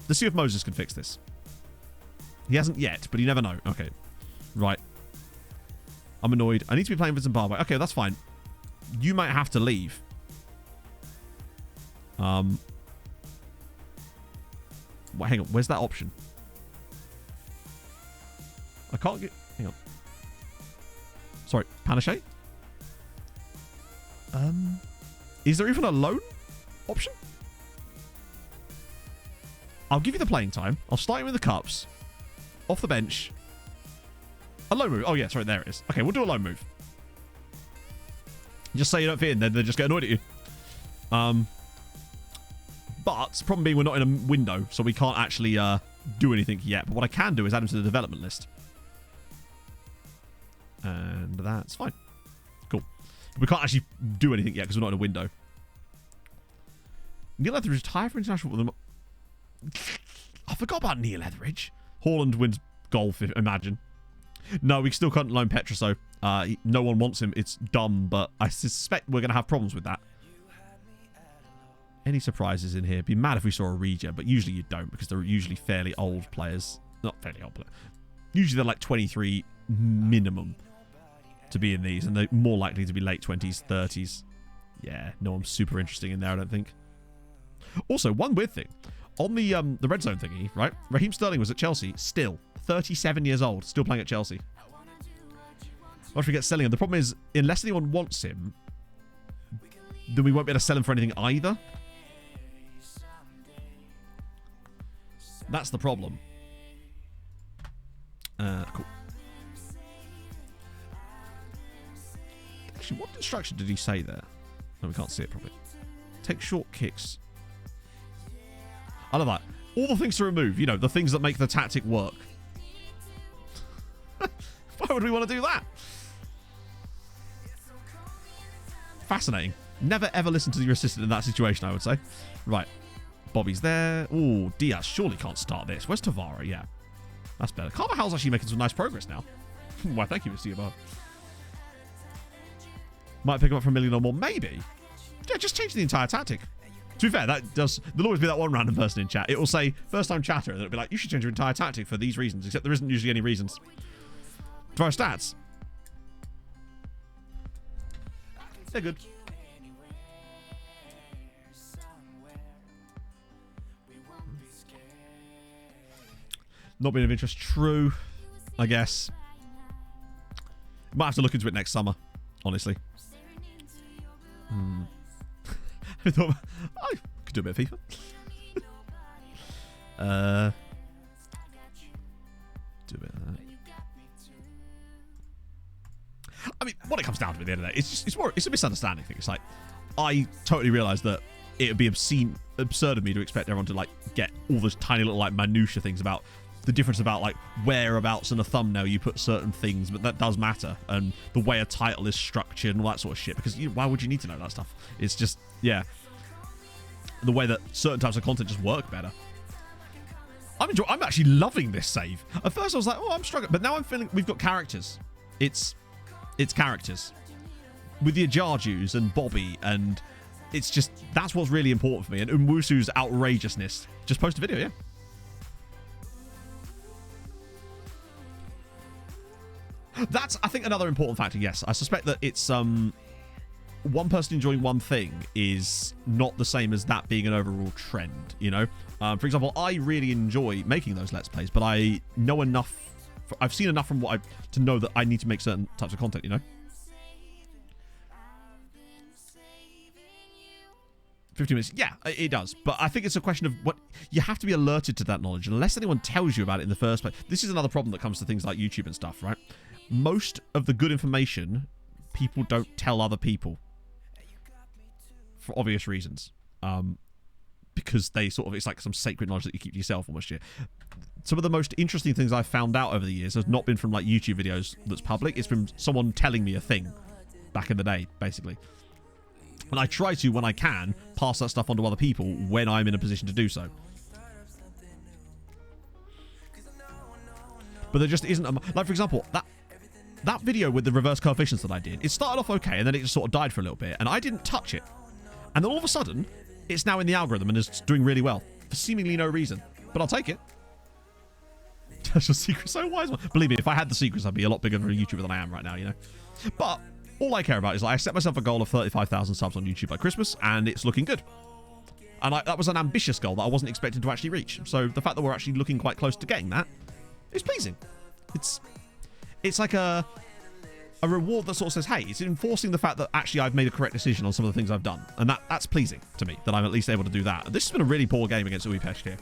let's see if Moses can fix this. He hasn't yet, but you never know. Okay. Right. I'm annoyed. I need to be playing for Zimbabwe. Okay, that's fine. You might have to leave. Well, hang on. Where's that option? I can't get... Hang on. Sorry. Panache? Is there even a loan option? I'll give you the playing time. I'll start you in the cups. Off the bench. A loan move. Oh, yeah. Sorry. There it is. Okay, we'll do a loan move. Just say you don't fit in, then they just get annoyed at you. But problem being we're not in a window, so we can't actually do anything yet. But what I can do is add him to the development list. And that's fine. Cool. We can't actually do anything yet because we're not in a window. Neil Etheridge retired for international. I forgot about Neil Etheridge. Haaland wins golf, imagine. No, we still can't loan Petroso. No one wants him. It's dumb, but I suspect we're going to have problems with that. Any surprises in here? Be mad if we saw a regen, but usually you don't because they're usually fairly old players. Not fairly old players. Usually they're like 23 minimum to be in these, and they're more likely to be late 20s, 30s. Yeah, no one's super interesting in there, I don't think. Also, one weird thing. On the red zone thingy, right? Raheem Sterling was at Chelsea, still 37 years old, still playing at Chelsea. Once we get selling him, the problem is, unless anyone wants him, then we won't be able to sell them for anything either. That's the problem. Cool. Actually, what instruction did he say there? No, we can't see it properly. Take short kicks. I love that. All the things to remove, you know, the things that make the tactic work. Why would we want to do that? Fascinating. Never ever listen to your assistant in that situation, I would say. Right. Bobby's there. Ooh, Diaz surely can't start this. Where's Tavara? Yeah. That's better. Carvajal's actually making some nice progress now. Why, thank you, Mr. Yabbar. Might pick him up for $1 million or more. Maybe. Yeah, just change the entire tactic. To be fair, there'll always be that one random person in chat. It will say, first time chatter, and it'll be like, you should change your entire tactic for these reasons, except there isn't usually any reasons. For our stats. They're good. Not being of interest. True, I guess. Might have to look into it next summer, honestly. I thought I could do a bit of FIFA. Do a bit of that. I mean, what it comes down to at the end of the day, it's a misunderstanding thing. It's like, I totally realise that it would be absurd of me to expect everyone to like get all those tiny little like minutiae things about the difference about like whereabouts in a thumbnail you put certain things, but that does matter, and the way a title is structured and all that sort of shit, because why would you need to know that stuff? It's just, yeah, the way that certain types of content just work better. I'm actually loving this save. At first I was like, oh, I'm struggling, but now I'm feeling we've got characters. It's characters with the Ajarjus and Bobby, and it's just, that's what's really important for me. And Umwusu's outrageousness. Just post a video, yeah. That's, I think, another important factor. Yes, I suspect that it's one person enjoying one thing is not the same as that being an overall trend, you know? For example, I really enjoy making those Let's Plays, but I know enough, I've seen enough from to know that I need to make certain types of content, you know? 15 minutes. Yeah, it does. But I think it's a question of what you have to be alerted to that knowledge unless anyone tells you about it in the first place. This is another problem that comes to things like YouTube and stuff, right? Most of the good information people don't tell other people for obvious reasons. Because they sort of, it's like some sacred knowledge that you keep to yourself almost. Yeah. Some of the most interesting things I've found out over the years has not been from like YouTube videos that's public. It's from someone telling me a thing back in the day, basically. And I try to, when I can, pass that stuff on to other people when I'm in a position to do so. But there just isn't like, for example, that video with the reverse coefficients that I did, it started off okay, and then it just sort of died for a little bit, and I didn't touch it. And then all of a sudden, it's now in the algorithm and is doing really well for seemingly no reason. But I'll take it. That's your secret. So wise one. Believe me, if I had the secrets, I'd be a lot bigger of a YouTuber than I am right now, you know. But all I care about is like, I set myself a goal of 35,000 subs on YouTube by Christmas, and it's looking good. And that was an ambitious goal that I wasn't expecting to actually reach. So the fact that we're actually looking quite close to getting that is pleasing. It's like a reward that sort of says, hey, it's enforcing the fact that actually I've made a correct decision on some of the things I've done. And that's pleasing to me, that I'm at least able to do that. This has been a really poor game against Uipesh here.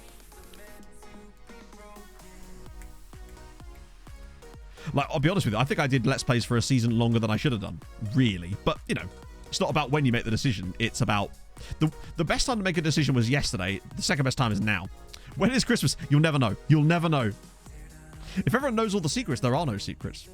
Like, I'll be honest with you, I think I did Let's Plays for a season longer than I should have done. Really. But, you know, it's not about when you make the decision. It's about... The best time to make a decision was yesterday. The second best time is now. When it's Christmas, you'll never know. You'll never know. If everyone knows all the secrets, there are no secrets.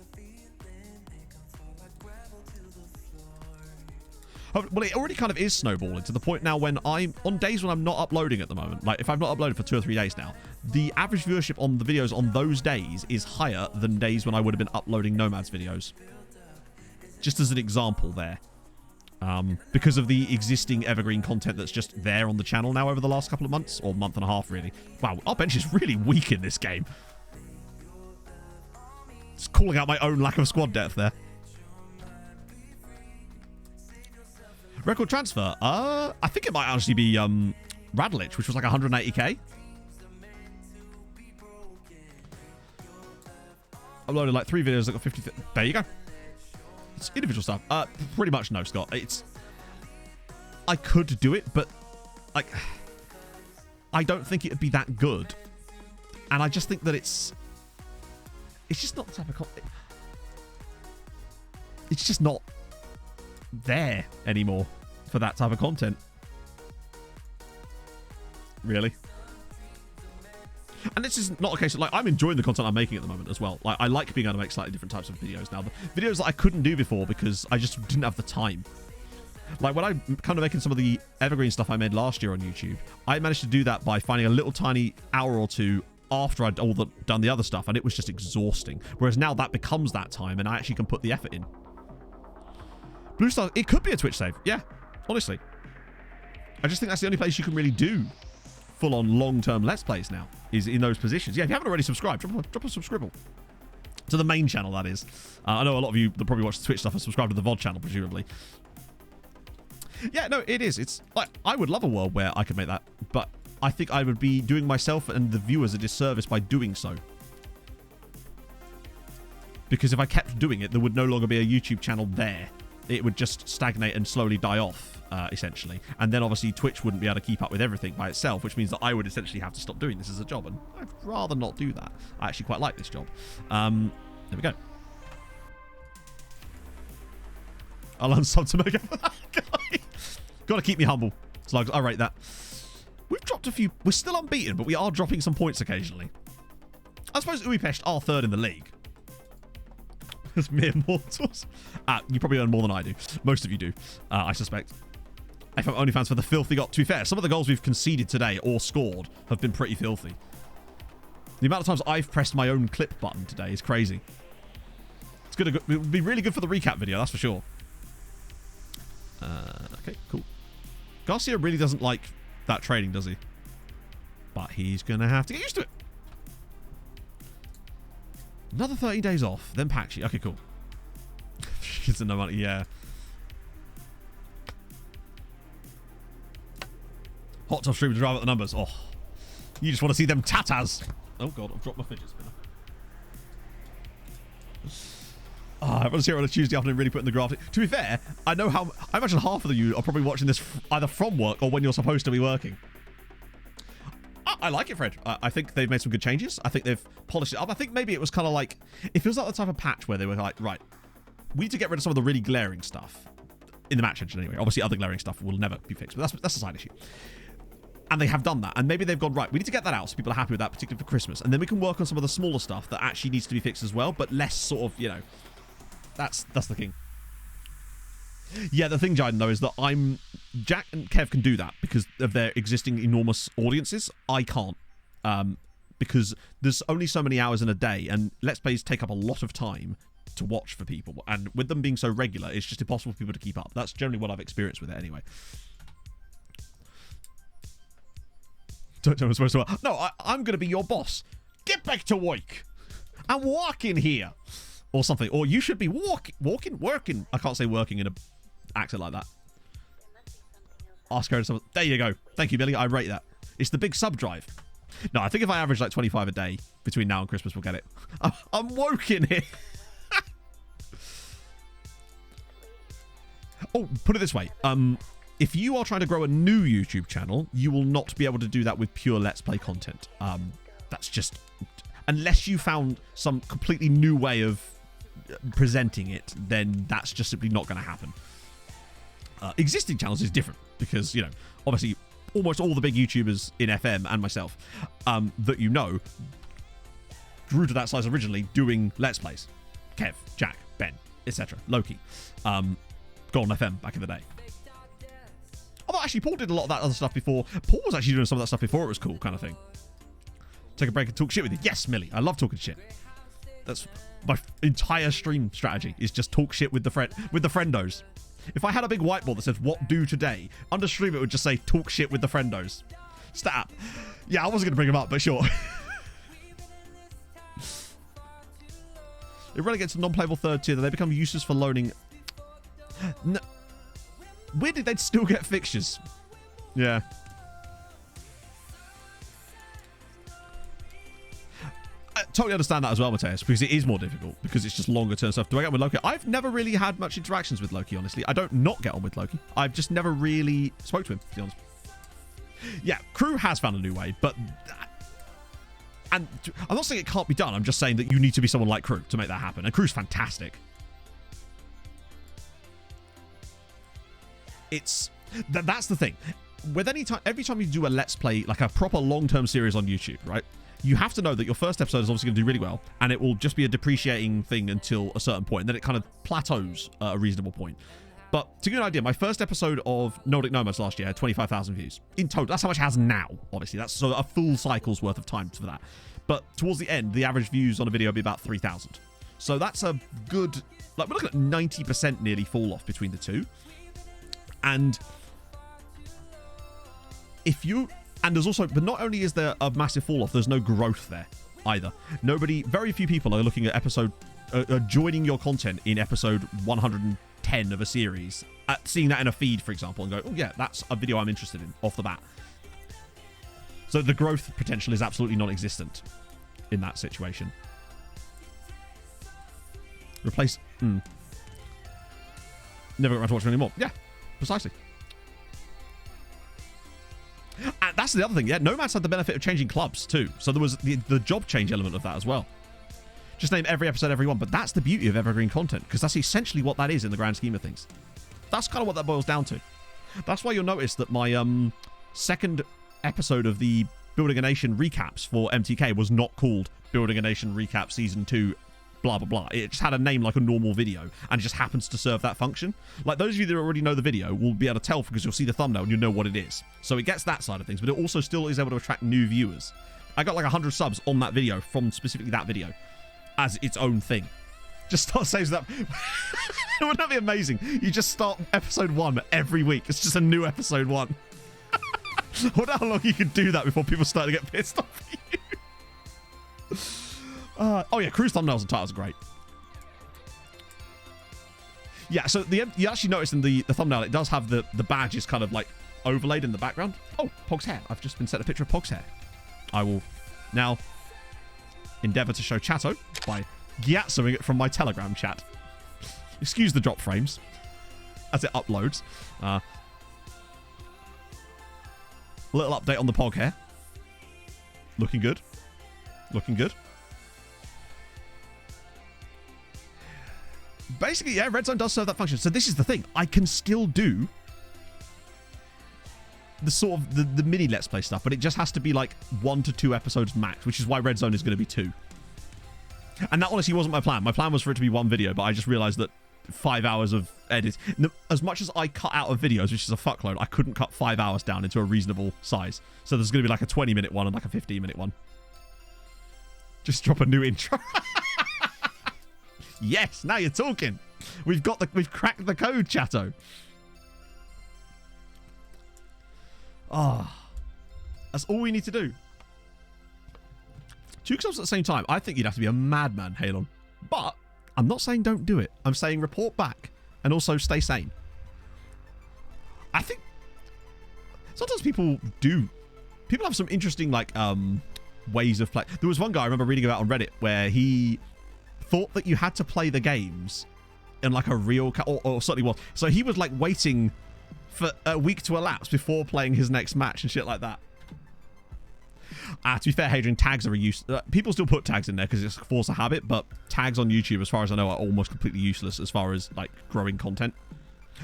Well, it already kind of is snowballing to the point now when on days when I'm not uploading at the moment, like if I've not uploaded for 2 or 3 days now, the average viewership on the videos on those days is higher than days when I would have been uploading Nomad's videos. Just as an example there. Because of the existing evergreen content that's just there on the channel now over the last couple of months, or month and a half really. Wow, our bench is really weak in this game. Just calling out my own lack of squad depth there. Record transfer. I think it might actually be Radlich, which was like 180k. Uploaded like 3 videos that got 50. There you go. It's individual stuff. Pretty much no, Scott. I could do it, but like, I don't think it would be that good. And I just think that it's just not the type of content. It's just not there anymore for that type of content. Really. And this is not a case of, like, I'm enjoying the content I'm making at the moment as well. Like, I like being able to make slightly different types of videos now. The videos that I couldn't do before because I just didn't have the time. Like, when I'm kind of making some of the evergreen stuff I made last year on YouTube, I managed to do that by finding a little tiny hour or two after I'd done the other stuff, and it was just exhausting. Whereas now that becomes that time, and I actually can put the effort in. Blue Star, it could be a Twitch save. Yeah, honestly. I just think that's the only place you can really do full-on long-term Let's Plays now, is in those positions. Yeah, if you haven't already subscribed, drop a subscribe. To the main channel, that is. I know a lot of you that probably watch the Twitch stuff are subscribed to the VOD channel, presumably. Yeah, no, it is. It's like, I would love a world where I could make that, but I think I would be doing myself and the viewers a disservice by doing so. Because if I kept doing it, there would no longer be a YouTube channel there. It would just stagnate and slowly die off, essentially. And then obviously Twitch wouldn't be able to keep up with everything by itself, which means that I would essentially have to stop doing this as a job. And I'd rather not do that. I actually quite like this job. There we go. I'll unsub to make up for that guy. Got to keep me humble. So I rate that. We've dropped a few. We're still unbeaten, but we are dropping some points occasionally. I suppose Budapest are third in the league. As mere mortals. You probably earn more than I do. Most of you do, I suspect. If I'm only fans for the filthy got. To be fair, some of the goals we've conceded today or scored have been pretty filthy. The amount of times I've pressed my own clip button today is crazy. It's good. It would be really good for the recap video, that's for sure. Okay, cool. Garcia really doesn't like that trading, does he? But he's going to have to get used to it. Another 30 days off, then Paxi. Okay, cool. She's no money, yeah. Hot Top Stream to drive up the numbers. Oh, you just want to see them tatas. Oh, God, I've dropped my fidget spinner. Everyone's here on a Tuesday afternoon really putting the graft in. To be fair, I imagine half of you are probably watching this either from work or when you're supposed to be working. I like it, Fred. I think they've made some good changes. I think they've polished it up. I think maybe it was kind of like, it feels like the type of patch where they were like, right, we need to get rid of some of the really glaring stuff. In the match engine anyway. Obviously other glaring stuff will never be fixed, but that's a side issue. And they have done that. And maybe they've gone, right, we need to get that out so people are happy with that, particularly for Christmas. And then we can work on some of the smaller stuff that actually needs to be fixed as well, but less sort of, you know, that's the thing. Yeah, the thing, Jiden, though, is that Jack and Kev can do that because of their existing enormous audiences. I can't. Because there's only so many hours in a day, and Let's Plays take up a lot of time to watch for people. And with them being so regular, it's just impossible for people to keep up. That's generally what I've experienced with it anyway. Don't tell me I'm supposed to. No, I'm going to be your boss. Get back to work. I'm walking here. Or something. Or you should be working. I can't say working in a accent like that. Ask her something. There you go. Thank you, Billy. I rate that. It's the big sub drive. No, I think if I average like 25 a day between now and Christmas, we'll get it. I'm working here. Oh, put it this way. If you are trying to grow a new YouTube channel, you will not be able to do that with pure Let's Play content. That's just... Unless you found some completely new way of presenting it, then that's just simply not going to happen. Existing channels is different because, you know, obviously almost all the big YouTubers in FM and myself that you know grew to that size originally doing Let's Plays. Kev, Jack, Ben, etc. Loki. Golden FM back in the day. Although actually Paul did a lot of that other stuff before. Paul was actually doing some of that stuff before it was cool, kind of thing. Take a break and talk shit with you. Yes, Millie. I love talking shit. That's my entire stream strategy is just talk shit with the friendos. If I had a big whiteboard that says what do today, under stream it would just say talk shit with the friendos. Stat. Yeah, I wasn't going to bring them up, but sure. It relegates to non-playable third tier, then they become useless for loaning. No. Weirdly, they'd still get fixtures. Yeah. totally understand that as well, Mateus, because it is more difficult, because it's just longer term stuff. Do I get on with Loki? I've never really had much interactions with Loki, honestly. I don't not get on with Loki. I've just never really spoke to him, to be honest. Yeah, Crew has found a new way, but... And I'm not saying it can't be done. I'm just saying that you need to be someone like Crew to make that happen. And Crew's fantastic. It's... That's the thing. With every time you do a Let's Play, like a proper long-term series on YouTube, right? You have to know that your first episode is obviously going to do really well, and it will just be a depreciating thing until a certain point, and then it kind of plateaus at a reasonable point. But to give you an idea, my first episode of Nordic Nomads last year had 25,000 views in total. That's how much it has now, obviously. That's so a full cycle's worth of time for that. But towards the end, the average views on a video will be about 3,000. So that's a good... Like, we're looking at 90% nearly fall off between the two. And if you... And there's also... But not only is there a massive fall off, there's no growth there either. Very few people are looking at episode... joining your content in episode 110 of a series, seeing that in a feed, for example, and go, oh yeah, that's a video I'm interested in off the bat. So the growth potential is absolutely non-existent in that situation. Replace... Never got around to watching anymore. Yeah, precisely. And that's the other thing. Yeah, Nomads had the benefit of changing clubs too. So there was the job change element of that as well. Just name every episode every one. But that's the beauty of evergreen content, because that's essentially what that is in the grand scheme of things. That's kind of what that boils down to. That's why you'll notice that my second episode of the Building a Nation recaps for MTK was not called Building a Nation Recap Season 2 blah blah blah. It just had a name like a normal video, and it just happens to serve that function. Like, those of you that already know the video will be able to tell because you'll see the thumbnail and you know what it is. So it gets that side of things, but it also still is able to attract new viewers. I got like 100 subs on that video from specifically that video as its own thing. Just start saying that. Wouldn't that be amazing? You just start episode 1 every week. It's just a new episode 1. I wonder how long you could do that before people start to get pissed off at you. Oh yeah, Cruise thumbnails and titles are great. Yeah, so you actually notice in the thumbnail it does have the badges kind of like overlaid in the background. Oh, Pog's hair. I've just been sent a picture of Pog's hair. I will now endeavour to show Chatto by gyatsoing it from my Telegram chat. Excuse the drop frames as it uploads. A little update on the Pog hair. Looking good. Looking good. Basically, yeah, Red Zone does serve that function. So this is the thing. I can still do the sort of the mini Let's Play stuff, but it just has to be like 1 to 2 episodes max, which is why Red Zone is going to be 2. And that honestly wasn't my plan. My plan was for it to be 1 video, but I just realized that 5 hours of edit, as much as I cut out of videos, which is a fuckload, I couldn't cut 5 hours down into a reasonable size. So there's going to be like a 20-minute one and like a 15-minute one. Just drop a new intro. Yes, now you're talking. We've cracked the code, Chatto. That's all we need to do. 2 subs at the same time. I think you'd have to be a madman, Halon. But I'm not saying don't do it. I'm saying report back and also stay sane. I think sometimes people have some interesting like ways of play. There was one guy I remember reading about on Reddit where he thought that you had to play the games in like a real or certainly was. So he was like waiting for a week to elapse before playing his next match and shit like that. To be fair, Hadrian, tags are a use. People still put tags in there because it's a force of habit, but tags on YouTube, as far as I know, are almost completely useless as far as like growing content.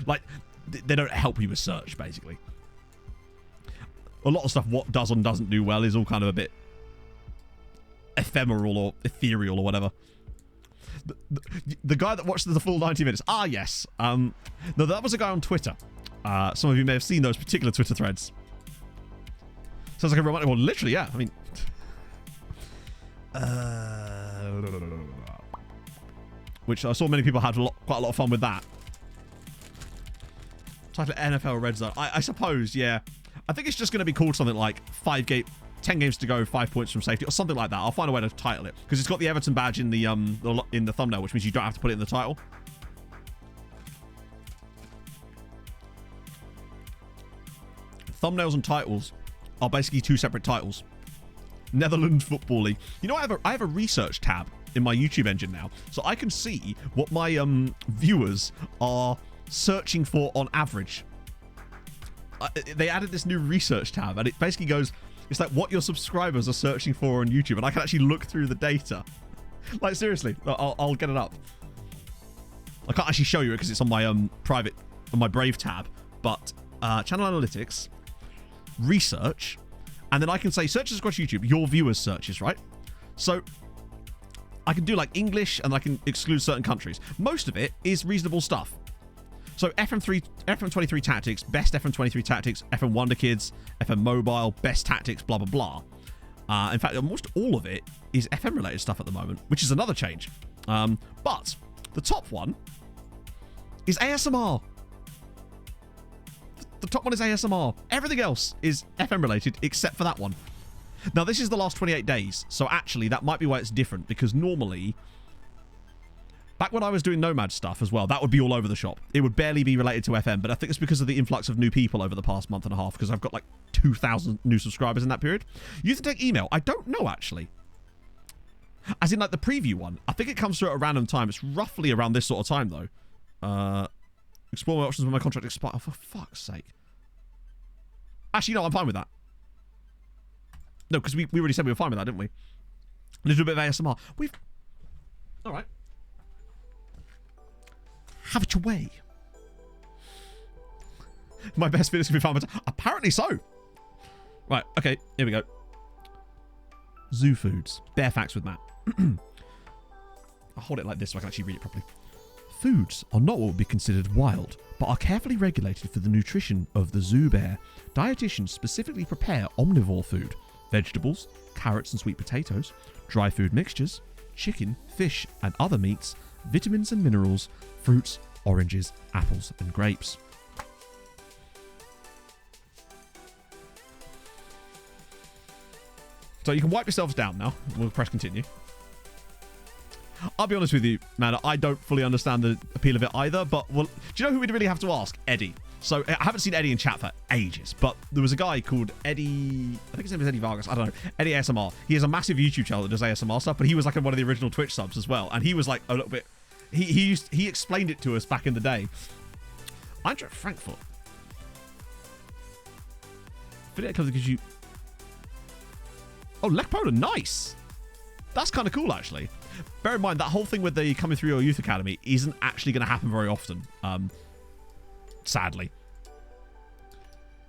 Like, they don't help you with search, basically. A lot of stuff what does and doesn't do well is all kind of a bit ephemeral or ethereal or whatever. The guy that watched the full 90 minutes. Ah, yes. No, that was a guy on Twitter. Some of you may have seen those particular Twitter threads. Sounds like a romantic one. Literally, yeah. I mean... which I saw many people had quite a lot of fun with that. Title NFL Red Zone. I suppose, yeah. I think it's just going to be called something like 10 games to go, 5 points from safety, or something like that. I'll find a way to title it. Because it's got the Everton badge in the thumbnail, which means you don't have to put it in the title. Thumbnails and titles are basically 2 separate titles. Netherlands Football League. You know, I have a research tab in my YouTube engine now, so I can see what my viewers are searching for on average. They added this new research tab, and it basically goes, it's like what your subscribers are searching for on YouTube, and I can actually look through the data. Like, seriously, I'll get it up. I can't actually show you it because it's on my private, on my Brave tab, but channel analytics, research, and then I can say searches across YouTube, your viewers searches, right? So I can do like English, and I can exclude certain countries. Most of it is reasonable stuff. So FM23 tactics, best FM23 tactics, FM Wonder Kids, FM Mobile, best tactics, blah, blah, blah. In fact, almost all of it is FM related stuff at the moment, which is another change. But the top one is ASMR. The top one is ASMR. Everything else is FM related except for that one. Now, this is the last 28 days. So actually, that might be why it's different, because normally, back when I was doing Nomad stuff as well, that would be all over the shop. It would barely be related to FM, but I think it's because of the influx of new people over the past month and a half, because I've got like 2,000 new subscribers in that period. Youth Tech email, I don't know actually. As in like the preview one. I think it comes through at a random time. It's roughly around this sort of time though. Explore my options when my contract expires. Oh, for fuck's sake. Actually, no, I'm fine with that. No, because we already said we were fine with that, didn't we? A little bit of ASMR. All right. Have it your way. My best videos can be found. Apparently so. Right, okay, here we go. Zoo foods. Bare facts with Matt. I'll hold it like this so I can actually read it properly. Foods are not what would be considered wild, but are carefully regulated for the nutrition of the zoo bear. Dietitians specifically prepare omnivore food, vegetables, carrots and sweet potatoes, dry food mixtures, chicken, fish and other meats, vitamins and minerals, fruits, oranges, apples and grapes. So you can wipe yourselves down now. We'll press continue. I'll be honest with you, man, I don't fully understand the appeal of it either, but well, do you know who we'd really have to ask? Eddie. So I haven't seen Eddie in chat for ages, but there was a guy called Eddie, I think his name is Eddie Vargas, I don't know, Eddie ASMR. He has a massive YouTube channel that does ASMR stuff, but he was like one of the original Twitch subs as well, and he was like a little bit, he explained it to us back in the day. Eintracht Frankfurt. Video comes gives you, oh, Lech Poland, nice. That's kind of cool, actually. Bear in mind, that whole thing with the coming through your youth academy isn't actually going to happen very often, sadly.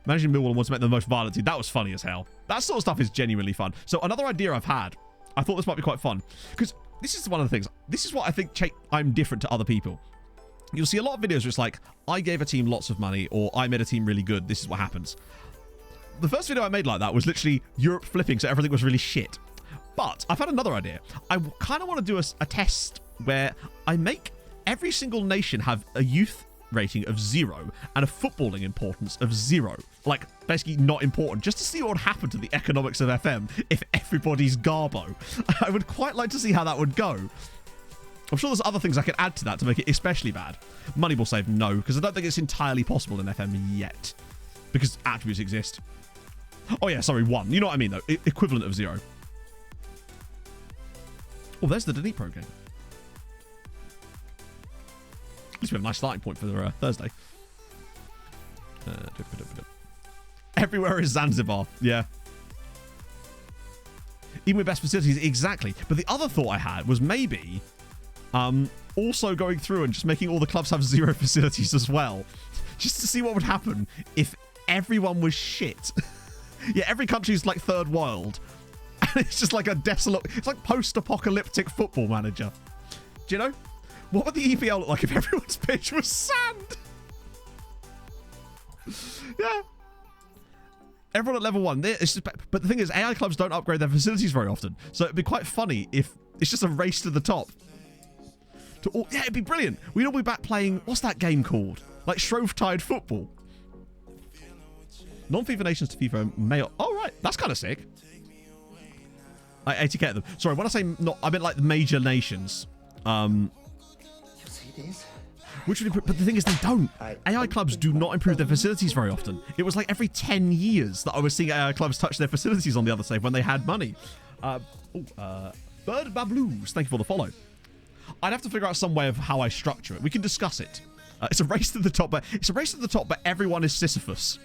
Managing Millwall wants to make them the most violent team. That was funny as hell. That sort of stuff is genuinely fun. So another idea I've had, I thought this might be quite fun, because this is one of the things. This is what I think I'm different to other people. You'll see a lot of videos where it's like, I gave a team lots of money, or I made a team really good. This is what happens. The first video I made like that was literally Europe flipping, so everything was really shit. But I've had another idea. I kind of want to do a test where I make every single nation have a youth rating of 0 and a footballing importance of 0. Like, basically not important, just to see what would happen to the economics of FM if everybody's garbo. I would quite like to see how that would go. I'm sure there's other things I could add to that to make it especially bad. Moneyball save, no, because I don't think it's entirely possible in FM yet. Because attributes exist. Oh yeah, sorry, 1. You know what I mean, though. Equivalent of 0. Oh, there's the Delete Pro game. At least we have a nice starting point for Thursday. Everywhere is Zanzibar. Yeah. Even with best facilities, exactly. But the other thought I had was maybe also going through and just making all the clubs have 0 facilities as well. Just to see what would happen if everyone was shit. Yeah, every country's like third world. And it's just like a desolate, it's like post-apocalyptic football manager. Do you know? What would the EPL look like if everyone's pitch was sand? Yeah. Everyone at level 1. But the thing is, AI clubs don't upgrade their facilities very often. So it'd be quite funny if it's just a race to the top. Yeah, it'd be brilliant. We'd all be back playing, what's that game called? Like Shrovetide football. Non-FIFA nations to FIFA male. Oh, right. That's kind of sick. I ATK them. Sorry, when I say not, I meant like the major nations. facilities. Which would improve, but the thing is, they don't. I AI clubs do opened not my improve their phone. facilities very often. It was like every 10 years that I was seeing AI clubs touch their facilities on the other side when they had money. Bird Babloos, thank you for the follow. I'd have to figure out some way of how I structure it. We can discuss it. It's a race to the top, but everyone is Sisyphus.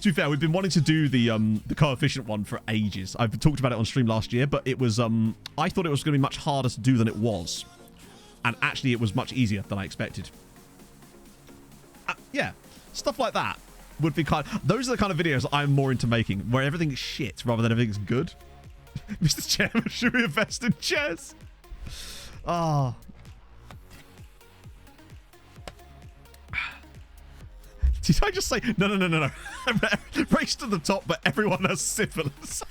To be fair, we've been wanting to do the coefficient one for ages. I've talked about it on stream last year, but it was I thought it was going to be much harder to do than it was, and actually it was much easier than I expected. Yeah, stuff like that would be those are the kind of videos I'm more into making, where everything's shit rather than everything's good. Mr. Chairman, should we invest in chairs? Ah. Did I just say no? Race to the top, but everyone has syphilis.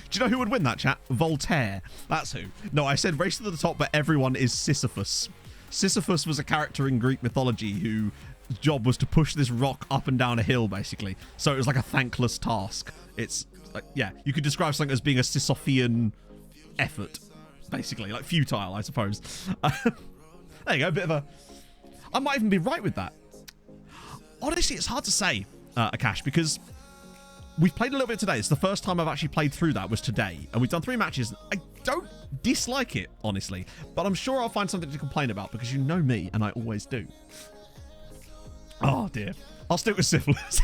Do you know who would win that, chat? Voltaire. That's who. No, I said race to the top, but everyone is Sisyphus. Sisyphus was a character in Greek mythology whose job was to push this rock up and down a hill, basically. So it was like a thankless task. It's like, yeah, you could describe something as being a Sisyphean effort, basically, like futile, I suppose. There you go, a bit of a. I might even be right with that. Honestly, it's hard to say, Akash, because we've played a little bit today. It's the first time I've actually played through that was today. And we've done 3 matches. I don't dislike it, honestly. But I'm sure I'll find something to complain about because you know me, and I always do. Oh, dear. I'll stick with syphilis.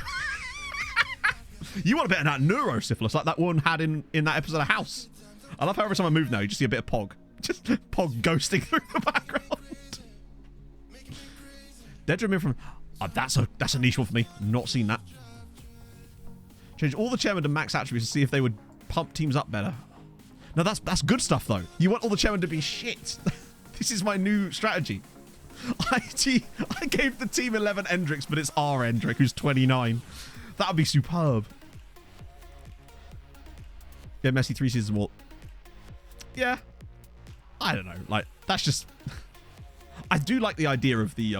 You want a bit of that neurosyphilis, like that one had in that episode of House. I love how every time I move now, you just see a bit of Pog. Just Pog ghosting through the background. Dedra from... Oh, that's a niche one for me. Not seen that. Change all the chairmen to max attributes to see if they would pump teams up better. No, that's good stuff though. You want all the chairmen to be shit. This is my new strategy. I gave the team 11 Endricks, but it's our Endrick who's 29. That would be superb. Yeah, Messi 3 seasons more. Yeah. I don't know. Like, that's just... I do like the idea of the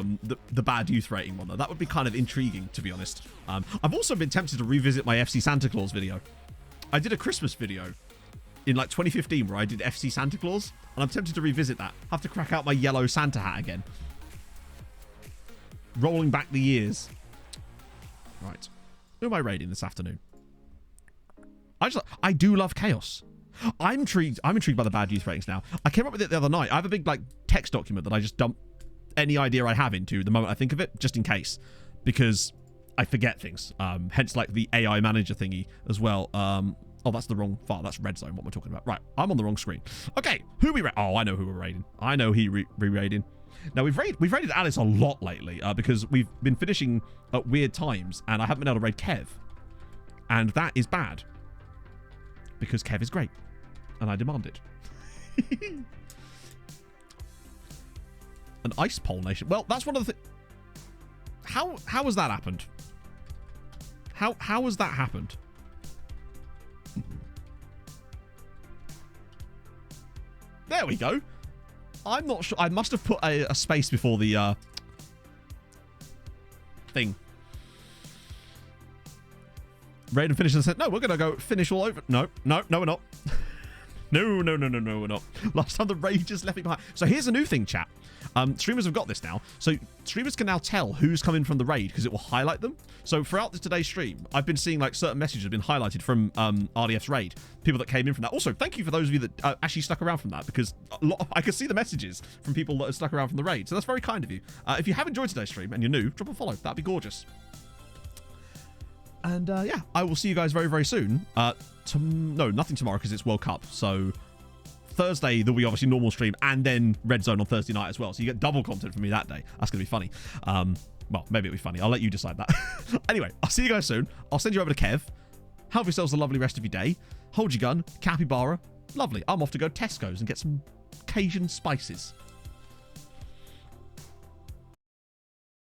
bad youth rating one though. That would be kind of intriguing, to be honest. I've also been tempted to revisit my FC Santa Claus video. I did a Christmas video in like 2015 where I did FC Santa Claus, and I'm tempted to revisit that. Have to crack out my yellow Santa hat again. Rolling back the years. Right. Who am I raiding this afternoon? I do love chaos. I'm intrigued by the bad youth ratings now. I came up with it the other night. I have a big like text document that I just dump any idea I have into the moment I think of it, just in case, because I forget things. Hence like the AI manager thingy as well. Oh, that's the wrong file. That's red zone. What we're talking about. Right, I'm on the wrong screen. Okay, who we raid? Oh, I know who we're raiding. I know he re-raiding. Now we've raided Alice a lot lately because we've been finishing at weird times, and I haven't been able to raid Kev, and that is bad because Kev is great. And I demand it. An ice pole nation. Well, that's one of the things. How has that happened? How has that happened? There we go. I'm not sure. I must have put a space before the thing. Raid and finish and said, no, we're gonna go finish all over. No, we're not. No, we're not. Last time the raid just left me behind. So here's a new thing, chat. Streamers have got this now. So streamers can now tell who's coming from the raid because it will highlight them. So throughout today's stream, I've been seeing like certain messages have been highlighted from RDF's raid. People that came in from that. Also, thank you for those of you that actually stuck around from that, because I could see the messages from people that have stuck around from the raid. So that's very kind of you. If you have enjoyed today's stream and you're new, drop a follow. That'd be gorgeous. And yeah, I will see you guys very, very soon. No, nothing tomorrow because it's World Cup. So Thursday, there'll be obviously normal stream and then Red Zone on Thursday night as well. So you get double content from me that day. That's going to be funny. Well, maybe it'll be funny. I'll let you decide that. Anyway, I'll see you guys soon. I'll send you over to Kev. Have yourselves a lovely rest of your day. Hold your gun. Capybara. Lovely. I'm off to go to Tesco's and get some Cajun spices.